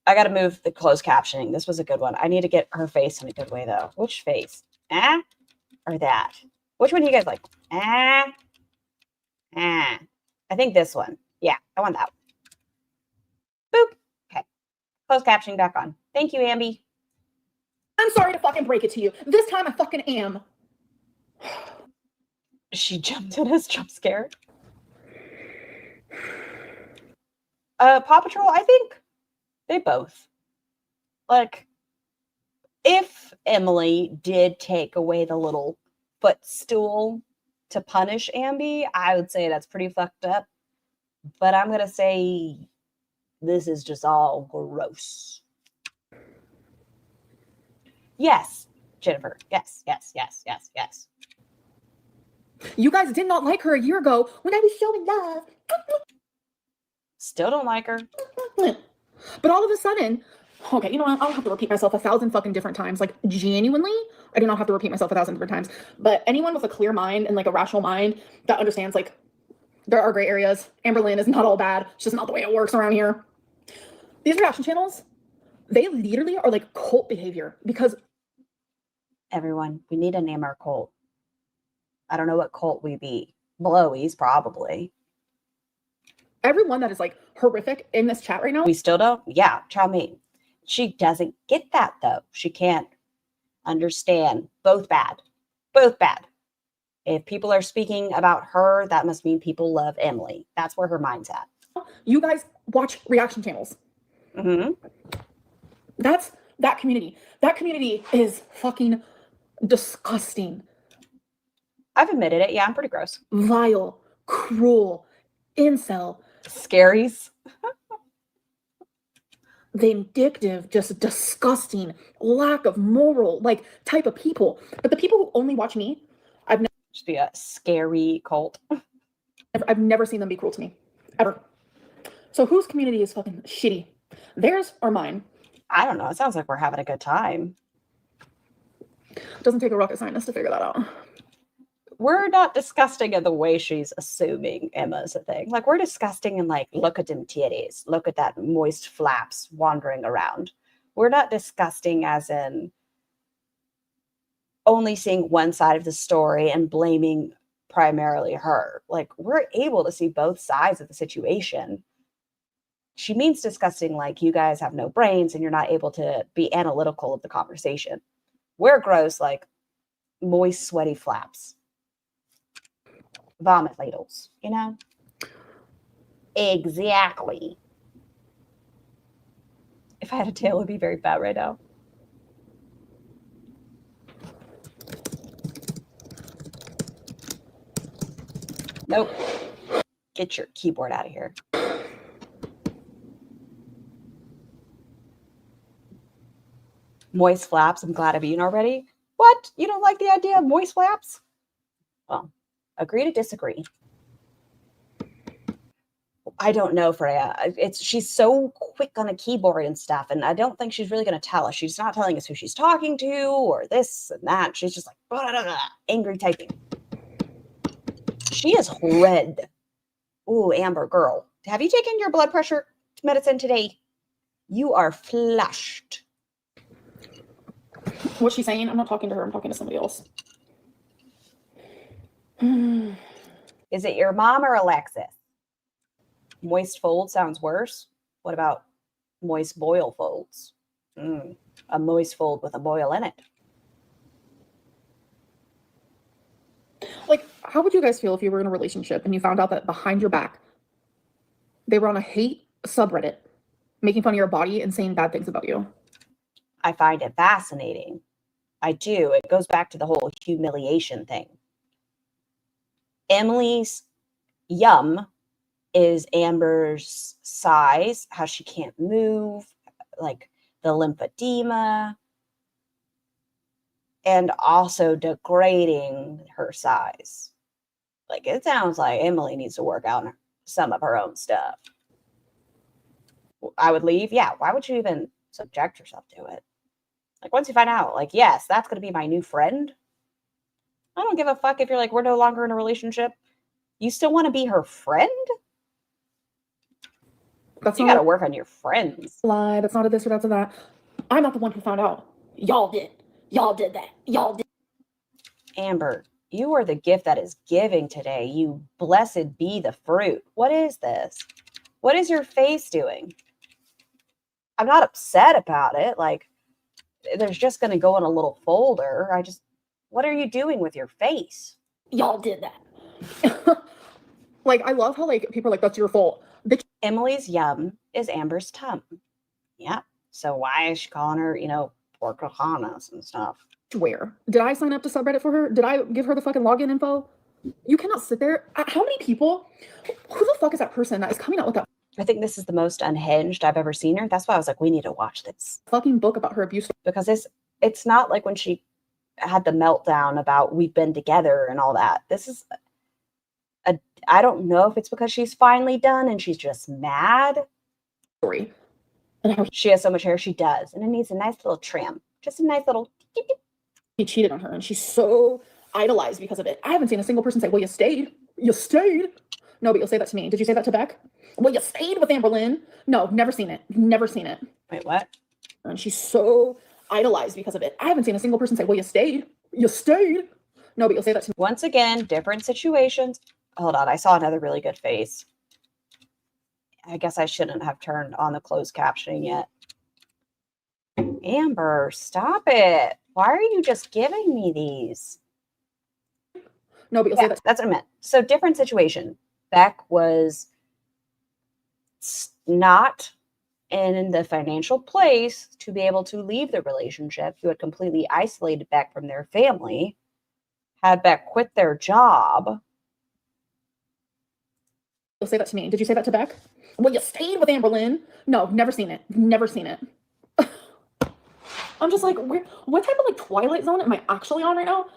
I got to move the closed captioning. This was a good one. I need to get her face in a good way, though. Which face? Or that? Which one do you guys like? I think this one. Yeah, I want that one. Boop. Okay. Closed captioning back on. Thank you, Ambi. I'm sorry to fucking break it to you. This time I fucking am. She jumped at us, jump scared. Paw Patrol, I think they both. Like, if Emily did take away the little footstool to punish Ambi, I would say that's pretty fucked up. But I'm going to say this is just all gross. Yes, Jennifer. Yes. You guys did not like her a year ago when I was showing love. Still don't like her. But all of a sudden, okay, you know what? I'll have to repeat myself 1,000 fucking different times. Like, genuinely, I do not have to repeat myself 1,000 different times. But anyone with a clear mind and like a rational mind that understands, like, there are gray areas. Amberlynn is not all bad. It's just not the way it works around here. These reaction channels, they literally are like cult behavior because Everyone, we need to name our cult. I don't know what cult we be. Blowies, probably. everyone that is like horrific in this chat right now. We still don't? Yeah, chow mein. She doesn't get that, though. She can't understand. Both bad. Both bad. If people are speaking about her, that must mean people love Emily. That's where her mind's at. You guys watch reaction channels. Mm-hmm. That's that community. That community is fucking disgusting, I've admitted it. Yeah, I'm pretty gross. vile, cruel, incel, Scaries. vindictive, just disgusting, lack of moral, like type of people. But the people who only watch me, Just be a scary cult. I've never seen them be cruel to me, ever. So whose community is fucking shitty? Theirs or mine? I don't know. It sounds like we're having a good time. Doesn't take a rocket scientist to figure that out. We're not disgusting in the way she's assuming Emma's a thing. Like, we're disgusting and like, look at them titties. Look at that moist flaps wandering around. We're not disgusting as in only seeing one side of the story and blaming primarily her. Like, we're able to see both sides of the situation. She means disgusting like you guys have no brains and you're not able to be analytical of the conversation. We're gross like moist, sweaty flaps. Vomit ladles, you know? Exactly. If I had a tail, it would be very fat right now. Nope. Get your keyboard out of here. Moist flaps. I'm glad I've eaten already. What? You don't like the idea of moist flaps? Well, agree to disagree. I don't know, Freya. She's so quick on a keyboard and stuff, and I don't think she's really going to tell us. She's not telling us who she's talking to or this and that. She's just like blah, blah, blah, angry typing. She is red. Ooh, Amber, girl. Have you taken your blood pressure medicine today? You are flushed. What's she saying? I'm not talking to her. I'm talking to somebody else. Is it your mom or Alexis? Moist fold sounds worse. What about moist boil folds? A moist fold with a boil in it. Like, how would you guys feel if you were in a relationship and you found out that behind your back, they were on a hate subreddit, making fun of your body and saying bad things about you? I find it fascinating. I do. It goes back to the whole humiliation thing. Emily's yum is Amber's size, how she can't move, like the lymphedema, and also degrading her size. Like, it sounds like Emily needs to work out some of her own stuff. I would leave. Yeah. Why would you even subject yourself to it? Like, once you find out, like, yes, that's going to be my new friend. I don't give a fuck if you're like, we're no longer in a relationship. You still want to be her friend? That's You got to work on your friends. lie. That's not a this or that's a that. I'm not the one who found out. Y'all did. Y'all did that. Y'all did. Amber, you are the gift that is giving today. You blessed be the fruit. What is this? What is your face doing? I'm not upset about it. Like, there's just going to go in a little folder. What are you doing with your face? Y'all did that. Like, I love how, like, people are like, that's your fault. Bitch. Emily's yum is Amber's tum. Yeah. So why is she calling her, Pocahontas and stuff? Where? Did I sign up to subreddit for her? Did I give her the fucking login info? You cannot sit there. How many people? Who the fuck is that person that is coming out with that I think this is the most unhinged I've ever seen her. That's why I was like, we need to watch this. fucking book about her abuse? Because it's not like when she had the meltdown about we've been together and all that. This is I don't know if it's because she's finally done and she's just mad. Story. And how She has so much hair, she does. And it needs a nice little trim. Just a nice little... he cheated on her and she's so idolized because of it. I haven't seen a single person say, well, you stayed. You stayed. No, but you'll say that to me. Did you say that to Beck? Well, you stayed with Amberlynn. No, never seen it. Never seen it. Wait, what? And she's so idolized because of it. I haven't seen a single person say, well, you stayed. You stayed. No, but you'll say that to me. Once again, different situations. Hold on, I saw another really good face. I guess I shouldn't have turned on the closed captioning yet. Amber, stop it. Why are you just giving me these? No, but you'll say that. That's what I meant. So different situation. Beck was not in the financial place to be able to leave the relationship, who had completely isolated Beck from their family, had Beck quit their job. You'll say that to me. Did you say that to Beck? Well, you stayed with Amberlynn. No, never seen it. Never seen it. I'm just like, what type of like Twilight Zone am I actually on right now?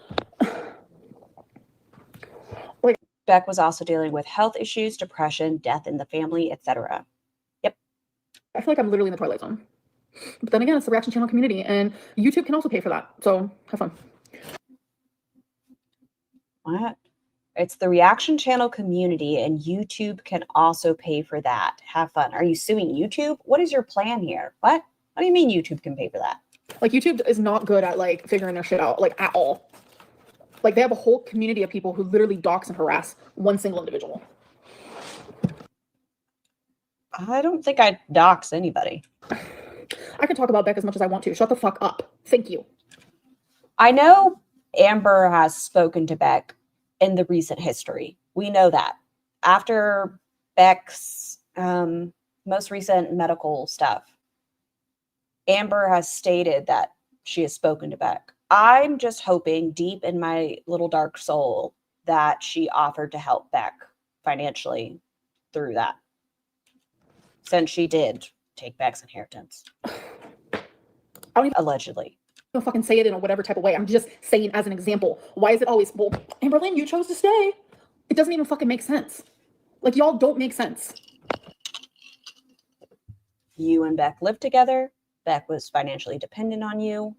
Beck was also dealing with health issues, depression, death in the family, etc. Yep. I feel like I'm literally in the Twilight Zone. But then again, it's the reaction channel community, and YouTube can also pay for that. So have fun. What? It's the reaction channel community, and YouTube can also pay for that. Have fun. Are you suing YouTube? What is your plan here? What? What do you mean YouTube can pay for that? Like, YouTube is not good at like figuring their shit out, like at all. Like, they have a whole community of people who literally dox and harass one single individual. I don't think I'd dox anybody. I can talk about Beck as much as I want to. Shut the fuck up. Thank you. I know Amber has spoken to Beck in the recent history. We know that. After Beck's most recent medical stuff, Amber has stated that she has spoken to Beck. I'm just hoping deep in my little dark soul that she offered to help Beck financially through that, since she did take Beck's inheritance. Allegedly. Don't fucking say it in a whatever type of way. I'm just saying as an example. Why is it always, well, Amberlynn, you chose to stay. It doesn't even fucking make sense. Like, y'all don't make sense. You and Beck lived together. Beck was financially dependent on you.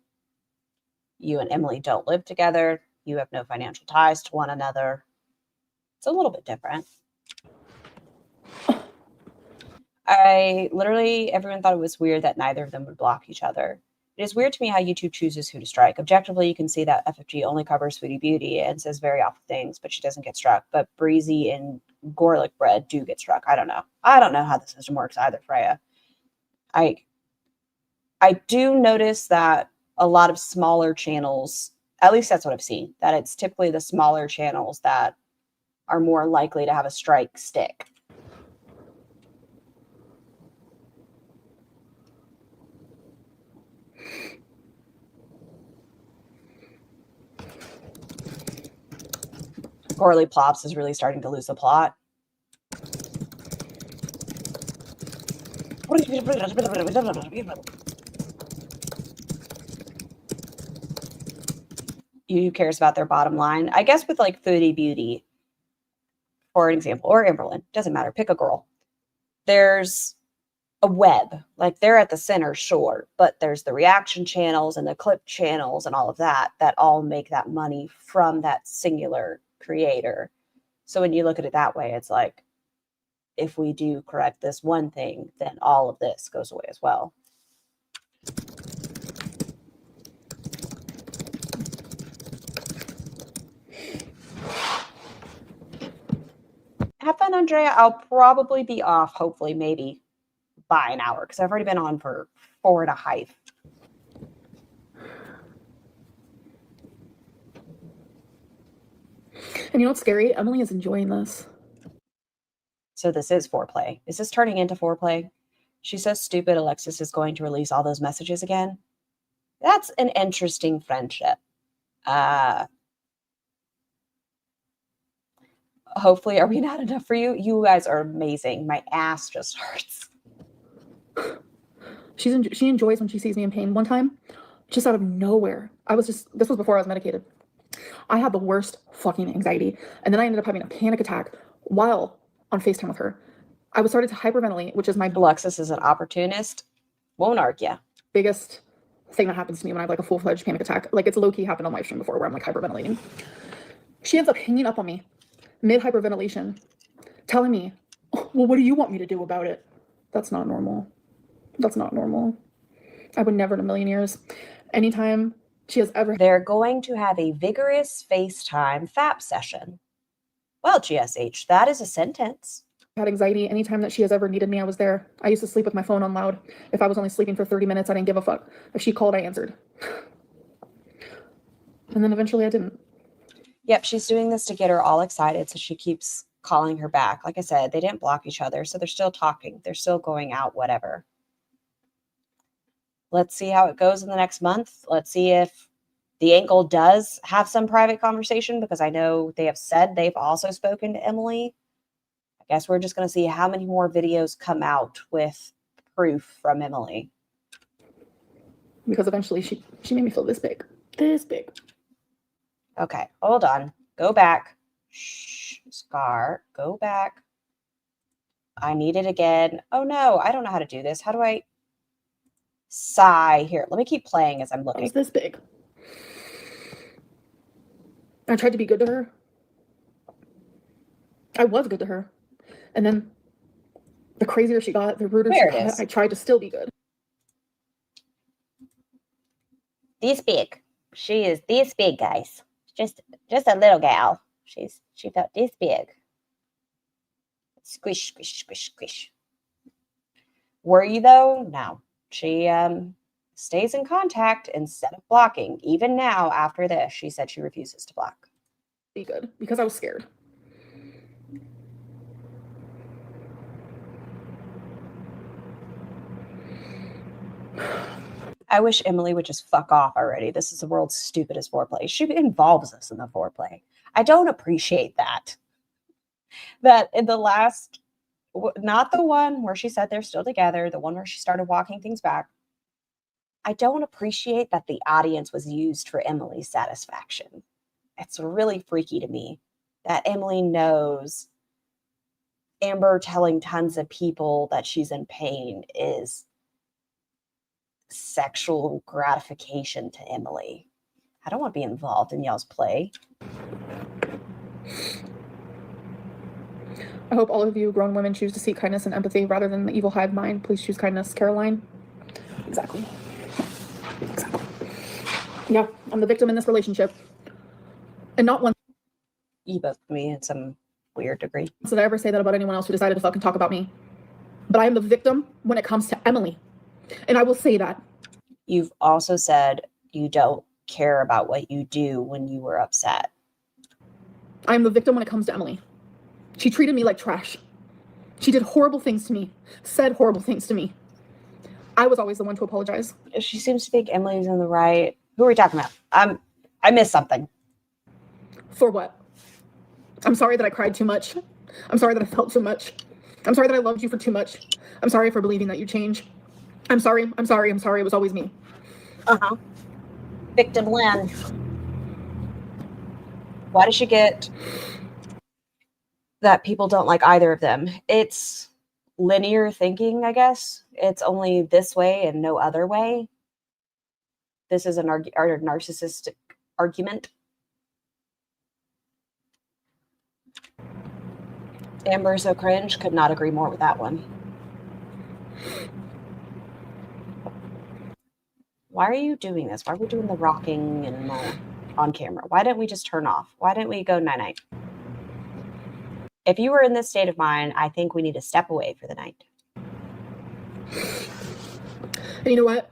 You and Emily don't live together. You have no financial ties to one another. It's a little bit different. Everyone thought it was weird that neither of them would block each other. It is weird to me how YouTube chooses who to strike. Objectively, you can see that FFG only covers FoodieBeauty and says very awful things, but she doesn't get struck. But Breezy and Garlic Bread do get struck. I don't know. I don't know how the system works either, Freya. I do notice that a lot of smaller channels, at least that's what I've seen, that it's typically the smaller channels that are more likely to have a strike stick. Gorley Plops is really starting to lose the plot. Who cares about their bottom line? I guess with like FoodieBeauty, for an example, or Amberlynn, doesn't matter, pick a girl. There's a web, like they're at the center, sure, but there's the reaction channels and the clip channels and all of that all make that money from that singular creator. So when you look at it that way, it's like, if we do correct this one thing, then all of this goes away as well. Have fun, Andrea. I'll probably be off, hopefully, maybe by an hour, because I've already been on for 4.5. And you know what's scary? Emily is enjoying this. So this is foreplay. Is this turning into foreplay? She says stupid Alexis is going to release all those messages again. That's an interesting friendship. Hopefully, are we not enough for you? You guys are amazing. My ass just hurts. She enjoys when she sees me in pain. One time, just out of nowhere, this was before I was medicated. I had the worst fucking anxiety. And then I ended up having a panic attack while on FaceTime with her. I was started to hyperventilate, which is my Alexis is an opportunist. Won't argue. biggest thing that happens to me when I have like a full-fledged panic attack. Like, it's low-key happened on my stream before where I'm like hyperventilating. She ends up hanging up on me mid-hyperventilation, telling me, well, what do you want me to do about it? That's not normal. That's not normal. I would never in a million years. Anytime she has ever... They're going to have a vigorous FaceTime FAP session. Well, GSH, that is a sentence. had anxiety. Anytime that she has ever needed me, I was there. I used to sleep with my phone on loud. If I was only sleeping for 30 minutes, I didn't give a fuck. If she called, I answered. And then eventually I didn't. Yep, she's doing this to get her all excited, so she keeps calling her back. Like I said, they didn't block each other, so they're still talking. They're still going out, whatever. Let's see how it goes in the next month. Let's see if the Ankle does have some private conversation, because I know they have said they've also spoken to Emily. I guess we're just going to see how many more videos come out with proof from Emily. Because eventually she made me feel this big. This big. Okay, hold on. Go back. Shh, Scar, go back. I need it again. Oh no, I don't know how to do this. How do I sigh? Here, let me keep playing as I'm I looking. was this big. I tried to be good to her. I was good to her. And then the crazier she got, the ruder There she it got, is. I tried to still be good. This big. She is this big, guys. Just a little gal. She felt this big. Squish, squish, squish, squish. Were you though? No. She stays in contact instead of blocking. Even now, after this, she said she refuses to block. Be good. Because I was scared. I wish Emily would just fuck off already. This is the world's stupidest foreplay. She involves us in the foreplay. I don't appreciate that. That in the last, not the one where she said they're still together, the one where she started walking things back. I don't appreciate that the audience was used for Emily's satisfaction. It's really freaky to me that Emily knows Amber telling tons of people that she's in pain is sexual gratification to Emily. I don't want to be involved in y'all's play. I hope all of you grown women choose to seek kindness and empathy rather than the evil hive mind. Please choose kindness. Caroline. Exactly. Yeah, I'm the victim in this relationship. And not once You both me in some weird degree. did I ever say that about anyone else who decided to fucking talk about me. But I am the victim when it comes to Emily. And I will say that. You've also said you don't care about what you do when you were upset. I am the victim when it comes to Emily. She treated me like trash. She did horrible things to me, said horrible things to me. I was always the one to apologize. She seems to think Emily's in the right. Who are we talking about? I missed something. For what? I'm sorry that I cried too much. I'm sorry that I felt too much. I'm sorry that I loved you for too much. I'm sorry for believing that you change. I'm sorry. It was always me. Uh-huh. Victim Lynn. Why does she get that people don't like either of them? It's linear thinking, I guess. It's only this way and no other way. This is a narcissistic argument. Amber so cringe, could not agree more with that one. Why are you doing this? Why are we doing the rocking and on camera? Why didn't we just turn off? Why didn't we go night-night? If you were in this state of mind, I think we need to step away for the night. And you know what?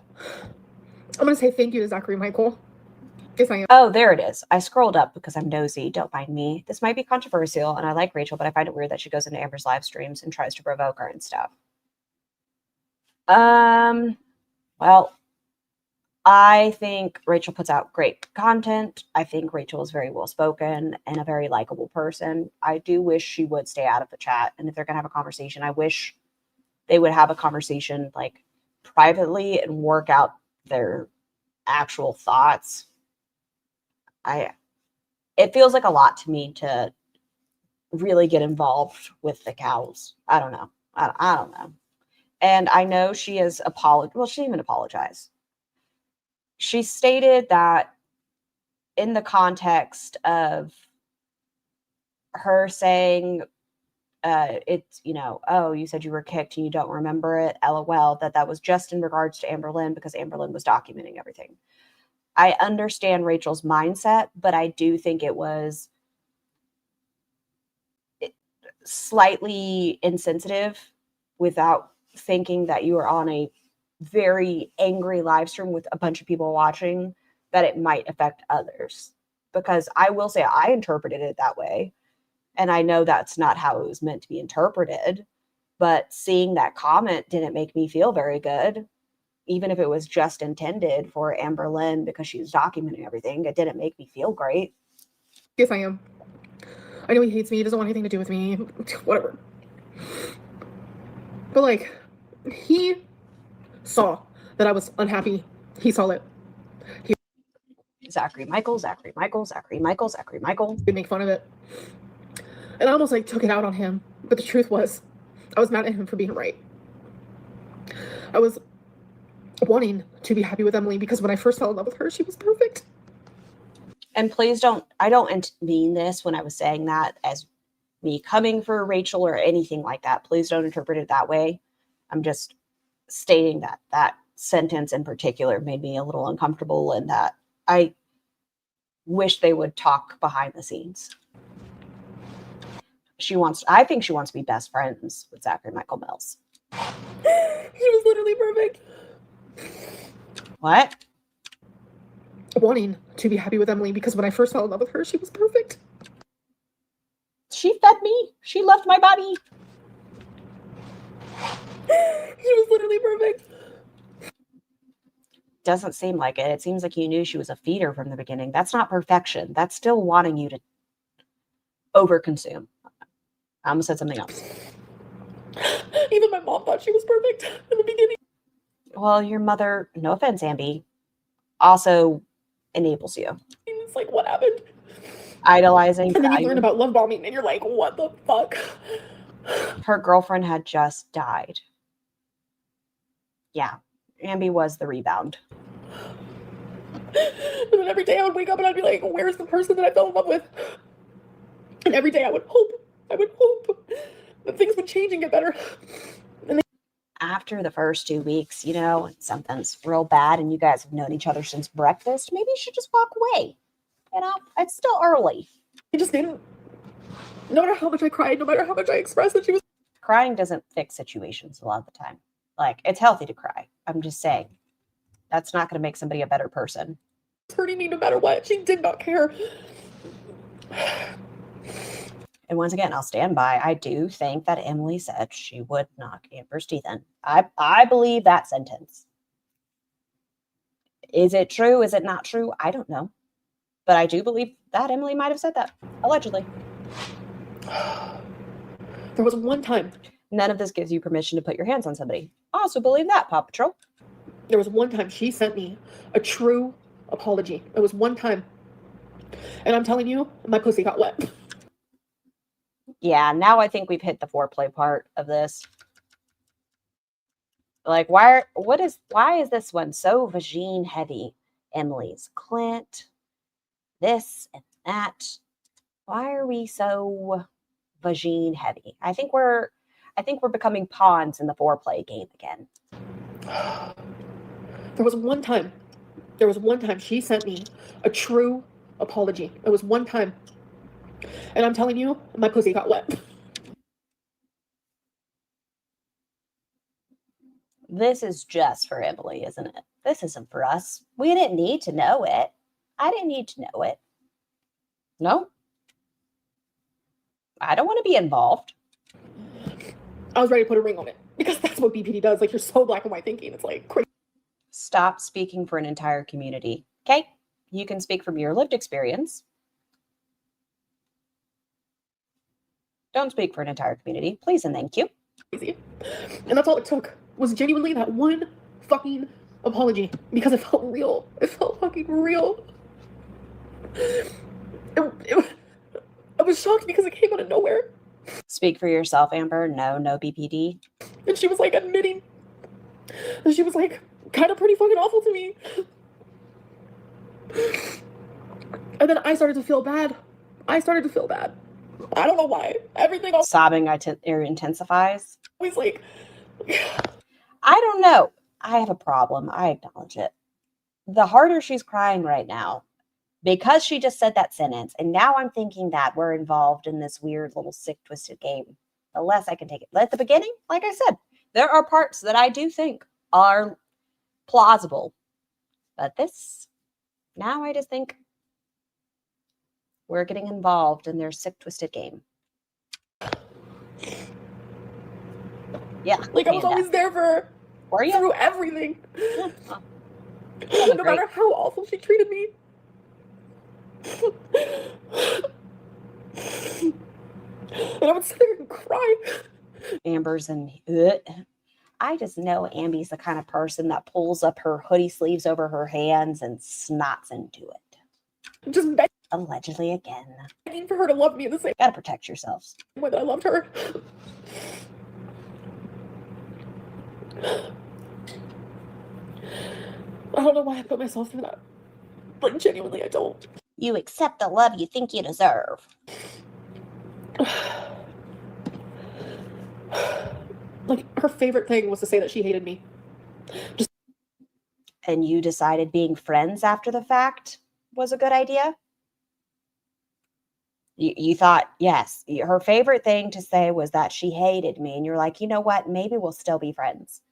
I'm going to say thank you to Zachary Michael. Yes, I am. Oh, there it is. I scrolled up because I'm nosy. Don't mind me. This might be controversial, and I like Rachel, but I find it weird that she goes into Amber's live streams and tries to provoke her and stuff. Well, I think Rachel puts out great content. I think Rachel is very well-spoken and a very likable person. I do wish she would stay out of the chat, and if they're going to have a conversation, I wish they would have a conversation like privately and work out their actual thoughts. It feels like a lot to me to really get involved with the cows. I don't know. I don't know. And I know she has apologized. Well, she didn't even apologize. She stated that in the context of her saying, it's, you know, oh, you said you were kicked and you don't remember it, LOL, that was just in regards to Amber Lynn because Amber Lynn was documenting everything. I understand Rachel's mindset, but I do think it was slightly insensitive without thinking that you were on a very angry live stream with a bunch of people watching, that it might affect others. Because I will say I interpreted it that way. And I know that's not how it was meant to be interpreted, but seeing that comment didn't make me feel very good. Even if it was just intended for Amber Lynn because she was documenting everything, it didn't make me feel great. Yes, I am. I know he hates me. He doesn't want anything to do with me. Whatever. But, like, he saw that I was unhappy. He saw it. Zachary Michael. He'd make fun of it. And I almost, like, took it out on him. But the truth was, I was mad at him for being right. I was wanting to be happy with Emily because when I first fell in love with her, she was perfect. And please don't, I don't mean this when I was saying that as me coming for Rachel or anything like that. Please don't interpret it that way. I'm just stating that that sentence in particular made me a little uncomfortable, and that I wish they would talk behind the scenes. I think she wants to be best friends with Zachary Michael Mills. He was literally perfect. What? Wanting to be happy with Emily because when I first fell in love with her, she was perfect. She fed me. She loved my body. He was literally perfect. Doesn't seem like it. It seems like you knew she was a feeder from the beginning. That's not perfection. That's still wanting you to overconsume. I almost said something else. Even my mom thought she was perfect in the beginning. Well, your mother, no offense, Ambi, also enables you. It's like, what happened? Idolizing. And then you learn about love bombing and you're like, what the fuck? Her girlfriend had just died. Yeah, Ambi was the rebound. And then every day I would wake up and I'd be like, where's the person that I fell in love with? And every day I would hope that things would change and get better. After the first 2 weeks, you know, something's real bad and you guys have known each other since breakfast, maybe you should just walk away. You know, it's still early. I just didn't. No matter how much I cried, no matter how much I expressed that she was. Crying doesn't fix situations a lot of the time. Like, it's healthy to cry. I'm just saying. That's not going to make somebody a better person. Hurting me no matter what. She did not care. And once again, I'll stand by. I do think that Emily said she would knock Amber's teeth in. I believe that sentence. Is it true? Is it not true? I don't know. But I do believe that Emily might have said that. Allegedly. There was one time. None of this gives you permission to put your hands on somebody. I also believe that, Paw Patrol. There was one time she sent me a true apology. It was one time. And I'm telling you, my pussy got wet. Yeah, now I think we've hit the foreplay part of this. Like, why is this one so vagine heavy? Emily's Clint, this and that. Why are we so vagine heavy? I think we're becoming pawns in the foreplay game again. There was one time she sent me a true apology. It was one time. And I'm telling you, my pussy got wet. This is just for Emily, isn't it? This isn't for us. We didn't need to know it. I didn't need to know it. No. I don't want to be involved. I was ready to put a ring on it because that's what BPD does. Like, you're so black and white thinking. It's like crazy. Stop speaking for an entire community. Okay? You can speak from your lived experience. Don't speak for an entire community. Please and thank you. Crazy. And that's all it took was genuinely that one fucking apology because it felt real. It felt fucking real. I was shocked because it came out of nowhere. Speak for yourself, Amber. No BPD. And she was like admitting. And she was like kind of pretty fucking awful to me. And then I started to feel bad. I don't know why. Everything else Sobbing intensifies. always like. I don't know. I have a problem. I acknowledge it. The harder she's crying right now, because she just said that sentence, and now I'm thinking that we're involved in this weird little sick, twisted game, the less I can take it. At the beginning, like I said, there are parts that I do think are plausible. But this, now I just think we're getting involved in their sick, twisted game. Yeah. Like, I was Amanda. always there for her Were you? through everything. Yeah. Well, No matter how awful she treated me. And I would sit there and cry. Amber's and I just know Amby's the kind of person that pulls up her hoodie sleeves over her hands and snots into it. Just Allegedly again. begging for her to love me in the same Gotta protect yourselves. way that I loved her. I don't know why I put myself through that. Like, genuinely, I don't. You accept the love you think you deserve. Like, her favorite thing was to say that she hated me. And you decided being friends after the fact was a good idea? You thought, yes, her favorite thing to say was that she hated me. And you're like, you know what? Maybe we'll still be friends.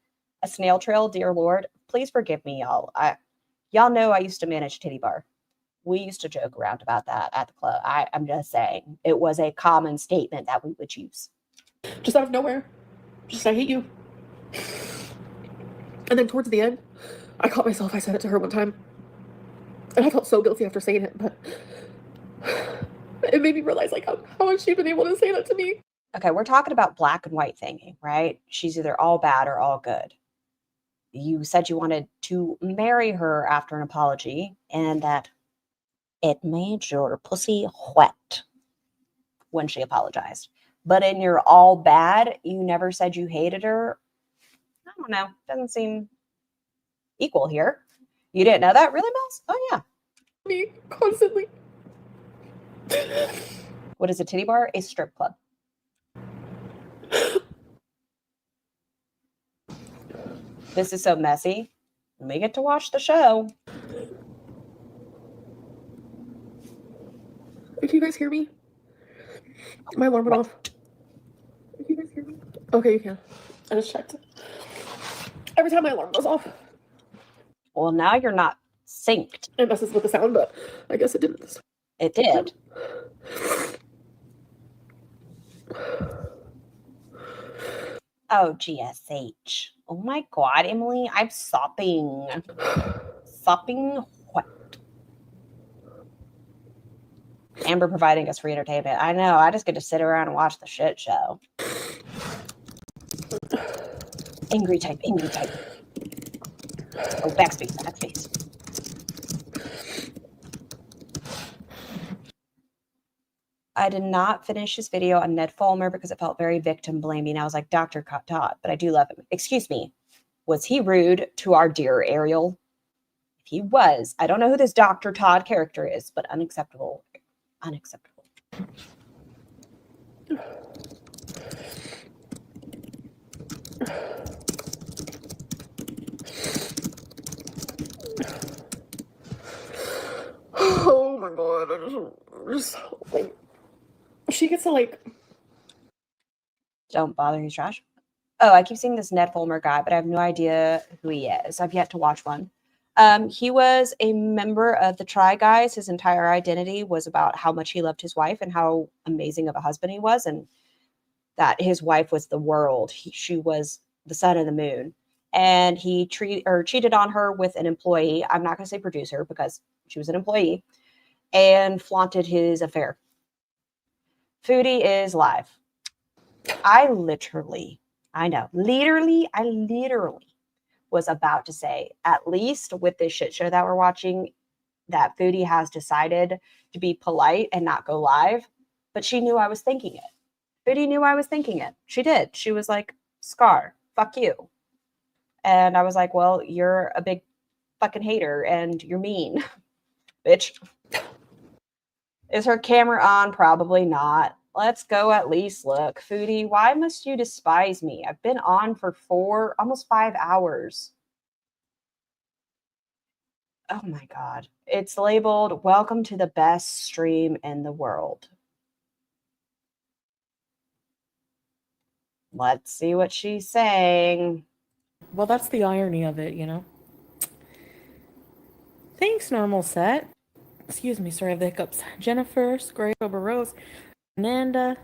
A snail trail, dear Lord, please forgive me, y'all. Y'all know I used to manage Titty Bar. We used to joke around about that at the club. I'm just saying, it was a common statement that we would use. Just out of nowhere. Just, I hate you. And then towards the end, I caught myself. I said it to her one time. And I felt so guilty after saying it, but it made me realize, like, how much she'd been able to say that to me. Okay, we're talking about black and white thinking, right? She's either all bad or all good. You said you wanted to marry her after an apology and that it made your pussy wet when she apologized. But in your all bad, you never said you hated her. I don't know. Doesn't seem equal here. You didn't know that? Really, Mills? Oh, yeah. Me, constantly. What is a titty bar? A strip club. This is so messy. We get to watch the show. Can you guys hear me? My alarm went off. Can you guys hear me? Okay, you can. I just checked. Every time my alarm goes off, Well, now you're not synced. it messes with the sound, but I guess it didn't this time. It did. Oh, GSH. Oh my God, Emily, I'm sopping. Sopping wet. Amber providing us free entertainment. I know, I just get to sit around and watch the shit show. Angry type, angry type. Oh, backspace, backspace. I did not finish his video on Ned Fulmer because it felt very victim blaming. I was like, Dr. Todd, but I do love him. Excuse me. Was he rude to our dear Ariel? If he was, I don't know who this Dr. Todd character is, but unacceptable. Unacceptable. Oh my God, I just like, she gets to like. Don't bother, he's trash. Oh, I keep seeing this Ned Fulmer guy, but I have no idea who he is. I've yet to watch one. He was a member of the Try Guys. His entire identity was about how much he loved his wife and how amazing of a husband he was, and that his wife was the world. She was the sun and the moon. And he cheated on her with an employee. I'm not going to say producer because she was an employee, and flaunted his affair. Foodie is live. I literally was about to say, at least with this shit show that we're watching, that Foodie has decided to be polite and not go live. But she knew I was thinking it. Foodie knew I was thinking it. She did. She was like, Scar, fuck you. And I was like, well, you're a big fucking hater and you're mean, bitch. Is her camera on? Probably not. Let's go at least look. Foodie, why must you despise me? I've been on for almost 5 hours. Oh my God. It's labeled, welcome to the best stream in the world. Let's see what she's saying. Well, that's the irony of it, you know? Thanks, normal set. Excuse me, sorry, I have the hiccups. Jennifer, Square Rose, Amanda,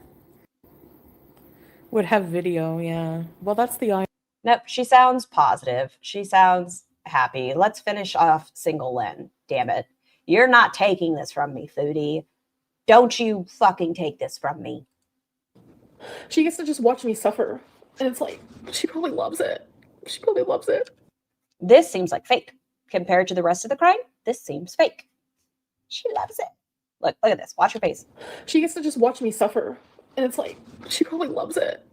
Would have video, yeah. Well, that's the Nope, she sounds positive. She sounds happy. Let's finish off single Lynn. Damn it. You're not taking this from me, Foodie. Don't you fucking take this from me. She gets to just watch me suffer. And it's like, she probably loves it. She probably loves it. This seems like fake. Compared to the rest of the crime, this seems fake. She loves it. Look at this. Watch her face. She gets to just watch me suffer. And it's like, she probably loves it.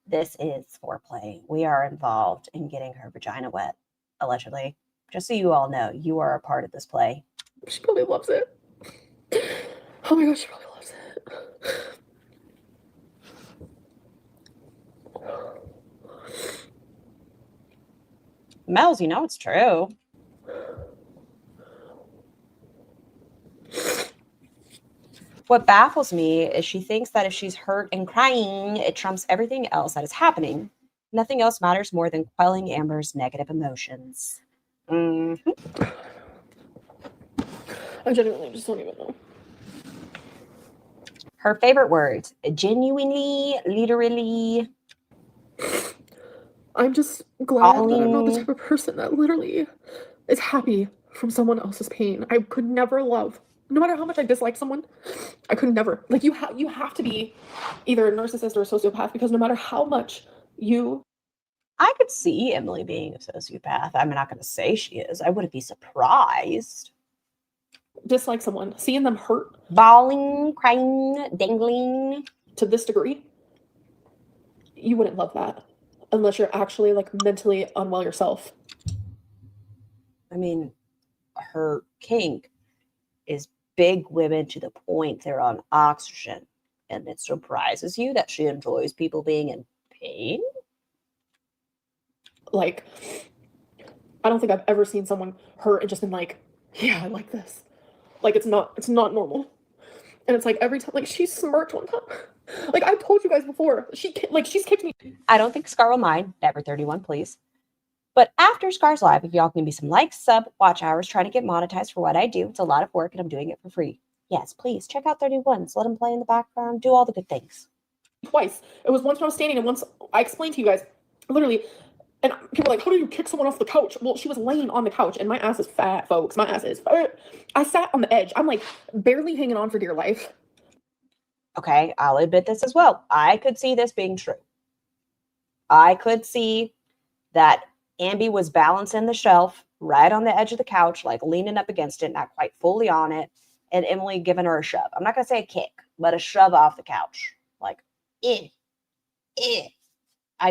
This is foreplay. We are involved in getting her vagina wet, allegedly. Just so you all know, you are a part of this play. She probably loves it. Oh my gosh, she probably loves it. Mel's, you know it's true. What baffles me is she thinks that if she's hurt and crying, it trumps everything else that is happening. Nothing else matters more than quelling Amber's negative emotions. Mm-hmm. I genuinely just don't even know. Her favorite words, genuinely, literally. I'm just glad that I'm not the type of person that literally is happy from someone else's pain. I could never love, no matter how much I dislike someone, I could never. Like, you have to be either a narcissist or a sociopath, because no matter how much I could see Emily being a sociopath. I'm not going to say she is. I wouldn't be surprised. dislike someone, seeing them hurt, Bawling, crying, dangling. to this degree, you wouldn't love that unless you're actually like mentally unwell yourself. I mean, her kink is big women to the point they're on oxygen, and it surprises you that she enjoys people being in pain. Like, I don't think I've ever seen someone hurt and just been like, yeah, I like this. Like, it's not normal. And it's like every time, like, she smirked one time. Like, I've told you guys before, she's kicked me. I don't think Scar will mind. Never 31, please. But after Scar's live, if y'all can give me some likes, sub, watch hours, trying to get monetized for what I do. It's a lot of work and I'm doing it for free. Yes, please check out 31s. Let him play in the background. Do all the good things. Twice. It was once when I was standing and once I explained to you guys, literally, and people were like, how do you kick someone off the couch? Well, she was laying on the couch and my ass is fat, folks. My ass is fat. I sat on the edge. I'm like barely hanging on for dear life. Okay, I'll admit this as well. I could see this being true. I could see that Ambi was balancing the shelf right on the edge of the couch, like leaning up against it, not quite fully on it, and Emily giving her a shove. I'm not going to say a kick, but a shove off the couch. Like, I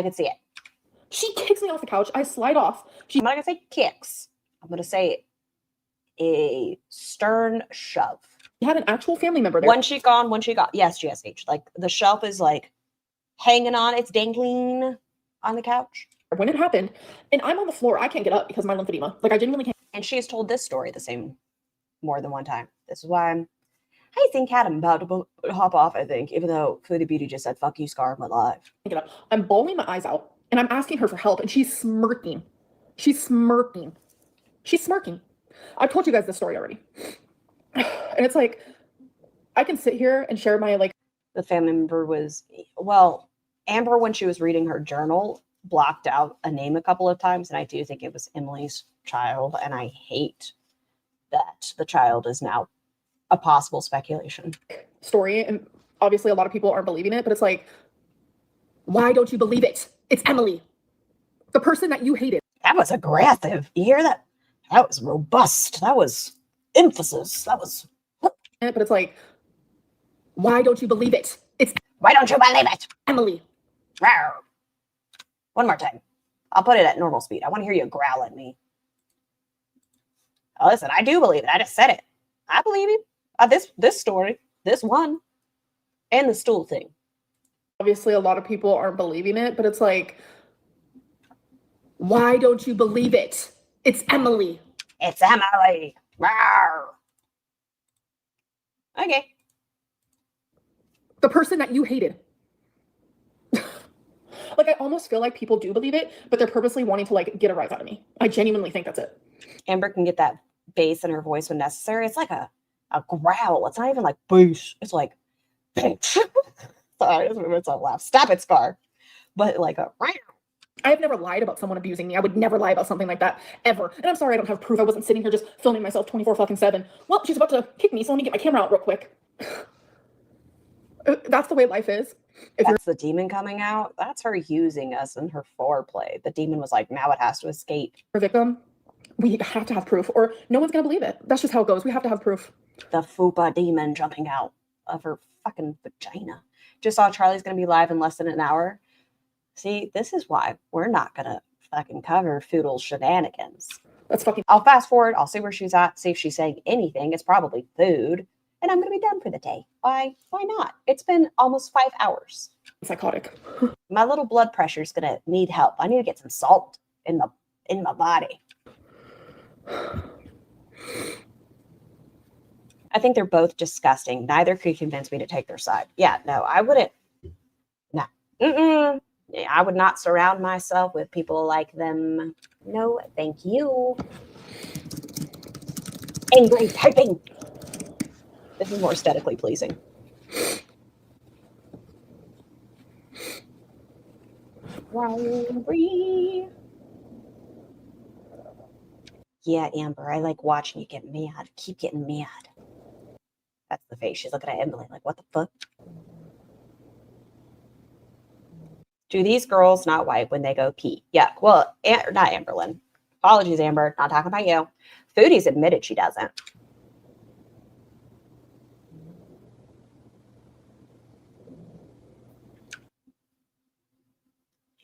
could see it. She kicks me off the couch. I slide off. I'm not going to say kicks. I'm going to say a stern shove. She had an actual family member there. One cheek on, one cheek off. Yes, GSH. Like, the shelf is like hanging on. It's dangling on the couch. When it happened, and I'm on the floor, I can't get up because of my lymphedema. Like, I genuinely can't. And she has told this story the same more than one time. This is why I think I'm about to hop off, I think, even though FoodieBeauty just said, fuck you, Scar, and went live. Get up. I'm bawling my eyes out, and I'm asking her for help, and she's smirking. She's smirking. She's smirking. I've told you guys this story already. And it's like, I can sit here and share my, like... The family member was, well, Amber, when she was reading her journal, blocked out a name a couple of times, and I do think it was Emily's child, and I hate that the child is now a possible speculation. Story, and obviously a lot of people aren't believing it, but it's like, why don't you believe it? It's Emily, the person that you hated. That was aggressive. You hear that? That was robust. That was emphasis. That was... But it's like, why don't you believe it? It's... Why don't you believe it? Emily. Rawr. One more time. I'll put it at normal speed. I want to hear you growl at me. Oh, listen, I do believe it. I just said it. I believe you. This story, this one, and the stool thing. Obviously, a lot of people aren't believing it, but it's like, why don't you believe it? It's Emily. It's Emily. Rawr. Okay. The person that you hated. Like, I almost feel like people do believe it, but they're purposely wanting to, like, get a rise out of me. I genuinely think that's it. Amber can get that bass in her voice when necessary. It's like a growl. It's not even like boosh. It's like, it's Sorry, this made myself laugh. Stop it, Scar. But like a I've never lied about someone abusing me. I would never lie about something like that, ever. And I'm sorry I don't have proof. I wasn't sitting here just filming myself 24/7. Well, she's about to kick me, so let me get my camera out real quick. That's the way life is. If that's the demon coming out. That's her using us in her foreplay. The demon was like, now it has to escape. you're a victim, we have to have proof, or no one's gonna believe it. That's just how it goes. We have to have proof. The fupa demon jumping out of her fucking vagina. Just saw Charlie's gonna be live in less than an hour. See, this is why we're not gonna fucking cover Foodle's shenanigans. That's fucking I'll fast forward. I'll see where she's at. See if she's saying anything. It's probably food. And I'm going to be done for the day. Why not? It's been almost 5 hours. psychotic. My little blood pressure is going to need help. I need to get some salt in my body. I think they're both disgusting. Neither could convince me to take their side. Yeah, no, I wouldn't. No. Mm-mm. I would not surround myself with people like them. No, thank you. Angry typing. This is more aesthetically pleasing. Angry. Yeah, Amber, I like watching you get mad. Keep getting mad. That's the face. She's looking at Emily like, what the fuck? Do these girls not wipe when they go pee? Yeah, well, not Amberlyn. Apologies, Amber. Not talking about you. Foodie's admitted she doesn't.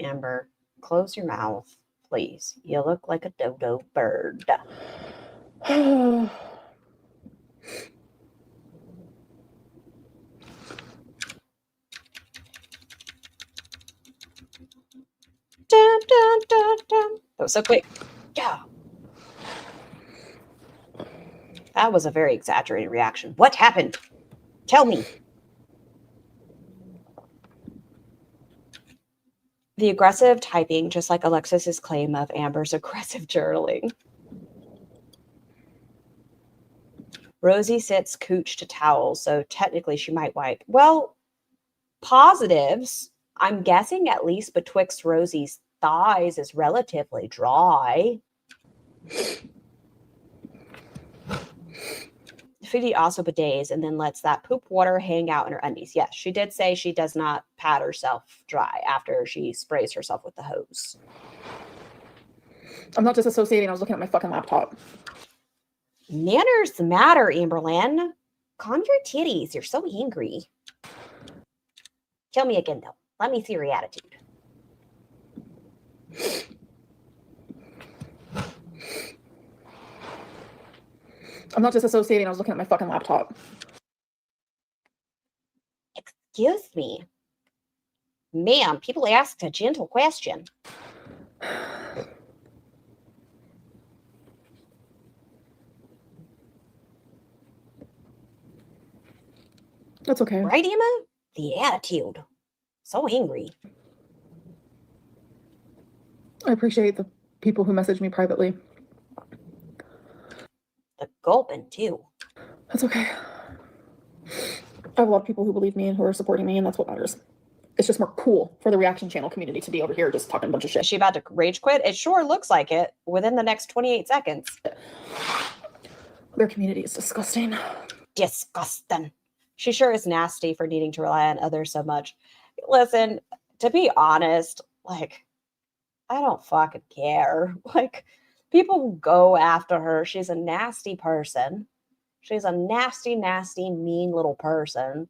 Amber, close your mouth, please. You look like a dodo bird. Dun, dun, dun, dun. That was so quick. Yeah. That was a very exaggerated reaction. What happened? Tell me. The aggressive typing, just like Alexis's claim of Amber's aggressive journaling. Rosie sits cooch to towel, so technically she might wipe. Well, positives. I'm guessing at least betwixt Rosie's thighs is relatively dry. Foodie also bidets and then lets that poop water hang out in her undies. Yes, she did say she does not pat herself dry after she sprays herself with the hose. I'm not disassociating. I was looking at my fucking laptop. Manners the matter, Amberlyn. Calm your titties. You're so angry. Kill me again, though. Let me see your attitude. I'm not disassociating. I was looking at my fucking laptop. Excuse me. Ma'am, people asked a gentle question. That's okay. Right, Emma? The attitude. So angry. I appreciate the people who message me privately. The gulping, too. That's okay. I have a lot of people who believe me and who are supporting me, and that's what matters. It's just more cool for the reaction channel community to be over here just talking a bunch of shit. Is she about to rage quit? It sure looks like it within the next 28 seconds. Their community is disgusting. Disgusting. She sure is nasty for needing to rely on others so much. Listen, to be honest, like, I don't fucking care. Like, people go after her. She's a nasty person. She's a nasty, nasty, mean little person.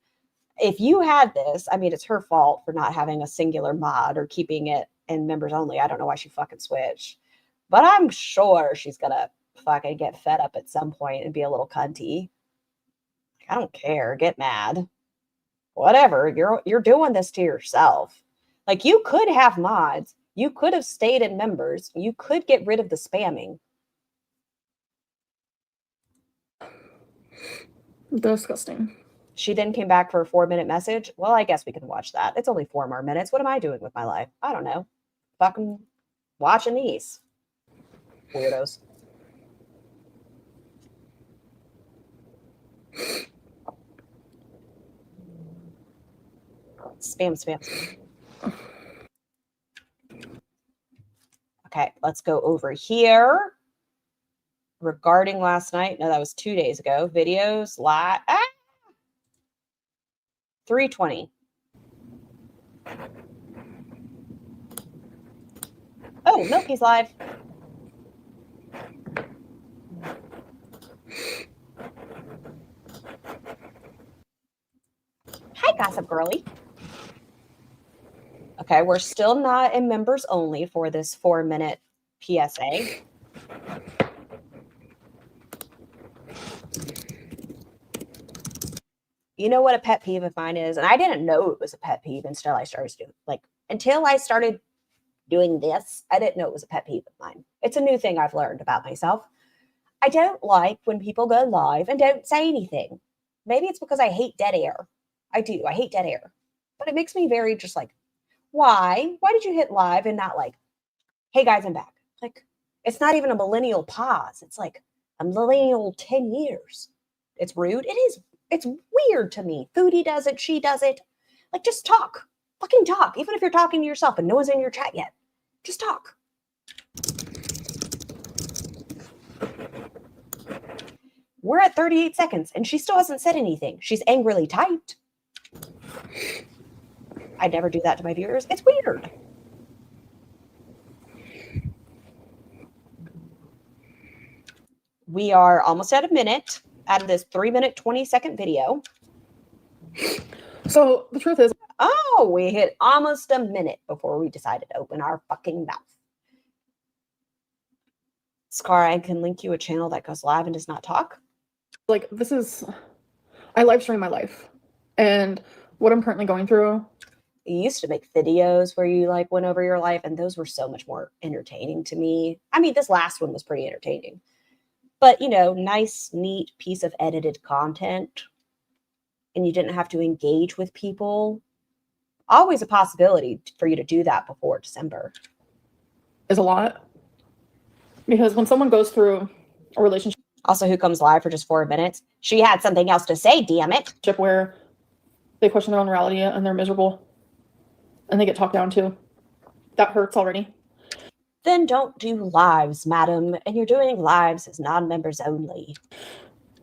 If you had this, I mean, it's her fault for not having a singular mod or keeping it in members only. I don't know why she fucking switched. But I'm sure she's going to fucking get fed up at some point and be a little cunty. I don't care. Get mad. Whatever. You're doing this to yourself. Like, you could have mods. You could have stayed in members. You could get rid of the spamming. Disgusting. She then came back for a 4-minute message. Well, I guess we can watch that. It's only 4 more minutes. What am I doing with my life? I don't know. Fucking watching these. Weirdos. Spam, spam, spam. Okay, let's go over here. Regarding last night. No, that was 2 days ago. Videos, live. 3:20. Oh, Milky's live. Hi, Gossip Girly. Okay, we're still not in members only for this 4-minute PSA. You know what a pet peeve of mine is? And I didn't know it was a pet peeve until I started doing this. I didn't know it was a pet peeve of mine. It's a new thing I've learned about myself. I don't like when people go live and don't say anything. Maybe it's because I hate dead air. I do. I hate dead air. But it makes me very just like, why? Why did you hit live and not like, hey guys, I'm back? Like, it's not even a millennial pause. It's like a millennial 10 years. It's rude. It is. It's weird to me. Foodie does it. She does it. Like, just talk. Fucking talk. Even if you're talking to yourself and no one's in your chat yet. Just talk. We're at 38 seconds and she still hasn't said anything. She's angrily typed. I never do that to my viewers. It's weird. We are almost at a minute out of this 3-minute, 20-second video. So the truth is, oh, we hit almost a minute before we decided to open our fucking mouth. Scar, I can link you a channel that goes live and does not talk. like, I live stream my life. And what I'm currently going through. You used to make videos where you like went over your life, and those were so much more entertaining to me. I mean, this last one was pretty entertaining. But, you know, nice, neat piece of edited content. And you didn't have to engage with people. Always a possibility for you to do that before December. Is a lot. Because when someone goes through a relationship. Also, who comes live for just 4 minutes? She had something else to say, damn it. Where they question their own morality and they're miserable. And they get talked down to. That hurts already. Then don't do lives, madam. And you're doing lives as non-members only.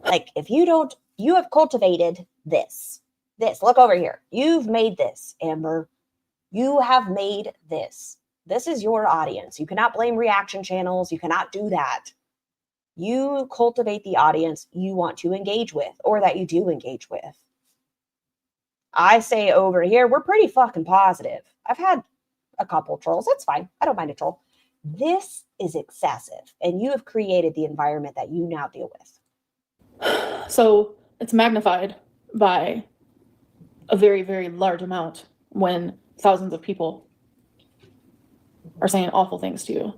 Like, if you don't, you have cultivated this. This, look over here. You've made this, Amber. You have made this. This is your audience. You cannot blame reaction channels. You cannot do that. You cultivate the audience you want to engage with, or that you do engage with. I say over here, we're pretty fucking positive. I've had a couple trolls. That's fine. I don't mind a troll. This is excessive, and you have created the environment that you now deal with. So it's magnified by a very, very large amount when thousands of people are saying awful things to you.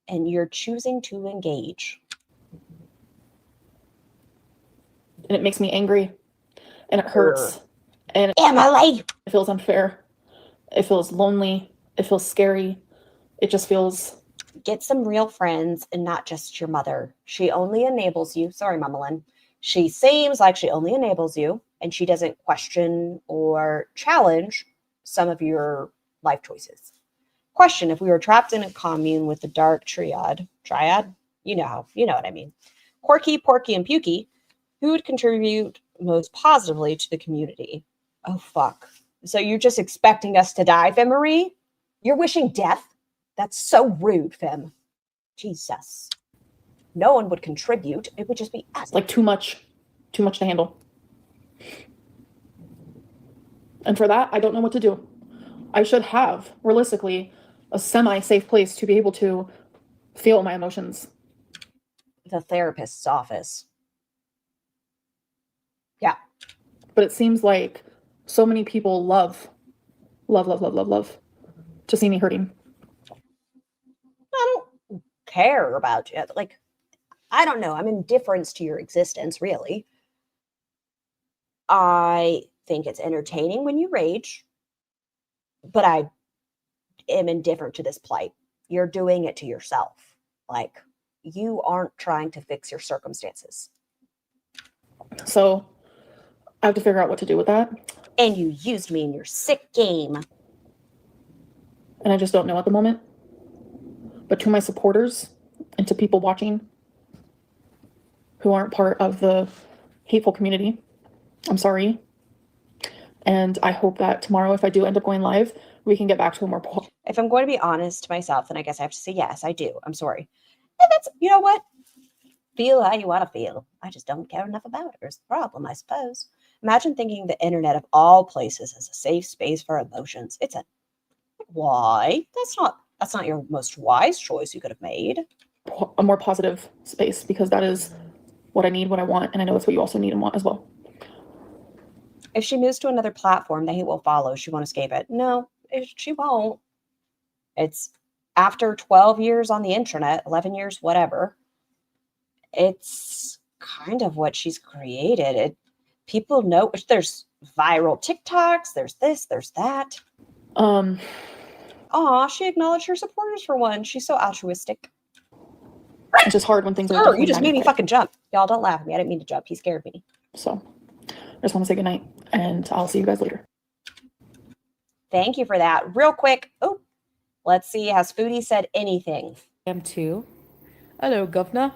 And you're choosing to engage. And it makes me angry. And it hurts. And Emily! It feels unfair. It feels lonely. It feels scary. It just feels... Get some real friends and not just your mother. She only enables you. Sorry, Mama Lynn. She seems like she only enables you, and she doesn't question or challenge some of your life choices. Question, if we were trapped in a commune with the dark triad, you know what I mean. Quirky, Porky, and Pukey, who would contribute most positively to the community? Oh, fuck. So you're just expecting us to die, Fem-Marie? You're wishing death? That's so rude, Fem. Jesus. No one would contribute. It would just be us. like too much to handle. And for that, I don't know what to do. I should have, realistically, a semi-safe place to be able to feel my emotions. The therapist's office. Yeah. But it seems like so many people love to see me hurting. I don't care about you. Like, I don't know. I'm indifferent to your existence, really. I think it's entertaining when you rage, but I am indifferent to this plight. You're doing it to yourself. Like, you aren't trying to fix your circumstances. So I have to figure out what to do with that. And you used me in your sick game. And I just don't know at the moment. But to my supporters and to people watching who aren't part of the hateful community, I'm sorry. And I hope that tomorrow, if I do end up going live, we can get back to a more... If I'm going to be honest to myself, then I guess I have to say, yes, I do. I'm sorry. And that's, you know what? Feel how you want to feel. I just don't care enough about it. There's the problem, I suppose. Imagine thinking the internet of all places is a safe space for emotions. It's a... Why? That's not your most wise choice you could have made. A more positive space, because that is what I need, what I want, and I know it's what you also need and want as well. If she moves to another platform, the hate will follow. She won't escape it. No, she won't. It's after 12 years on the internet, 11 years, whatever. It's kind of what she's created. People know there's viral TikToks, there's this, there's that. Aw, she acknowledged her supporters for one. She's so altruistic. It's just hard when things are... Oh, you just made me fucking jump. Y'all don't laugh at me. I didn't mean to jump. He scared me. So I just want to say goodnight, and I'll see you guys later. Thank you for that. Real quick. Oh, let's see. Has Foodie said anything? am too. Hello, governor.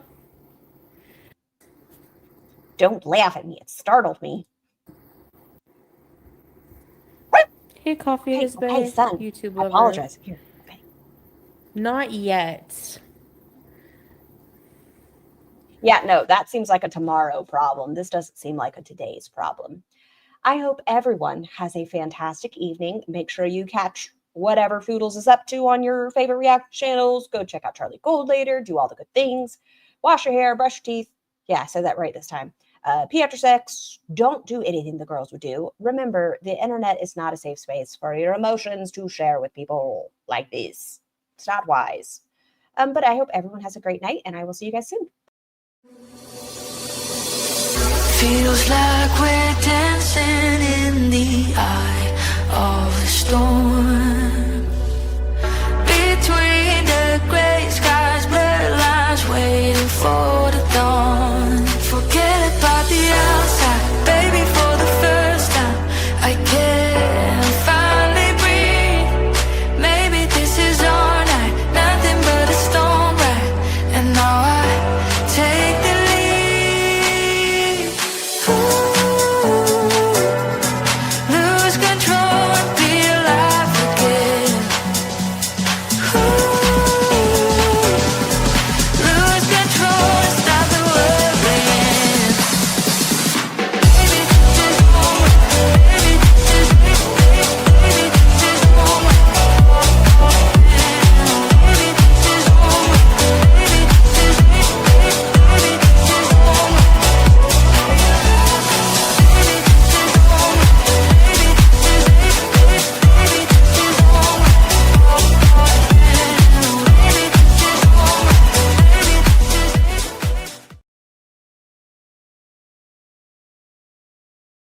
Don't laugh at me. It startled me. Hey, coffee Hey, is back. hey, son. YouTube I lover. apologize. Here. Okay. Not yet. Yeah, no, that seems like a tomorrow problem. This doesn't seem like a today's problem. I hope everyone has a fantastic evening. Make sure you catch whatever Foodles is up to on your favorite react channels. Go check out Charlie Gold later. Do all the good things. Wash your hair, brush your teeth. Yeah, I said that right this time. Pee after sex. Don't do anything the girls would do. Remember, the internet is not a safe space for your emotions to share with people like this. It's not wise. But I hope everyone has a great night, and I will see you guys soon. Feels like we're dancing in the eye of the storm.